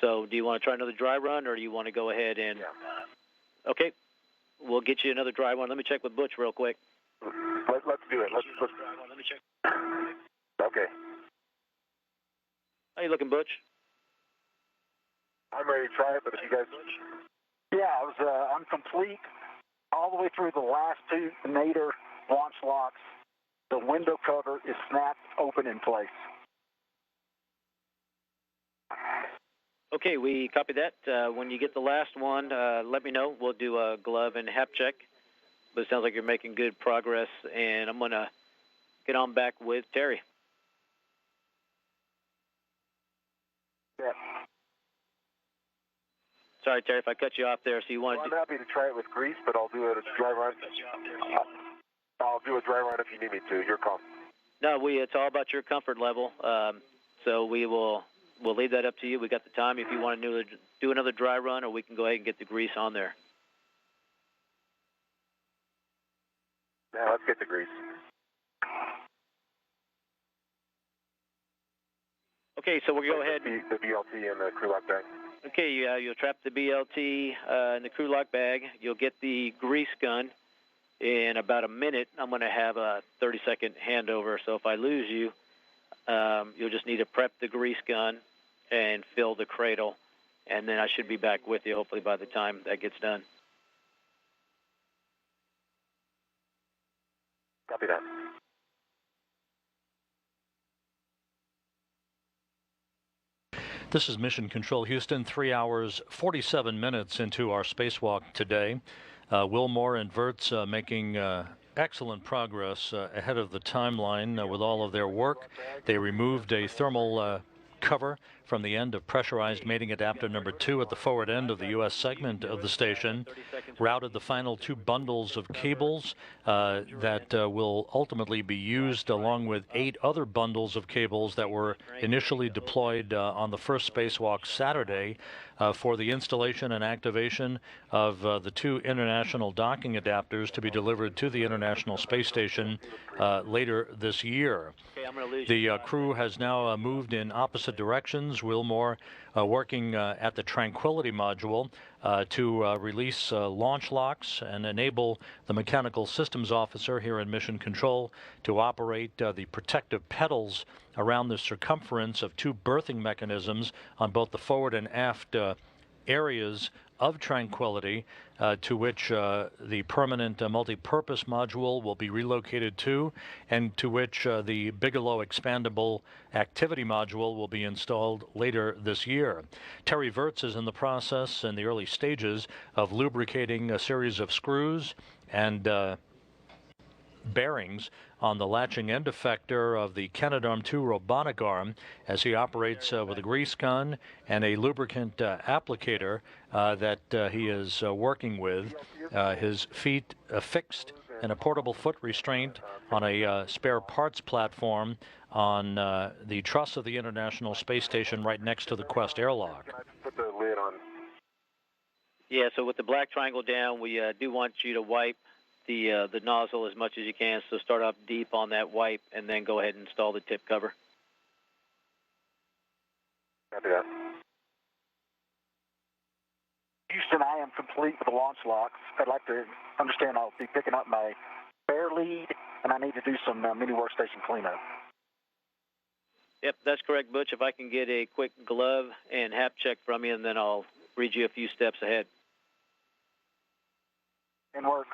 S3: So do you want to try another dry run, or do you want to go ahead and... Yeah. Okay, we'll get you another dry run. Let me check with Butch real quick.
S6: Let's do it. Let's
S3: Let me check.
S6: Okay.
S3: How you looking, Butch?
S6: I'm ready to try it, but if you guys...
S4: Yeah, I'm complete all the way through the last two Nader launch locks. The window cover is snapped open in place.
S3: Okay, we copy that. When you get the last one, let me know. We'll do a glove and hap check. But it sounds like you're making good progress, and I'm going to get on back with Terry.
S6: Yeah.
S3: Sorry, Terry, if I cut you off there. So you want
S6: I'm happy to try it with grease, but I'll do it a dry run. I'll do a dry run if you need me to. Your call.
S3: No, it's all about your comfort level. So we'll leave that up to you. We got the time if you want to do another dry run, or we can go ahead and get the grease on there.
S6: Yeah, let's get the grease.
S3: Okay, so we'll go ahead.
S6: The BLT and the crew lock bag.
S3: Okay, you'll trap the BLT in the crew lock bag. You'll get the grease gun. In about a minute, I'm going to have a 30-second handover. So if I lose you, you'll just need to prep the grease gun and fill the cradle. And then I should be back with you, hopefully, by the time that gets done.
S6: Copy that.
S1: This is Mission Control Houston, 3 hours, 47 minutes into our spacewalk today. Wilmore and Verts making excellent progress ahead of the timeline with all of their work. They removed a thermal cover from the end of pressurized mating adapter number 2 at the forward end of the U.S. segment of the station, routed the final 2 bundles of cables that will ultimately be used along with 8 other bundles of cables that were initially deployed on the first spacewalk Saturday for the installation and activation of the 2 international docking adapters to be delivered to the International Space Station later this year. The crew has now moved in opposite directions. Wilmore working at the Tranquility module to release launch locks and enable the mechanical systems officer here in Mission Control to operate the protective pedals around the circumference of 2 berthing mechanisms on both the forward and aft areas of Tranquility, to which the permanent multi-purpose module will be relocated to, and to which the Bigelow expandable activity module will be installed later this year. Terry Virts is in the process, in the early stages, of lubricating a series of screws and bearings on the latching end effector of the Canadarm2 robotic arm as he operates with a grease gun and a lubricant applicator that he is working with. His feet affixed in a portable foot restraint on a spare parts platform on the truss of the International Space Station right next to the Quest airlock.
S6: Put the lid on.
S3: Yeah, so with the black triangle down, we do want you to wipe the nozzle as much as you can. So start off deep on that wipe and then go ahead and install the tip cover.
S6: Copy that.
S4: Houston, I am complete with the launch locks. I'd like to understand I'll be picking up my spare lead, and I need to do some mini workstation cleanup.
S3: Yep, that's correct, Butch. If I can get a quick glove and hap check from you, and then I'll read you a few steps ahead.
S4: And work.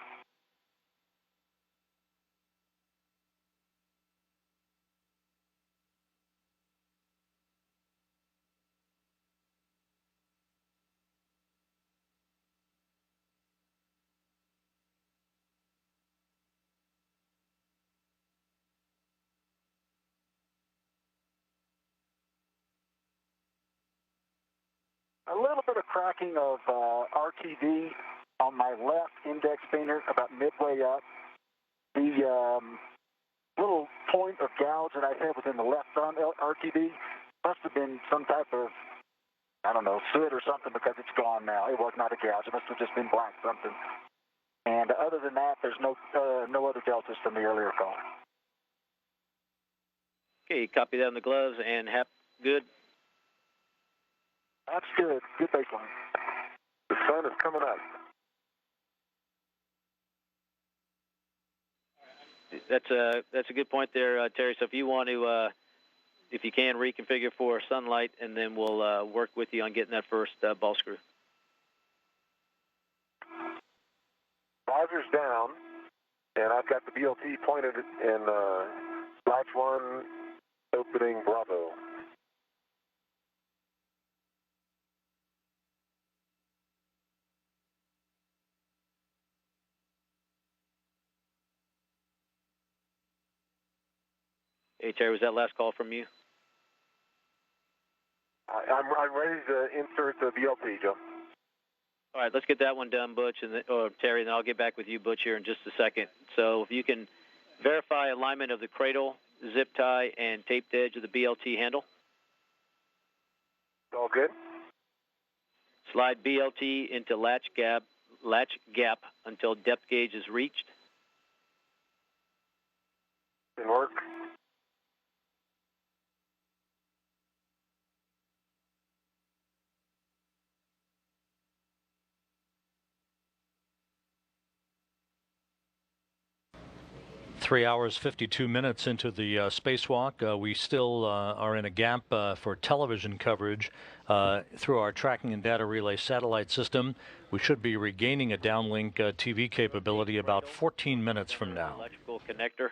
S4: 'A little bit of cracking of RTV on my left index finger about midway up. The little point of gouge that I had within the left thumb RTV must have been some type of, I don't know, soot or something, because it's gone now. It was not a gouge. It must have just been black something. And other than that, there's no other deltas from the earlier call.
S3: Okay, copy that on the gloves and hap good.
S4: That's good. Good baseline.
S6: The sun is coming up.
S3: That's a good point there, Terry. So if you want to, if you can, reconfigure for sunlight, and then we'll work with you on getting that first ball screw.
S6: Visors down, and I've got the BLT pointed in latch 1, opening Bravo.
S3: Hey, Terry, was that last call from you?
S6: I'm ready to insert the BLT, Joe.
S3: All right, let's get that one done, Butch, or Terry, and then I'll get back with you, Butch, here in just a second. So if you can verify alignment of the cradle, zip tie, and taped edge of the BLT handle.
S6: All good.
S3: Slide BLT into latch gap until depth gauge is reached.
S6: Can work.
S1: Three hours, 52 minutes into the spacewalk. We still are in a gap for television coverage through our tracking and data relay satellite system. We should be regaining a downlink TV capability about 14 minutes from now.
S3: Electrical connector.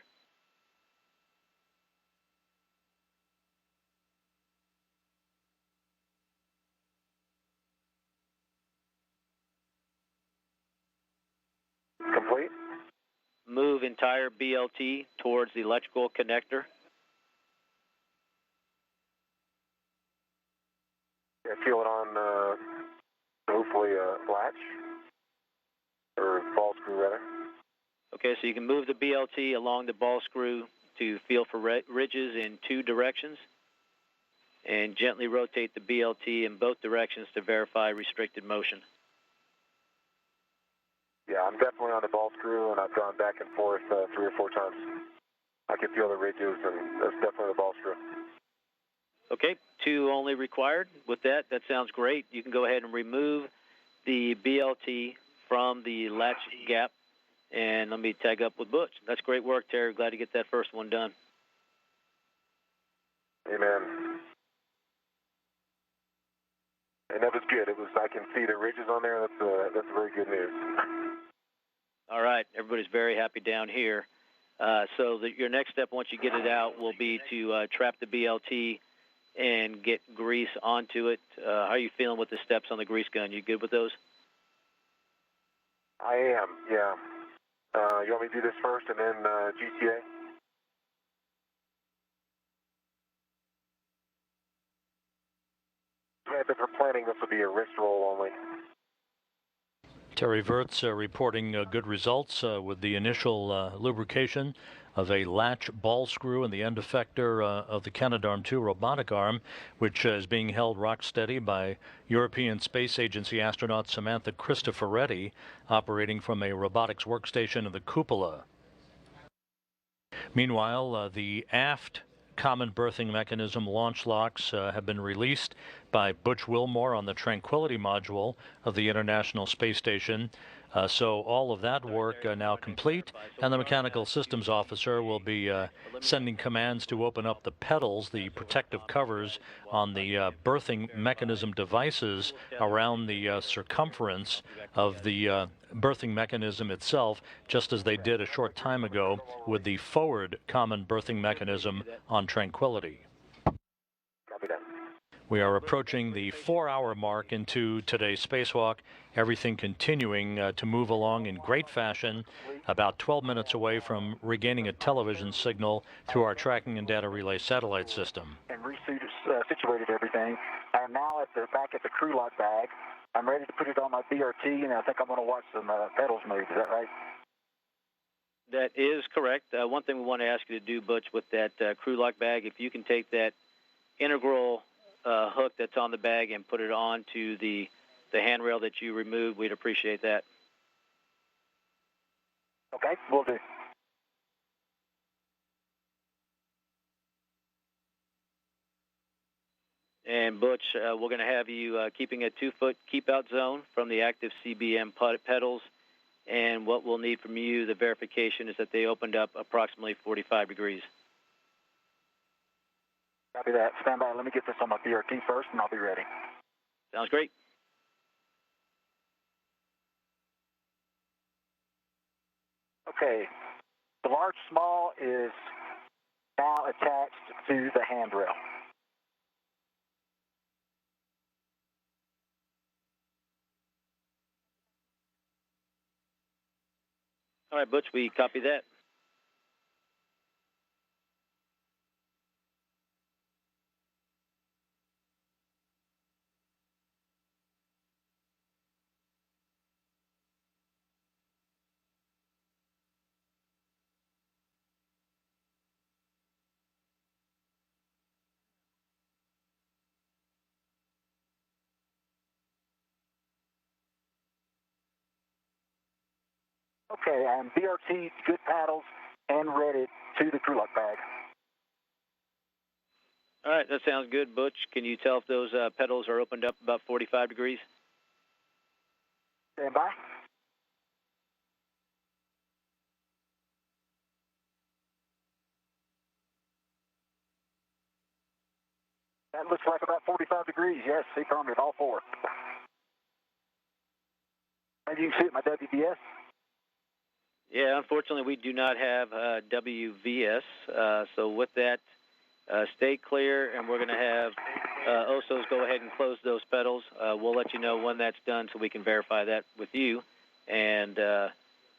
S6: Complete.
S3: Move entire BLT towards the electrical connector.
S6: Yeah, feel it on, hopefully, latch, or ball screw, rather.
S3: Okay, so you can move the BLT along the ball screw to feel for ridges in 2 directions, and gently rotate the BLT in both directions to verify restricted motion.
S6: Yeah, I'm definitely on the ball screw, and I've gone back and forth 3 or 4 times. I can feel the ridges, and that's definitely the ball screw.
S3: Okay, 2 only required. With that, that sounds great. You can go ahead and remove the BLT from the latch gap, and let me tag up with Butch. That's great work, Terry. Glad to get that first one done.
S6: Amen. And that was good. I can see the ridges on there. That's very good news.
S3: All right, everybody's very happy down here. So your next step, once you get it out, will be to trap the BLT and get grease onto it. How are you feeling with the steps on the grease gun? You good with those?
S6: I am, yeah. You want me to do this first and then GTA? But for planning, this will be a wrist roll only.
S1: Terry Wirtz reporting good results with the initial lubrication of a latch ball screw and the end effector of the Canadarm2 robotic arm, which is being held rock steady by European Space Agency astronaut Samantha Cristoforetti, operating from a robotics workstation in the cupola. Meanwhile, the aft common berthing mechanism launch locks have been released by Butch Wilmore on the Tranquility module of the International Space Station. So all of that work now complete, and the mechanical systems officer will be sending commands to open up the pedals, the protective covers on the berthing mechanism devices around the circumference of the berthing mechanism itself, just as they did a short time ago with the forward common berthing mechanism on Tranquility. We are approaching the 4-hour mark into today's spacewalk, everything continuing to move along in great fashion, about 12 minutes away from regaining a television signal through our tracking and data relay satellite system.
S4: And situated everything. I am now back at the crew lock bag. I'm ready to put it on my BRT, and I think I'm going to watch some pedals move. Is that right?
S3: That is correct. One thing we want to ask you to do, Butch, with that crew lock bag, if you can take that integral hook that's on the bag and put it onto the handrail that you removed, we'd appreciate that.
S4: Okay, will do.
S3: And Butch, we're going to have you keeping a 2-foot keep-out zone from the active CBM pedals. And what we'll need from you, the verification, is that they opened up approximately 45 degrees.
S4: Copy that. Stand by. Let me get this on my BRT first, and I'll be ready.
S3: Sounds great.
S4: Okay. The large small is now attached to the handrail.
S3: All right, Butch, we copy that.
S4: Okay, I'm BRT, good paddles, and ready to the crew lock bag.
S3: All right, that sounds good, Butch. Can you tell if those pedals are opened up about 45 degrees?
S4: Stand by. That looks like about 45 degrees, yes. See, confirmed all 4. Maybe you can see it in my WBS.
S3: Yeah, unfortunately, we do not have WVS. So with that, stay clear, and we're going to have OSOs go ahead and close those pedals. We'll let you know when that's done so we can verify that with you. And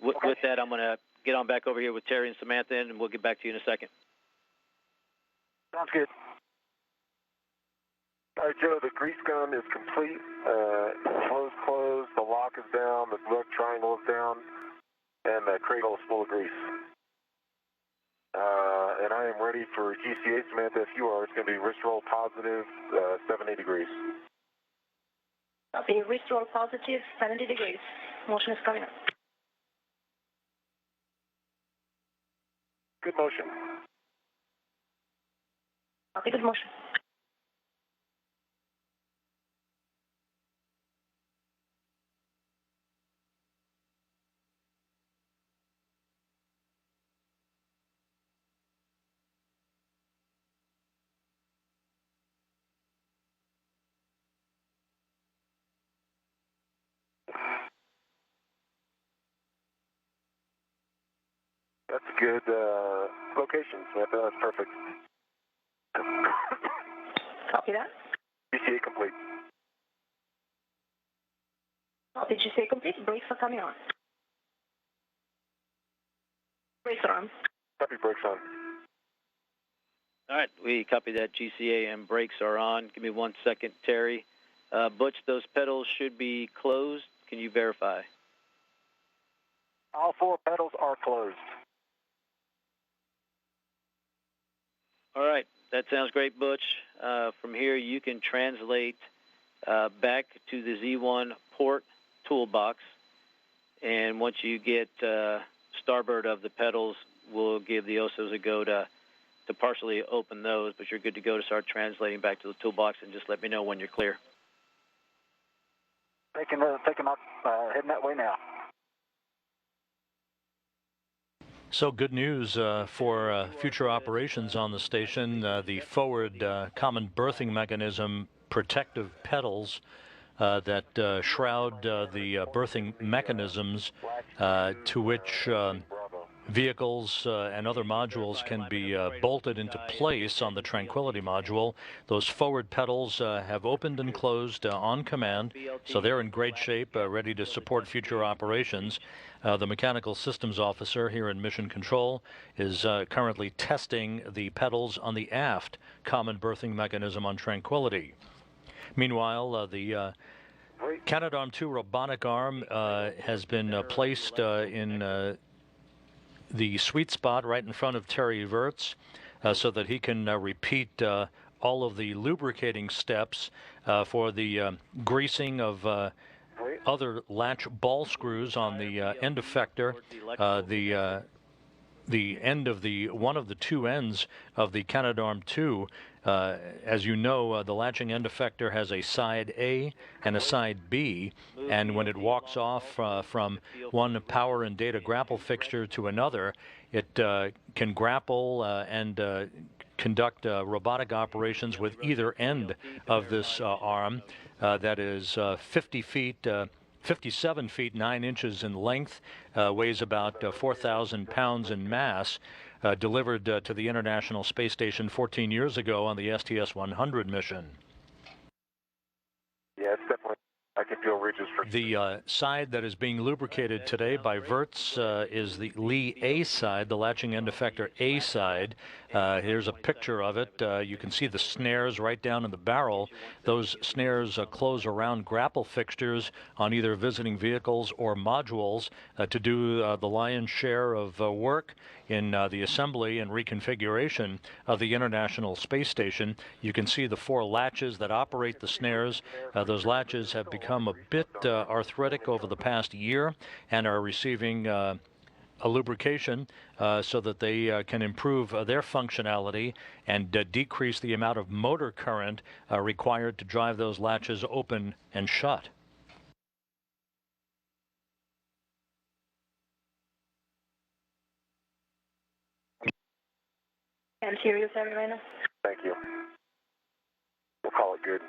S3: with that, I'm going to get on back over here with Terry and Samantha, and we'll get back to you in a second.
S4: Sounds good.
S6: All right, Joe, the grease gun is complete. Flow's closed, the lock is down, the rug triangle is down, and the cradle is full of grease. And I am ready for GCA, Samantha, if you are. It's going to be wrist roll positive, 70 degrees.
S2: Copy, wrist roll positive, 70 degrees. Motion is coming up.
S6: Good motion.
S2: Copy, good motion.
S6: That's a good location, Samantha. That's perfect.
S2: Copy that.
S6: GCA complete.
S2: Copy, GCA complete. Brakes are coming on. Brakes are on.
S6: Copy, brakes on.
S3: All right, we copy that. GCA and brakes are on. Give me 1 second, Terry. Butch, those pedals should be closed. Can you verify?
S4: All 4 pedals are closed.
S3: All right, that sounds great, Butch. From here, you can translate back to the Z1 port toolbox, and once you get starboard of the pedals, we'll give the OSOs a go to partially open those, but you're good to go to start translating back to the toolbox, and just let me know when you're clear.
S4: Taking up, heading that way now.
S1: So good news for future operations on the station. The forward common berthing mechanism protective pedals that shroud the berthing mechanisms to which vehicles and other modules can be bolted into place on the Tranquility module. Those forward pedals have opened and closed on command, so they're in great shape, ready to support future operations. The mechanical systems officer here in Mission Control is currently testing the pedals on the aft common berthing mechanism on Tranquility. Meanwhile, the Canadarm2 robotic arm has been placed in the sweet spot right in front of Terry Virts so that he can repeat all of the lubricating steps for the greasing of other latch ball screws on the end effector, the end of one of the 2 ends of the Canadarm2. As you know, the latching end effector has a side A and a side B, and when it walks off from one power and data grapple fixture to another, it can grapple and conduct robotic operations with either end of this arm that is 57 feet 9 inches in length, weighs about 4,000 pounds in mass, delivered to the International Space Station 14 years ago on the STS-100 mission.
S6: Yeah, it's definitely, I can feel ridges for
S1: The side that is being lubricated today by Virts is the Lee A side, the latching end effector A side. Here's a picture of it. You can see the snares right down in the barrel. Those snares close around grapple fixtures on either visiting vehicles or modules to do the lion's share of work in the assembly and reconfiguration of the International Space Station. You can see the 4 latches that operate the snares. Those latches have become a bit arthritic over the past year and are receiving a lubrication so that they can improve their functionality and decrease the amount of motor current required to drive those latches open and shut.
S2: And here you, Terry, right now.
S6: Thank you. We'll call it good.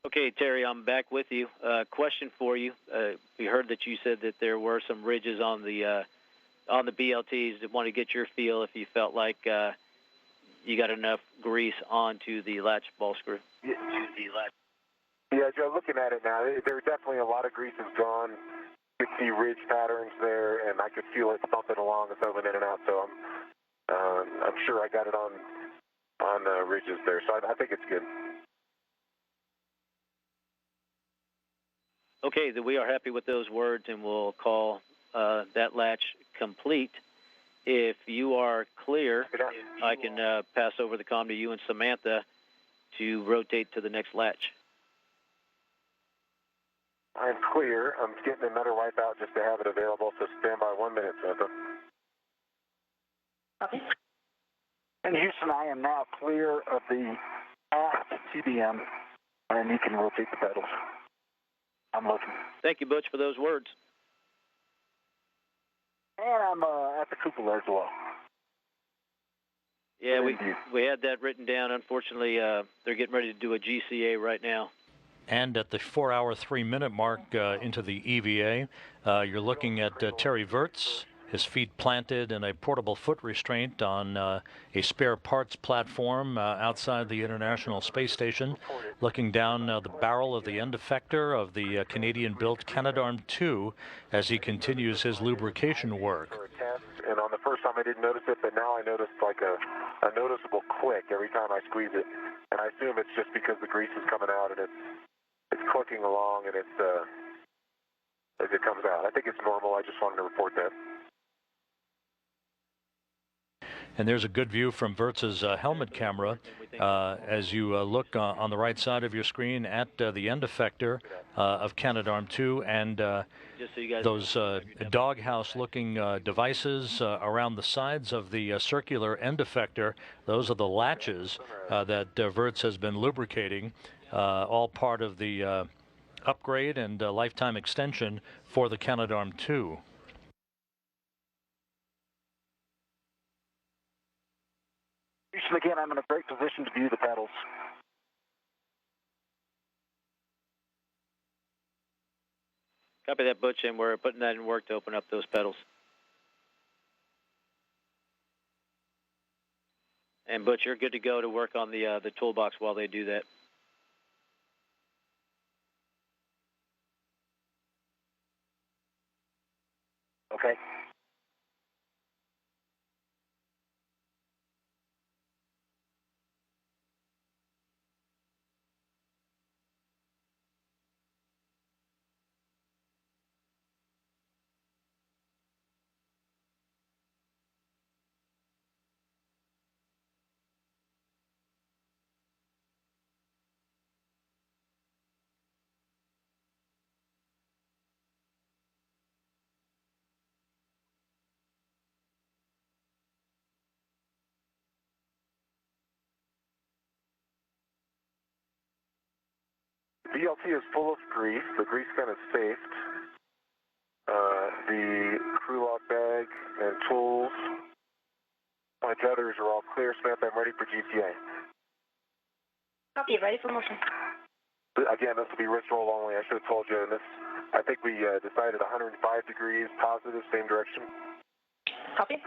S3: Okay, Terry, I'm back with you. Question for you. We heard that you said that there were some ridges on the BLTs. I want to get your feel if you felt like you got enough grease onto the latch ball screw.
S6: Yeah, Joe, looking at it now, there are definitely a lot of grease is gone. You could see ridge patterns there, and I could feel it thumping along as I went in and out. So I'm sure I got it on ridges there. So I think it's good.
S3: Okay, then we are happy with those words, and we'll call that latch complete. If you are clear, I can pass over the comm to you and Samantha to rotate to the next latch.
S6: I'm clear. I'm getting another wipeout just to have it available, so stand by 1 minute, Samantha.
S2: Copy.
S4: In Houston, I am now clear of the aft TBM, and you can rotate the pedals. I'm looking.
S3: Thank you, Butch, for those words.
S4: And I'm at the cupola as well.
S3: Yeah, we had that written down. Unfortunately, they're getting ready to do a GCA right now.
S1: And at the 4-hour, 3-minute mark into the EVA, you're looking at Terry Virts, his feet planted in a portable foot restraint on a spare parts platform outside the International Space Station, looking down the barrel of the end effector of the Canadian-built Canadarm2 as he continues his lubrication work.
S6: And on the first time I didn't notice it, but now I noticed like a noticeable click every time I squeeze it. And I assume it's just because the grease is coming out and it's clicking along and it's as it comes out. I think it's normal. I just wanted to report that.
S1: And there's a good view from Virts's helmet camera as you look on the right side of your screen at the end effector of Canadarm2 and those doghouse-looking devices around the sides of the circular end effector. Those are the latches that Virts has been lubricating, all part of the upgrade and lifetime extension for the Canadarm2.
S4: Houston, again, I'm in a great position to view the pedals.
S3: Copy that, Butch, and we're putting that in work to open up those pedals. And Butch, you're good to go to work on the toolbox while they do that.
S4: Okay.
S6: The BLT is full of grease. The grease gun is safed. The crew lock bag and tools. My tethers are all clear. Samantha, I'm ready for GCA.
S2: Copy, ready for motion.
S6: Again, this will be wrist roll only. I should have told you. And this, I think we decided 105 degrees positive, same direction.
S2: Copy.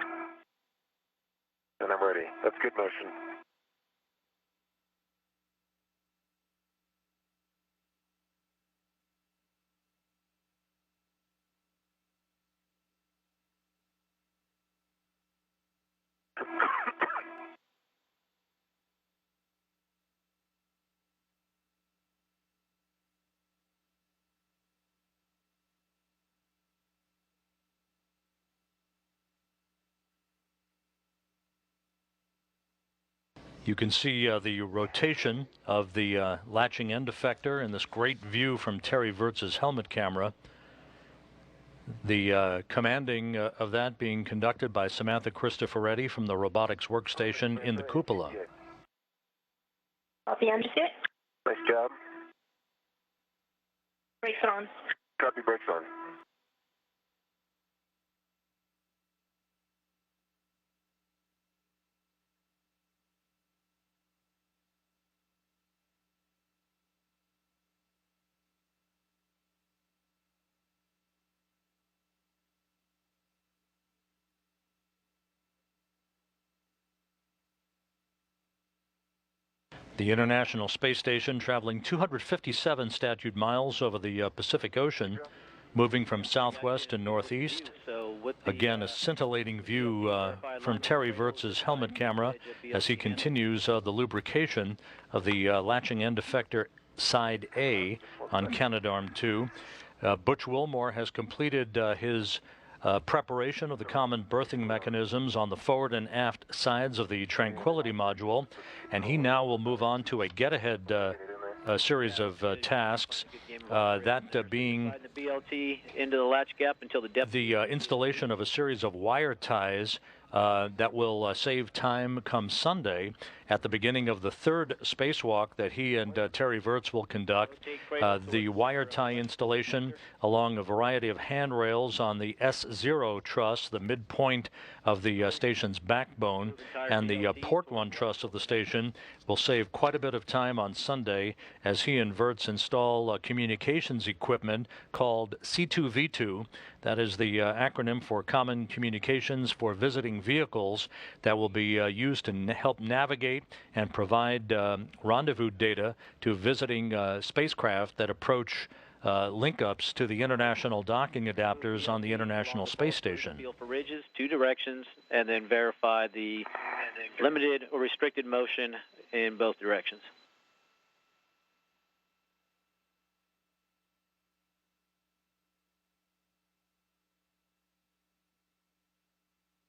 S6: And I'm ready. That's good motion.
S1: You can see the rotation of the latching end effector in this great view from Terry Virts's helmet camera. The commanding of that being conducted by Samantha Cristoforetti from the robotics workstation in the cupola.
S2: Copy, understood.
S6: Nice job.
S2: Brakes are on.
S6: Copy, brakes on.
S1: The International Space Station traveling 257 statute miles over the Pacific Ocean, moving from southwest to northeast. Again, a scintillating view from Terry Virts's helmet camera as he continues the lubrication of the latching end effector side A on Canadarm2. Butch Wilmore has completed his preparation of the common berthing mechanisms on the forward and aft sides of the Tranquility module, and he now will move on to a get-ahead series of tasks, that being
S3: the BLT into the latch gap until the depth.
S1: The installation of a series of wire ties that will save time come Sunday at the beginning of the third spacewalk that he and Terry Virts will conduct. The wire tie installation along a variety of handrails on the S0 truss, the midpoint of the station's backbone, and the port 1 truss of the station will save quite a bit of time on Sunday as he and Virts install communications equipment called C2V2. That is the acronym for Common Communications for Visiting Vehicles that will be used to help navigate and provide rendezvous data to visiting spacecraft that approach link-ups to the international docking adapters on the International Space Station.
S3: Feel for ridges, 2 directions, and then verify the limited or restricted motion in both directions.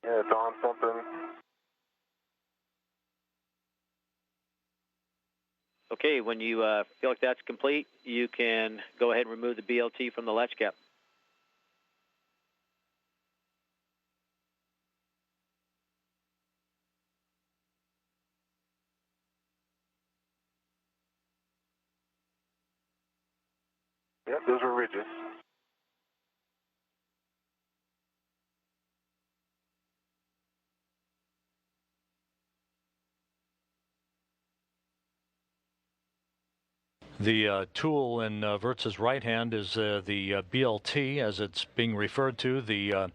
S6: Yeah, it's on something.
S3: Okay, when you feel like that's complete, you can go ahead and remove the BLT from the latch gap.
S6: Yep, those are ridges.
S1: The tool in Virts's right hand is the BLT, as it's being referred to, the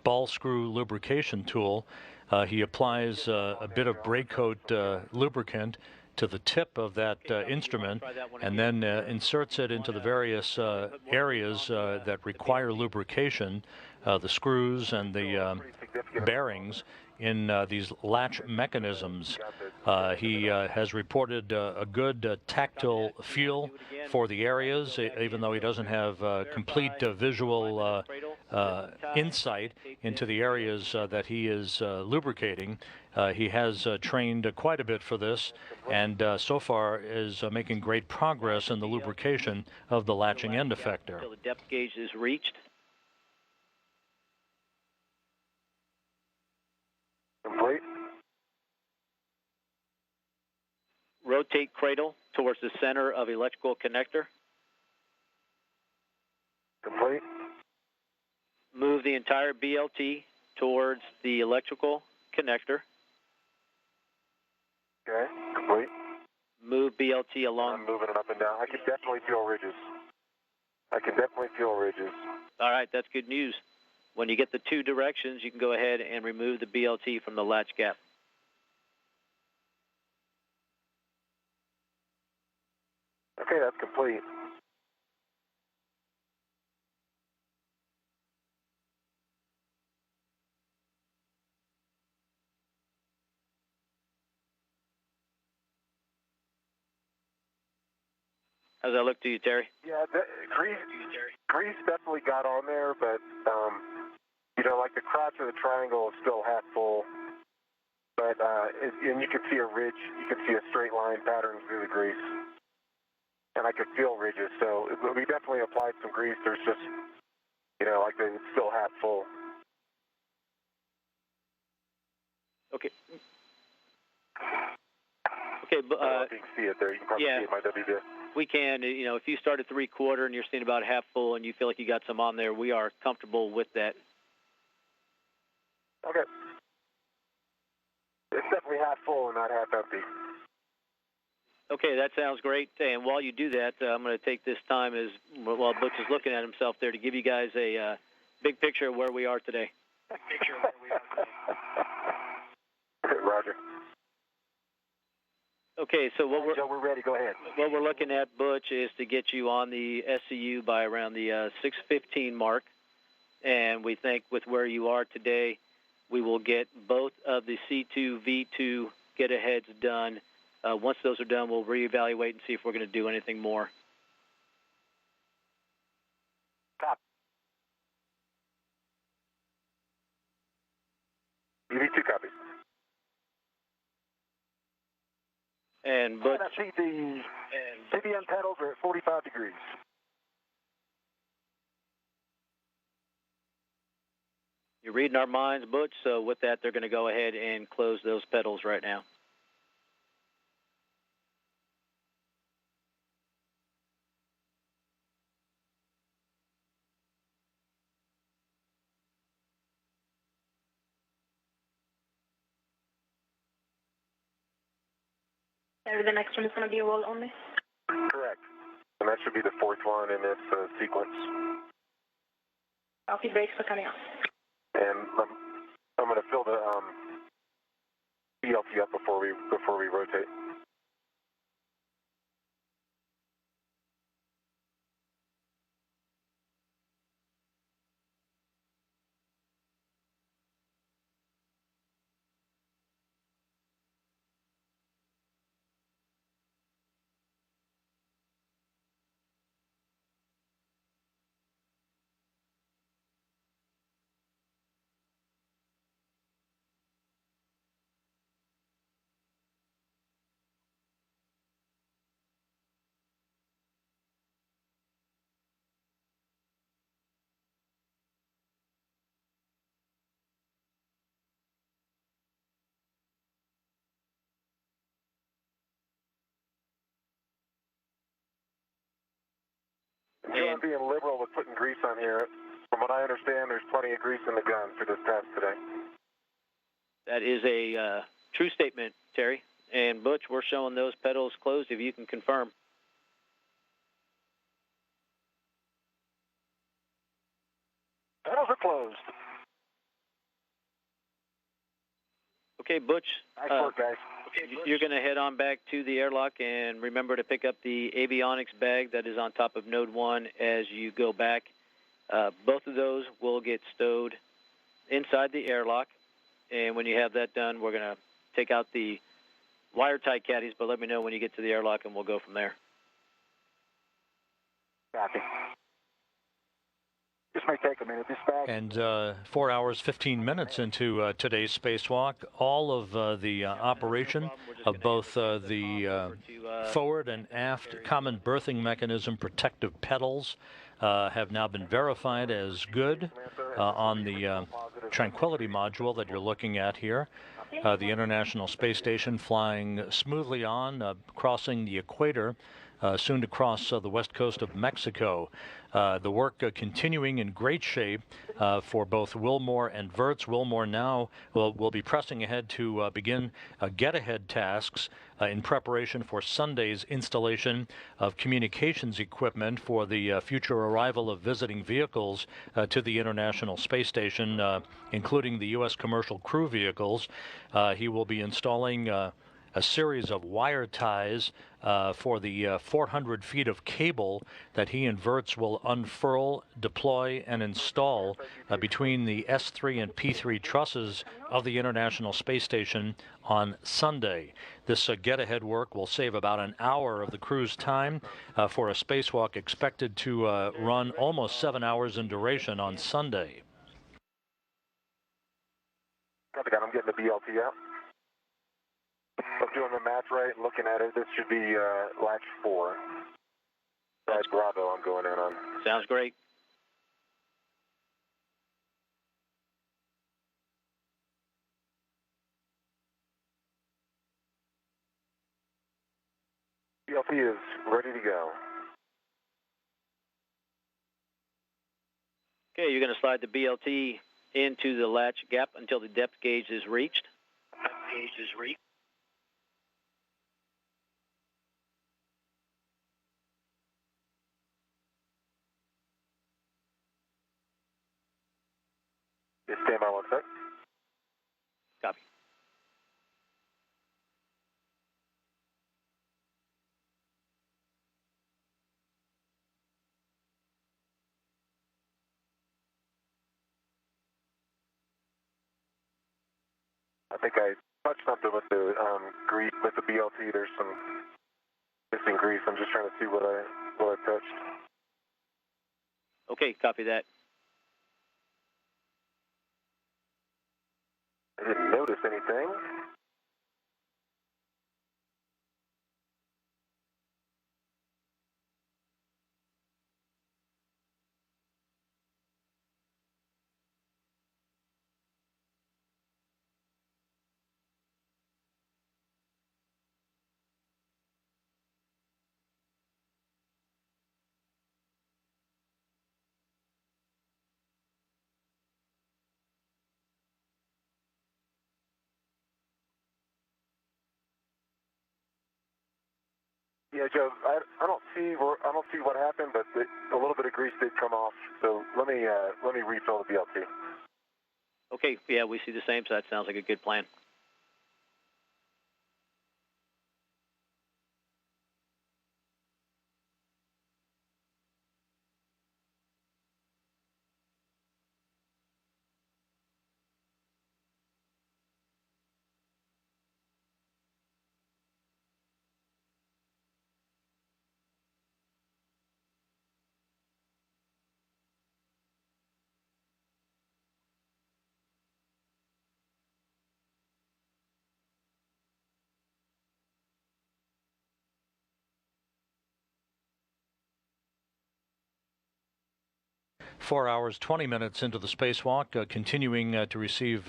S1: ball screw lubrication tool. He applies a bit of brake coat lubricant to the tip of that instrument and then inserts it into the various areas that require lubrication, the screws and the bearings in these latch mechanisms. He has reported a good tactile feel for the areas, even though he doesn't have complete visual insight into the areas that he is lubricating. He has trained quite a bit for this, and so far is making great progress in the lubrication of the latching end effector.
S3: Until the depth gauge is reached.
S6: Complete.
S3: Rotate cradle towards the center of electrical connector.
S6: Complete.
S3: Move the entire BLT towards the electrical connector.
S6: Okay, complete.
S3: Move BLT along.
S6: I'm moving it up and down. I can definitely feel ridges.
S3: All right, that's good news. When you get the 2 directions, you can go ahead and remove the BLT from the latch gap.
S6: Okay, that's complete.
S3: How's that look to you, Terry?
S6: Yeah, grease definitely got on there, but like the crotch of the triangle is still half full. But and you can see a ridge, you can see a straight line pattern through the grease, and I could feel ridges. So we definitely applied some grease. There's just, like it's still half full.
S3: Okay. Okay, but
S6: you can see it there. You can probably see it in my WD.
S3: We can. If you start at 3/4 and you're seeing about half full, and you feel like you got some on there, we are comfortable with that.
S6: Okay. It's definitely half full and not half empty.
S3: Okay, that sounds great. And while you do that, I'm going to take this time while Butch is looking at himself there to give you guys a big picture of where we are today.
S6: Roger.
S3: Okay, so what
S4: Joe, we're ready. Go ahead.
S3: what we're looking at, Butch, is to get you on the SCU by around the 6:15 mark, and we think with where you are today, we will get both of the C2, V2 get-aheads done. Once those are done, we'll reevaluate and see if we're going to do anything more.
S4: Copy. EV2 copy.
S3: And Butch,
S4: I see the CBM pedals are at 45 degrees.
S3: you're reading our minds, Butch, so with that, they're going to go ahead and close those pedals right now.
S2: The next one is going to be a roll only.
S6: Correct. And that should be the fourth one in this sequence.
S2: Copy, brakes are coming off.
S6: And I'm going to fill the BLT up before we rotate. You're being liberal with putting grease on here. From what I understand, there's plenty of grease in the gun for this test today.
S3: That is a true statement, Terry. And Butch, we're showing those pedals closed if you can confirm.
S4: Pedals are closed.
S3: Okay, Butch.
S4: Nice work, guys.
S3: You're going to head on back to the airlock and remember to pick up the avionics bag that is on top of Node 1 as you go back. Both of those will get stowed inside the airlock. And when you have that done, we're going to take out the wire tie caddies, but let me know when you get to the airlock and we'll go from there.
S4: Copy. This may take a minute. This bag.
S1: And 4 hours, 15 minutes into today's spacewalk, all of the operation of both the forward and aft common berthing mechanism protective pedals have now been verified as good on the Tranquility module that you're looking at here. The International Space Station flying smoothly on, crossing the equator, soon to cross the west coast of Mexico. The work continuing in great shape for both Wilmore and Virts. Wilmore now will be pressing ahead to begin get-ahead tasks in preparation for Sunday's installation of communications equipment for the future arrival of visiting vehicles to the International Space Station, including the U.S. commercial crew vehicles. He will be installing a series of wire ties for the 400 feet of cable that he and Virts will unfurl, deploy, and install between the S3 and P3 trusses of the International Space Station on Sunday. This get-ahead work will save about an hour of the crew's time for a spacewalk expected to run almost 7 hours in duration on Sunday.
S6: Copy that. I'm getting the BLT out. I'm doing the math right, looking at it. This should be latch 4. Side Bravo I'm going in on.
S3: Sounds great.
S6: BLT is ready to go.
S3: Okay, you're going to slide the BLT into the latch gap until the depth gauge is reached. Depth gauge is reached.
S6: Stand by 1 sec.
S3: Copy.
S6: I think I touched something with the grease, with the BLT. There's some missing grease. I'm just trying to see what I touched.
S3: Okay, copy that.
S6: I didn't notice anything. Yeah, Joe, I don't see what happened, but a little bit of grease did come off. So let me refill the BLT.
S3: Okay, yeah, we see the same, so that sounds like a good plan.
S1: Four hours, 20 minutes into the spacewalk, continuing to receive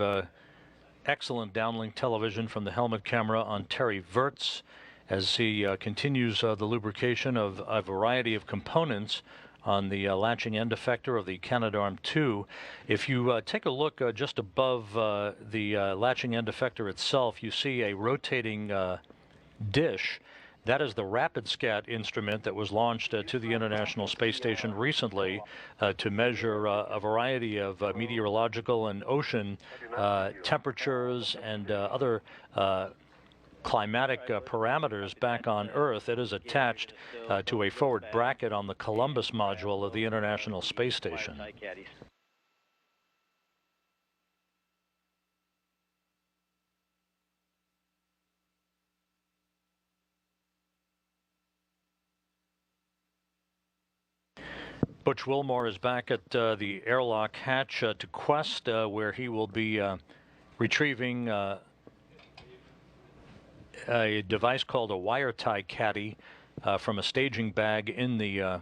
S1: excellent downlink television from the helmet camera on Terry Virts as he continues the lubrication of a variety of components on the latching end effector of the Canadarm2. If you take a look just above the latching end effector itself, you see a rotating dish. That is the RapidScat instrument that was launched to the International Space Station recently to measure a variety of meteorological and ocean temperatures and other climatic parameters back on Earth. It is attached to a forward bracket on the Columbus module of the International Space Station. Butch Wilmore is back at the airlock hatch to Quest, where he will be retrieving a device called a wire tie caddy from a staging bag in the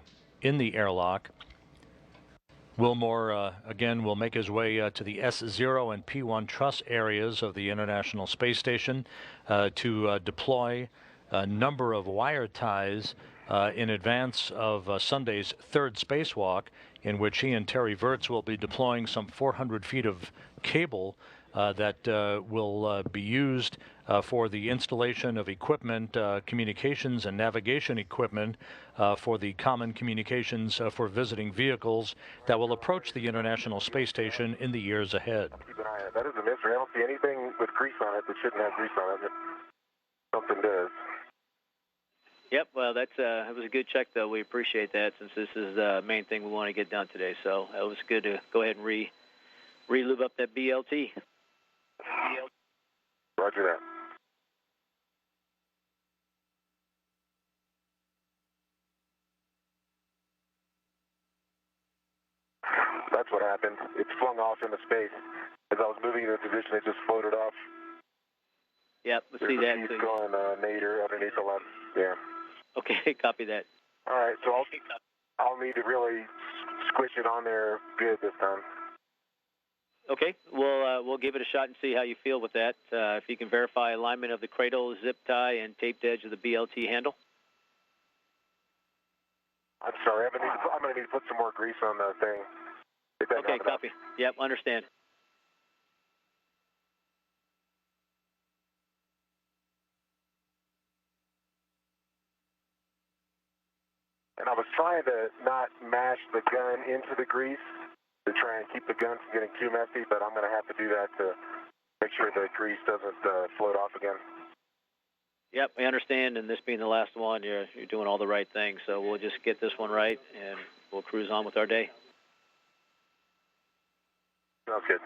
S1: airlock. Wilmore again will make his way to the S0 and P1 truss areas of the International Space Station to deploy a number of wire ties in advance of Sunday's third spacewalk, in which he and Terry Virts will be deploying some 400 feet of cable that will be used for the installation of equipment, communications and navigation equipment for the common communications for visiting vehicles that will approach the International Space Station in the years ahead.
S6: Keep an eye on it. That is a mystery. I don't see anything with grease on it that shouldn't have grease on it. Something does.
S3: Yep, well, that was a good check, though. We appreciate that, since this is the main thing we want to get done today. So it was good to go ahead and re-lube up that BLT.
S6: Roger that. That's what happened. It flung off into space. As I was moving into position, it just floated off.
S3: Yep, we see that.
S6: There's going nadir underneath the lens. Yeah.
S3: Okay, copy that.
S6: All right, so I'll need to really squish it on there good this time.
S3: Okay, we'll give it a shot and see how you feel with that. If you can verify alignment of the cradle, zip tie, and taped edge of the BLT handle.
S6: I'm sorry, I'm going to need to put some more grease on the thing.
S3: Okay, copy. Yep, understand.
S6: And I was trying to not mash the gun into the grease to try and keep the gun from getting too messy, but I'm going to have to do that to make sure the grease doesn't float off again.
S3: Yep, I understand, and this being the last one, you're doing all the right things, so we'll just get this one right, and we'll cruise on with our day.
S6: Sounds good.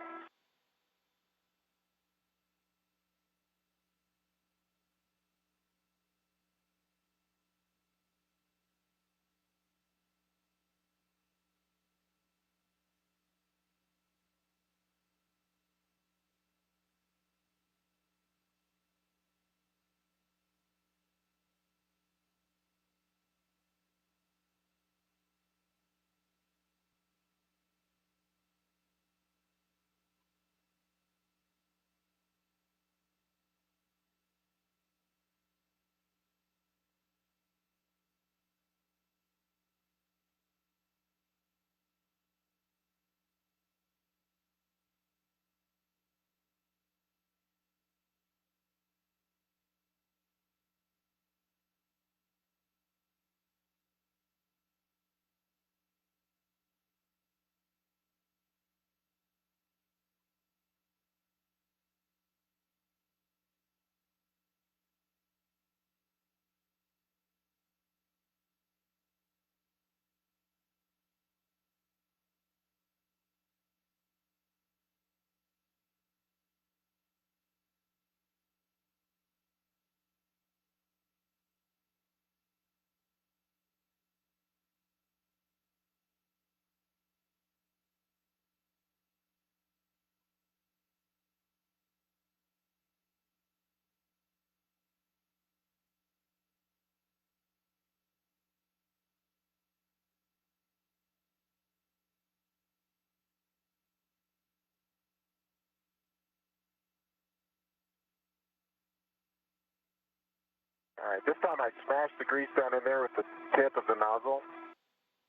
S6: right, this time I smashed the grease down in there with the tip of the nozzle,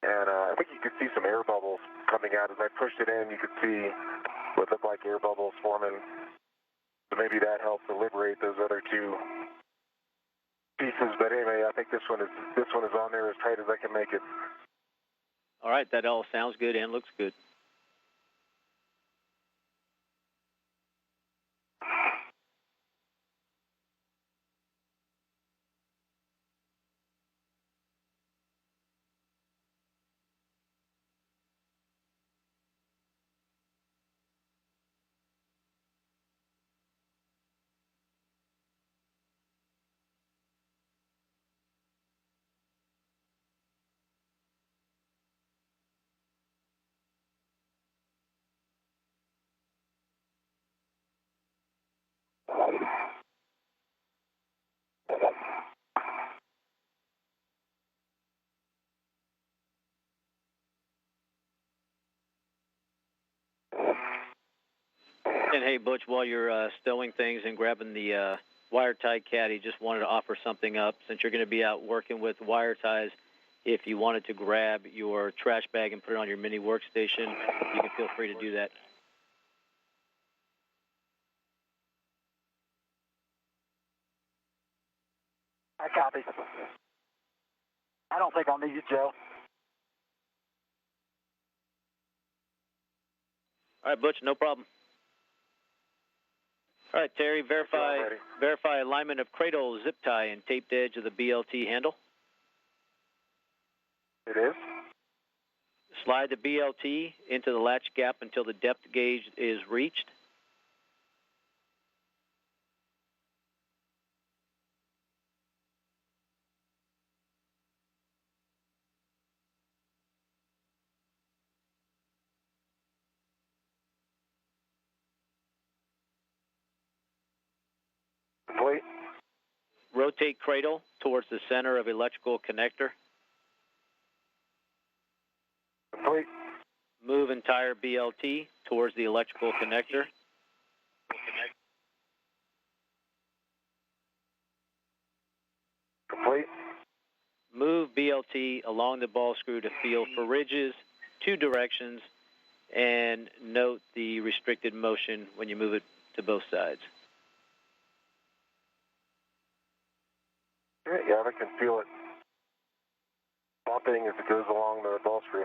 S6: and I think you could see some air bubbles coming out. As I pushed it in, you could see what looked like air bubbles forming. So maybe that helps to liberate those other two pieces. But anyway, I think this one is on there as tight as I can make it.
S3: All right, that all sounds good and looks good. And hey, Butch, while you're stowing things and grabbing the wire tie caddy, just wanted to offer something up. Since you're going to be out working with wire ties, if you wanted to grab your trash bag and put it on your mini workstation, you can feel free to do that.
S4: I copy. I don't think I'll need you, Joe.
S3: All right, Butch, no problem. All right, Terry, verify alignment of cradle, zip tie, and taped edge of the BLT handle.
S6: It is.
S3: Slide the BLT into the latch gap until the depth gauge is reached.
S6: Complete.
S3: Rotate cradle towards the center of electrical connector.
S6: Complete.
S3: Move entire BLT towards the electrical connector.
S6: Complete.
S3: Move BLT along the ball screw to feel for ridges, 2 directions, and note the restricted motion when you move it to both sides.
S6: Yeah, I can feel it bumping as it goes along the ball screw.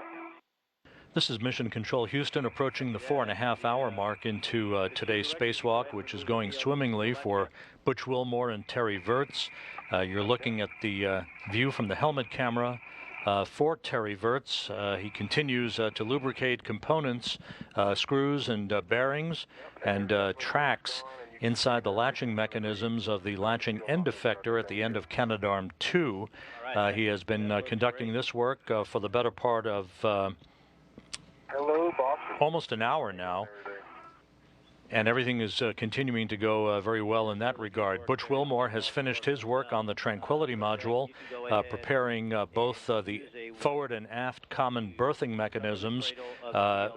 S1: This is Mission Control Houston approaching the 4.5-hour mark into today's spacewalk, which is going swimmingly for Butch Wilmore and Terry Virts. You're looking at the view from the helmet camera for Terry Virts. He continues to lubricate components, screws and bearings and tracks inside the latching mechanisms of the latching end effector at the end of Canadarm 2. He has been conducting this work for the better part of
S6: Hello, boss.
S1: almost an hour now, and everything is continuing to go very well in that regard. Butch Wilmore has finished his work on the Tranquility module, preparing both the forward and aft common berthing mechanisms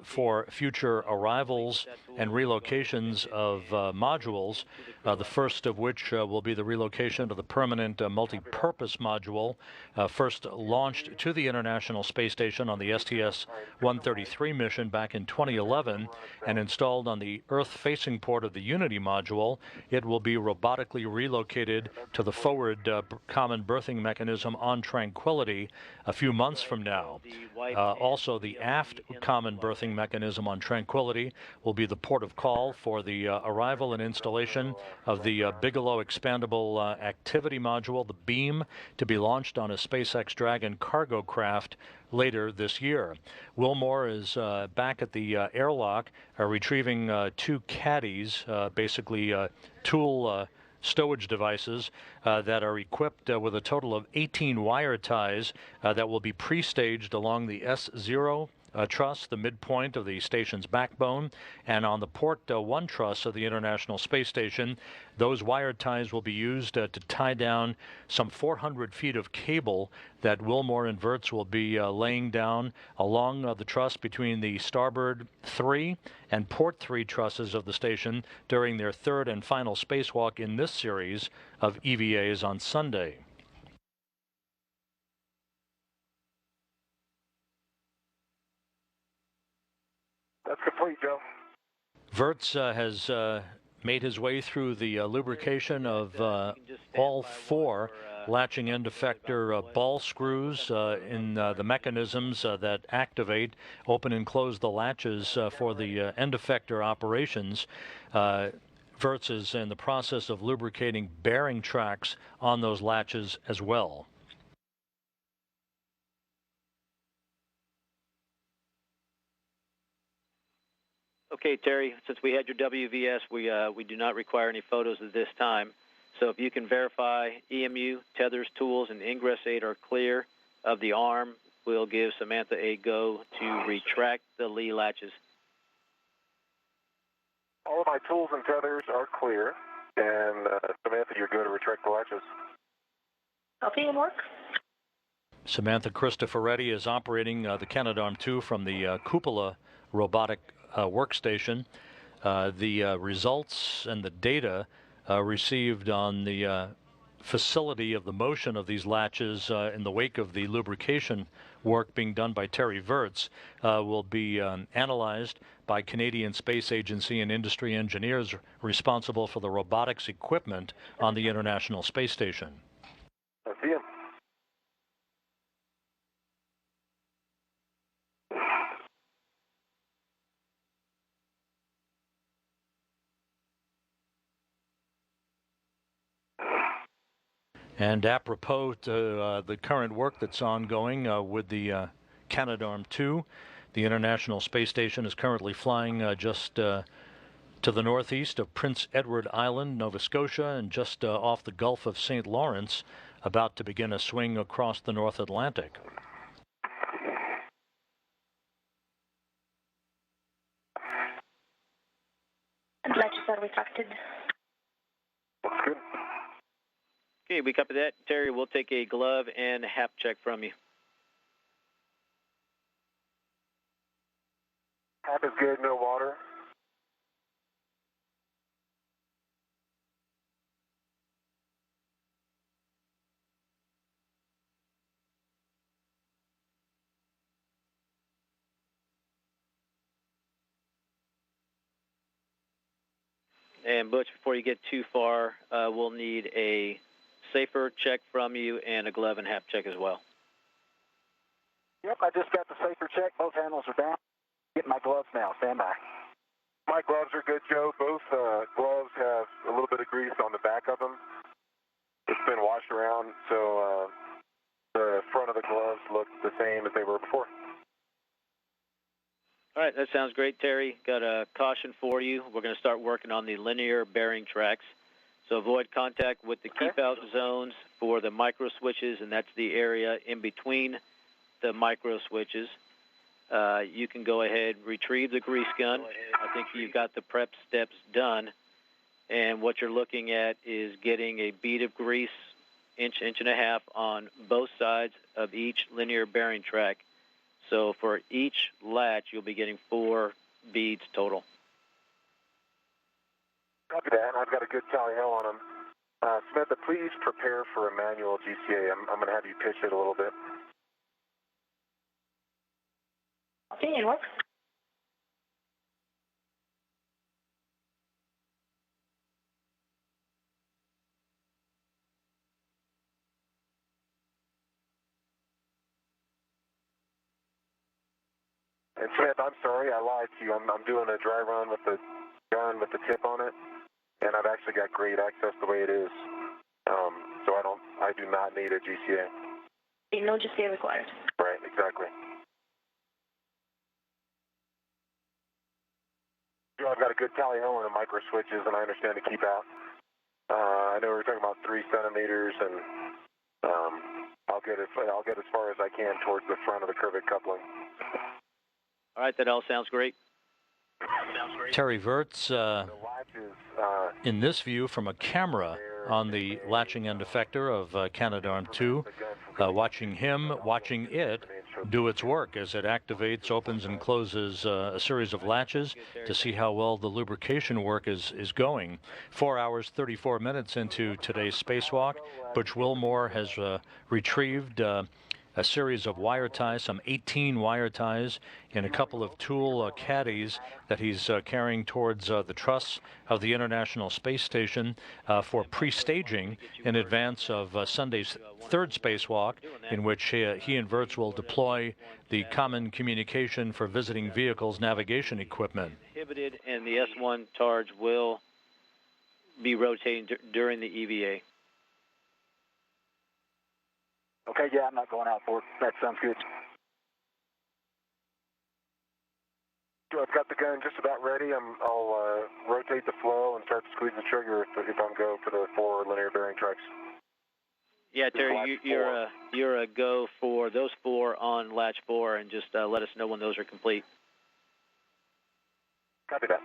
S1: for future arrivals and relocations of modules, the first of which will be the relocation of the permanent multi-purpose module, first launched to the International Space Station on the STS-133 mission back in 2011 and installed on the Earth-facing port of the Unity module. It will be robotically relocated to the forward common berthing mechanism on Tranquility a few months from now. Also, the aft common berthing mechanism on Tranquility will be the port of call for the arrival and installation of the Bigelow Expandable Activity Module, the BEAM, to be launched on a SpaceX Dragon cargo craft later this year. Wilmore is back at the airlock, retrieving 2 caddies, basically tool stowage devices that are equipped with a total of 18 wire ties that will be pre-staged along the S0 truss, the midpoint of the station's backbone, and on the Port 1 truss of the International Space Station. Those wire ties will be used to tie down some 400 feet of cable that Wilmore and Virts will be laying down along the truss between the starboard 3 and port 3 trusses of the station during their 3rd and final spacewalk in this series of EVAs on Sunday.
S6: That's complete, Joe.
S1: Wirtz has made his way through the lubrication of all four latching end effector ball screws in the mechanisms that activate, open and close the latches for the end effector operations. Wirtz is in the process of lubricating bearing tracks on those latches as well.
S3: Okay, Terry, since we had your WVS, we do not require any photos at this time. So if you can verify EMU, tethers, tools, and ingress aid are clear of the arm, we'll give Samantha a go to retract the lee latches.
S6: All of my tools and tethers are clear, and Samantha, you're good to retract the latches.
S2: Copy and work.
S1: Samantha Cristoforetti is operating the Canadarm2 from the cupola robotic workstation. The results and the data received on the facility of the motion of these latches in the wake of the lubrication work being done by Terry Wirtz will be analyzed by Canadian Space Agency and industry engineers responsible for the robotics equipment on the International Space Station.
S6: I see him.
S1: And apropos to the current work that's ongoing with the Canadarm2, the International Space Station is currently flying just to the northeast of Prince Edward Island, Nova Scotia, and just off the Gulf of St. Lawrence, about to begin a swing across the North Atlantic.
S2: And latches are retracted.
S6: Looks good.
S3: Okay, we copy that. Terry, we'll take a glove and HAP check from you.
S6: HAP is good, no water.
S3: And Butch, before you get too far, we'll need a safer check from you and a glove and HAP check as well.
S4: Yep, I just got the safer check. Both handles are down. Get my gloves now. Stand by.
S6: My gloves are good, Joe. Both gloves have a little bit of grease on the back of them. It's been washed around, so the front of the gloves look the same as they were before.
S3: All right, that sounds great, Terry. Got a caution for you. We're going to start working on the linear bearing tracks. So avoid contact with the keep-out zones for the micro switches, and that's the area in between the micro switches. You can go ahead, retrieve the grease gun. I think you've got the prep steps done. And what you're looking at is getting a bead of grease, inch and a half, on both sides of each linear bearing track. So for each latch, you'll be getting 4 beads total.
S6: Copy that. I've got a good tally hell on them. Samantha, please prepare for a manual GCA. I'm going to have you pitch it a little bit.
S2: Okay, and work.
S6: And Samantha, I'm sorry, I lied to you. I'm doing a dry run with the gun with the tip on it, and I've actually got great access the way it is. So I do not need a GCA.
S2: No GCA required.
S6: Right, exactly. Joe, I've got a good tally ho on the micro switches, and I understand to keep out. I know we're talking about 3 centimeters, and I'll get as far as I can towards the front of the curved coupling.
S3: All right, that all sounds great.
S1: Terry Wirtz, in this view from a camera on the latching end effector of Canadarm2, watching it do its work as it activates, opens, and closes a series of latches to see how well the lubrication work is going. 4 hours, 34 minutes into today's spacewalk, Butch Wilmore has retrieved a series of wire ties, some 18 wire ties, in a couple of tool caddies that he's carrying towards the truss of the International Space Station for pre-staging in advance of Sunday's third spacewalk, in which he and Virts will deploy the Common Communication for Visiting Vehicles navigation equipment.
S3: Inhibited, and the S1 charge will be rotating during the EVA.
S4: Okay, yeah, I'm not going out for it. That sounds good.
S6: I've got the gun just about ready. I'll rotate the flow and start to squeeze the trigger if I'm go for the 4 linear bearing tracks.
S3: Yeah, Terry, you're a go for those 4 on latch 4, and just let us know when those are complete.
S6: Copy that.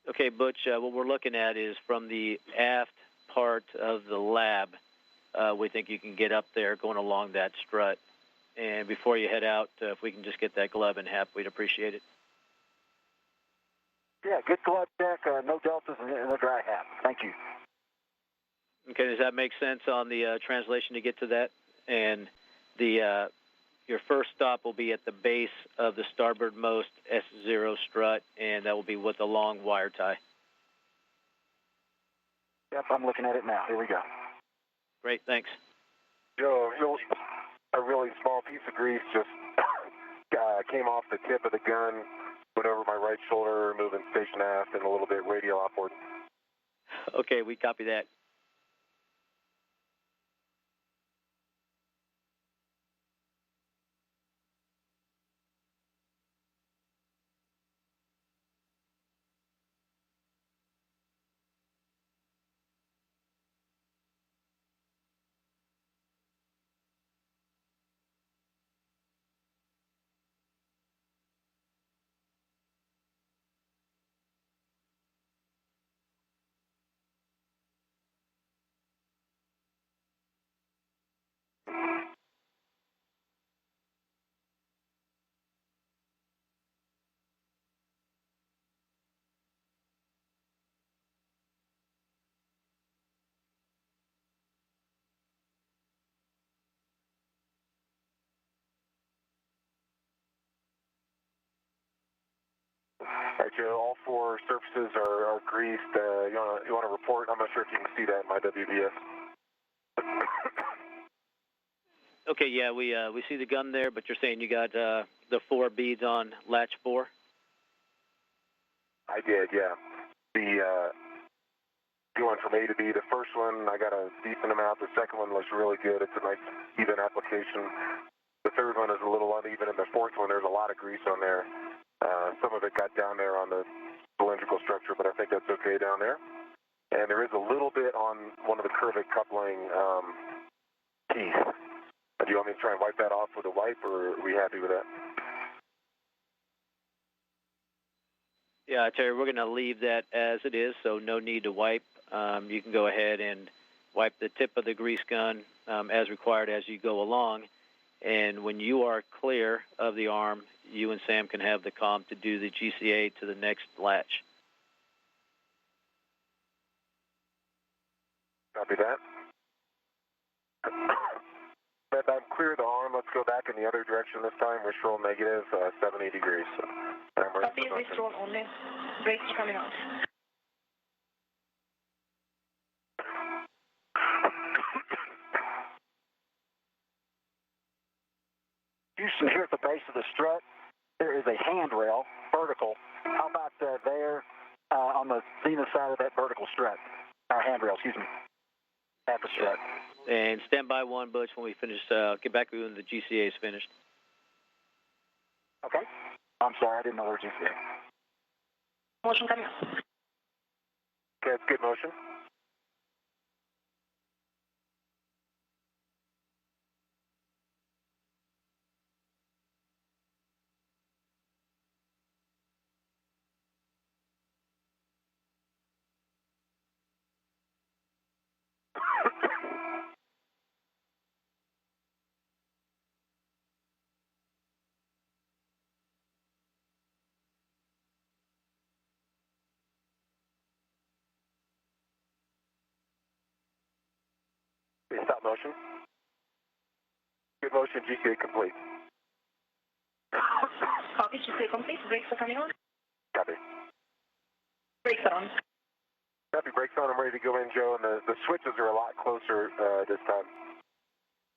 S3: Okay, Butch, what we're looking at is from the aft part of the lab, we think you can get up there going along that strut. And before you head out, if we can just get that glove in half, we'd appreciate it.
S4: Yeah, good glove check, no deltas and a dry hat. Thank you.
S3: Okay, does that make sense on the translation to get to that? And the your first stop will be at the base of the starboardmost S0 strut, and that will be with a long wire tie.
S4: Yep, I'm looking at it now. Here we go.
S3: Great, thanks.
S6: Joe, a really small piece of grease just came off the tip of the gun, went over my right shoulder, moving station aft and a little bit radial outboard.
S3: Okay, we copy that.
S6: All right, Joe, all 4 surfaces are greased. You want to report? I'm not sure if you can see that in my WBS.
S3: Okay, yeah, we see the gun there, but you're saying you got the 4 beads on latch 4?
S6: I did, yeah. The going from A to B, the first one I got a decent amount. The second one looks really good. It's a nice even application. The third one is a little uneven, and the fourth one there's a lot of grease on there. Some of it got down there on the cylindrical structure, but I think that's okay down there. And there is a little bit on one of the curvic coupling teeth. Do you want me to try and wipe that off with a wipe, or are we happy with that?
S3: Yeah, Terry, we're going to leave that as it is, so no need to wipe. You can go ahead and wipe the tip of the grease gun as required as you go along. And when you are clear of the arm, you and Sam can have the comm to do the GCA to the next latch.
S6: Copy that. If I'm clear of the arm, let's go back in the other direction this time. We're still negative 70 degrees. So
S2: Copy, withdrawn only. Brakes coming out.
S4: Houston, here at the base of the strut, there is a handrail, vertical. How about there on the zenith side of that vertical strut? Handrail, excuse me. At the strut.
S3: And stand by 1, Butch, when we finish. Get back to you when the GCA is finished.
S4: Okay. I'm sorry, I didn't know there was GCA.
S2: Motion coming out.
S6: Okay, it's good motion. Stop motion. Good motion, GCA complete.
S2: Copy, GCA complete. Brakes are coming on.
S6: Copy.
S2: Brakes are on.
S6: Copy, brakes on. I'm ready to go in, Joe, and the switches are a lot closer this time.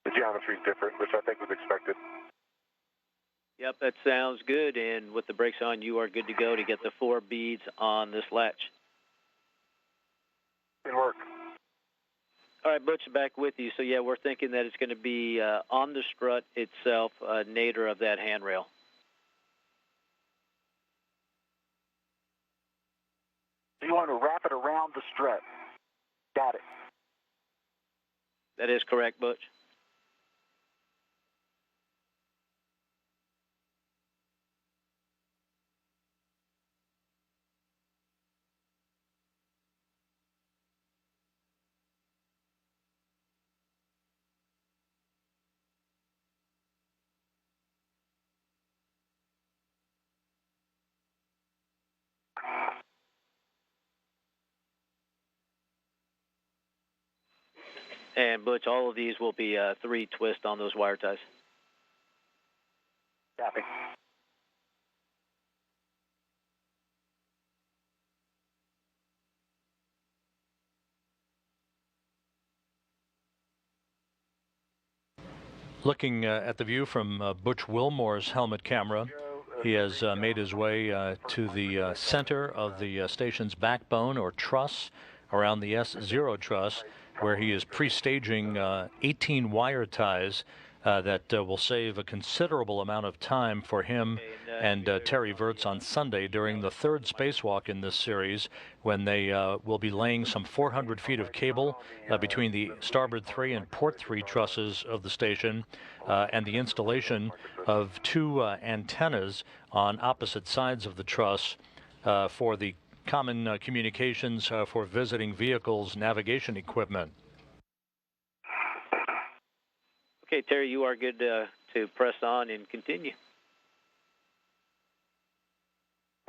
S6: The geometry is different, which I think was expected.
S3: Yep, that sounds good. And with the brakes on, you are good to go to get the 4 beads on this latch.
S6: Good work.
S3: All right, Butch, back with you. So, yeah, we're thinking that it's going to be on the strut itself, nadir of that handrail.
S4: You want to wrap it around the strut. Got it.
S3: That is correct, Butch. And, Butch, all of these will be 3 twists on those wire ties.
S4: Copy.
S1: Looking at the view from Butch Wilmore's helmet camera, he has made his way to the center of the station's backbone or truss around the S0 truss, where he is pre-staging 18 wire ties that will save a considerable amount of time for him and Terry Virts on Sunday during the 3rd spacewalk in this series, when they will be laying some 400 feet of cable between the starboard 3 and port 3 trusses of the station, and the installation of 2 antennas on opposite sides of the truss for the common communications for visiting vehicles navigation equipment.
S3: Okay, Terry, you are good to press on and continue.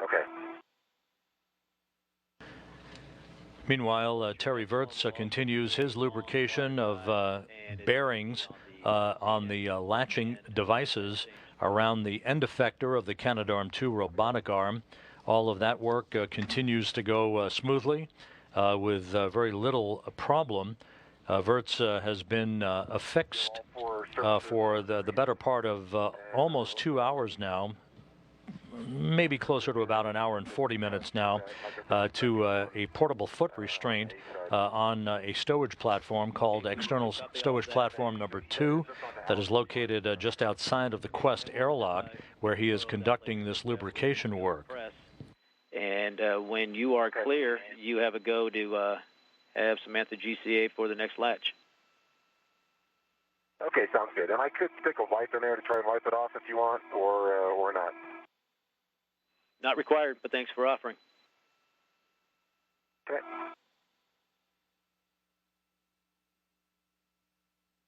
S6: Okay.
S1: Meanwhile, Terry Virts continues his lubrication of bearings on the latching devices around the end effector of the Canadarm2 robotic arm. All of that work continues to go smoothly with very little problem. Virts has been affixed for the better part of almost 2 hours now, maybe closer to about an hour and 40 minutes now, to a portable foot restraint on a stowage platform called External Stowage Platform number 2 that is located just outside of the Quest airlock, where he is conducting this lubrication work.
S3: And when you are clear, you have a go to have Samantha GCA for the next latch.
S6: Okay, sounds good. And I could stick a wipe in there to try and wipe it off if you want, or not.
S3: Not required, but thanks for offering.
S6: Okay.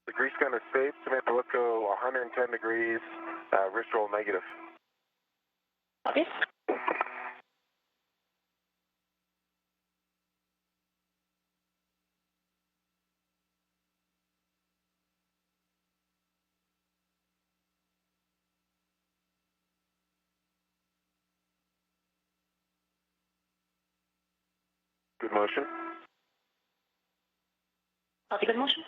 S6: The grease gun is safe. Samantha, let's go 110 degrees, wrist roll negative.
S2: Copy.
S6: Good motion.
S2: Copy, good motion.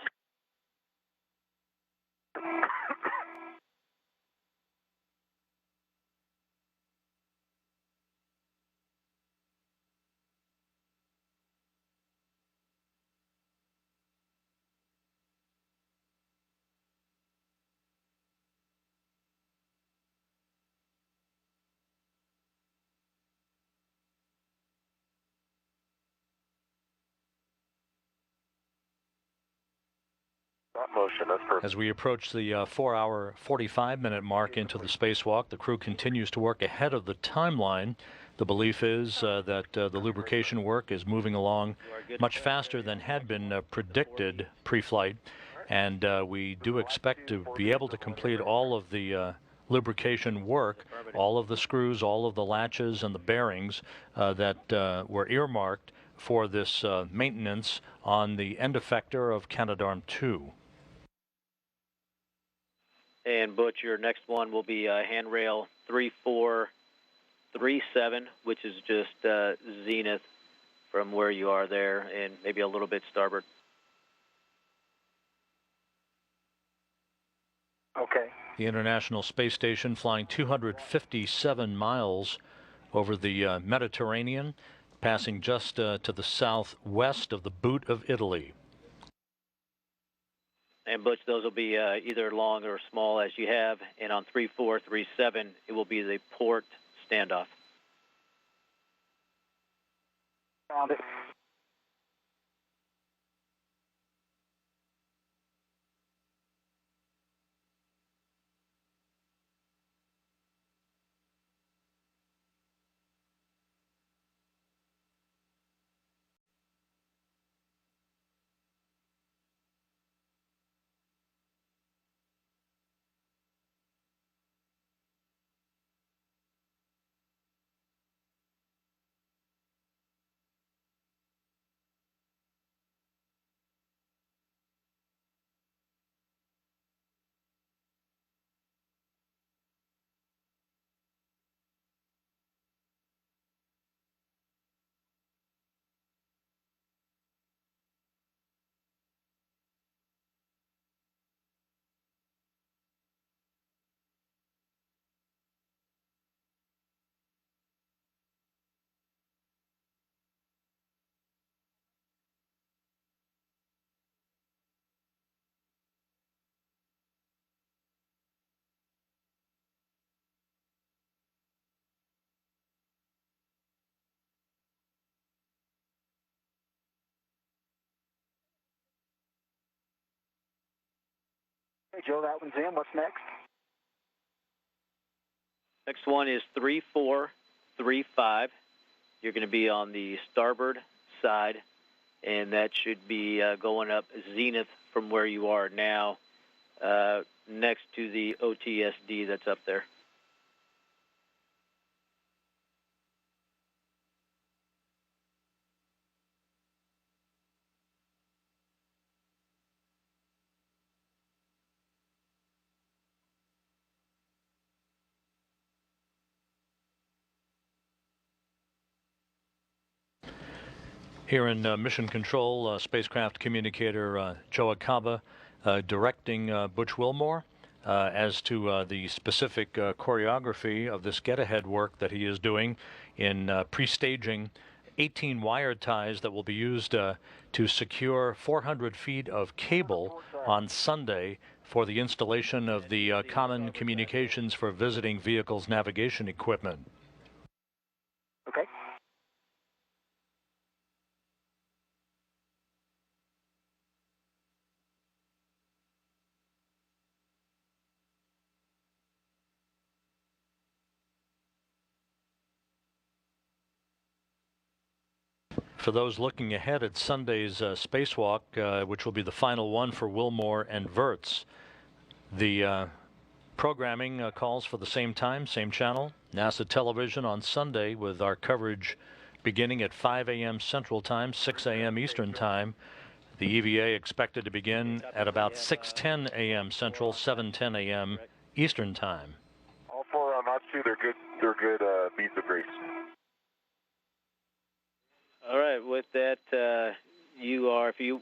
S6: Motion, that's perfect.
S1: As we approach the 4-hour, 45-minute mark into the spacewalk, the crew continues to work ahead of the timeline. The belief is that the lubrication work is moving along much faster than had been predicted pre-flight, and we do expect to be able to complete all of the lubrication work, all of the screws, all of the latches and the bearings that were earmarked for this maintenance on the end effector of Canadarm2.
S3: And Butch, your next one will be handrail 3437, which is just zenith from where you are there, and maybe a little bit starboard.
S4: Okay.
S1: The International Space Station flying 257 miles over the Mediterranean, passing just to the southwest of the boot of Italy.
S3: And Butch, those will be either long or small as you have, and on 3437, it will be the port standoff.
S4: Found it. Hey, Joe, that one's in. What's next?
S3: Next one is 3435. You're going to be on the starboard side, and that should be going up zenith from where you are now, next to the OTSD that's up there.
S1: Here in Mission Control, spacecraft communicator Joe Acaba directing Butch Wilmore as to the specific choreography of this get-ahead work that he is doing in pre-staging 18 wire ties that will be used to secure 400 feet of cable on Sunday for the installation of the Common Communications for Visiting Vehicles navigation equipment.
S4: Okay.
S1: For those looking ahead at Sunday's spacewalk, which will be the final one for Wilmore and Wirtz, the programming calls for the same time, same channel, NASA television on Sunday, with our coverage beginning at 5 a.m. Central Time, 6 a.m. Eastern Time. The EVA expected to begin at about 6:10 a.m. Central, 7:10 a.m. Eastern Time.
S6: All four on Natsu, they're good beads of grace.
S3: All right, with that,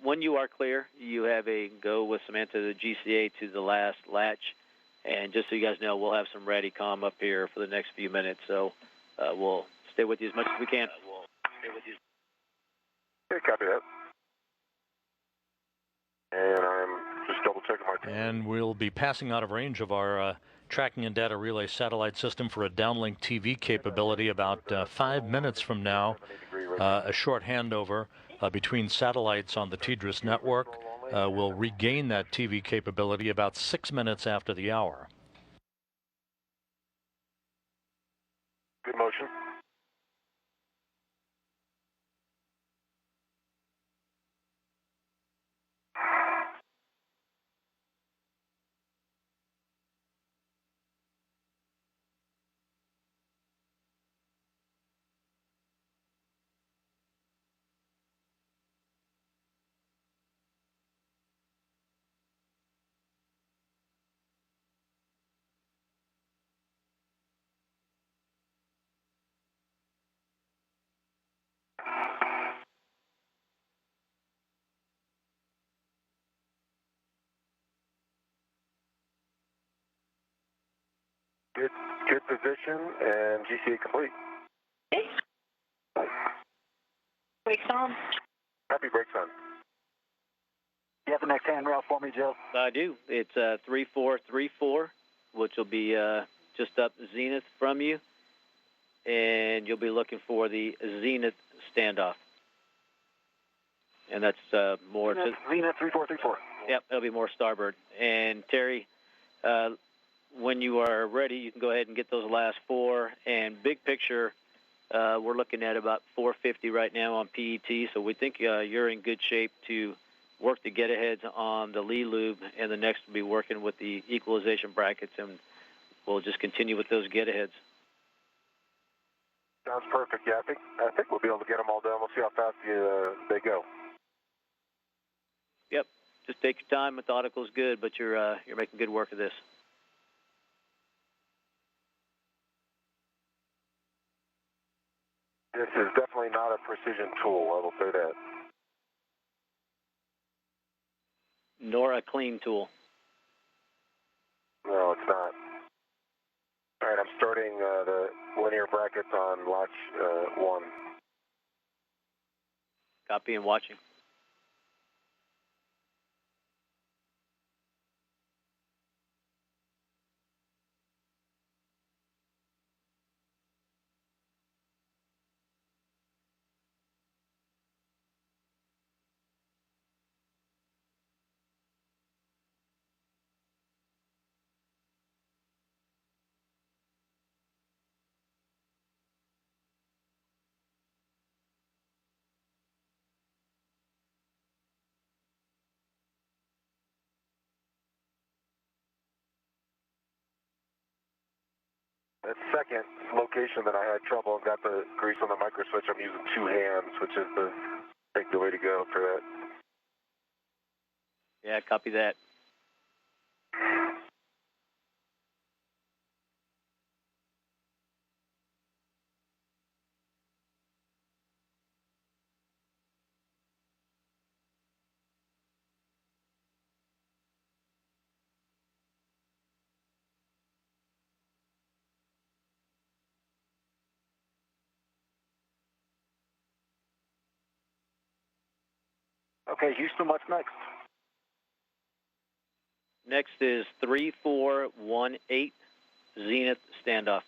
S3: when you are clear, you have a go with Samantha to the GCA to the last latch. And just so you guys know, we'll have some Radicom up here for the next few minutes, so we'll stay with you as much as we can.
S6: Okay, copy that. And I'm just double checking my time.
S1: And we'll be passing out of range of our tracking and data relay satellite system for a downlink TV capability about 5 minutes from now. A short handover between satellites on the TDRS network. We'll regain that TV capability about 6 minutes after the hour.
S6: Good motion. Good position and GCA complete.
S2: Okay. Brakes on.
S6: Happy brakes on.
S4: You have the next handrail for me, Joe?
S3: I do. It's 3434, which will be just up zenith from you, and you'll be looking for the zenith standoff. And that's more...
S4: Zenith 3434.
S3: Yep, it'll be more starboard. And Terry, when you are ready, you can go ahead and get those last four. And big picture, we're looking at about 450 right now on PET, so we think you're in good shape to work the get-aheads on the lee lube, and the next will be working with the equalization brackets, and we'll just continue with those get-aheads.
S6: Sounds perfect. Yeah, I think we'll be able to get them all done. We'll see how fast they go.
S3: Yep. Just take your time. Methodical is good, but you're making good work of this.
S6: This is definitely not a precision tool, I will say that.
S3: Nor a clean tool.
S6: No, it's not. All right, I'm starting the linear brackets on latch 1.
S3: Copy and watching.
S6: That second location that I had trouble and got the grease on the micro switch, I'm using 2 hands, which is the way to go for that.
S3: Yeah, copy that.
S4: Okay, Houston, what's next?
S3: Next is 3418 zenith standoff.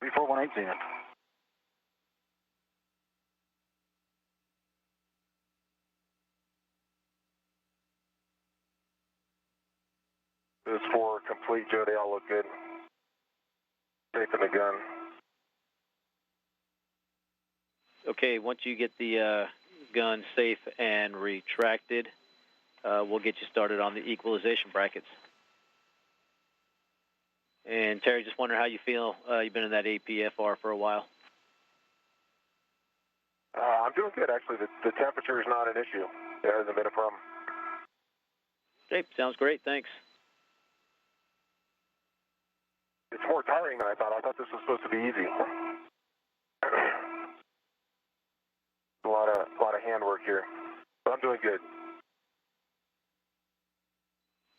S4: 3418 Zenith.
S6: Those 4 complete, Joe. They all look good. Safe in the gun.
S3: Okay, once you get the gun safe and retracted, we'll get you started on the equalization brackets. And Terry, just wondering how you feel. You've been in that APFR for a while.
S6: I'm doing good, actually. The temperature is not an issue. It hasn't been a problem.
S3: Okay, sounds great. Thanks.
S6: It's more tiring than I thought. I thought this was supposed to be easy. A lot of handwork here, but I'm doing good.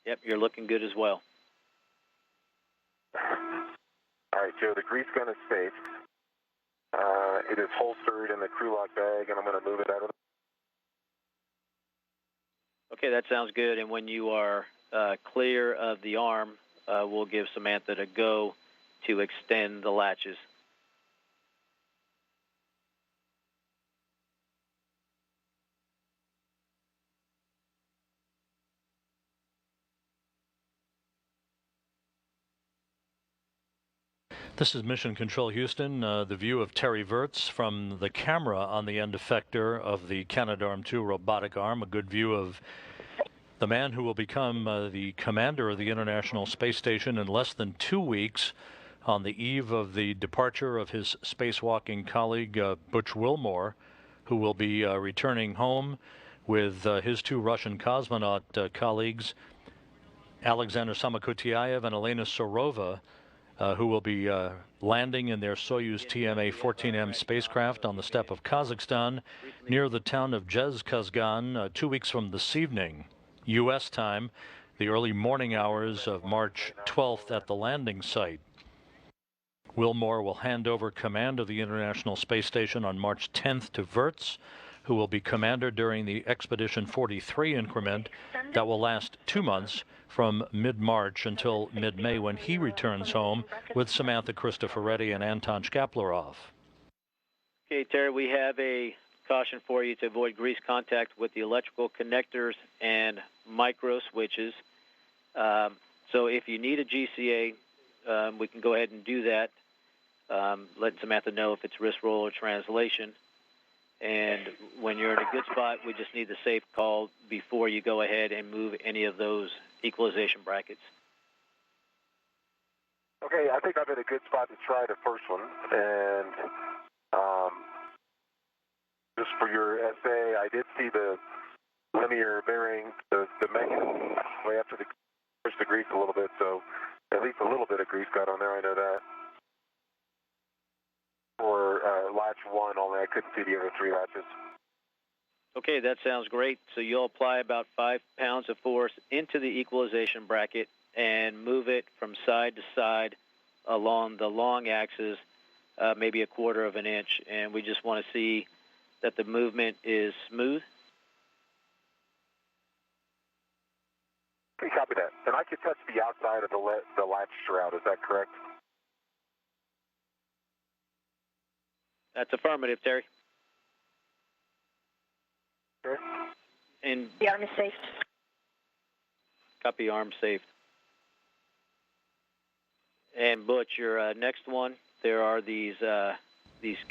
S3: Yep, you're looking good as well.
S6: All right, Joe, the grease gun is safe. It is holstered in the crew lock bag, and I'm going to move it out of
S3: Okay, that sounds good. And when you are clear of the arm, we'll give Samantha a go to extend the latches.
S1: This is Mission Control Houston, the view of Terry Virts from the camera on the end effector of the Canadarm2 robotic arm, a good view of the man who will become the commander of the International Space Station in less than 2 weeks, on the eve of the departure of his spacewalking colleague Butch Wilmore, who will be returning home with his 2 Russian cosmonaut colleagues, Alexander Samokotiaev and Elena Sorova, who will be landing in their Soyuz TMA-14M spacecraft on the steppe of Kazakhstan near the town of Jezkazgan 2 weeks from this evening, U.S. time. the early morning hours of March 12th at the landing site. Wilmore will hand over command of the International Space Station on March 10th to Wirtz, who will be commander during the Expedition 43 increment that will last 2 months from mid-March until mid-May, when he returns home with Samantha Cristoforetti and Anton Shkaplerov.
S3: Okay, Terry, we have a caution for you to avoid grease contact with the electrical connectors and micro switches. So if you need a GCA, we can go ahead and do that. Let Samantha know if it's wrist roll or translation. And when you're in a good spot, we just need the safe call before you go ahead and move any of those equalization brackets.
S6: Okay, I think I'm in a good spot to try the first one. And just for your essay, I did see the linear bearing, the mechanism way after the push the grease a little bit, so at least a little bit of grease got on there, I know that. For latch 1 only, I couldn't see the other 3 latches.
S3: Okay, that sounds great. So you'll apply about 5 pounds of force into the equalization bracket and move it from side to side along the long axis, maybe 1/4 of an inch. And we just want to see that the movement is smooth.
S6: Okay, copy that. And I could touch the outside of the latch shroud, is that correct?
S3: That's affirmative, Terry.
S6: Okay.
S3: And
S2: The arm is safe.
S3: copy, arm safe. And Butch, your next one, there are these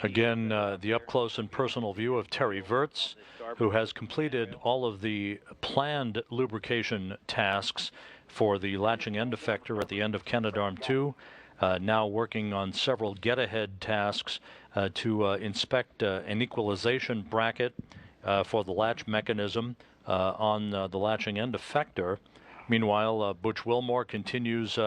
S1: Again, the up-close and personal view of Terry Wirtz, who has completed all of the planned lubrication tasks for the latching end effector at the end of Canadarm2, now working on several get-ahead tasks to inspect an equalization bracket for the latch mechanism on the latching end effector. Meanwhile, Butch Wilmore continues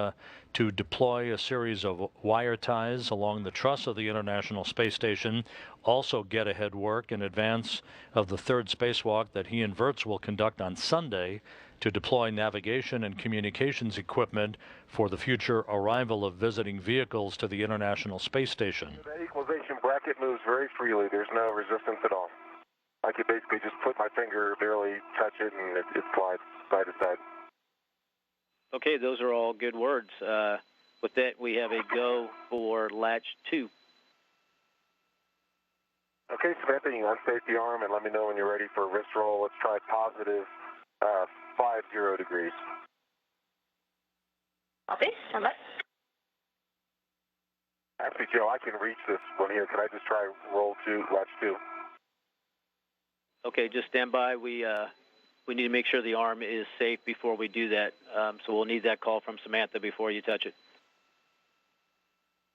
S1: to deploy a series of wire ties along the truss of the International Space Station, also get-ahead work in advance of the 3rd spacewalk that he and Wirtz will conduct on Sunday to deploy navigation and communications equipment for the future arrival of visiting vehicles to the International Space Station.
S6: The equalization bracket moves very freely. There's no resistance at all. I could basically just put my finger, barely touch it, and it slides side to side.
S3: Okay, those are all good words. With that, we have a go for latch 2.
S6: Okay, Samantha, you can unsafe the arm and let me know when you're ready for a wrist roll. Let's try positive 50 degrees.
S2: Copy. Stand by.
S6: Actually, Joe, I can reach this one here. Can I just try roll 2, latch 2?
S3: Okay, just stand by. We need to make sure the arm is safe before we do that. So we'll need that call from Samantha before you touch it.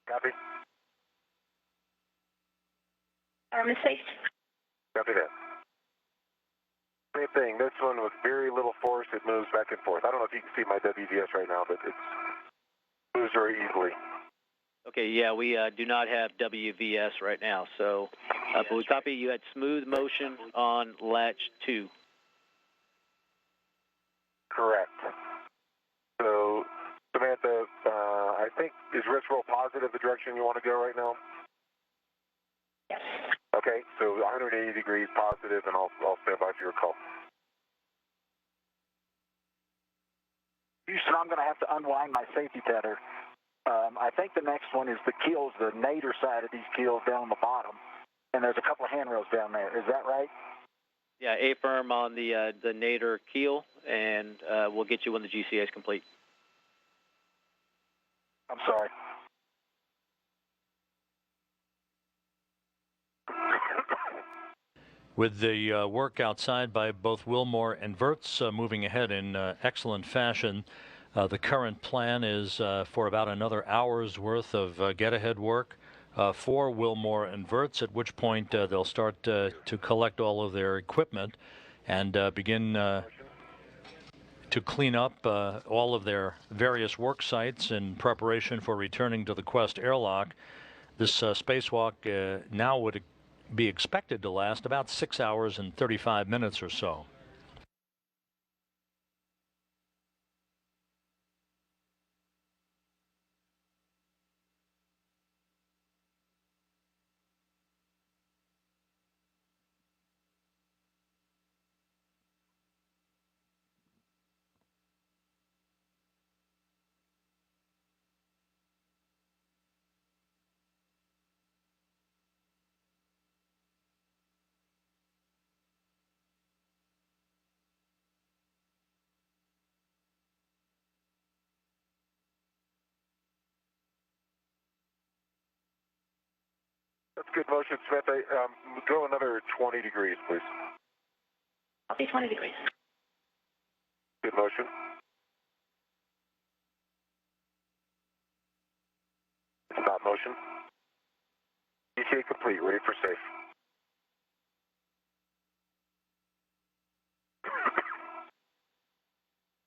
S6: Copy.
S2: Arm is safe.
S6: Copy that. Same thing. This one with very little force, it moves back and forth. I don't know if you can see my WVS right now, but it moves very easily.
S3: Okay, yeah, we do not have WVS right now. So, but we copy. You had smooth motion on latch 2.
S6: Correct. So, Samantha, I think, is wrist roll positive the direction you want to go right now?
S2: Yes.
S6: Okay, so 180 degrees positive, and I'll stand by for your call.
S4: Houston, I'm going to have to unwind my safety tether. I think the next one is the keels, the nadir side of these keels down on the bottom, and there's a couple of handrails down there. Is that right?
S3: Yeah, A-firm on the nadir keel, and we'll get you when the GCA is complete.
S4: I'm sorry.
S1: With the work outside by both Wilmore and Wirtz moving ahead in excellent fashion, the current plan is for about another hour's worth of get-ahead work for Wilmore and Wirtz, at which point they'll start to collect all of their equipment and begin to clean up all of their various work sites in preparation for returning to the Quest airlock. This spacewalk now would be expected to last about 6 hours and 35 minutes or so.
S6: That's good motion, Smith. Go another 20 degrees, please.
S2: I'll be 20 degrees.
S6: Good motion. Stop motion. ETA complete. Ready for safe.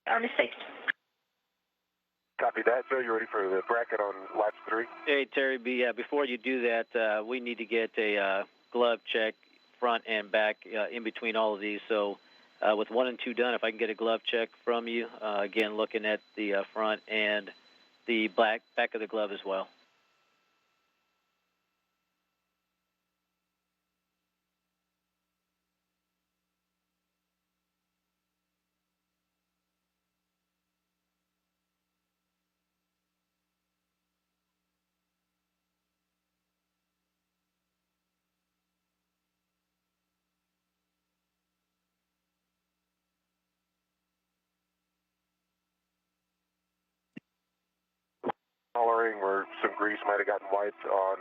S2: Army safe.
S6: Copy that. So you ready for the bracket on latch 3?
S3: Hey, Terry, before you do that, we need to get a glove check front and back in between all of these. So with 1 and 2 done, if I can get a glove check from you, again, looking at the front and the back of the glove as well.
S6: Coloring where some grease might have gotten wiped on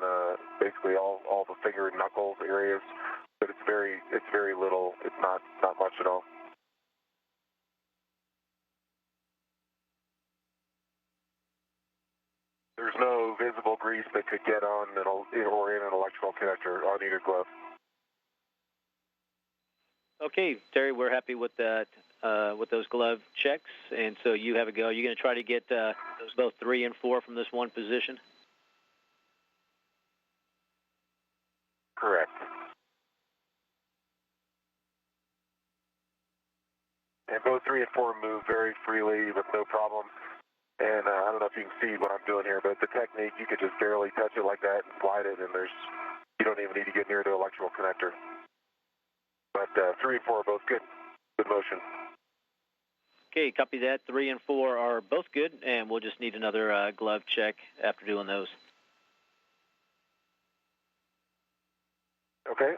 S6: basically all the finger and knuckles areas, but it's very little. It's not much at all. There's no visible grease that could get on or in an electrical connector on either glove.
S3: Okay, Terry, we're happy with that, with those glove checks, and so you have a go. You're going to try to get both 3 and 4 from this one position?
S6: Correct. And both 3 and 4 move very freely with no problem. And I don't know if you can see what I'm doing here, but the technique, you could just barely touch it like that and slide it, and you don't even need to get near the electrical connector. But 3 and 4 are both good. Good motion.
S3: Okay, copy that. 3 and 4 are both good, and we'll just need another glove check after doing those.
S6: Okay.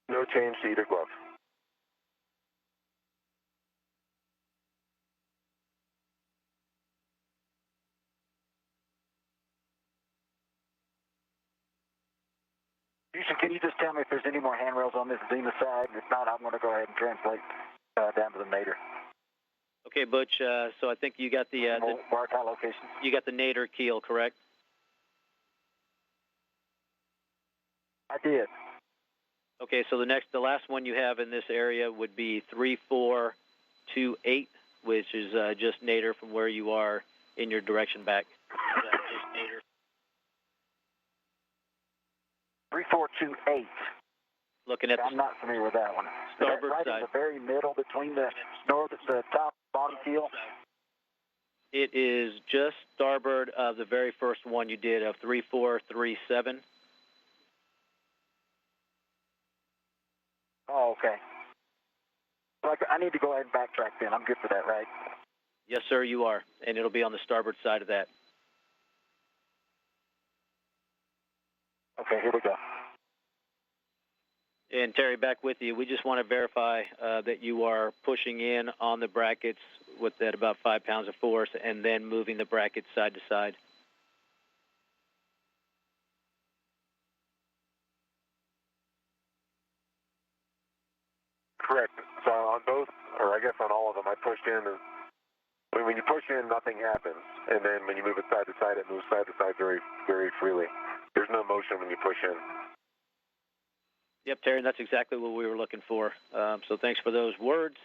S6: No change to either glove.
S4: Houston, can you just tell me if there's any more handrails on this Zena side? If not, I'm going to go ahead and translate down to the nadir.
S3: Okay, Butch. So I think you got the
S4: mark high locations.
S3: You got the nadir keel, correct?
S4: I did.
S3: Okay, so the last one you have in this area would be 3428, which is just nadir from where you are in your direction back. Just nadir.
S4: 3428.
S3: Looking at
S4: I'm not familiar with that one.
S3: Starboard
S4: right
S3: side.
S4: in the very middle between the top bottom keel.
S3: It is just starboard of the very first one you did of 3437.
S4: Oh, okay. So I need to go ahead and backtrack then. I'm good for that, right?
S3: Yes, sir, you are, and it'll be on the starboard side of that.
S4: Okay, here we go.
S3: And Terry, back with you. We just want to verify that you are pushing in on the brackets with that about 5 pounds of force and then moving the brackets side to side.
S6: Correct. So on both, or I guess on all of them, I pushed in. When you push in, nothing happens. And then when you move it side to side, it moves side to side very, very freely. There's no motion when you push in.
S3: Yep, Terry, that's exactly what we were looking for. So thanks for those words.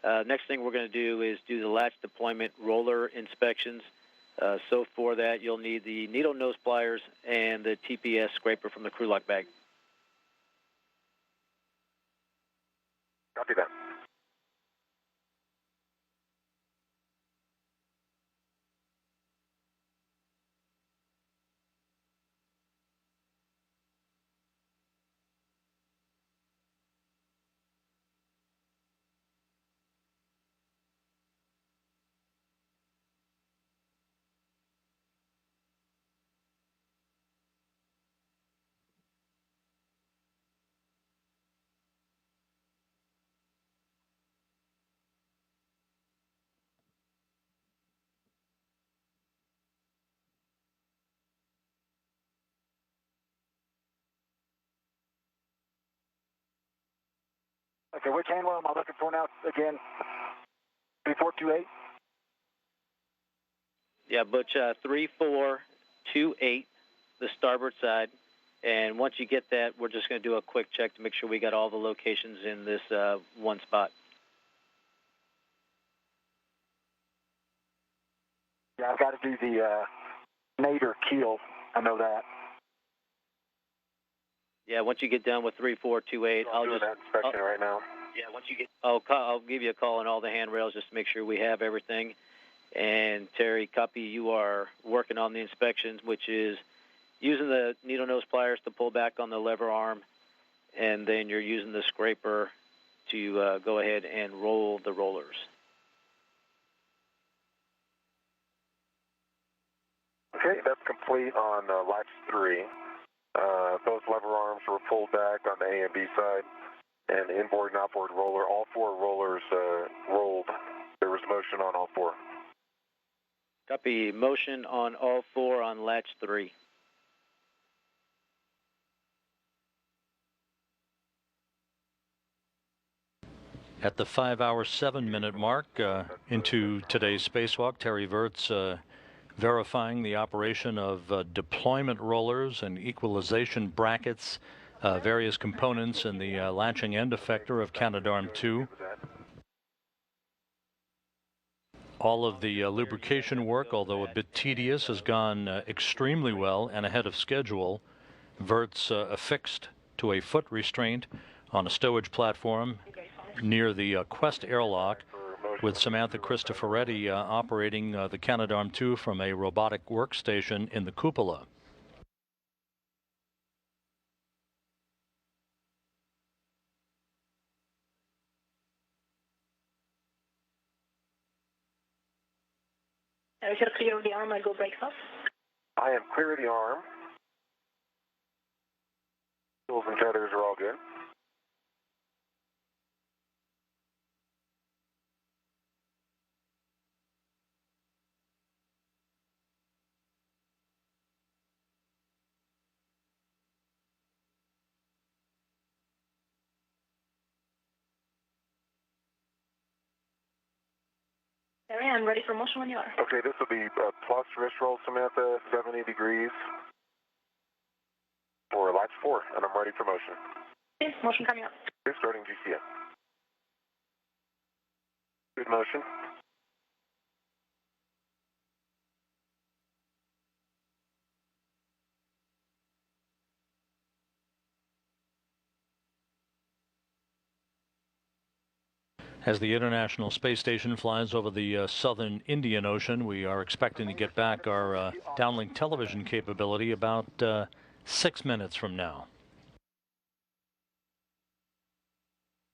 S3: Next thing we're going to do is do the latch deployment roller inspections. So for that, you'll need the needle nose pliers and the TPS scraper from the crew lock bag.
S6: Copy that.
S4: Okay, which handrail am I looking for now again? 3428?
S3: Yeah, Butch, 3428, the starboard side. And once you get that, we're just going to do a quick check to make sure we got all the locations in this one spot.
S4: Yeah, I've got to do the nadir keel. I know that.
S3: Yeah, once you get done with 3428, I'll just
S6: that inspection right now.
S3: Yeah, once you get, I'll give you a call on all the handrails just to make sure we have everything. And Terry, copy, you are working on the inspections, which is using the needle nose pliers to pull back on the lever arm, and then you're using the scraper to go ahead and roll the rollers.
S6: Okay, that's complete on latch 3. Both lever arms were pulled back on the A and B side, and the inboard and outboard roller, all 4 rollers rolled. There was motion on all 4.
S3: Copy, motion on all 4 on latch 3.
S1: At the 5-hour, 7-minute mark into today's spacewalk, Terry Virts verifying the operation of deployment rollers and equalization brackets, various components in the latching end effector of Canadarm2. All of the lubrication work, although a bit tedious, has gone extremely well and ahead of schedule. Virts affixed to a foot restraint on a stowage platform near the Quest airlock, with Samantha Cristoforetti operating the Canadarm2 from a robotic workstation in the cupola.
S2: If you're clear of the arm, I'll go brakes off.
S6: I am clear of the arm. Tools and tethers are all good.
S2: Terry, I'm ready for motion when you are.
S6: Okay, this will be plus wrist roll, Samantha, 70 degrees for latch 4, and I'm ready for motion.
S2: Okay, motion coming up.
S6: Okay, starting GCN. Good motion.
S1: As the International Space Station flies over the southern Indian Ocean, we are expecting to get back our downlink television capability about 6 minutes from now.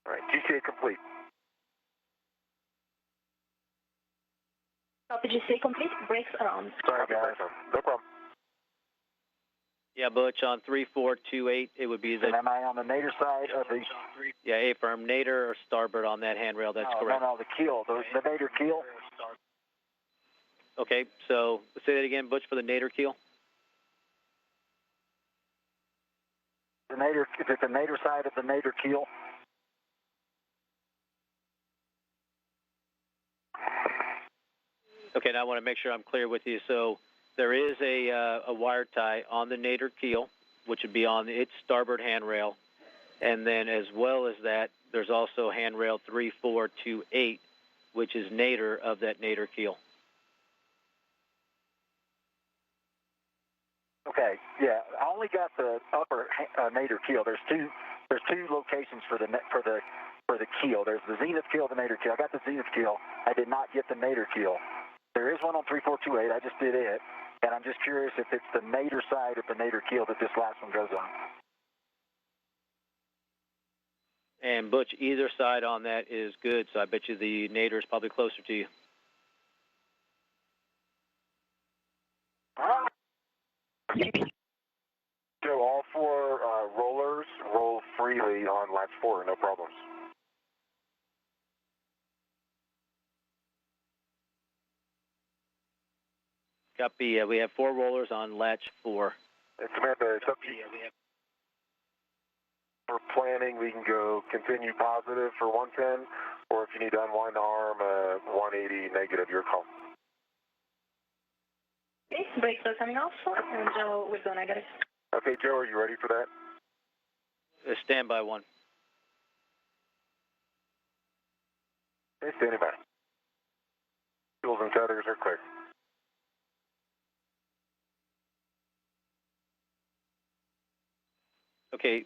S6: All right, GCA complete.
S2: Copy, GCA complete. Brakes are on.
S6: Sorry, guys. No problem.
S3: Yeah, Butch, on 3428, it would be the...
S4: And am I on the nadir side of the...
S3: Yeah, A-firm, nadir or starboard on that handrail, that's correct.
S4: No, the keel, the nadir keel.
S3: Okay, so say that again, Butch, for the nadir keel.
S4: The nadir, is it the nadir side of the nadir keel?
S3: Okay, now I want to make sure I'm clear with you. So there is a wire tie on the nadir keel, which would be on its starboard handrail. And then as well as that, there's also handrail 3428, which is nadir of that nadir keel.
S4: Okay, yeah, I only got the upper nadir keel. There's two locations for the keel. There's the zenith keel, the nadir keel. I got the zenith keel. I did not get the nadir keel. There is one on 3428. I just did it, and I'm just curious if it's the nadir side of the nadir keel that this last one goes on.
S3: And Butch, either side on that is good, so I bet you the nadir is probably closer to you.
S6: So all 4 rollers roll freely on latch 4, no problems.
S3: Copy. We have 4 rollers on latch 4.
S6: And Samantha, it's up to you. For planning, we can go continue positive for 110, or if you need to unwind the arm, 180 negative, your call.
S2: Okay, brakes are coming off, and Joe will go negative.
S6: Okay, Joe, are you ready for that?
S3: Standby 1.
S6: Okay, standing by. Fuels and tethers are clear.
S3: Okay,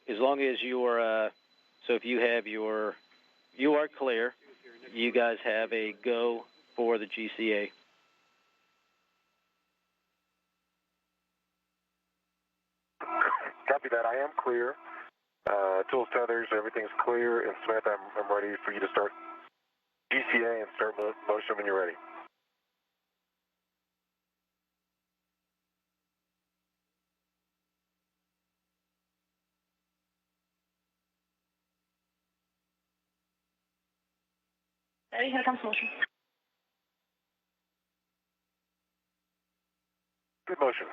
S3: as long as you're, so if you have your, you are clear, you guys have a go for the GCA.
S6: Copy that. I am clear. Tools, tethers, everything's clear. And Smith, I'm ready for you to start GCA and start motion when you're ready.
S2: Ready, here comes motion.
S6: Good motion.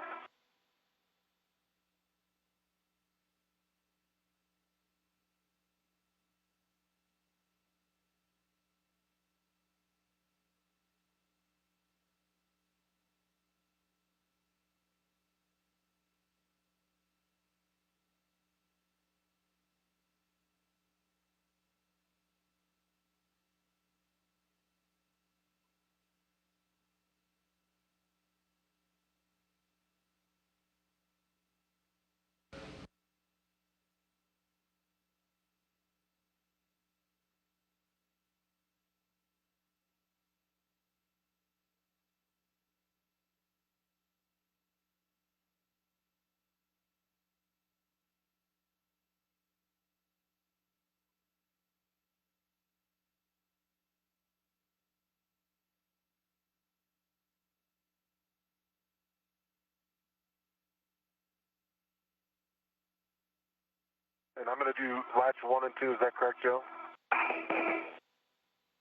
S6: And I'm going to do latch 1 and 2. Is that correct, Joe?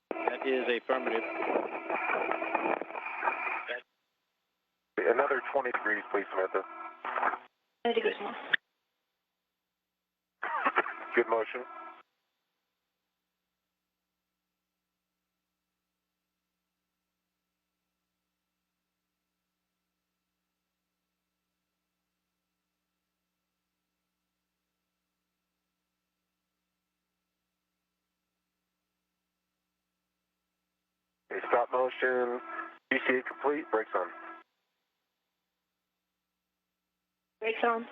S3: That is affirmative.
S6: Another 20 degrees, please, Samantha.
S2: 30 degrees more.
S6: Good motion. Okay, stop motion. GCA complete. Brakes on.
S2: Brakes on.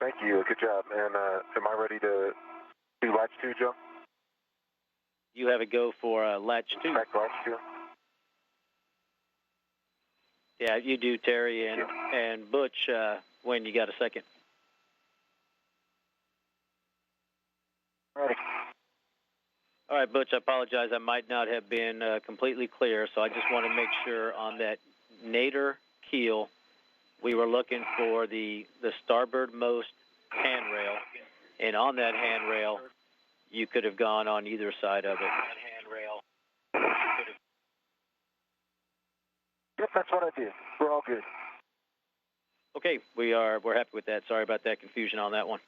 S6: Thank you. Good job. And am I ready to do latch 2, Joe?
S3: You have a go for latch 2.
S6: Back latch 2.
S3: Yeah, you do, Terry, and Butch, when you got a second.
S6: Ready.
S3: All right, Butch, I apologize. I might not have been completely clear, so I just want to make sure on that nadir keel, we were looking for the starboard-most handrail, and on that handrail, you could have gone on either side of it.
S6: Yep, that's what I did. We're all good.
S3: Okay, we're happy with that. Sorry about that confusion on that one.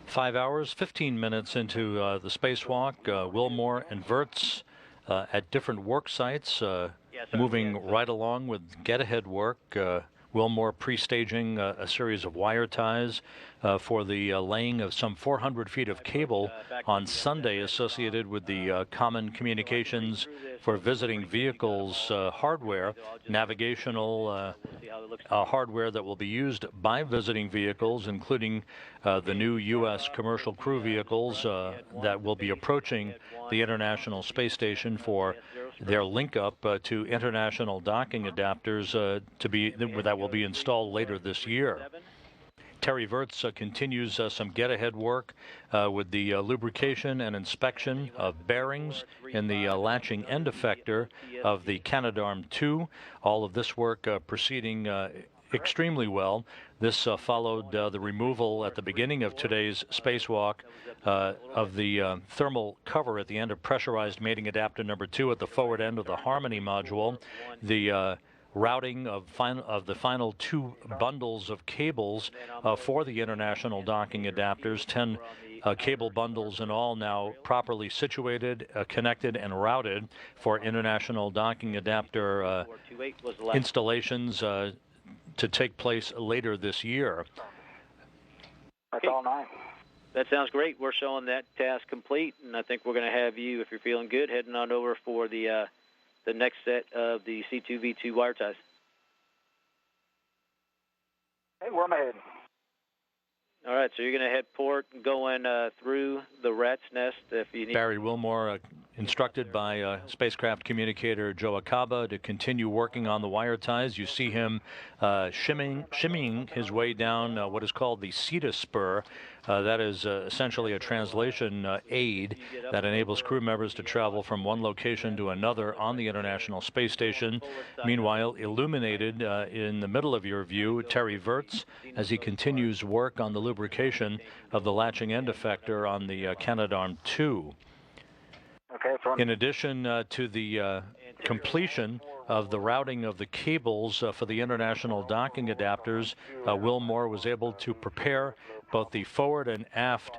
S1: Five hours, 15 minutes into the spacewalk. Wilmore and Wirtz at different work sites, moving right along with get-ahead work. Wilmore pre-staging a series of wire ties for the laying of some 400 feet of cable on Sunday associated with the Common Communications for Visiting Vehicles hardware, navigational hardware that will be used by visiting vehicles, including the new U.S. commercial crew vehicles that will be approaching the International Space Station for their link up to international docking adapters that will be installed later this year. Terry Wirtz continues some get-ahead work with the lubrication and inspection of bearings in the latching end effector of the Canadarm2. All of this work proceeding extremely well. This followed the removal at the beginning of today's spacewalk of the thermal cover at the end of pressurized mating adapter number 2 at the forward end of the Harmony module. The routing of the final 2 bundles of cables for the international docking adapters, 10 cable bundles in all, now properly situated, connected, and routed for international docking adapter installations to take place later this year.
S4: That's all 9.
S3: That sounds great. We're showing that task complete, and I think we're going to have you, if you're feeling good, heading on over for the next set of the C2V2 wire ties.
S4: Hey, where am I heading?
S3: All right, so you're going to head port, going through the rat's nest if you need.
S1: Barry Wilmore, instructed by spacecraft communicator Joe Acaba to continue working on the wire ties. You see him shimmying his way down what is called the CETA spur. That is essentially a translation aid that enables crew members to travel from one location to another on the International Space Station. Meanwhile, illuminated in the middle of your view, Terry Virts, as he continues work on the lubrication of the latching end effector on the Canadarm2. In addition to the completion of the routing of the cables for the international docking adapters, Wilmore was able to prepare both the forward and aft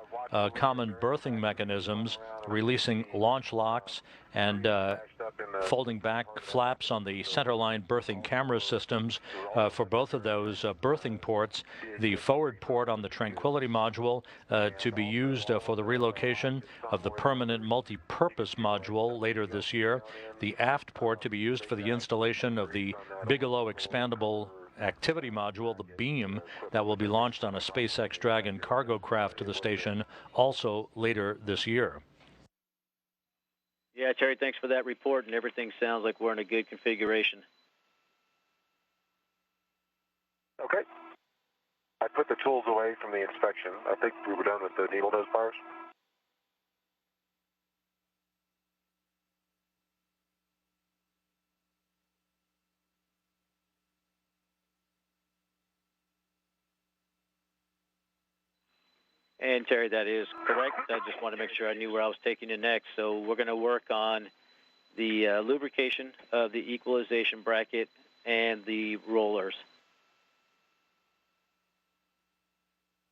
S1: common berthing mechanisms, releasing launch locks and folding back flaps on the centerline berthing camera systems for both of those berthing ports. The forward port on the Tranquility module to be used for the relocation of the permanent multi-purpose module later this year. The aft port to be used for the installation of the Bigelow expandable activity module, the beam, that will be launched on a SpaceX Dragon cargo craft to the station also later this year.
S3: Yeah, Terry, thanks for that report, and everything sounds like we're in a good configuration.
S6: Okay. I put the tools away from the inspection. I think we were done with the needle nose bars.
S3: And Terry, that is correct. I just want to make sure I knew where I was taking you next. So we're going to work on the lubrication of the equalization bracket and the rollers.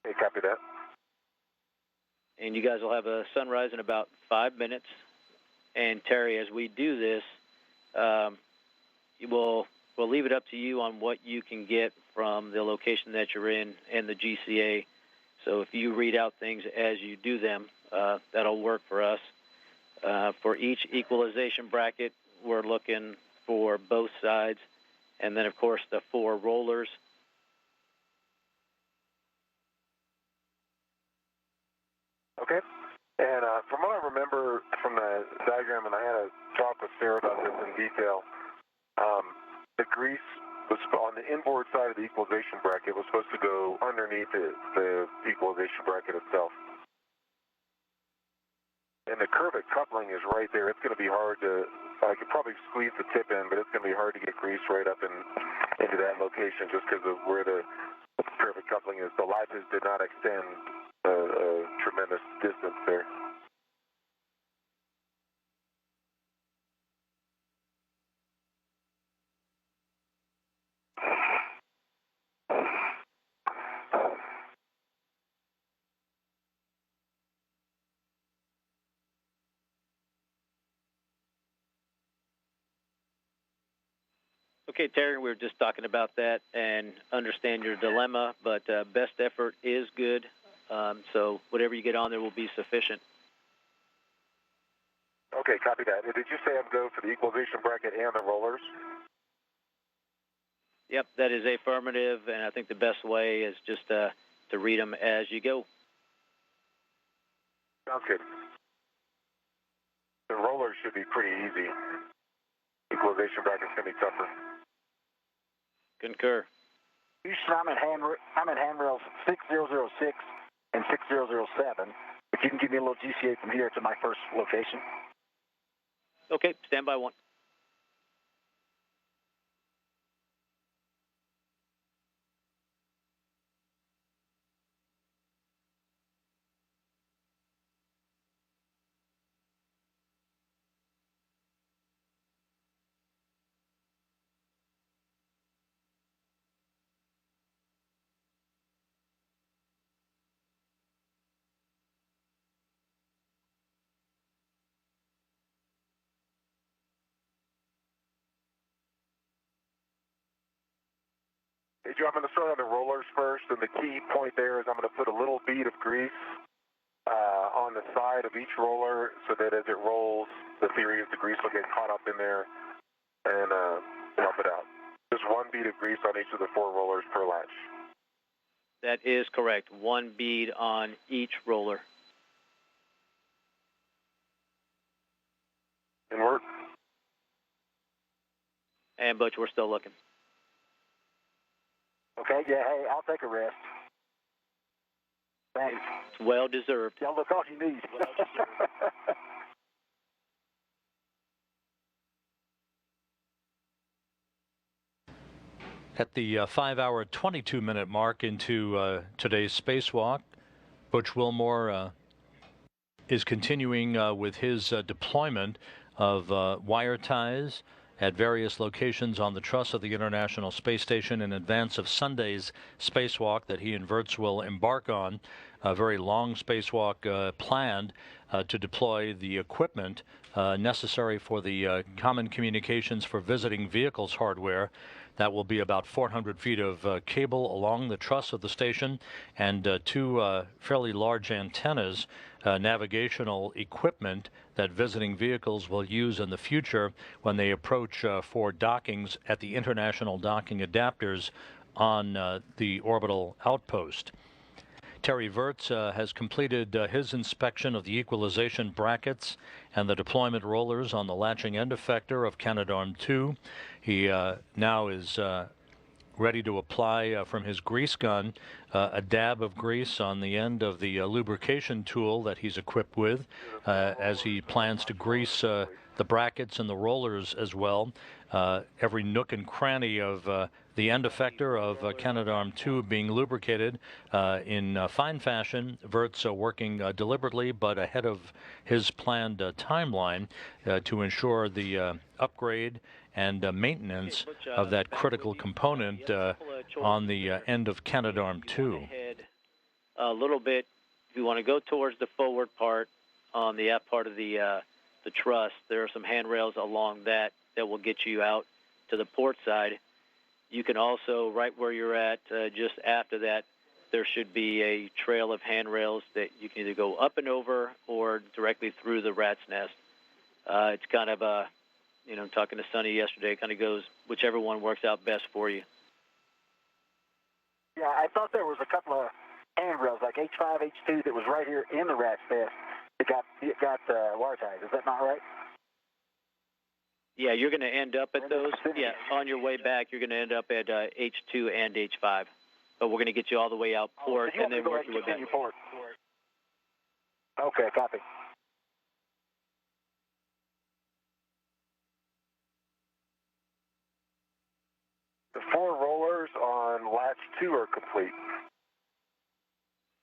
S6: Okay, copy that.
S3: And you guys will have a sunrise in about 5 minutes. And Terry, as we do this, we'll leave it up to you on what you can get from the location that you're in and the GCA. So if you read out things as you do them, that'll work for us. For each equalization bracket, we're looking for both sides. And then, of course, the 4 rollers.
S6: Okay. And from what I remember from the diagram, and I had a talk with Sarah about this in detail, the grease was on the inboard side of the equalization bracket was supposed to go underneath the equalization bracket itself. And the curved coupling is right there. It's going to be hard to, I could probably squeeze the tip in, but it's going to be hard to get grease right up into that location just because of where the curved coupling is. The latches did not extend a tremendous distance there.
S3: Okay, Terry, we were just talking about that and understand your dilemma, but best effort is good. So whatever you get on there will be sufficient.
S6: Okay, copy that. Did you say I'm go for the equalization bracket and the rollers?
S3: Yep, that is affirmative, and I think the best way is just to read them as you go.
S6: Sounds good. The rollers should be pretty easy. Equalization bracket's going to be tougher.
S3: Concur.
S4: Houston, I'm at handrails 6006 and 6007. If you can give me a little GCA from here to my first location.
S3: Okay, stand by 1.
S6: Hey, Joe, I'm going to start on the rollers first, and the key point there is I'm going to put a little bead of grease on the side of each roller so that as it rolls, the theory is the grease will get caught up in there and dump it out. Just one bead of grease on each of the 4 rollers per latch.
S3: That is correct. 1 bead on each roller.
S6: And work.
S3: And Butch, we're still looking.
S4: Okay, yeah, hey, I'll take a rest. Thanks.
S3: It's well deserved.
S4: Y'all look off your knees.
S1: At the 5-hour, 22-minute mark into today's spacewalk, Butch Wilmore is continuing with his deployment of wire ties at various locations on the truss of the International Space Station in advance of Sunday's spacewalk that he and Virts will embark on. A very long spacewalk planned to deploy the equipment necessary for the common communications for visiting vehicles hardware. That will be about 400 feet of cable along the truss of the station and 2 fairly large antennas, navigational equipment that visiting vehicles will use in the future when they approach for dockings at the international docking adapters on the orbital outpost. Terry Virts has completed his inspection of the equalization brackets and the deployment rollers on the latching end effector of Canadarm2. He now is ready to apply from his grease gun a dab of grease on the end of the lubrication tool that he's equipped with as he plans to grease the brackets and the rollers as well. Every nook and cranny of the end effector of Canadarm2 being lubricated in fine fashion. Virts working deliberately but ahead of his planned timeline to ensure the upgrade and maintenance of that critical component on the end of Canadarm2.
S3: A little bit, if you want to go towards the forward part on the aft part of the truss, there are some handrails along that will get you out to the port side. You can also, right where you're at, just after that, there should be a trail of handrails that you can either go up and over or directly through the rat's nest. It's kind of a, talking to Sonny yesterday, it kind of goes whichever one works out best for you.
S4: Yeah, I thought there was a couple of handrails, like H5, H2, that was right here in the rat's nest. It got wire ties. Is that not right?
S3: Yeah, you're going to end up at those. Yeah, on your way back, you're going to end up at H2 and H5. But we're going to get you all the way out port and then work your way back.
S4: Port. Okay, copy.
S6: The 4 rollers on latch 2 are complete.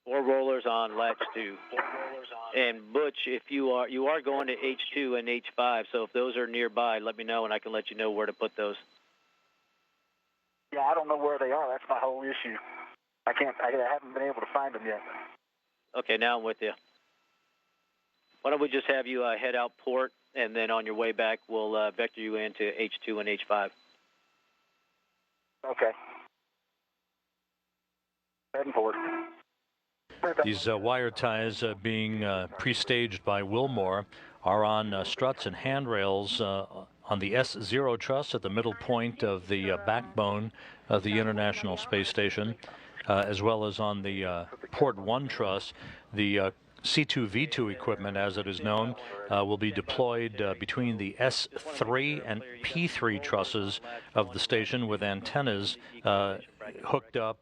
S3: 4 rollers on latch 2. And Butch, if you are going to H2 and H5, so if those are nearby, let me know and I can let you know where to put those.
S4: Yeah, I don't know where they are. That's my whole issue. I haven't been able to find them yet.
S3: Okay, now I'm with you. Why don't we just have you head out port, and then on your way back, we'll vector you into H2 and H5.
S4: Okay. Heading forward.
S1: These wire ties being pre-staged by Wilmore are on struts and handrails on the S0 truss at the middle point of the backbone of the International Space Station, as well as on the Port 1 truss. The C2V2 equipment, as it is known, will be deployed between the S3 and P3 trusses of the station with antennas hooked up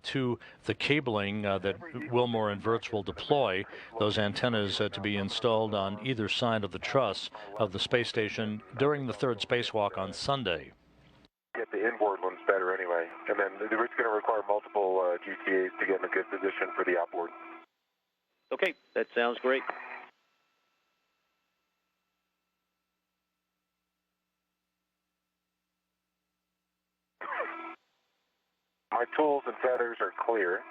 S1: to the cabling that Wilmore and Virts will deploy. Those antennas to be installed on either side of the truss of the space station during the 3rd spacewalk on Sunday.
S6: Get the inboard ones better anyway, and then it's going to require multiple GTAs to get in a good position for the outboard.
S3: Okay, that sounds great.
S6: My tools and tethers are clear.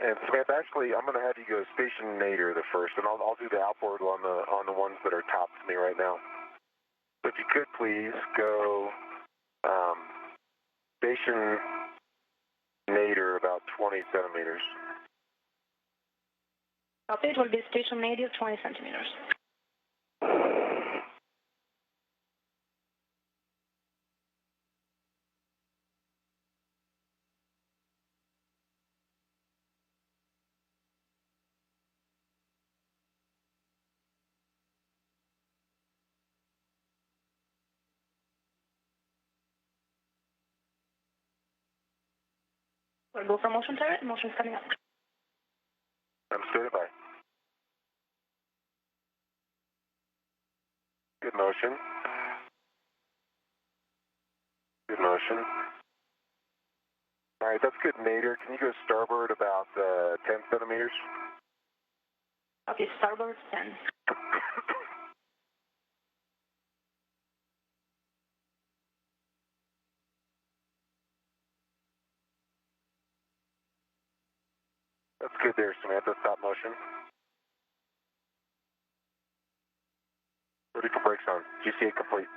S6: And Samantha, actually, I'm going to have you go station nadir the first, and I'll do the outboard on the ones that are top to me right now. So if you could please go station station nadir about 20 centimeters.
S2: Copy, it will be station nadir 20 centimeters. We'll go for motion turret. Motion's coming up.
S6: I'm standing by. Good motion. Good motion. All right, that's good nadir. Can you go starboard about 10 centimeters?
S2: Okay, starboard 10.
S6: That's good there, Samantha. Stop motion. Ready for brakes on. GCA complete.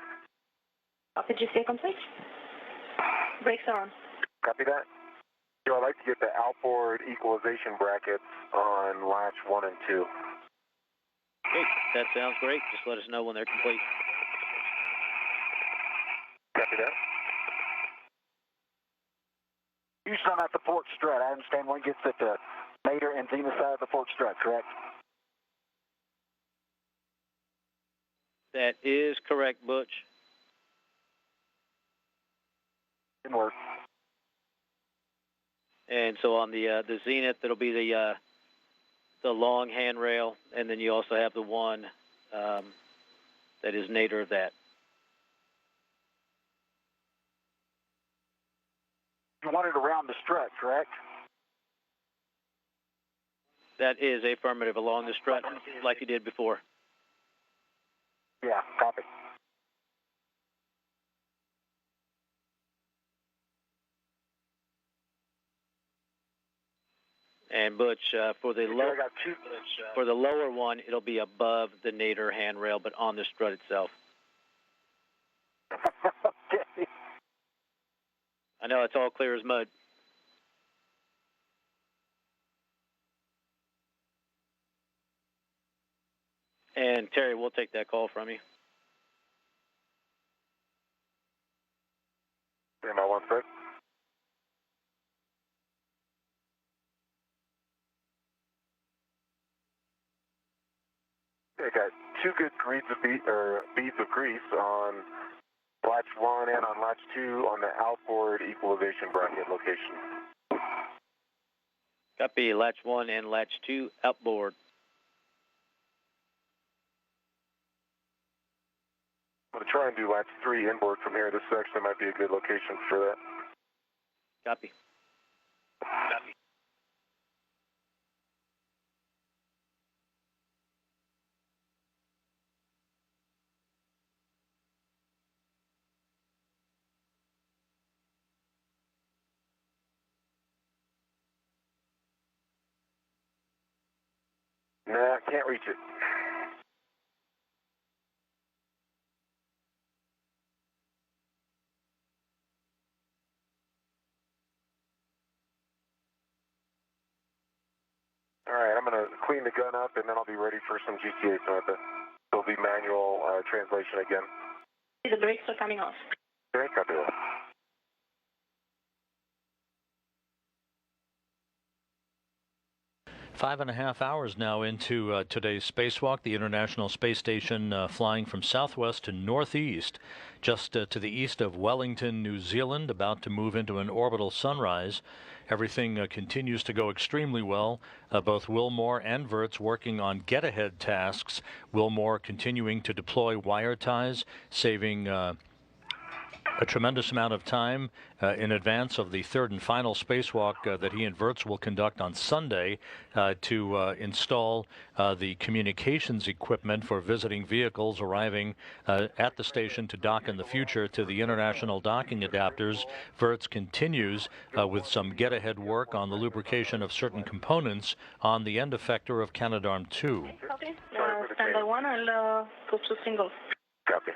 S2: Copy, GCA complete. Brakes are on.
S6: Copy that. So I'd like to get the outboard equalization brackets on latch 1 and 2.
S3: Okay, that sounds great. Just let us know when they're complete.
S6: Copy that.
S4: Houston, I'm at the port strut. I understand one gets at the nadir and zenith side of the port strut, correct?
S3: That is correct, Butch.
S4: Didn't work.
S3: And so on the zenith, it'll be the long handrail, and then you also have the one that is nadir of that.
S4: You want it around the strut, correct?
S3: That is affirmative along the strut, like you did before.
S4: Yeah, copy.
S3: And Butch, for the lower one, it'll be above the nadir handrail, but on the strut itself.
S4: Okay.
S3: I know it's all clear as mud. And Terry, we'll take that call from you.
S6: Stand by 1 sec. Okay, got 2 good beads of grease on latch 1 and on latch 2 on the outboard equalization bracket location.
S3: Copy, latch 1 and latch 2 outboard.
S6: I'm going to try and do latch 3 inboard from here. This actually might be a good location for that.
S3: Copy. Copy.
S6: Nah, can't reach it. All right, I'm going to clean the gun up, and then I'll be ready for some GTA, Samantha. It'll be manual translation again.
S2: The brakes are coming off.
S6: Okay, copy that.
S1: Five and a half hours now into today's spacewalk, the International Space Station flying from southwest to northeast, just to the east of Wellington, New Zealand, about to move into an orbital sunrise. Everything continues to go extremely well. Both Wilmore and Virts working on get-ahead tasks. Wilmore continuing to deploy wire ties, saving a tremendous amount of time in advance of the third and final spacewalk that he and Virts will conduct on Sunday to install the communications equipment for visiting vehicles arriving at the station to dock in the future to the international docking adapters. Virts continues with some get-ahead work on the lubrication of certain components on the end effector of Canadarm2.
S2: Copy. Stand by 1, I'll go to single.
S6: Copy.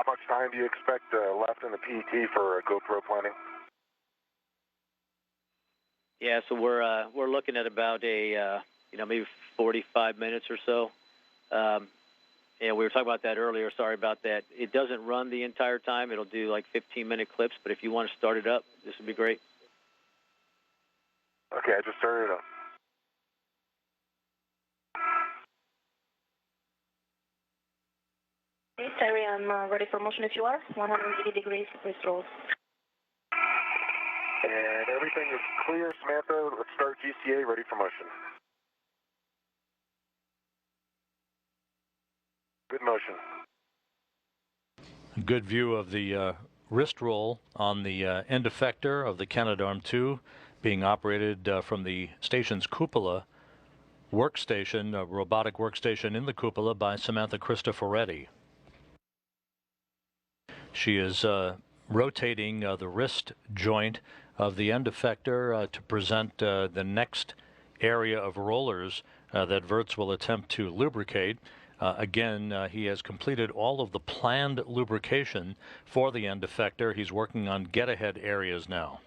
S6: much time do you expect left in the PET for GoPro planning?
S3: Yeah, so we're looking at about a maybe 45 minutes or so. Yeah, we were talking about that earlier. Sorry about that. It doesn't run the entire time. It'll do like 15-minute clips, but if you want to start it up, this would be great.
S6: Okay, I just started it up.
S2: Okay, Terry, I'm ready for motion if you are. 180 degrees wrist roll.
S6: And everything is clear, Samantha. Let's start GCA, ready for motion. Good motion.
S1: A good view of the wrist roll on the end effector of the Canadarm2 being operated from the station's cupola workstation, a robotic workstation in the cupola by Samantha Cristoforetti. She is rotating the wrist joint of the end effector to present the next area of rollers that Wirtz will attempt to lubricate. Again, he has completed all of the planned lubrication for the end effector. He's working on get-ahead areas now.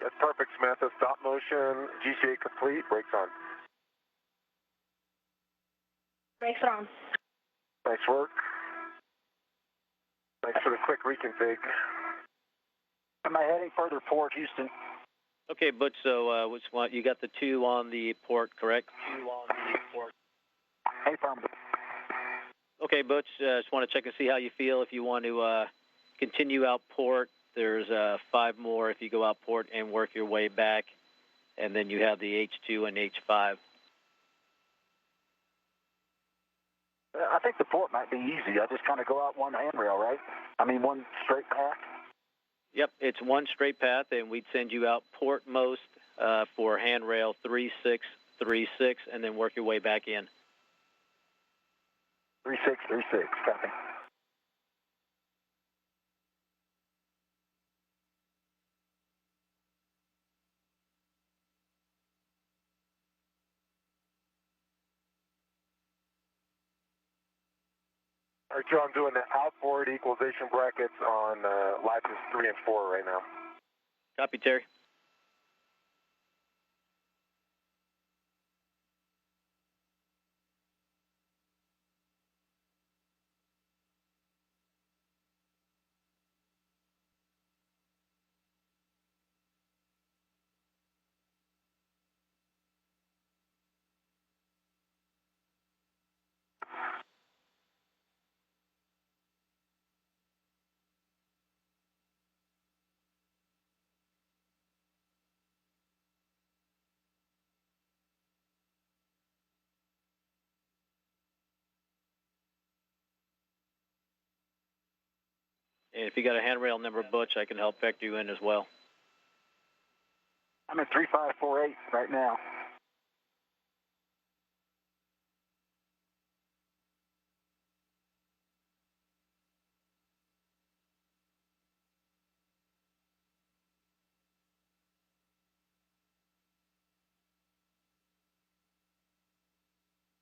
S6: That's perfect, Samantha. Stop motion. GCA complete. Brakes on.
S2: Brakes on.
S6: Nice work. Thanks for the quick reconfig.
S4: Am I heading further port, Houston?
S3: Okay, Butch, so which one? You got the 2 on the port, correct? 2 on the port.
S4: Affirmative.
S3: Okay, Butch, just want to check and see how you feel. If you want to continue out port, there's 5 more if you go out port and work your way back. And then you have the H2 and H5.
S4: I think the port might be easy. I just kind of go out one handrail, right? I mean, one straight path.
S3: Yep, it's one straight path, and we'd send you out port most for handrail 3636, and then work your way back in.
S4: 3636, copy.
S6: All right, Joe, I'm doing the outboard equalization brackets on latches 3 and 4 right now.
S3: Copy, Terry. And if you got a handrail number, Butch, I can help vector you in as well.
S4: I'm at 3548 right now.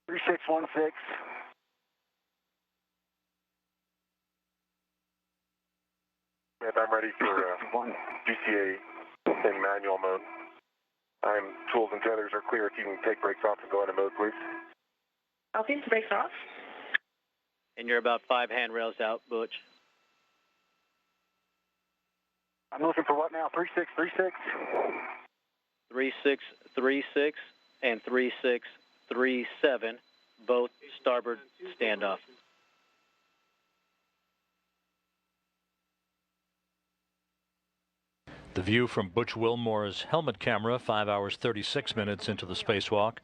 S4: Three 3616.
S6: And I'm ready for GCA in manual mode. Tools and tethers are clear. If you can take brakes off and go into mode, please.
S2: Okay, brakes off.
S3: And you're about 5 handrails out, Butch.
S4: I'm looking for what now? 3636?
S3: 3636 and 3637, both starboard standoff.
S1: The view from Butch Wilmore's helmet camera, 5 hours 36 minutes into the spacewalk,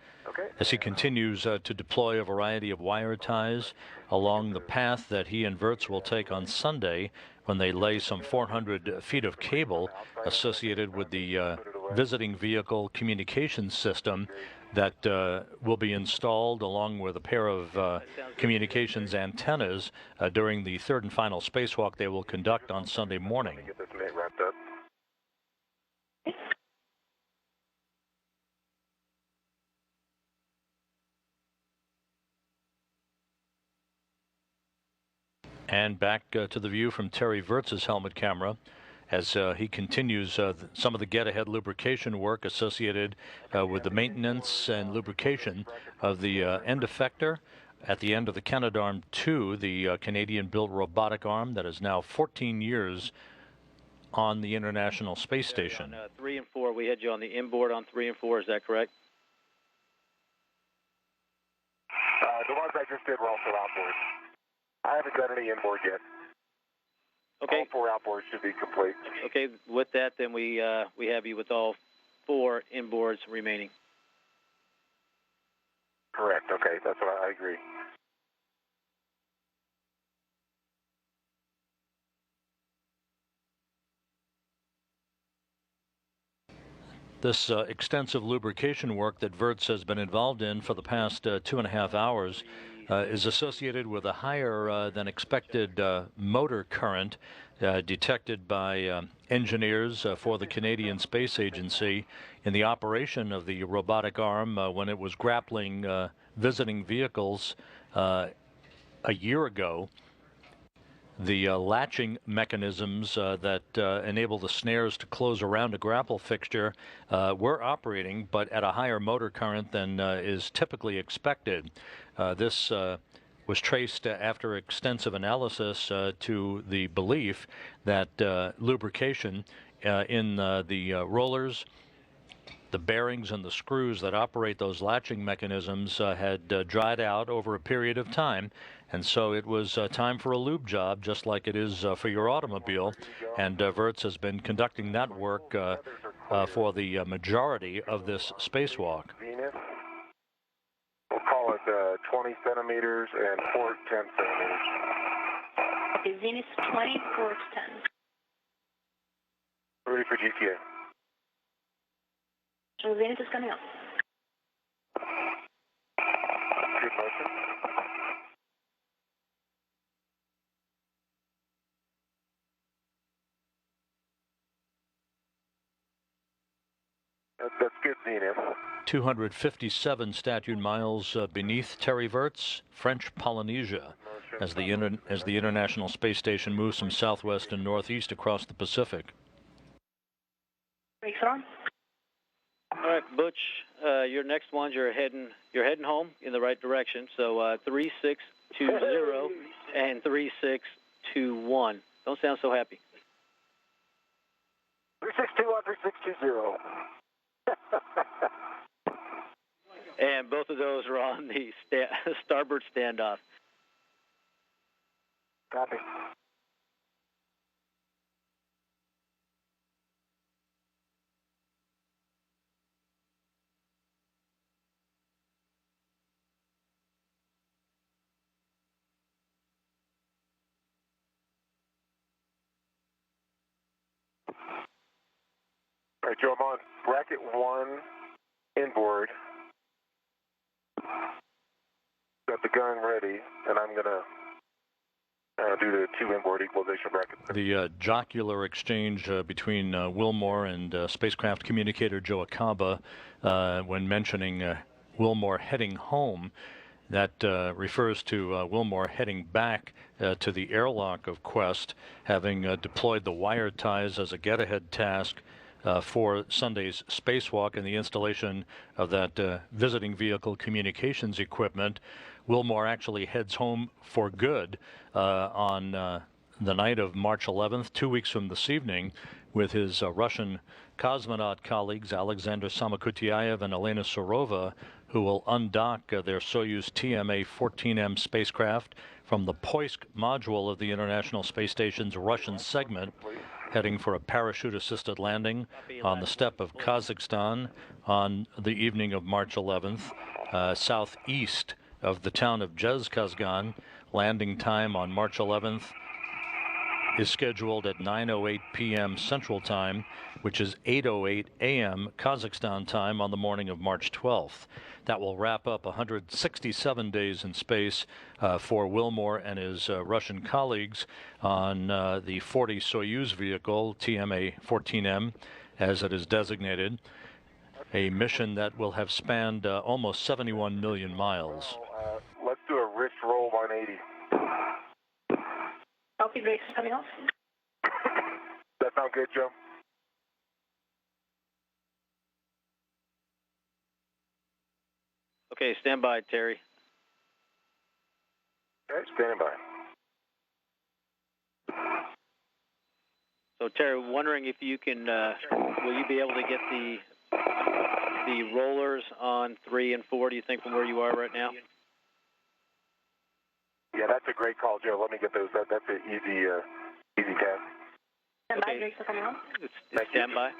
S1: as he continues to deploy a variety of wire ties along the path that he and Virts will take on Sunday when they lay some 400 feet of cable associated with the visiting vehicle communications system that will be installed along with a pair of communications antennas during the third and final spacewalk they will conduct on Sunday morning.
S6: Get this mate wrapped up.
S1: And back to the view from Terry Virts' helmet camera as he continues some of the get-ahead lubrication work associated with the maintenance and lubrication of the end effector at the end of the Canadarm2, the Canadian-built robotic arm that is now 14 years on the International Space Station.
S3: On 3 and 4, we had you on the inboard on 3 and 4, is that correct?
S6: The ones I just did were also outboard. I haven't done any inboard yet.
S3: Okay.
S6: All 4 outboards should be complete.
S3: Okay, with that, then we have you with all 4 inboards remaining.
S6: Correct. Okay, that's what I agree.
S1: This extensive lubrication work that Virts has been involved in for the past 2.5 hours is associated with a higher than expected motor current detected by engineers for the Canadian Space Agency in the operation of the robotic arm when it was grappling visiting vehicles a year ago. The latching mechanisms that enable the snares to close around a grapple fixture were operating, but at a higher motor current than is typically expected. This was traced after extensive analysis to the belief that lubrication in the rollers, the bearings and the screws that operate those latching mechanisms had dried out over a period of time, and so it was time for a lube job, just like it is for your automobile. And Virts has been conducting that work for the majority of this spacewalk.
S6: Zenith, we'll call it 20 centimeters and port 10 centimeters.
S2: Okay, Zenith 20, port 10.
S6: Ready for GTA.
S2: So Zenith is coming up.
S6: Good motion. That's good, Zenith.
S1: 257 statute miles beneath Terry Virts, French Polynesia, as the International Space Station moves from southwest and northeast across the Pacific.
S2: Brakes are on.
S3: All right, Butch, your next ones, you're heading home in the right direction. So 3620 and 3621. Don't sound so happy.
S4: 3621, 3620.
S3: And both of those are on the starboard standoff.
S4: Copy.
S6: All right, Joe, I'm on bracket 1 inboard. Got the gun ready, and I'm going to do the 2 inboard equalization brackets.
S1: The jocular exchange between Wilmore and spacecraft communicator Joe Acaba when mentioning Wilmore heading home, that refers to Wilmore heading back to the airlock of Quest, having deployed the wire ties as a get-ahead task for Sunday's spacewalk and the installation of that visiting vehicle communications equipment. Wilmore actually heads home for good on the night of March 11th, 2 weeks from this evening, with his Russian cosmonaut colleagues Alexander Samokhutyaev and Elena Surova, who will undock their Soyuz TMA-14M spacecraft from the Poisk module of the International Space Station's Russian segment, heading for a parachute-assisted landing on the steppe of Kazakhstan on the evening of March 11th, southeast of the town of Jezkazgan. Landing time on March 11th is scheduled at 9:08 p.m. Central Time, which is 8:08 a.m. Kazakhstan time on the morning of March 12th. That will wrap up 167 days in space for Wilmore and his Russian colleagues on the 40 Soyuz vehicle, TMA-14M, as it is designated, a mission that will have spanned almost 71 million miles.
S6: Let's do a wrist roll 180.
S2: LP brakes coming off.
S6: That sound good, Joe?
S3: Okay, stand by, Terry.
S6: Okay, standing by.
S3: So, Terry, wondering if you can, will you be able to get the rollers on 3 and 4, do you think, from where you are right now?
S6: Yeah, that's a great call, Joe. Let me get those. That's an easy task.
S2: Stand by,
S3: Okay.
S2: brakes are coming on.
S3: Stand by.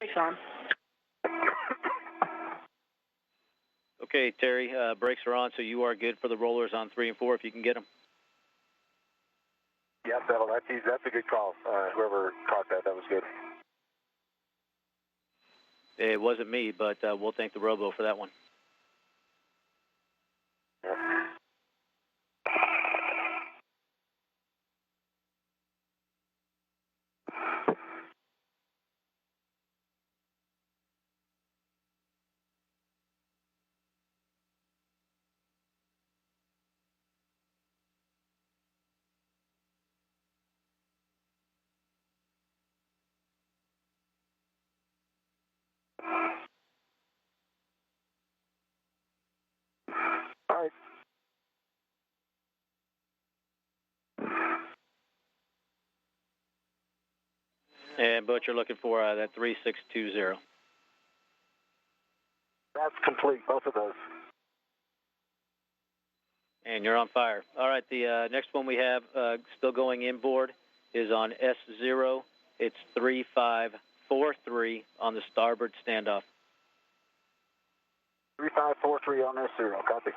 S2: Brakes on.
S3: Okay, Terry, brakes are on, so you are good for the rollers on 3 and 4 if you can get them.
S6: Yeah, that's easy. That's a good call. Whoever caught that was good.
S3: It wasn't me, but we'll thank the robo for that one.
S6: All right.
S3: And Butch, you're looking for that 3620.
S6: That's complete, both of those.
S3: And you're on fire. All right, the next one we have still going inboard is on S0. It's 3543 on the starboard standoff.
S6: 3543 on S0, copy.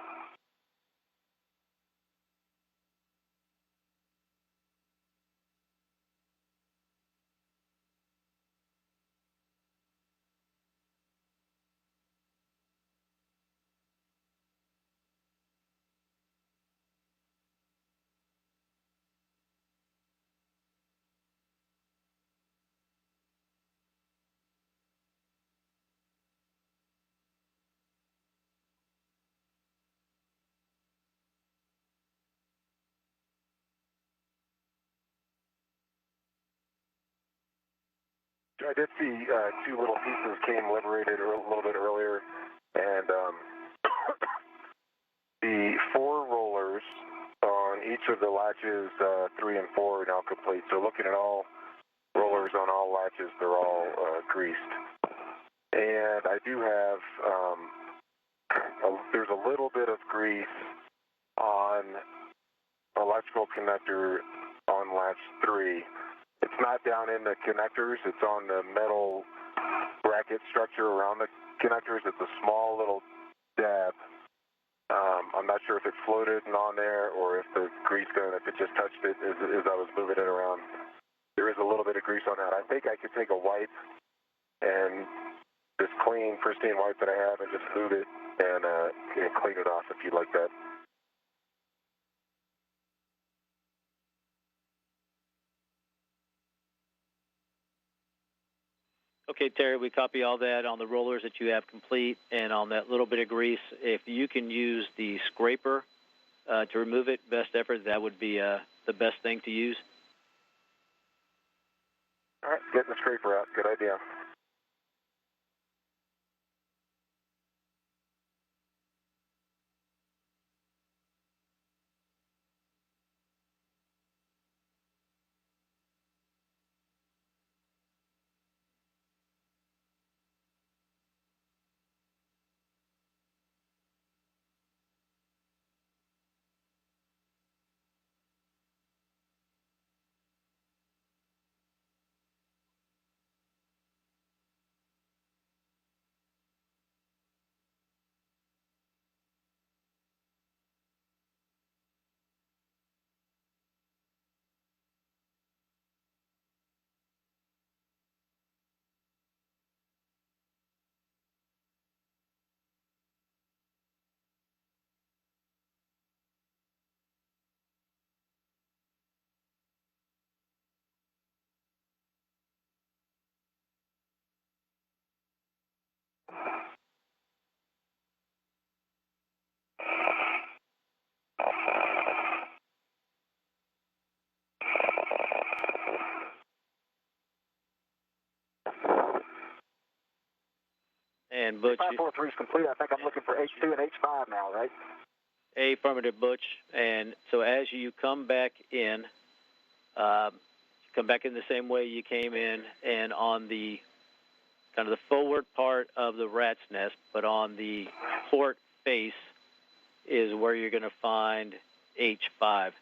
S6: I did see two little pieces came liberated a little bit earlier, and the 4 rollers on each of the latches 3 and 4 are now complete. So looking at all rollers on all latches, they're all greased. And I do have, there's a little bit of grease on electrical connector on latch 3. It's not down in the connectors, it's on the metal bracket structure around the connectors. It's a small little dab. I'm not sure if it floated and on there or if the grease gun, if it just touched it as I was moving it around. There is a little bit of grease on that. I think I could take a wipe and this clean, pristine wipe that I have and just move it and clean it off if you'd like that.
S3: Okay, Terry, we copy all that on the rollers that you have complete, and on that little bit of grease, if you can use the scraper to remove it, best effort, that would be the best thing to use.
S6: All right, getting the scraper out. Good idea.
S3: And Butch,
S4: 543 is complete. I think I'm looking for H2 and H5 now, right?
S3: affirmative, Butch. And so as you come back in the same way you came in, and on the kind of the forward part of the rat's nest, but on the port face is where you're going to find H5.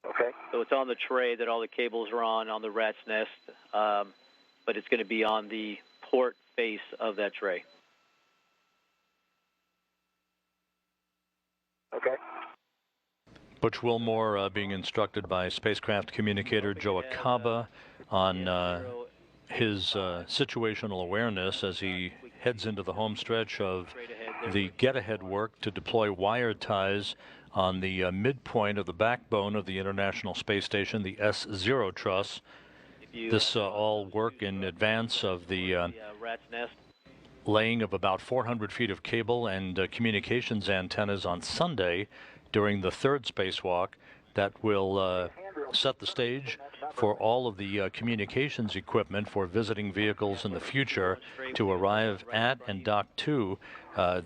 S4: Okay.
S3: So it's on the tray that all the cables are on the rat's nest, but it's going to be on the port face of that tray.
S4: Okay.
S1: Butch Wilmore being instructed by spacecraft communicator Joe Akaba on his situational awareness as he heads into the home stretch of the get-ahead work to deploy wire ties on the midpoint of the backbone of the International Space Station, the S0 truss. This all work in advance of the
S3: rat's nest.
S1: Laying of about 400 feet of cable and communications antennas on Sunday during the third spacewalk that will set the stage for all of the communications equipment for visiting vehicles in the future to arrive at and dock to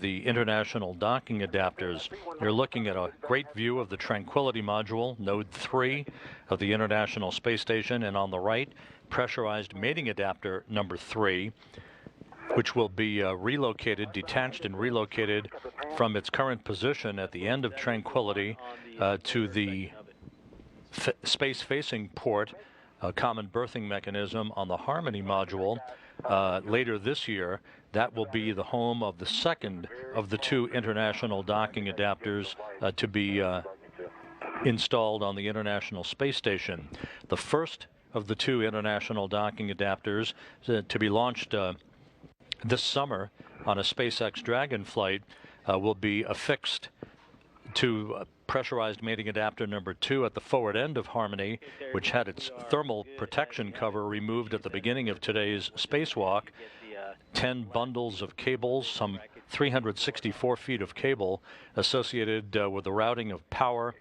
S1: the international docking adapters. You're looking at a great view of the Tranquility module, node 3 of the International Space Station, and on the right, pressurized mating adapter number 3, which will be relocated, detached and relocated from its current position at the end of Tranquility to the space-facing port, common berthing mechanism on the Harmony module later this year. That will be the home of the second of the two international docking adapters to be installed on the International Space Station. The first of the two international docking adapters to be launched this summer on a SpaceX Dragon flight will be affixed to pressurized mating adapter number 2 at the forward end of Harmony, which had its thermal protection cover removed at the beginning of today's spacewalk. 10 bundles of cables, some 364 feet of cable associated with the routing of power,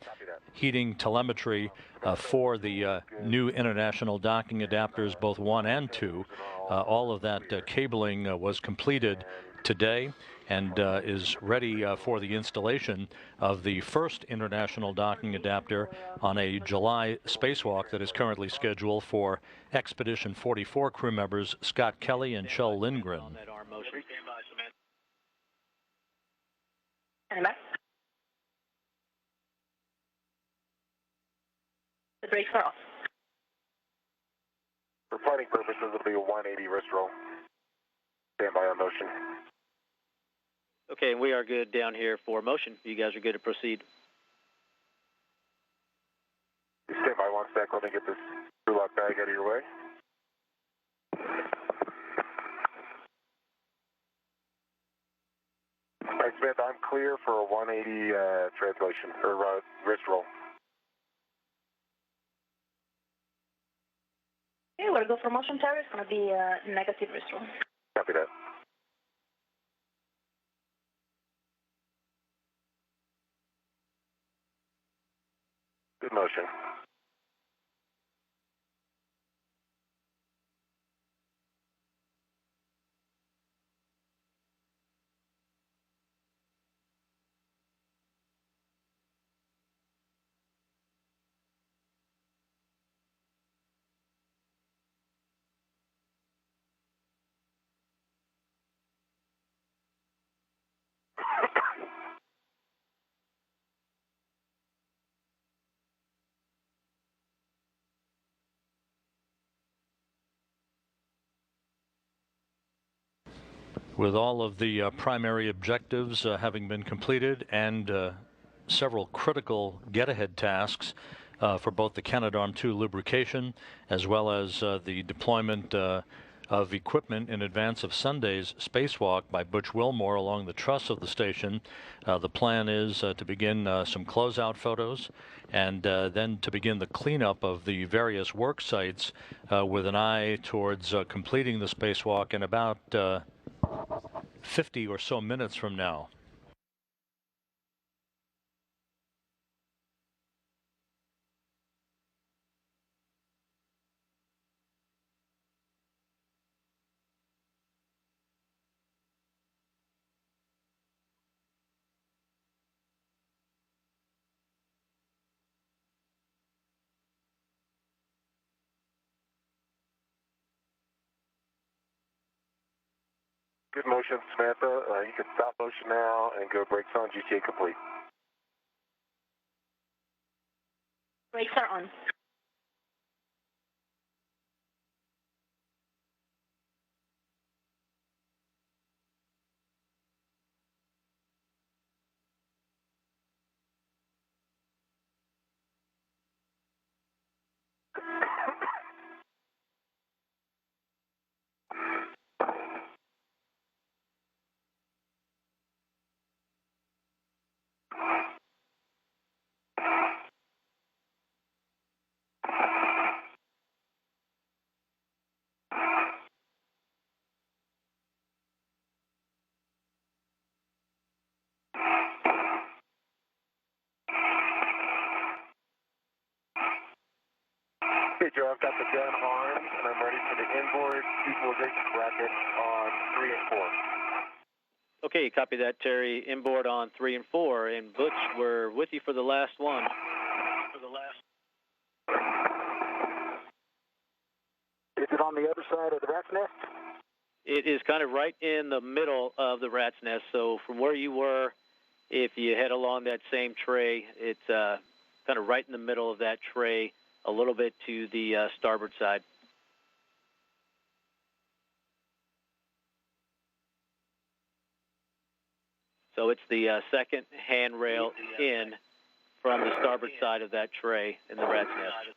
S1: heating, telemetry for the new international docking adapters, both 1 and 2. All of that cabling was completed today and is ready for the installation of the first international docking adapter on a July spacewalk that is currently scheduled for Expedition 44 crew members Scott Kelly and Shel Lindgren.
S2: The brakes are off.
S6: For planning purposes, it'll be a 180 wrist roll. Stand by on motion.
S3: Okay, and we are good down here for motion. You guys are good to proceed.
S6: Stand by 1 sec. Let me get this screw lock bag out of your way. All right, Smith, I'm clear for a 180 translation, or wrist roll.
S2: Okay, we'll go for motion, Terry. It's going to be a negative wrist roll.
S6: Copy that. Good motion.
S1: With all of the primary objectives having been completed and several critical get-ahead tasks for both the Canadarm2 lubrication as well as the deployment of equipment in advance of Sunday's spacewalk by Butch Wilmore along the truss of the station. The plan is to begin some closeout photos and then to begin the cleanup of the various work sites with an eye towards completing the spacewalk in about 50 or so minutes from now.
S6: Good motion, Samantha. You can stop motion now and go brakes on, GTA complete.
S2: Brakes are on.
S6: Okay, Joe, I've got the gun armed, and I'm ready for the inboard equalization bracket on 3 and 4.
S3: Okay, copy that, Terry. Inboard on 3 and 4. And Butch, we're with you for the last one.
S4: Is it on the other side of the rat's nest?
S3: It is kind of right in the middle of the rat's nest. So from where you were, if you head along that same tray, it's kind of right in the middle of that tray, a little bit to the starboard side. So it's the second handrail in from the starboard side of that tray in the rat's nest.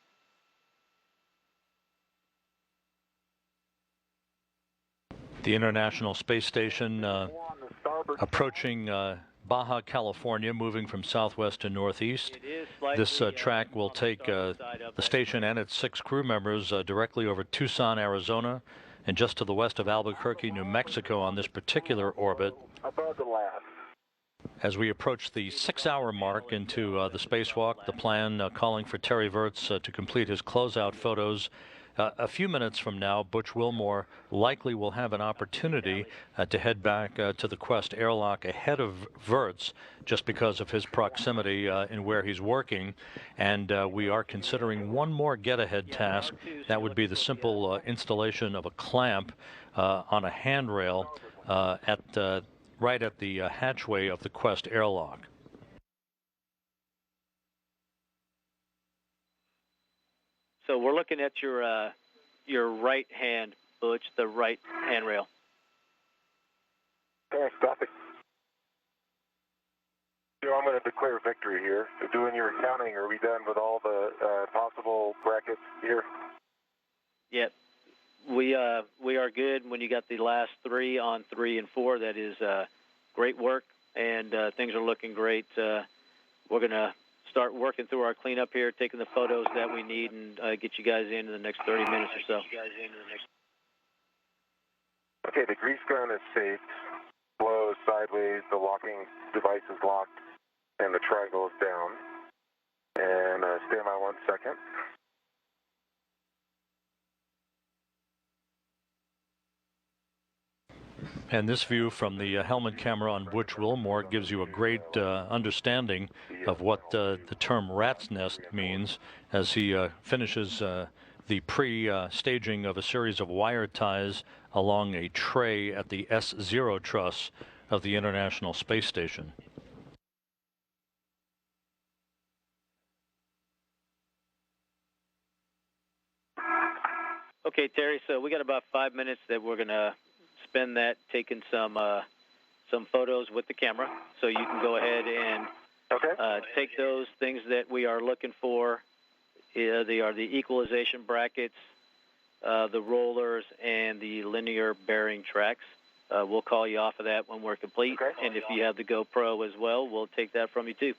S1: The International Space Station approaching Baja California, moving from southwest to northeast. This track will take the station and its 6 crew members directly over Tucson, Arizona, and just to the west of Albuquerque, New Mexico on this particular orbit.
S4: Above the lab.
S1: As we approach the 6-hour mark into the spacewalk, the plan calling for Terry Virts to complete his closeout photos. A few minutes from now, Butch Wilmore likely will have an opportunity to head back to the Quest airlock ahead of Virts, just because of his proximity in where he's working. And we are considering one more get-ahead task. That would be the simple installation of a clamp on a handrail right at the hatchway of the Quest airlock.
S3: So we're looking at your right hand, Butch, the right handrail.
S4: Okay, stop it.
S6: Joe, I'm going to declare victory here. So doing your accounting, are we done with all the possible brackets here?
S3: Yep. We are good. When you got the last 3 on 3 and 4, that is great work, and things are looking great. We're going to start working through our cleanup here, taking the photos that we need, and get you guys in the next 30 minutes or so.
S6: Okay, the grease gun is safe. Blows sideways, the locking device is locked, and the triangle is down. And stand by 1 second.
S1: And this view from the helmet camera on Butch Wilmore gives you a great understanding of what the term rat's nest means as he finishes the pre-staging of a series of wire ties along a tray at the S0 truss of the International Space Station.
S3: Okay, Terry, so we got about 5 minutes that we're going to spend that taking some photos with the camera, so you can go ahead and take those things that we are looking for. They are the equalization brackets, the rollers, and the linear bearing tracks. We'll call you off of that when we're complete, and if you have the GoPro as well, we'll take that from you too.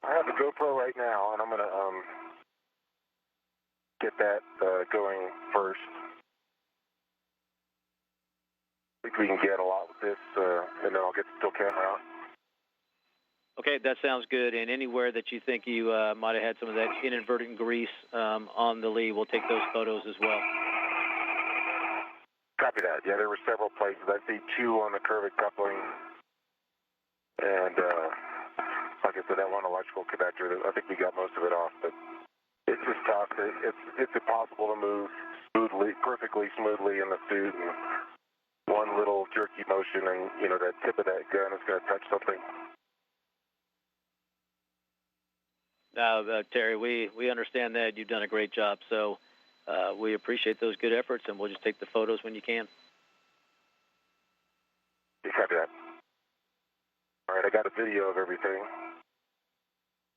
S6: I have the GoPro right now, and I'm going to get that going first. I think we can get a lot with this, and then I'll get the still camera out.
S3: Okay, that sounds good. And anywhere that you think you might have had some of that inadvertent grease on the lee, we'll take those photos as well.
S6: Copy that. Yeah, there were several places. I see 2 on the curved coupling, and like I said, that one electrical connector. I think we got most of it off, but it's just tough. It's impossible to move smoothly, perfectly smoothly in the suit. And one little jerky motion and, you know, that tip of that gun is going to touch something.
S3: Terry, we understand that. You've done a great job. So we appreciate those good efforts, and we'll just take the photos when you can.
S6: You copy that. All right, I got a video of everything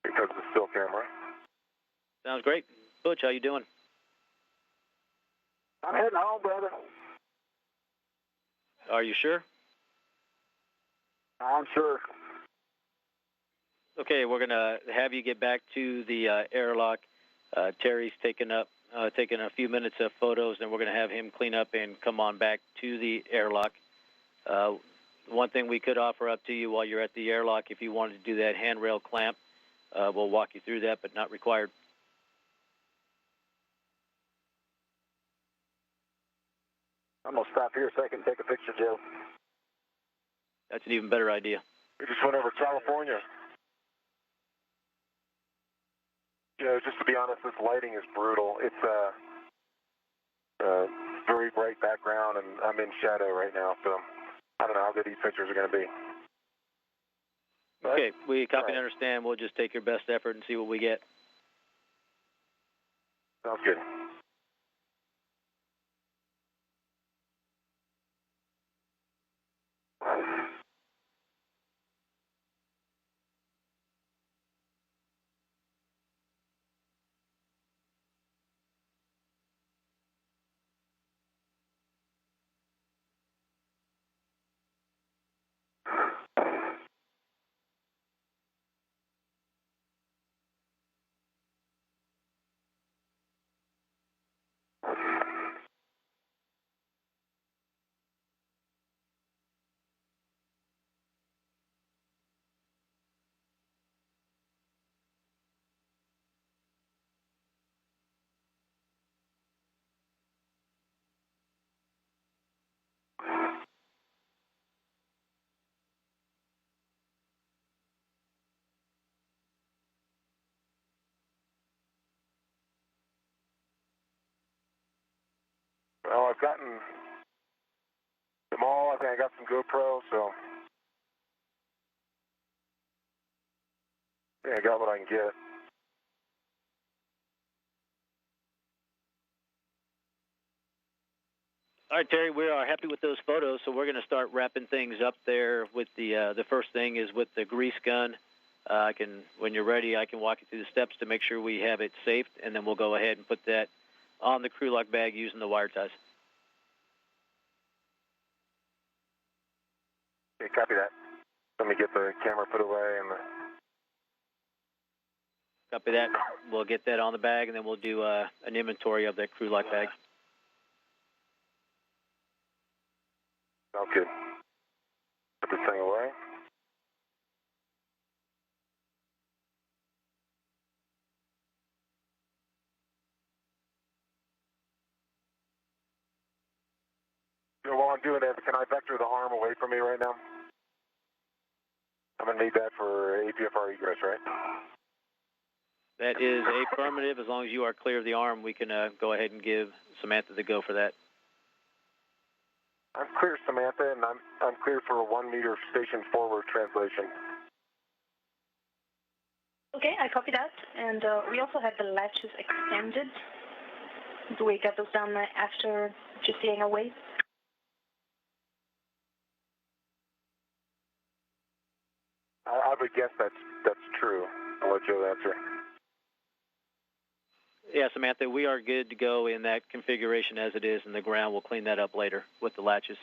S6: because of the still camera.
S3: Sounds great. Butch, how you doing?
S4: I'm heading home, brother.
S3: Are you sure?
S4: I'm sure.
S3: Okay, we're going to have you get back to the airlock. Terry's taking a few minutes of photos, and we're going to have him clean up and come on back to the airlock. One thing we could offer up to you while you're at the airlock, if you wanted to do that handrail clamp, we'll walk you through that, but not required.
S4: I'm going to stop here a second and take a picture, Joe.
S3: That's an even better idea.
S6: We just went over California. You know, just to be honest, this lighting is brutal. It's a very bright background, and I'm in shadow right now, so I don't know how good these pictures are going to be.
S3: Okay, we copy and understand. We'll just take your best effort and see what we get.
S6: Sounds good. Well, I've gotten them all. I think I got some GoPro, so I think I got what I can get.
S3: All right, Terry, we are happy with those photos, so we're going to start wrapping things up there with the first thing is with the grease gun. When you're ready, I can walk you through the steps to make sure we have it safe, and then we'll go ahead and put that on the crew lock bag using the wire ties.
S6: Okay, copy that. Let me get the camera put away and
S3: Copy that. We'll get that on the bag, and then we'll do an inventory of that crew lock bag.
S6: sounds good. Put this thing away. You know, while I'm doing that, can I vector the arm away from me right now? I'm going to need that for APFR egress, right?
S3: That is affirmative. As long as you are clear of the arm, we can go ahead and give Samantha the go for that.
S6: I'm clear, Samantha, and I'm clear for a 1 meter station forward translation.
S2: Okay, I copy that. And we also have the latches extended. Do we get those done after GCing away?
S6: I would guess that's true. I'll let Joe answer.
S3: Yeah, Samantha, we are good to go in that configuration as it is in the ground. We'll clean that up later with the latches.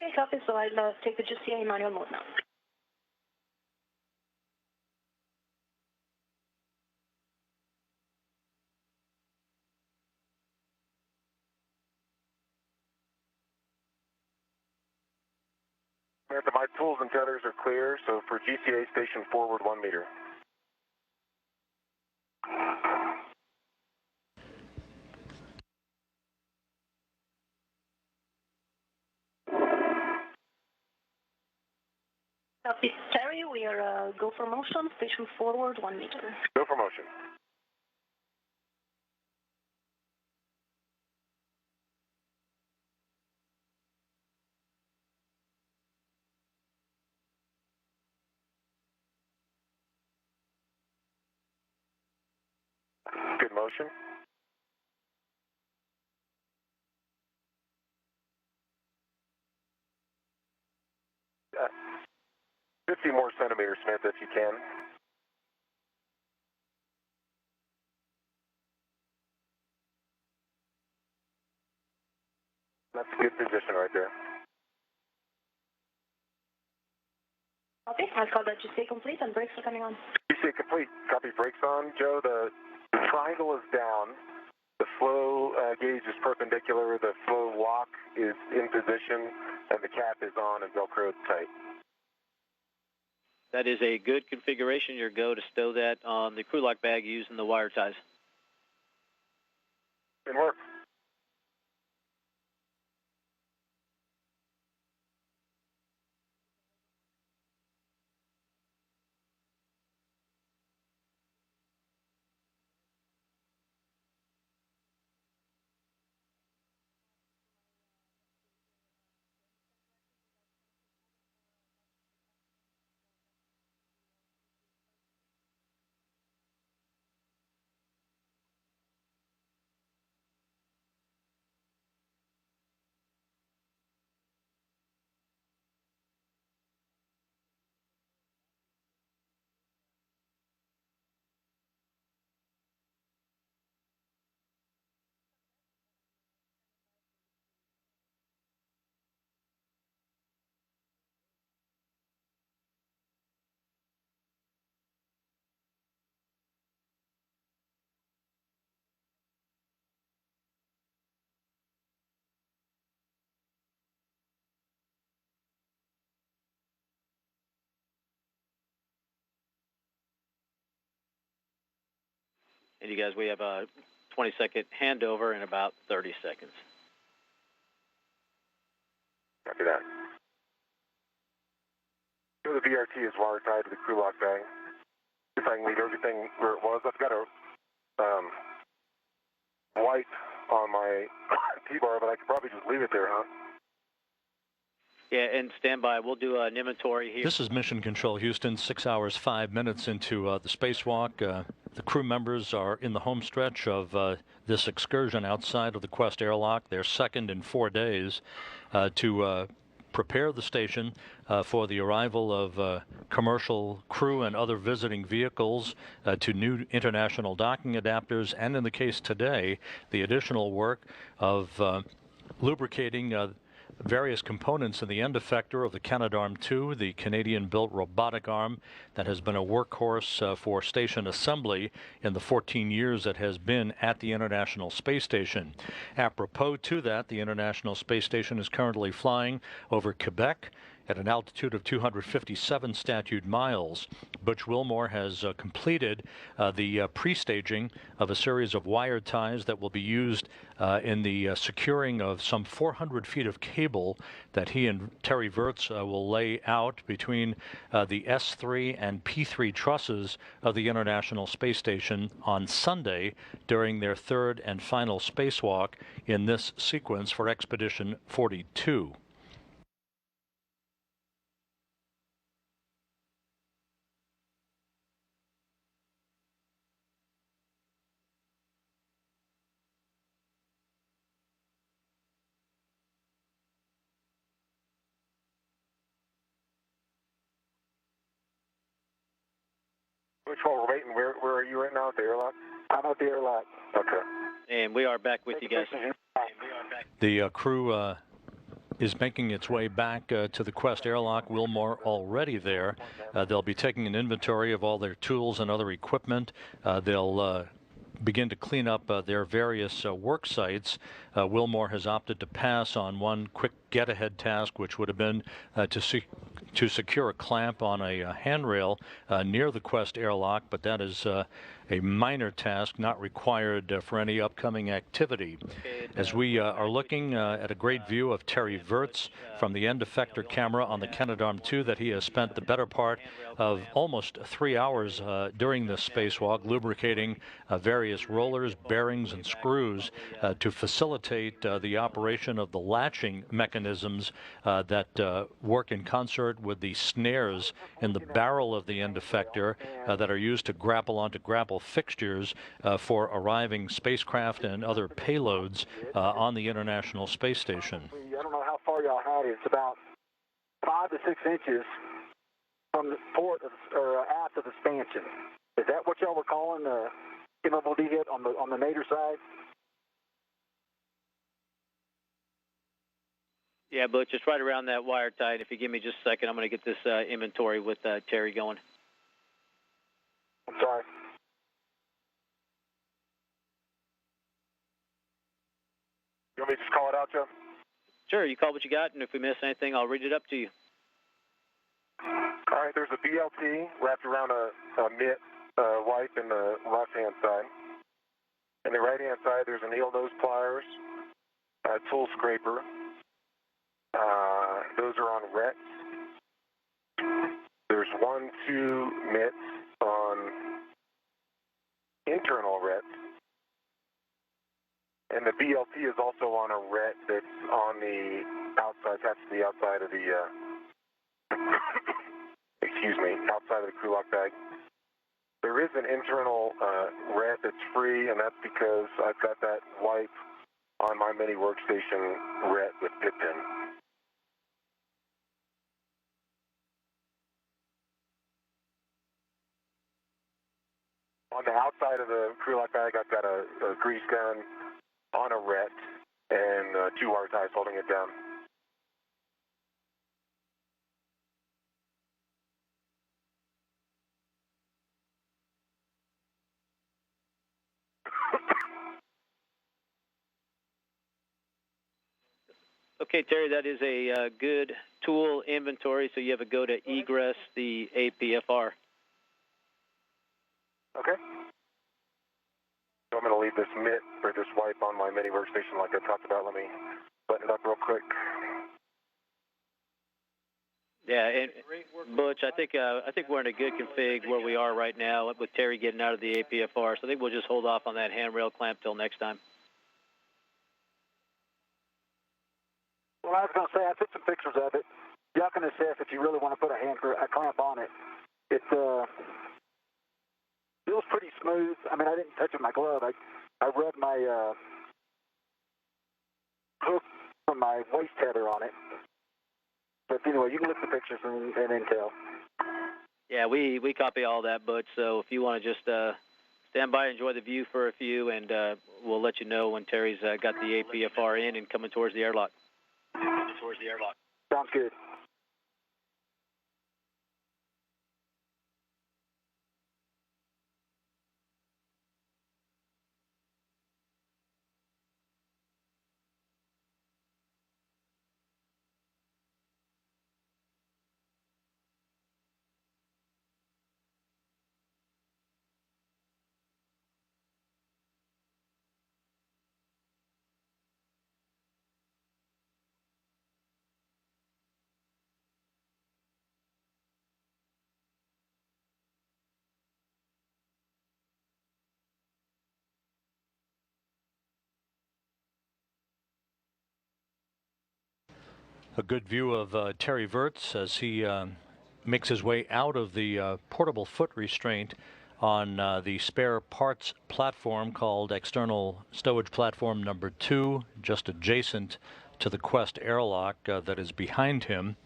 S2: Okay, copy. So I'll take the GCA manual mode now.
S6: Samantha, my tools and tethers are clear, so for GCA station forward 1 meter.
S2: Copy. Terry, we are go for motion, station forward 1 meter.
S6: Go for motion. Good motion. Uh, 50 more centimeters, Smith, if you can. That's a good position right there.
S2: Okay, I'll call that GC complete and brakes are coming on.
S6: GC complete. Copy, brakes on. Joe, the triangle is down. The flow gauge is perpendicular. The flow lock is in position, and the cap is on and Velcro tight.
S3: That is a good configuration. Your go to stow that on the crew lock bag using the wire ties.
S6: Good work.
S3: And you guys, we have a 20-second handover in about 30 seconds.
S6: Copy that. So the VRT is wire tied to the crew lock bag. If I can leave everything where it was, I've got a light on my T-bar, but I could probably just leave it there, huh?
S3: Yeah, and stand by. We'll do an inventory here.
S1: This is Mission Control Houston, 6 hours, 5 minutes into the spacewalk. The crew members are in the home stretch of this excursion outside of the Quest airlock, their second in 4 days, to prepare the station for the arrival of commercial crew and other visiting vehicles, to new international docking adapters, and in the case today, the additional work of lubricating various components in the end effector of the Canadarm2, the Canadian-built robotic arm that has been a workhorse for station assembly in the 14 years it has been at the International Space Station. Apropos to that, the International Space Station is currently flying over Quebec at an altitude of 257 statute miles. Butch Wilmore has completed the pre-staging of a series of wire ties that will be used in the securing of some 400 feet of cable that he and Terry Virts will lay out between the S3 and P3 trusses of the International Space Station on Sunday during their third and final spacewalk in this sequence for Expedition 42.
S6: Which one we're waiting? Where are you right now at the airlock? I'm at the airlock. Okay.
S3: And we are back with you guys.
S1: The crew is making its way back to the Quest airlock. Wilmore already there. They'll be taking an inventory of all their tools and other equipment. They'll begin to clean up their various work sites. Wilmore has opted to pass on one quick get-ahead task, which would have been to secure a clamp on a handrail near the Quest airlock, but that is a minor task not required for any upcoming activity. As we are looking at a great view of Terry Virts from the end effector camera on the Canadarm2 that he has spent the better part of almost 3 hours during this spacewalk lubricating various rollers, bearings, and screws to facilitate the operation of the latching mechanism mechanisms that work in concert with the snares in the barrel of the end effector that are used to grapple onto grapple fixtures for arriving spacecraft and other payloads on the International Space Station.
S4: I don't know how far y'all had it. It's about 5 to 6 inches from the port or aft of the stanchion. Is that what y'all were calling the MLD hit on the nadir side?
S3: Yeah, Butch, just right around that wire tight. If you give me just a second, I'm going to get this inventory with Terry going.
S4: I'm sorry.
S6: You want me to just call it out, Joe?
S3: Sure, you call what you got, and if we miss anything, I'll read it up to you.
S6: All right, there's a BLT wrapped around a mitt wipe in the left-hand side. In the right-hand side, there's an eel nose pliers, a tool scraper. Those are on rets. There's 1-2 mitts on internal rets. And the BLT is also on a ret that's on the outside, attached to the outside of the, outside of the crew lock bag. There is an internal ret that's free, and that's because I've got that wipe on my mini workstation ret with pit pin. On the outside of the crew lock bag, I've got a grease gun on a ret and 2 wire ties holding it down.
S3: Okay, Terry, that is a good tool inventory, so you have a go to egress the APFR.
S6: Okay. So I'm going to leave this mitt or this wipe on my mini workstation like I talked about. Let me button it up real quick.
S3: Yeah, and Butch, I think we're in a good config where we are right now with Terry getting out of the APFR, so I think we'll just hold off on that handrail clamp till next time.
S4: Well, I was going to say, I took some pictures of it. Y'all can assess if you really want to put a clamp on it. It feels pretty smooth. I mean, I didn't touch it with my glove. I rubbed my hook from my waist tether on it. But anyway, you can look at the pictures and intel.
S3: Yeah, we copy all that, Butch. So if you want to just stand by, enjoy the view for a few, and we'll let you know when Terry's got the APFR in and coming towards the airlock.
S4: Sounds good.
S1: A good view of Terry Virts as he makes his way out of the portable foot restraint on the spare parts platform called External Stowage Platform number 2, just adjacent to the Quest airlock that is behind him.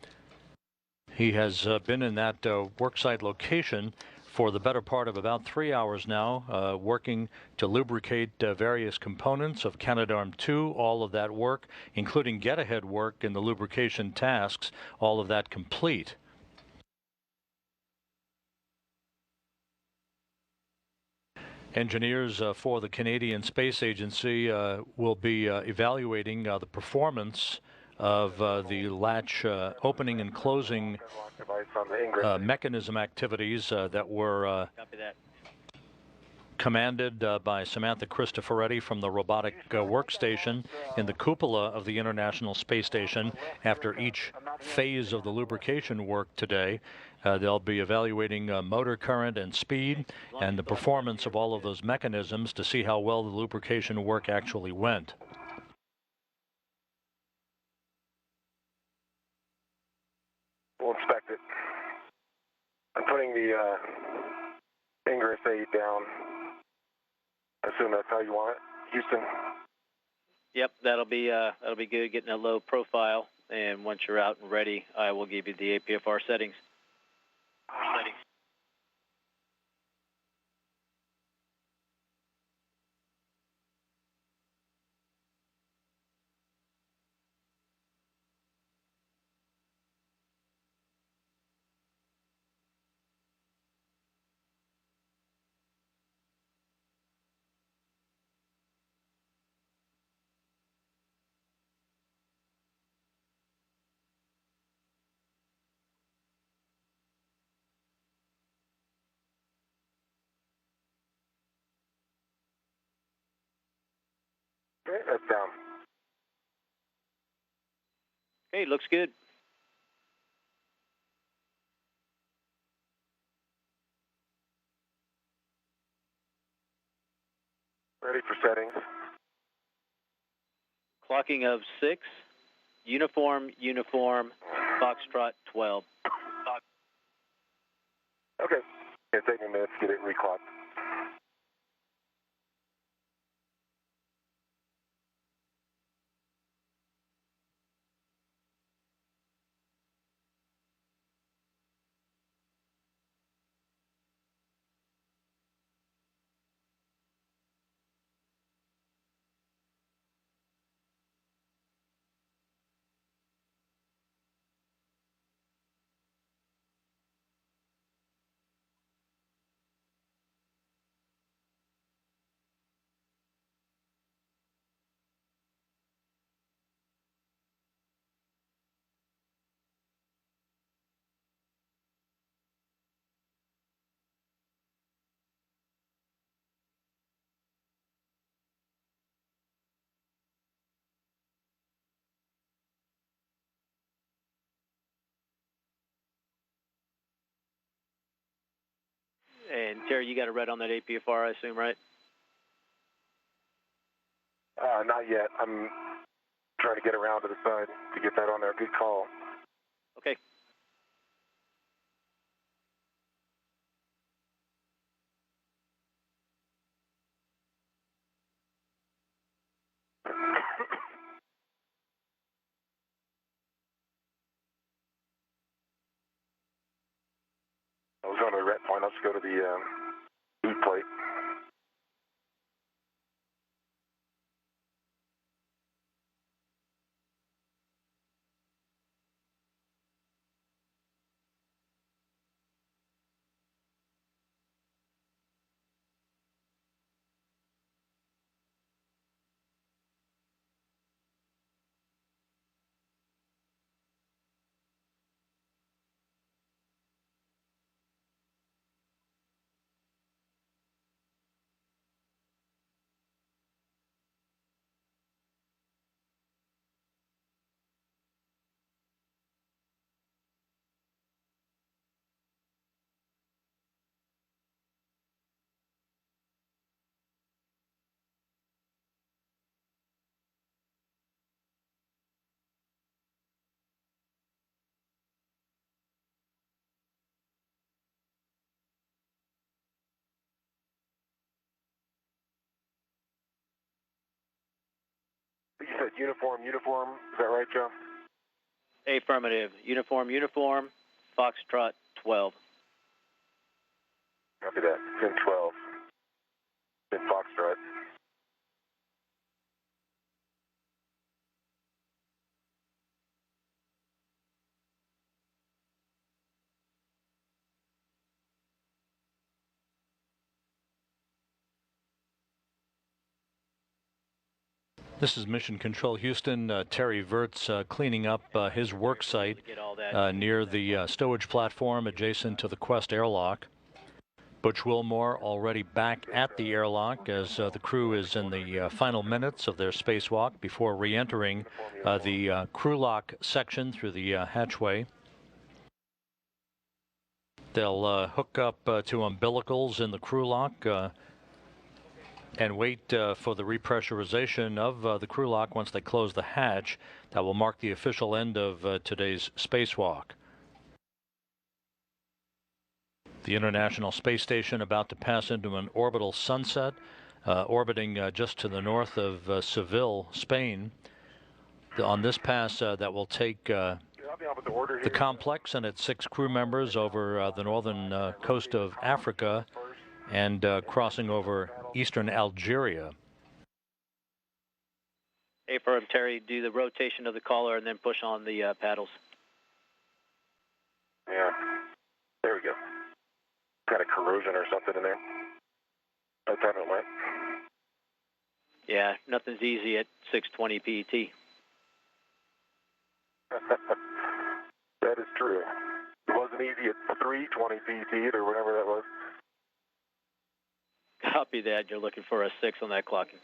S1: He has been in that worksite location for the better part of about 3 hours now, working to lubricate various components of Canadarm2, all of that work, including get-ahead work in the lubrication tasks, all of that complete. Engineers for the Canadian Space Agency will be evaluating the performance of the latch opening and closing mechanism activities that were commanded by Samantha Cristoforetti from the robotic workstation in the cupola of the International Space Station. After each phase of the lubrication work today, they'll be evaluating motor current and speed and the performance of all of those mechanisms to see how well the lubrication work actually went.
S6: it. I'm putting the Ingress aid down. I assume that's how you want it, Houston?
S3: Yep, that'll be good, getting a low profile. And once you're out and ready, I will give you the APFR settings.
S6: Okay, that's down.
S3: Okay, looks good.
S6: Ready for settings.
S3: Clocking of 6, uniform, Foxtrot 12.
S6: Okay. It's taking minutes to get it reclocked.
S3: And Terry, you got a red on that APFR, I assume, right?
S6: Not yet. I'm trying to get around to the side to get that on there. Good call.
S3: Okay.
S6: I was going to the red point. Let's go to the boot plate. You said uniform. Is that right, Joe?
S3: Affirmative. Uniform, Foxtrot 12.
S6: Copy that. Pin 12. Pin Foxtrot.
S1: This is Mission Control Houston. Terry Virts cleaning up his work site near the stowage platform adjacent to the Quest airlock. Butch Wilmore already back at the airlock as the crew is in the final minutes of their spacewalk before re-entering the crew lock section through the hatchway. They'll hook up to umbilicals in the crew lock and wait for the repressurization of the crew lock once they close the hatch. That will mark the official end of today's spacewalk. The International Space Station about to pass into an orbital sunset, orbiting just to the north of Seville, Spain. On this pass that will take the complex and its 6 crew members over the northern coast of Africa and crossing over eastern Algeria.
S3: Affirm, Terry, do the rotation of the collar and then push on the paddles.
S6: Yeah, there we go. Got a corrosion or something in there. By the time it went.
S3: Yeah, nothing's easy at 620 PET.
S6: That is true. It wasn't easy at 320 PET or whatever that was.
S3: Copy that. You're looking for a 6 on that clocking.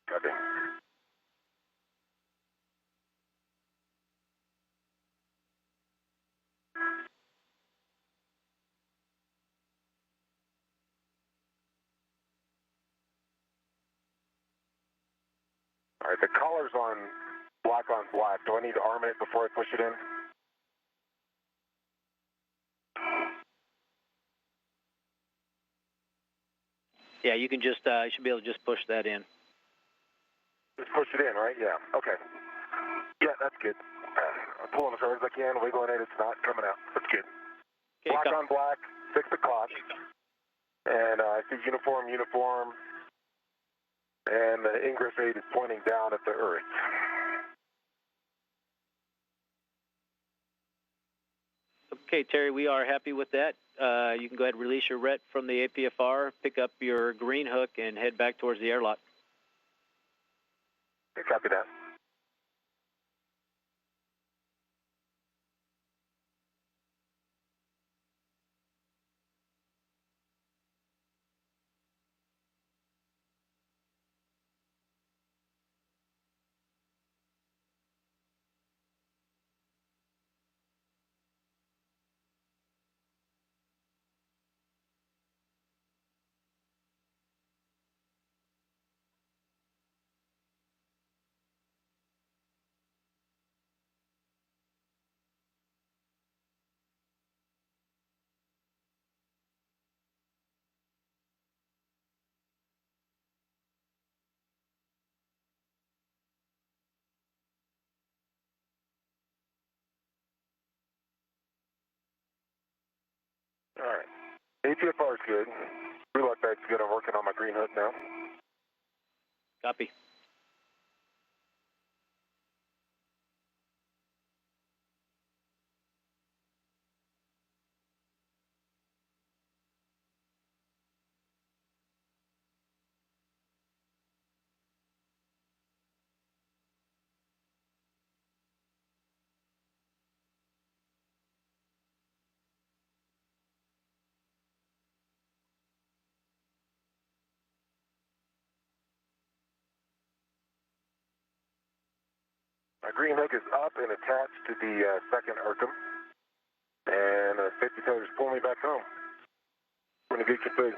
S6: Copy. All right, the collar's on black. Do I need to arm it before I push it in?
S3: Yeah, you can just, you should be able to just push that in.
S6: Just push it in, right? Yeah, okay. Yeah, that's good. I'm pulling as hard as I can, wiggling it, it's not coming out. That's good.
S3: Okay,
S6: Black on black, 6 o'clock. And I see uniform, and the ingress aid is pointing down at the Earth.
S3: Okay, Terry, we are happy with that. You can go ahead and release your RET from the APFR, pick up your green hook, and head back towards the airlock.
S6: Okay, copy that. All right. APFR is good. Relock bag's good. I'm working on my green hook now.
S3: Copy.
S6: My green hook is up and attached to the second Arkham. And safety tellers pull me back home. We're in a good config.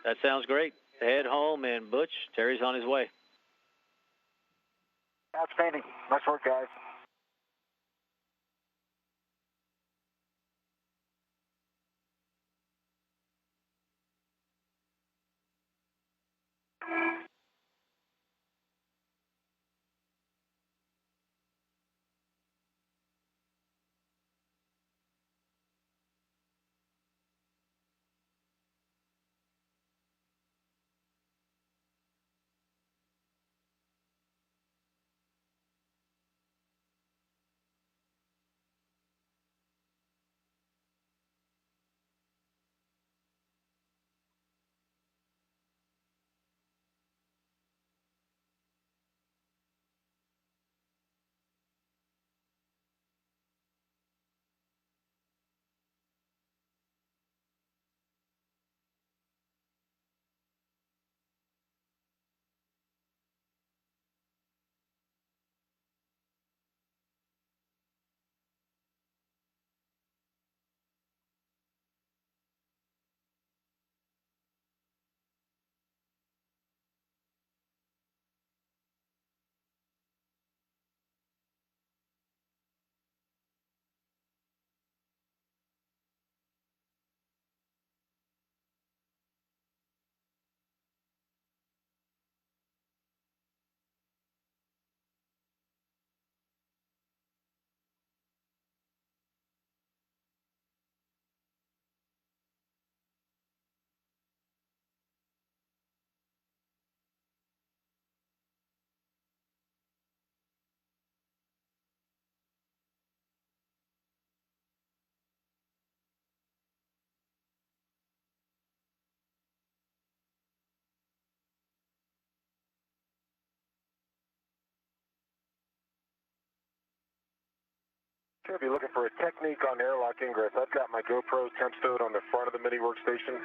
S3: That sounds great. Head home, and Butch, Terry's on his way.
S4: Outstanding. Nice work, guys.
S6: If you're looking for a technique on airlock ingress, I've got my GoPro temp stowed on the front of the mini workstation,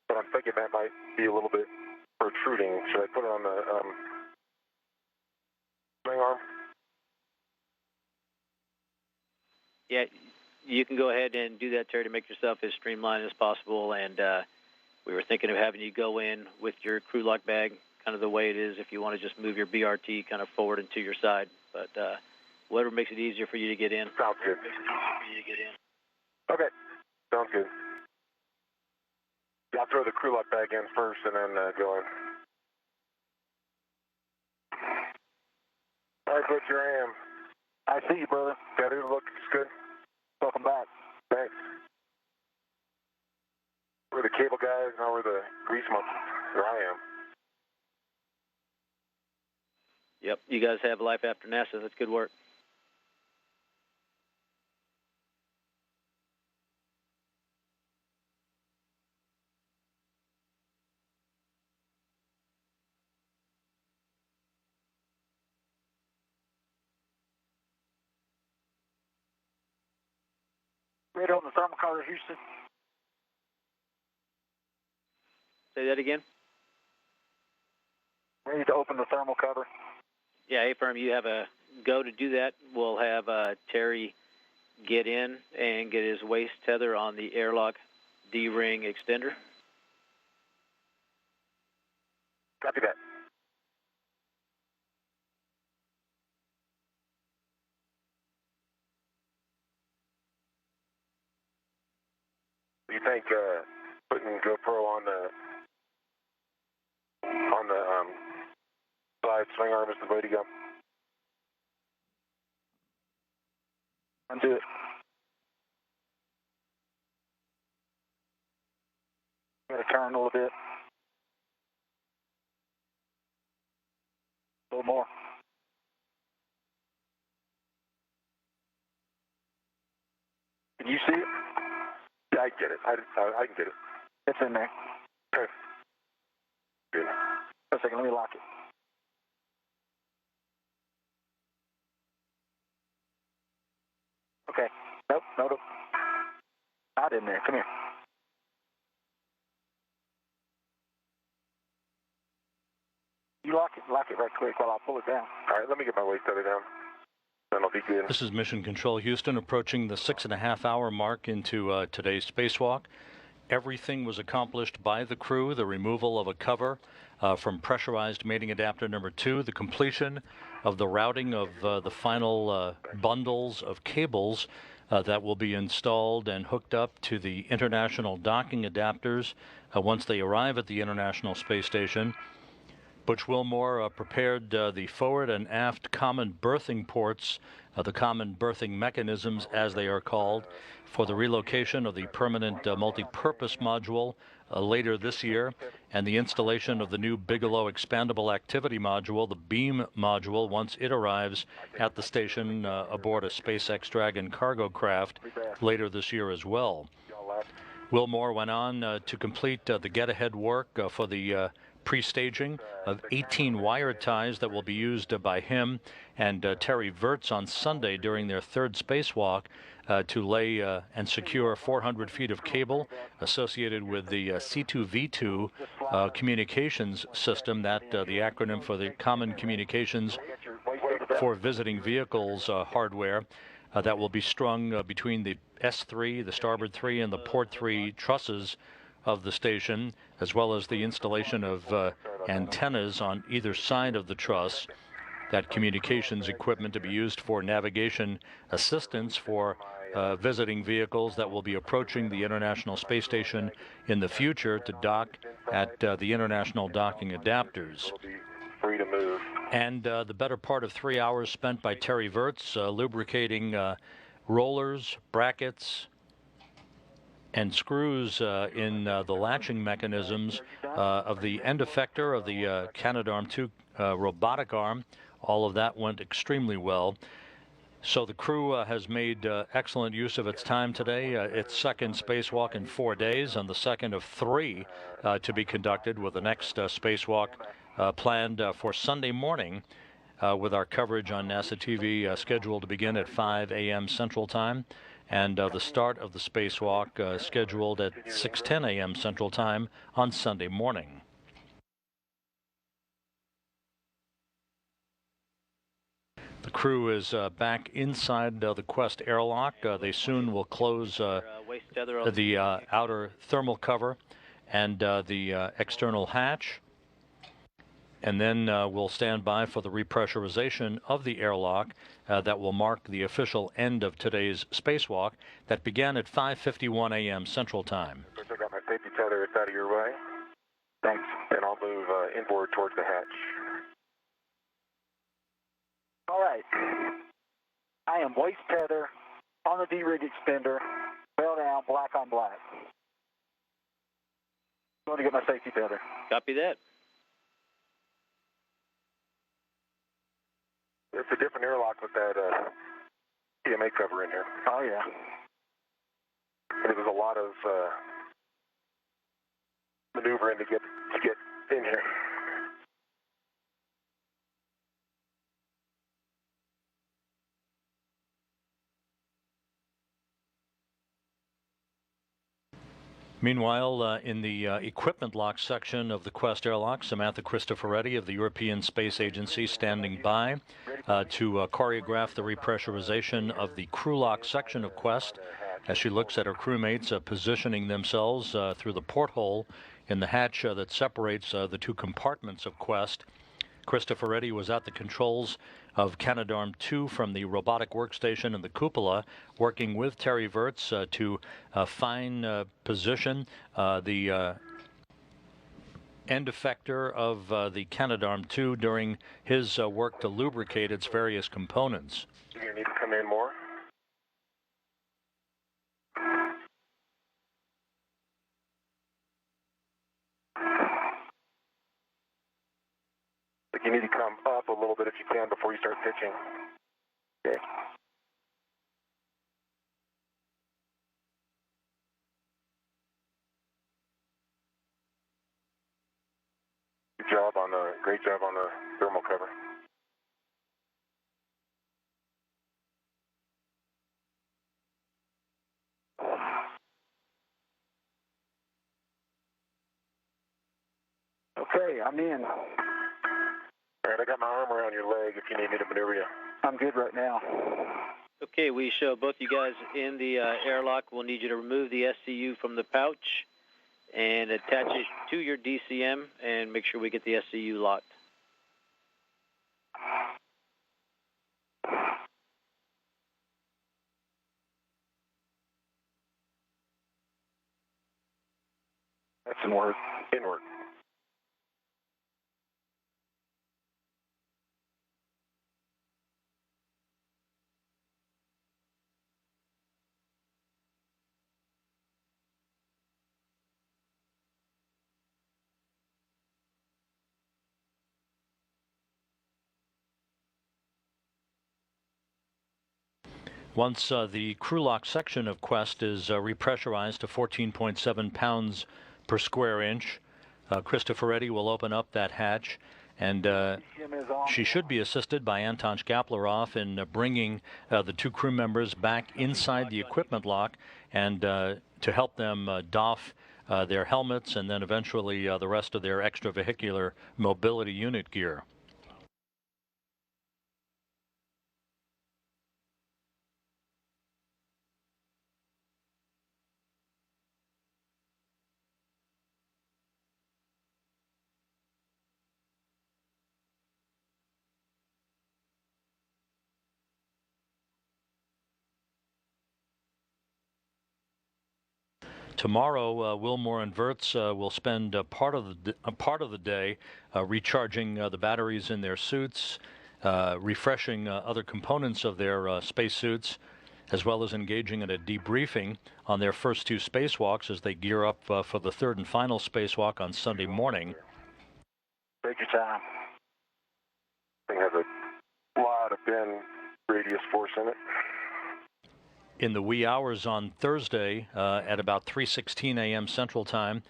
S6: but I'm thinking that might be a little bit protruding. Should I put it on the swing arm?
S3: Yeah, you can go ahead and do that, Terry, to make yourself as streamlined as possible. And we were thinking of having you go in with your crew lock bag, kind of the way it is if you want to just move your BRT kind of forward and to your side. But whatever makes it easier for you to get in.
S6: Sounds good. Okay, sounds good. I'll throw the crew lock bag in first and then go in. All right, Butch, here I am. I see you, brother. Tether looks good. Welcome back. Thanks. We're the cable guys, now we're the grease monkeys. Here I am.
S3: Yep, you guys have life after NASA. That's good work.
S4: Right on the thermal cover, Houston.
S3: Say that again?
S4: Ready to open the thermal cover.
S3: Yeah, A-Firm, you have a go to do that. We'll have Terry get in and get his waist tether on the airlock D-ring extender.
S6: Copy that. Do you think putting GoPro on the side swing arm is the way to go?
S4: Undo it. Gotta turn a little bit. A little more. Can you see it?
S6: Yeah, I get it. I can get it.
S4: It's in there.
S6: Okay. Good.
S4: A second, let me lock it. Okay. Nope, nope. Not in there. Come here. You lock it right quick while I pull it down.
S6: All right, let me get my waist tether down. Then I'll be good.
S1: This is Mission Control Houston, approaching the 6.5-hour mark into today's spacewalk. Everything was accomplished by the crew: the removal of a cover from pressurized mating adapter number 2, the completion of the routing of the final bundles of cables that will be installed and hooked up to the international docking adapters once they arrive at the International Space Station. Butch Wilmore prepared the forward and aft common berthing ports, the common berthing mechanisms as they are called, for the relocation of the permanent multi-purpose module later this year, and the installation of the new Bigelow expandable activity module, the BEAM module, once it arrives at the station aboard a SpaceX Dragon cargo craft later this year as well. Wilmore went on to complete the get-ahead work for the pre-staging of 18 wire ties that will be used by him and Terry Virts on Sunday during their third spacewalk to lay and secure 400 feet of cable associated with the C2V2 communications system, that the acronym for the Common Communications for Visiting Vehicles hardware that will be strung between the S3, the starboard 3, and the port 3 trusses of the station, as well as the installation of antennas on either side of the truss, that communications equipment to be used for navigation assistance for visiting vehicles that will be approaching the International Space Station in the future to dock at the international docking adapters.
S6: Free to move.
S1: And the better part of 3 hours spent by Terry Virts lubricating rollers, brackets, and screws in the latching mechanisms of the end effector of the Canadarm2 robotic arm. All of that went extremely well. So the crew has made excellent use of its time today. Its second spacewalk in 4 days, and the second of 3 to be conducted, with the next spacewalk planned for Sunday morning with our coverage on NASA TV scheduled to begin at 5 a.m. Central Time, and the start of the spacewalk scheduled at 6:10 a.m. Central Time on Sunday morning. The crew is back inside the Quest airlock. They soon will close the outer thermal cover and the external hatch. And then we'll stand by for the repressurization of the airlock that will mark the official end of today's spacewalk that began at 5:51 a.m. Central Time.
S6: I got my safety tether. It's out of your way. Thanks. And I'll move inboard towards the hatch.
S4: All right. I am waist tether on the D-ring extender, bell down, black on black. Going to get my safety tether.
S3: Copy that.
S6: It's a different airlock with that PMA cover in here.
S4: Oh, yeah.
S6: And there was a lot of maneuvering to get in here.
S1: Meanwhile, in the equipment lock section of the Quest airlock, Samantha Cristoforetti of the European Space Agency standing by to choreograph the repressurization of the crew lock section of Quest as she looks at her crewmates positioning themselves through the porthole in the hatch that separates the two compartments of Quest. Cristoforetti was at the controls of Canadarm2 from the robotic workstation in the cupola, working with Terry Virts to fine position the end effector of the Canadarm2 during his work to lubricate its various components.
S6: You're going to need to come in more. You need to come up a little bit if you can before you start pitching. Okay. Great job on the thermal cover.
S4: Okay, I'm in.
S6: All right, I got my arm around your leg if you need me to maneuver you.
S4: I'm good right now.
S3: Okay, we show both you guys in the airlock. We'll need you to remove the SCU from the pouch and attach it to your DCM and make sure we get the SCU locked.
S6: That's inward. Inward.
S1: Once the crew lock section of Quest is repressurized to 14.7 pounds per square inch, Cristoforetti will open up that hatch, and she should be assisted by Anton Shkaplerov in bringing the two crew members back inside the equipment lock and to help them doff their helmets and then eventually the rest of their extravehicular mobility unit gear. Tomorrow, Wilmore and Virts will spend part of the day recharging the batteries in their suits, refreshing other components of their spacesuits, as well as engaging in a debriefing on their first two spacewalks as they gear up for the third and final spacewalk on Sunday morning.
S4: Take your time.
S6: Thing has a lot of bend radius force in it.
S1: In the wee hours on Thursday at about 3:16 a.m. Central Time,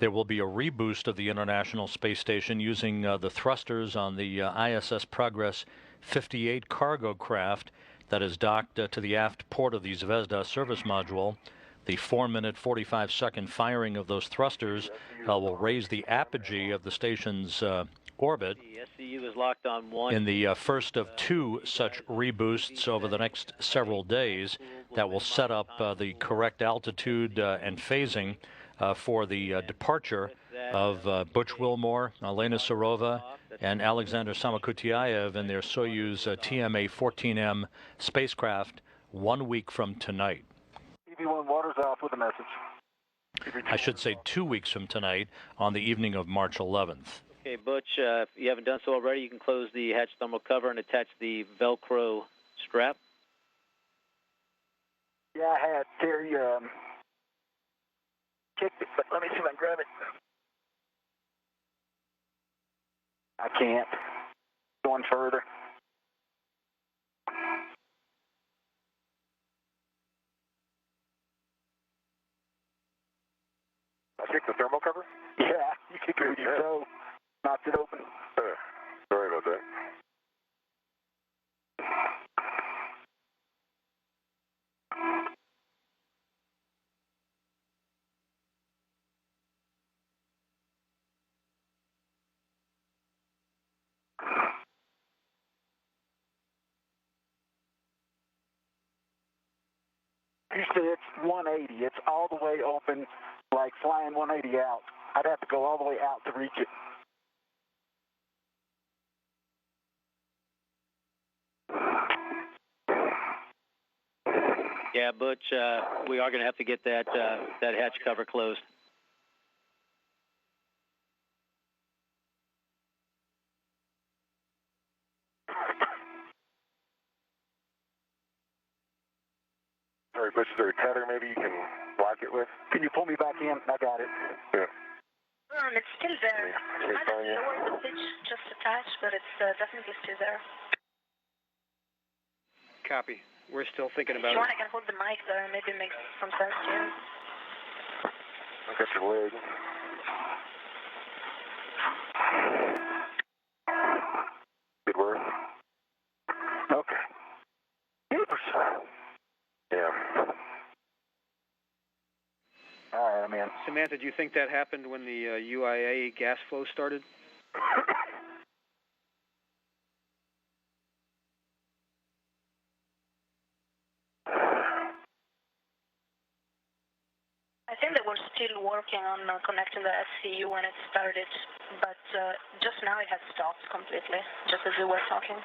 S1: There will be a reboost of the International Space Station using the thrusters on the ISS Progress 58 cargo craft that is docked to the aft port of the Zvezda service module. The 4-minute, 45-second firing of those thrusters will raise the apogee of the station's orbit.
S3: The SCU is locked on one.
S1: In the first of two such reboosts over the next several days that will set up the correct altitude and phasing for the departure of Butch Wilmore, Elena Serova, and Alexander Samokhutyaev in their Soyuz TMA-14M spacecraft 1 week from tonight.
S4: EV1 water's off with a message.
S1: I should say 2 weeks from tonight on the evening of March 11th.
S3: Okay, Butch, if you haven't done so already, you can close the hatch thermal cover and attach the Velcro strap.
S4: Yeah, I had. Terry kicked it, but let me see if I can grab it. I can't. Going further.
S6: I kicked the thermal cover?
S4: Yeah, you kicked it with your toe. Knocked it open.
S6: Sorry about that.
S4: Houston, it's 180. It's all the way open, like flying 180 out. I'd have to go all the way out to reach it.
S3: Yeah, Butch, we are going to have to get that hatch cover closed.
S6: Sorry, Butch, is there a tether maybe you can block it with?
S4: Can you pull me back in? I got it.
S6: Yeah.
S2: It's still there.
S6: Okay,
S2: I
S6: fine,
S2: don't
S6: yeah.
S2: lower the pitch just attached, but it's definitely still there.
S7: Copy. We're still thinking
S2: If
S7: about
S2: you
S7: it.
S2: want, I can hold the mic there. Maybe it makes some sense to you.
S6: I got your leg. Good work.
S4: Okay.
S6: Yeah.
S4: All right, I'm in.
S7: Samantha, do you think that happened when the UIA gas flow started?
S2: I think they were still working on connecting the SCU when it started, but just now it has stopped completely, just as we were talking.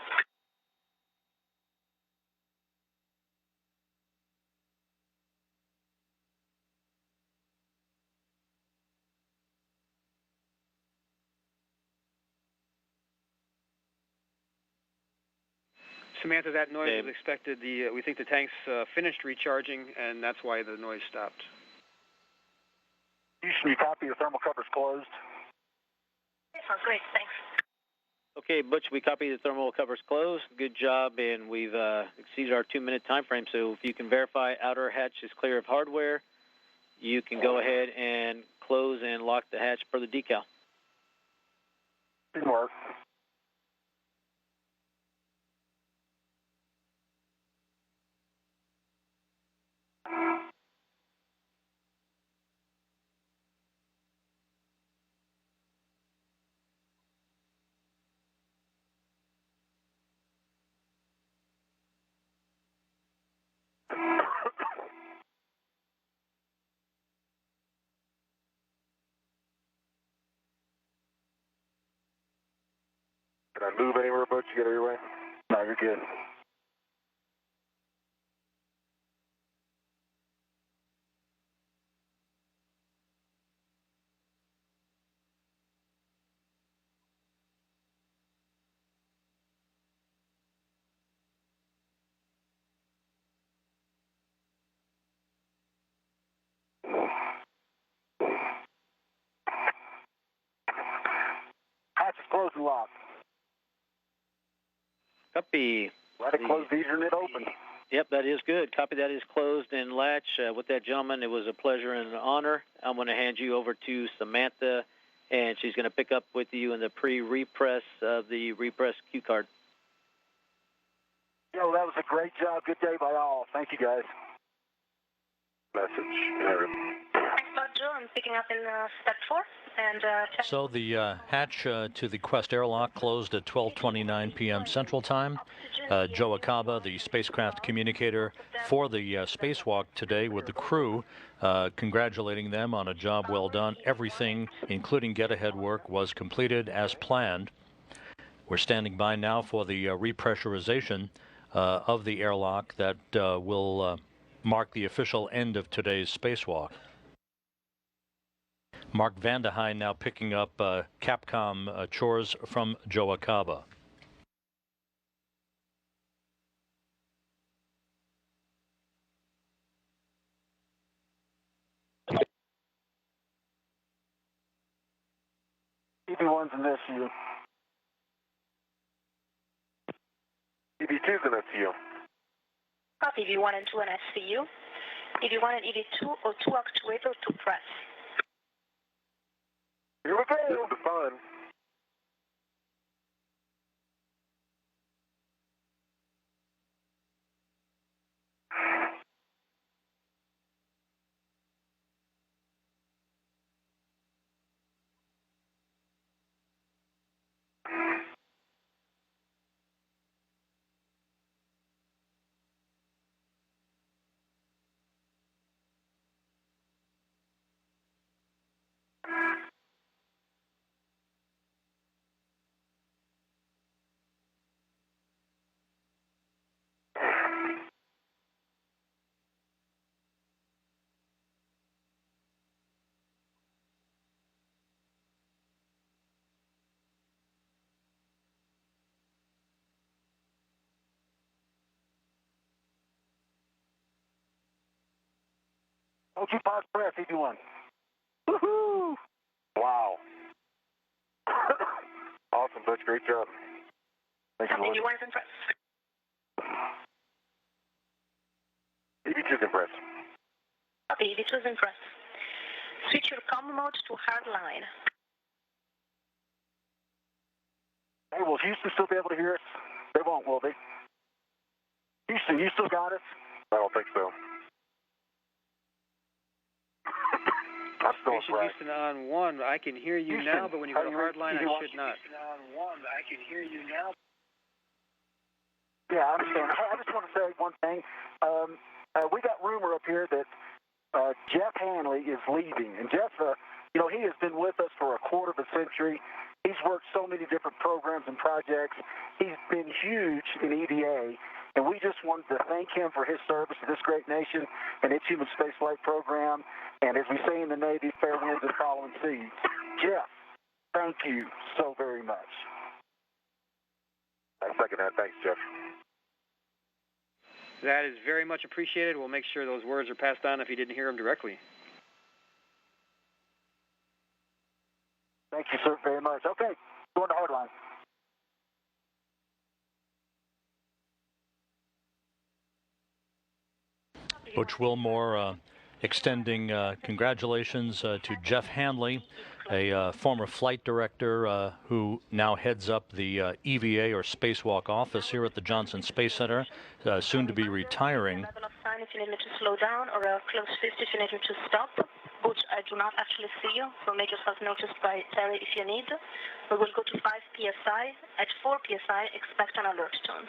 S7: Samantha, that noise was expected. We think the tank's finished recharging, and that's why the noise stopped.
S4: Houston, you copy? Your thermal cover's closed.
S2: Sounds great, thanks.
S3: Okay, Butch, we copy the thermal covers closed. Good job, and we've exceeded our 2-minute time frame. So if you can verify outer hatch is clear of hardware, you can go ahead and close and lock the hatch per the decal.
S4: Didn't work.
S6: Can I move anywhere, Butch? You get your way?
S4: No, you're good. Hatch is closed and locked.
S3: Copy.
S4: Let it close these and it open.
S3: Yep, that is good. Copy that is closed and latch. With that, gentlemen, it was a pleasure and an honor. I'm going to hand you over to Samantha, and she's going to pick up with you in the pre-repress of the repress cue card.
S4: Yo, that was a great job. Good day by all. Thank you, guys.
S6: Message.
S2: Thanks a lot, Joe. I'm picking up in step 4. And
S1: So the hatch to the Quest airlock closed at 12:29 p.m. Central Time. Joe Acaba, the spacecraft communicator for the spacewalk today with the crew, congratulating them on a job well done. Everything, including get-ahead work, was completed as planned. We're standing by now for the repressurization of the airlock that will mark the official end of today's spacewalk. Mark Vanderheijn now picking up Capcom chores from Joe Acaba.
S4: EV1's an SU.
S6: EV2's an SU.
S2: copy EV1 and 2 and SCU. EV1 and EV2 or 2 actuator to press.
S6: Here we go. This is the fun.
S4: Don't you pause press, EV1. Woohoo!
S6: Wow. Awesome, Butch. Great job. Thank you,
S2: Copy
S6: Lord.
S2: EV1 is in press.
S6: EV2's in press.
S2: Copy EV2 is in press. Switch your comm mode to hardline.
S4: Hey, will Houston still be able to hear us? They won't, will they? Houston, you still got us?
S6: I don't think so. I'm still in
S7: Station
S6: frac.
S7: Houston on 1. I can hear you
S4: Houston,
S7: now, but when you go to
S4: are you
S7: hardline,
S4: ready?
S7: I should not.
S4: Yeah, I understand. I just want to say one thing. We got rumor up here that Jeff Hanley is leaving. And Jeff, he has been with us for a quarter of a century. He's worked so many different programs and projects. He's been huge in EVA. And we just wanted to thank him for his service to this great nation and its human spaceflight program. And as we say in the Navy, fair winds and following seas. Jeff, thank you so very much.
S6: I second that. Thanks, Jeff.
S7: That is very much appreciated. We'll make sure those words are passed on if you didn't hear them directly.
S4: Thank you, sir, very much. Okay, going to hardline.
S1: Butch Wilmore extending congratulations to Jeff Hanley, a former flight director who now heads up the EVA or Spacewalk office here at the Johnson Space Center, soon to be retiring.
S2: I have enough sign if you need me to slow down, or close 50 if you need me to stop. Butch, I do not actually see you, so make yourself noticed by Terry if you need. We will go to 5 psi. At 4 psi, expect an alert tone.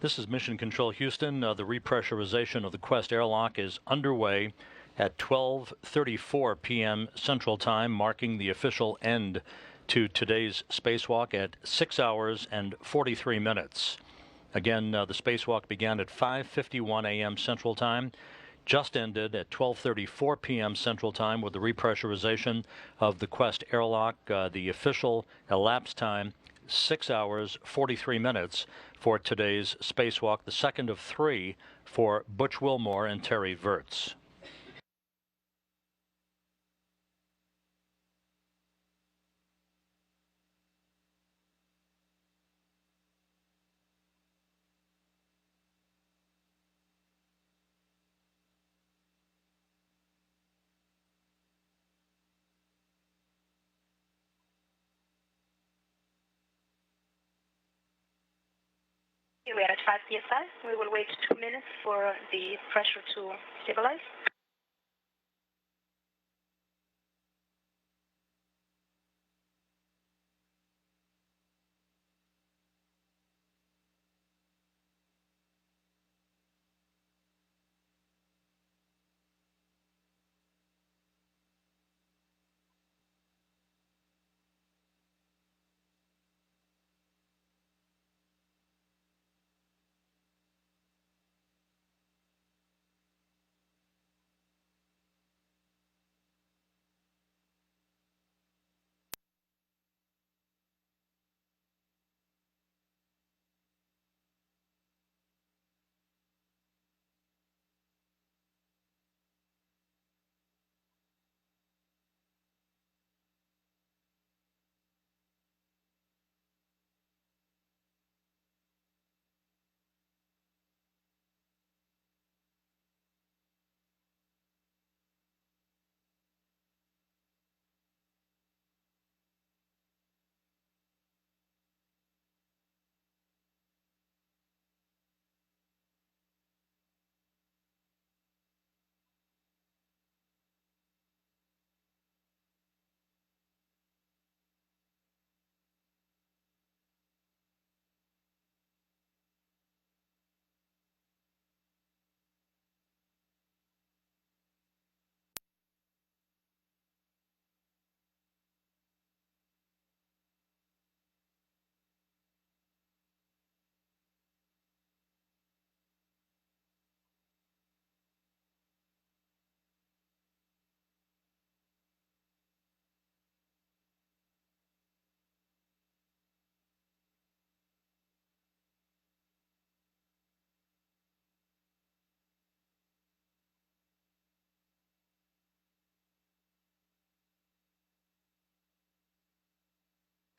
S1: This is Mission Control Houston. The repressurization of the Quest airlock is underway at 12:34 p.m. Central Time, marking the official end to today's spacewalk at 6 hours and 43 minutes. Again, the spacewalk began at 5:51 a.m. Central Time, just ended at 12:34 p.m. Central Time with the repressurization of the Quest airlock. The official elapsed time, 6 hours, 43 minutes for today's spacewalk, the second of three for Butch Wilmore and Terry Virts.
S2: We are at 5 psi. We will wait 2 minutes for the pressure to stabilize.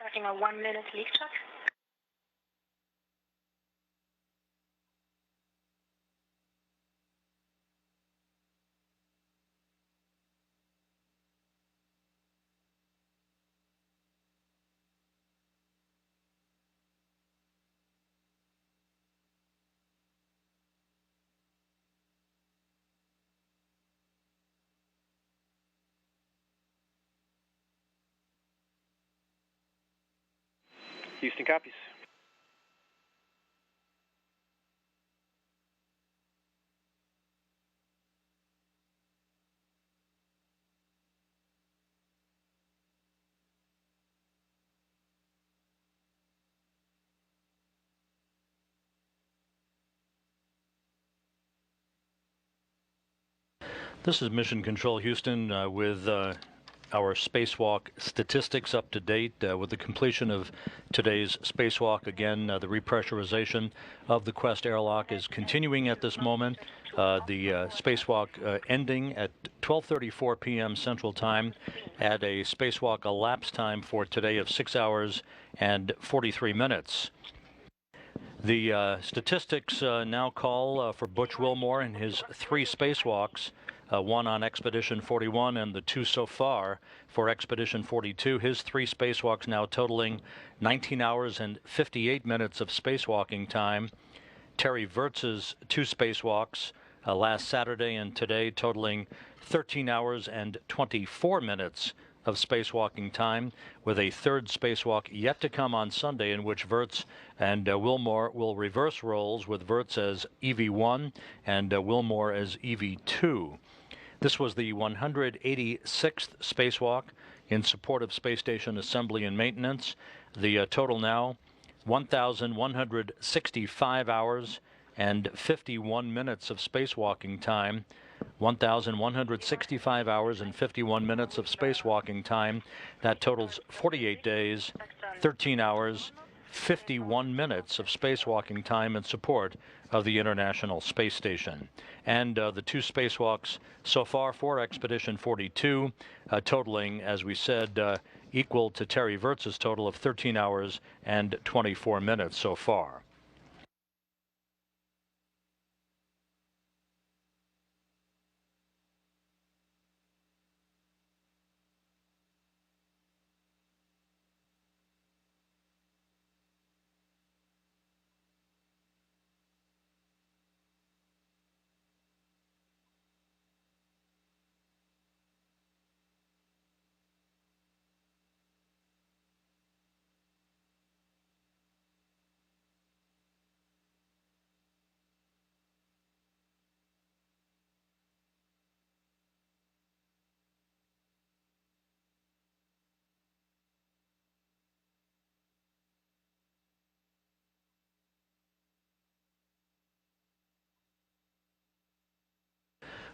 S2: Starting a 1 minute leak check.
S7: Houston copies.
S1: This is Mission Control Houston with our spacewalk statistics up to date with the completion of today's spacewalk. Again, the repressurization of the Quest airlock is continuing at this moment. The spacewalk ending at 12:34 p.m. Central Time at a spacewalk elapsed time for today of 6 hours and 43 minutes. The statistics now call for Butch Wilmore and his 3 spacewalks, one on Expedition 41 and the 2 so far for Expedition 42. His 3 spacewalks now totaling 19 hours and 58 minutes of spacewalking time. Terry Virts' 2 spacewalks last Saturday and today totaling 13 hours and 24 minutes of spacewalking time, with a third spacewalk yet to come on Sunday, in which Virts and Wilmore will reverse roles, with Virts as EV1 and Wilmore as EV2. This was the 186th spacewalk in support of space station assembly and maintenance. The total now, 1,165 hours and 51 minutes of spacewalking time. 1,165 hours and 51 minutes of spacewalking time. That totals 48 days, 13 hours, 51 minutes of spacewalking time in support of the International Space Station. And the two spacewalks so far for Expedition 42, totaling, as we said, equal to Terry Virts's total of 13 hours and 24 minutes so far.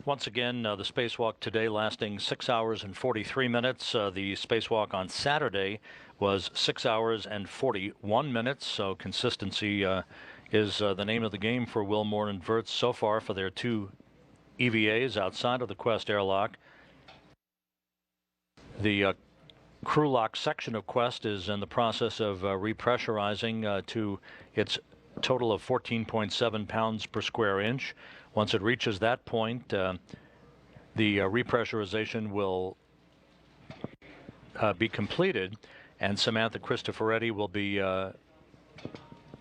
S1: Once again, the spacewalk today lasting 6 hours and 43 minutes. The spacewalk on Saturday was 6 hours and 41 minutes. So consistency is the name of the game for Wilmore and Virts so far for their two EVAs outside of the Quest airlock. The crew lock section of Quest is in the process of repressurizing to its total of 14.7 pounds per square inch. Once it reaches that point, the repressurization will be completed, and Samantha Cristoforetti will be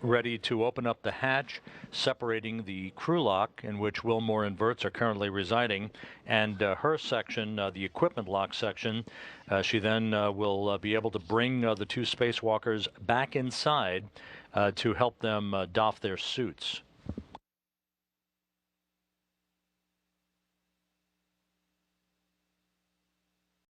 S1: ready to open up the hatch separating the crew lock, in which Wilmore and Virts are currently residing, and her section, the equipment lock section. She then will be able to bring the two spacewalkers back inside to help them doff their suits.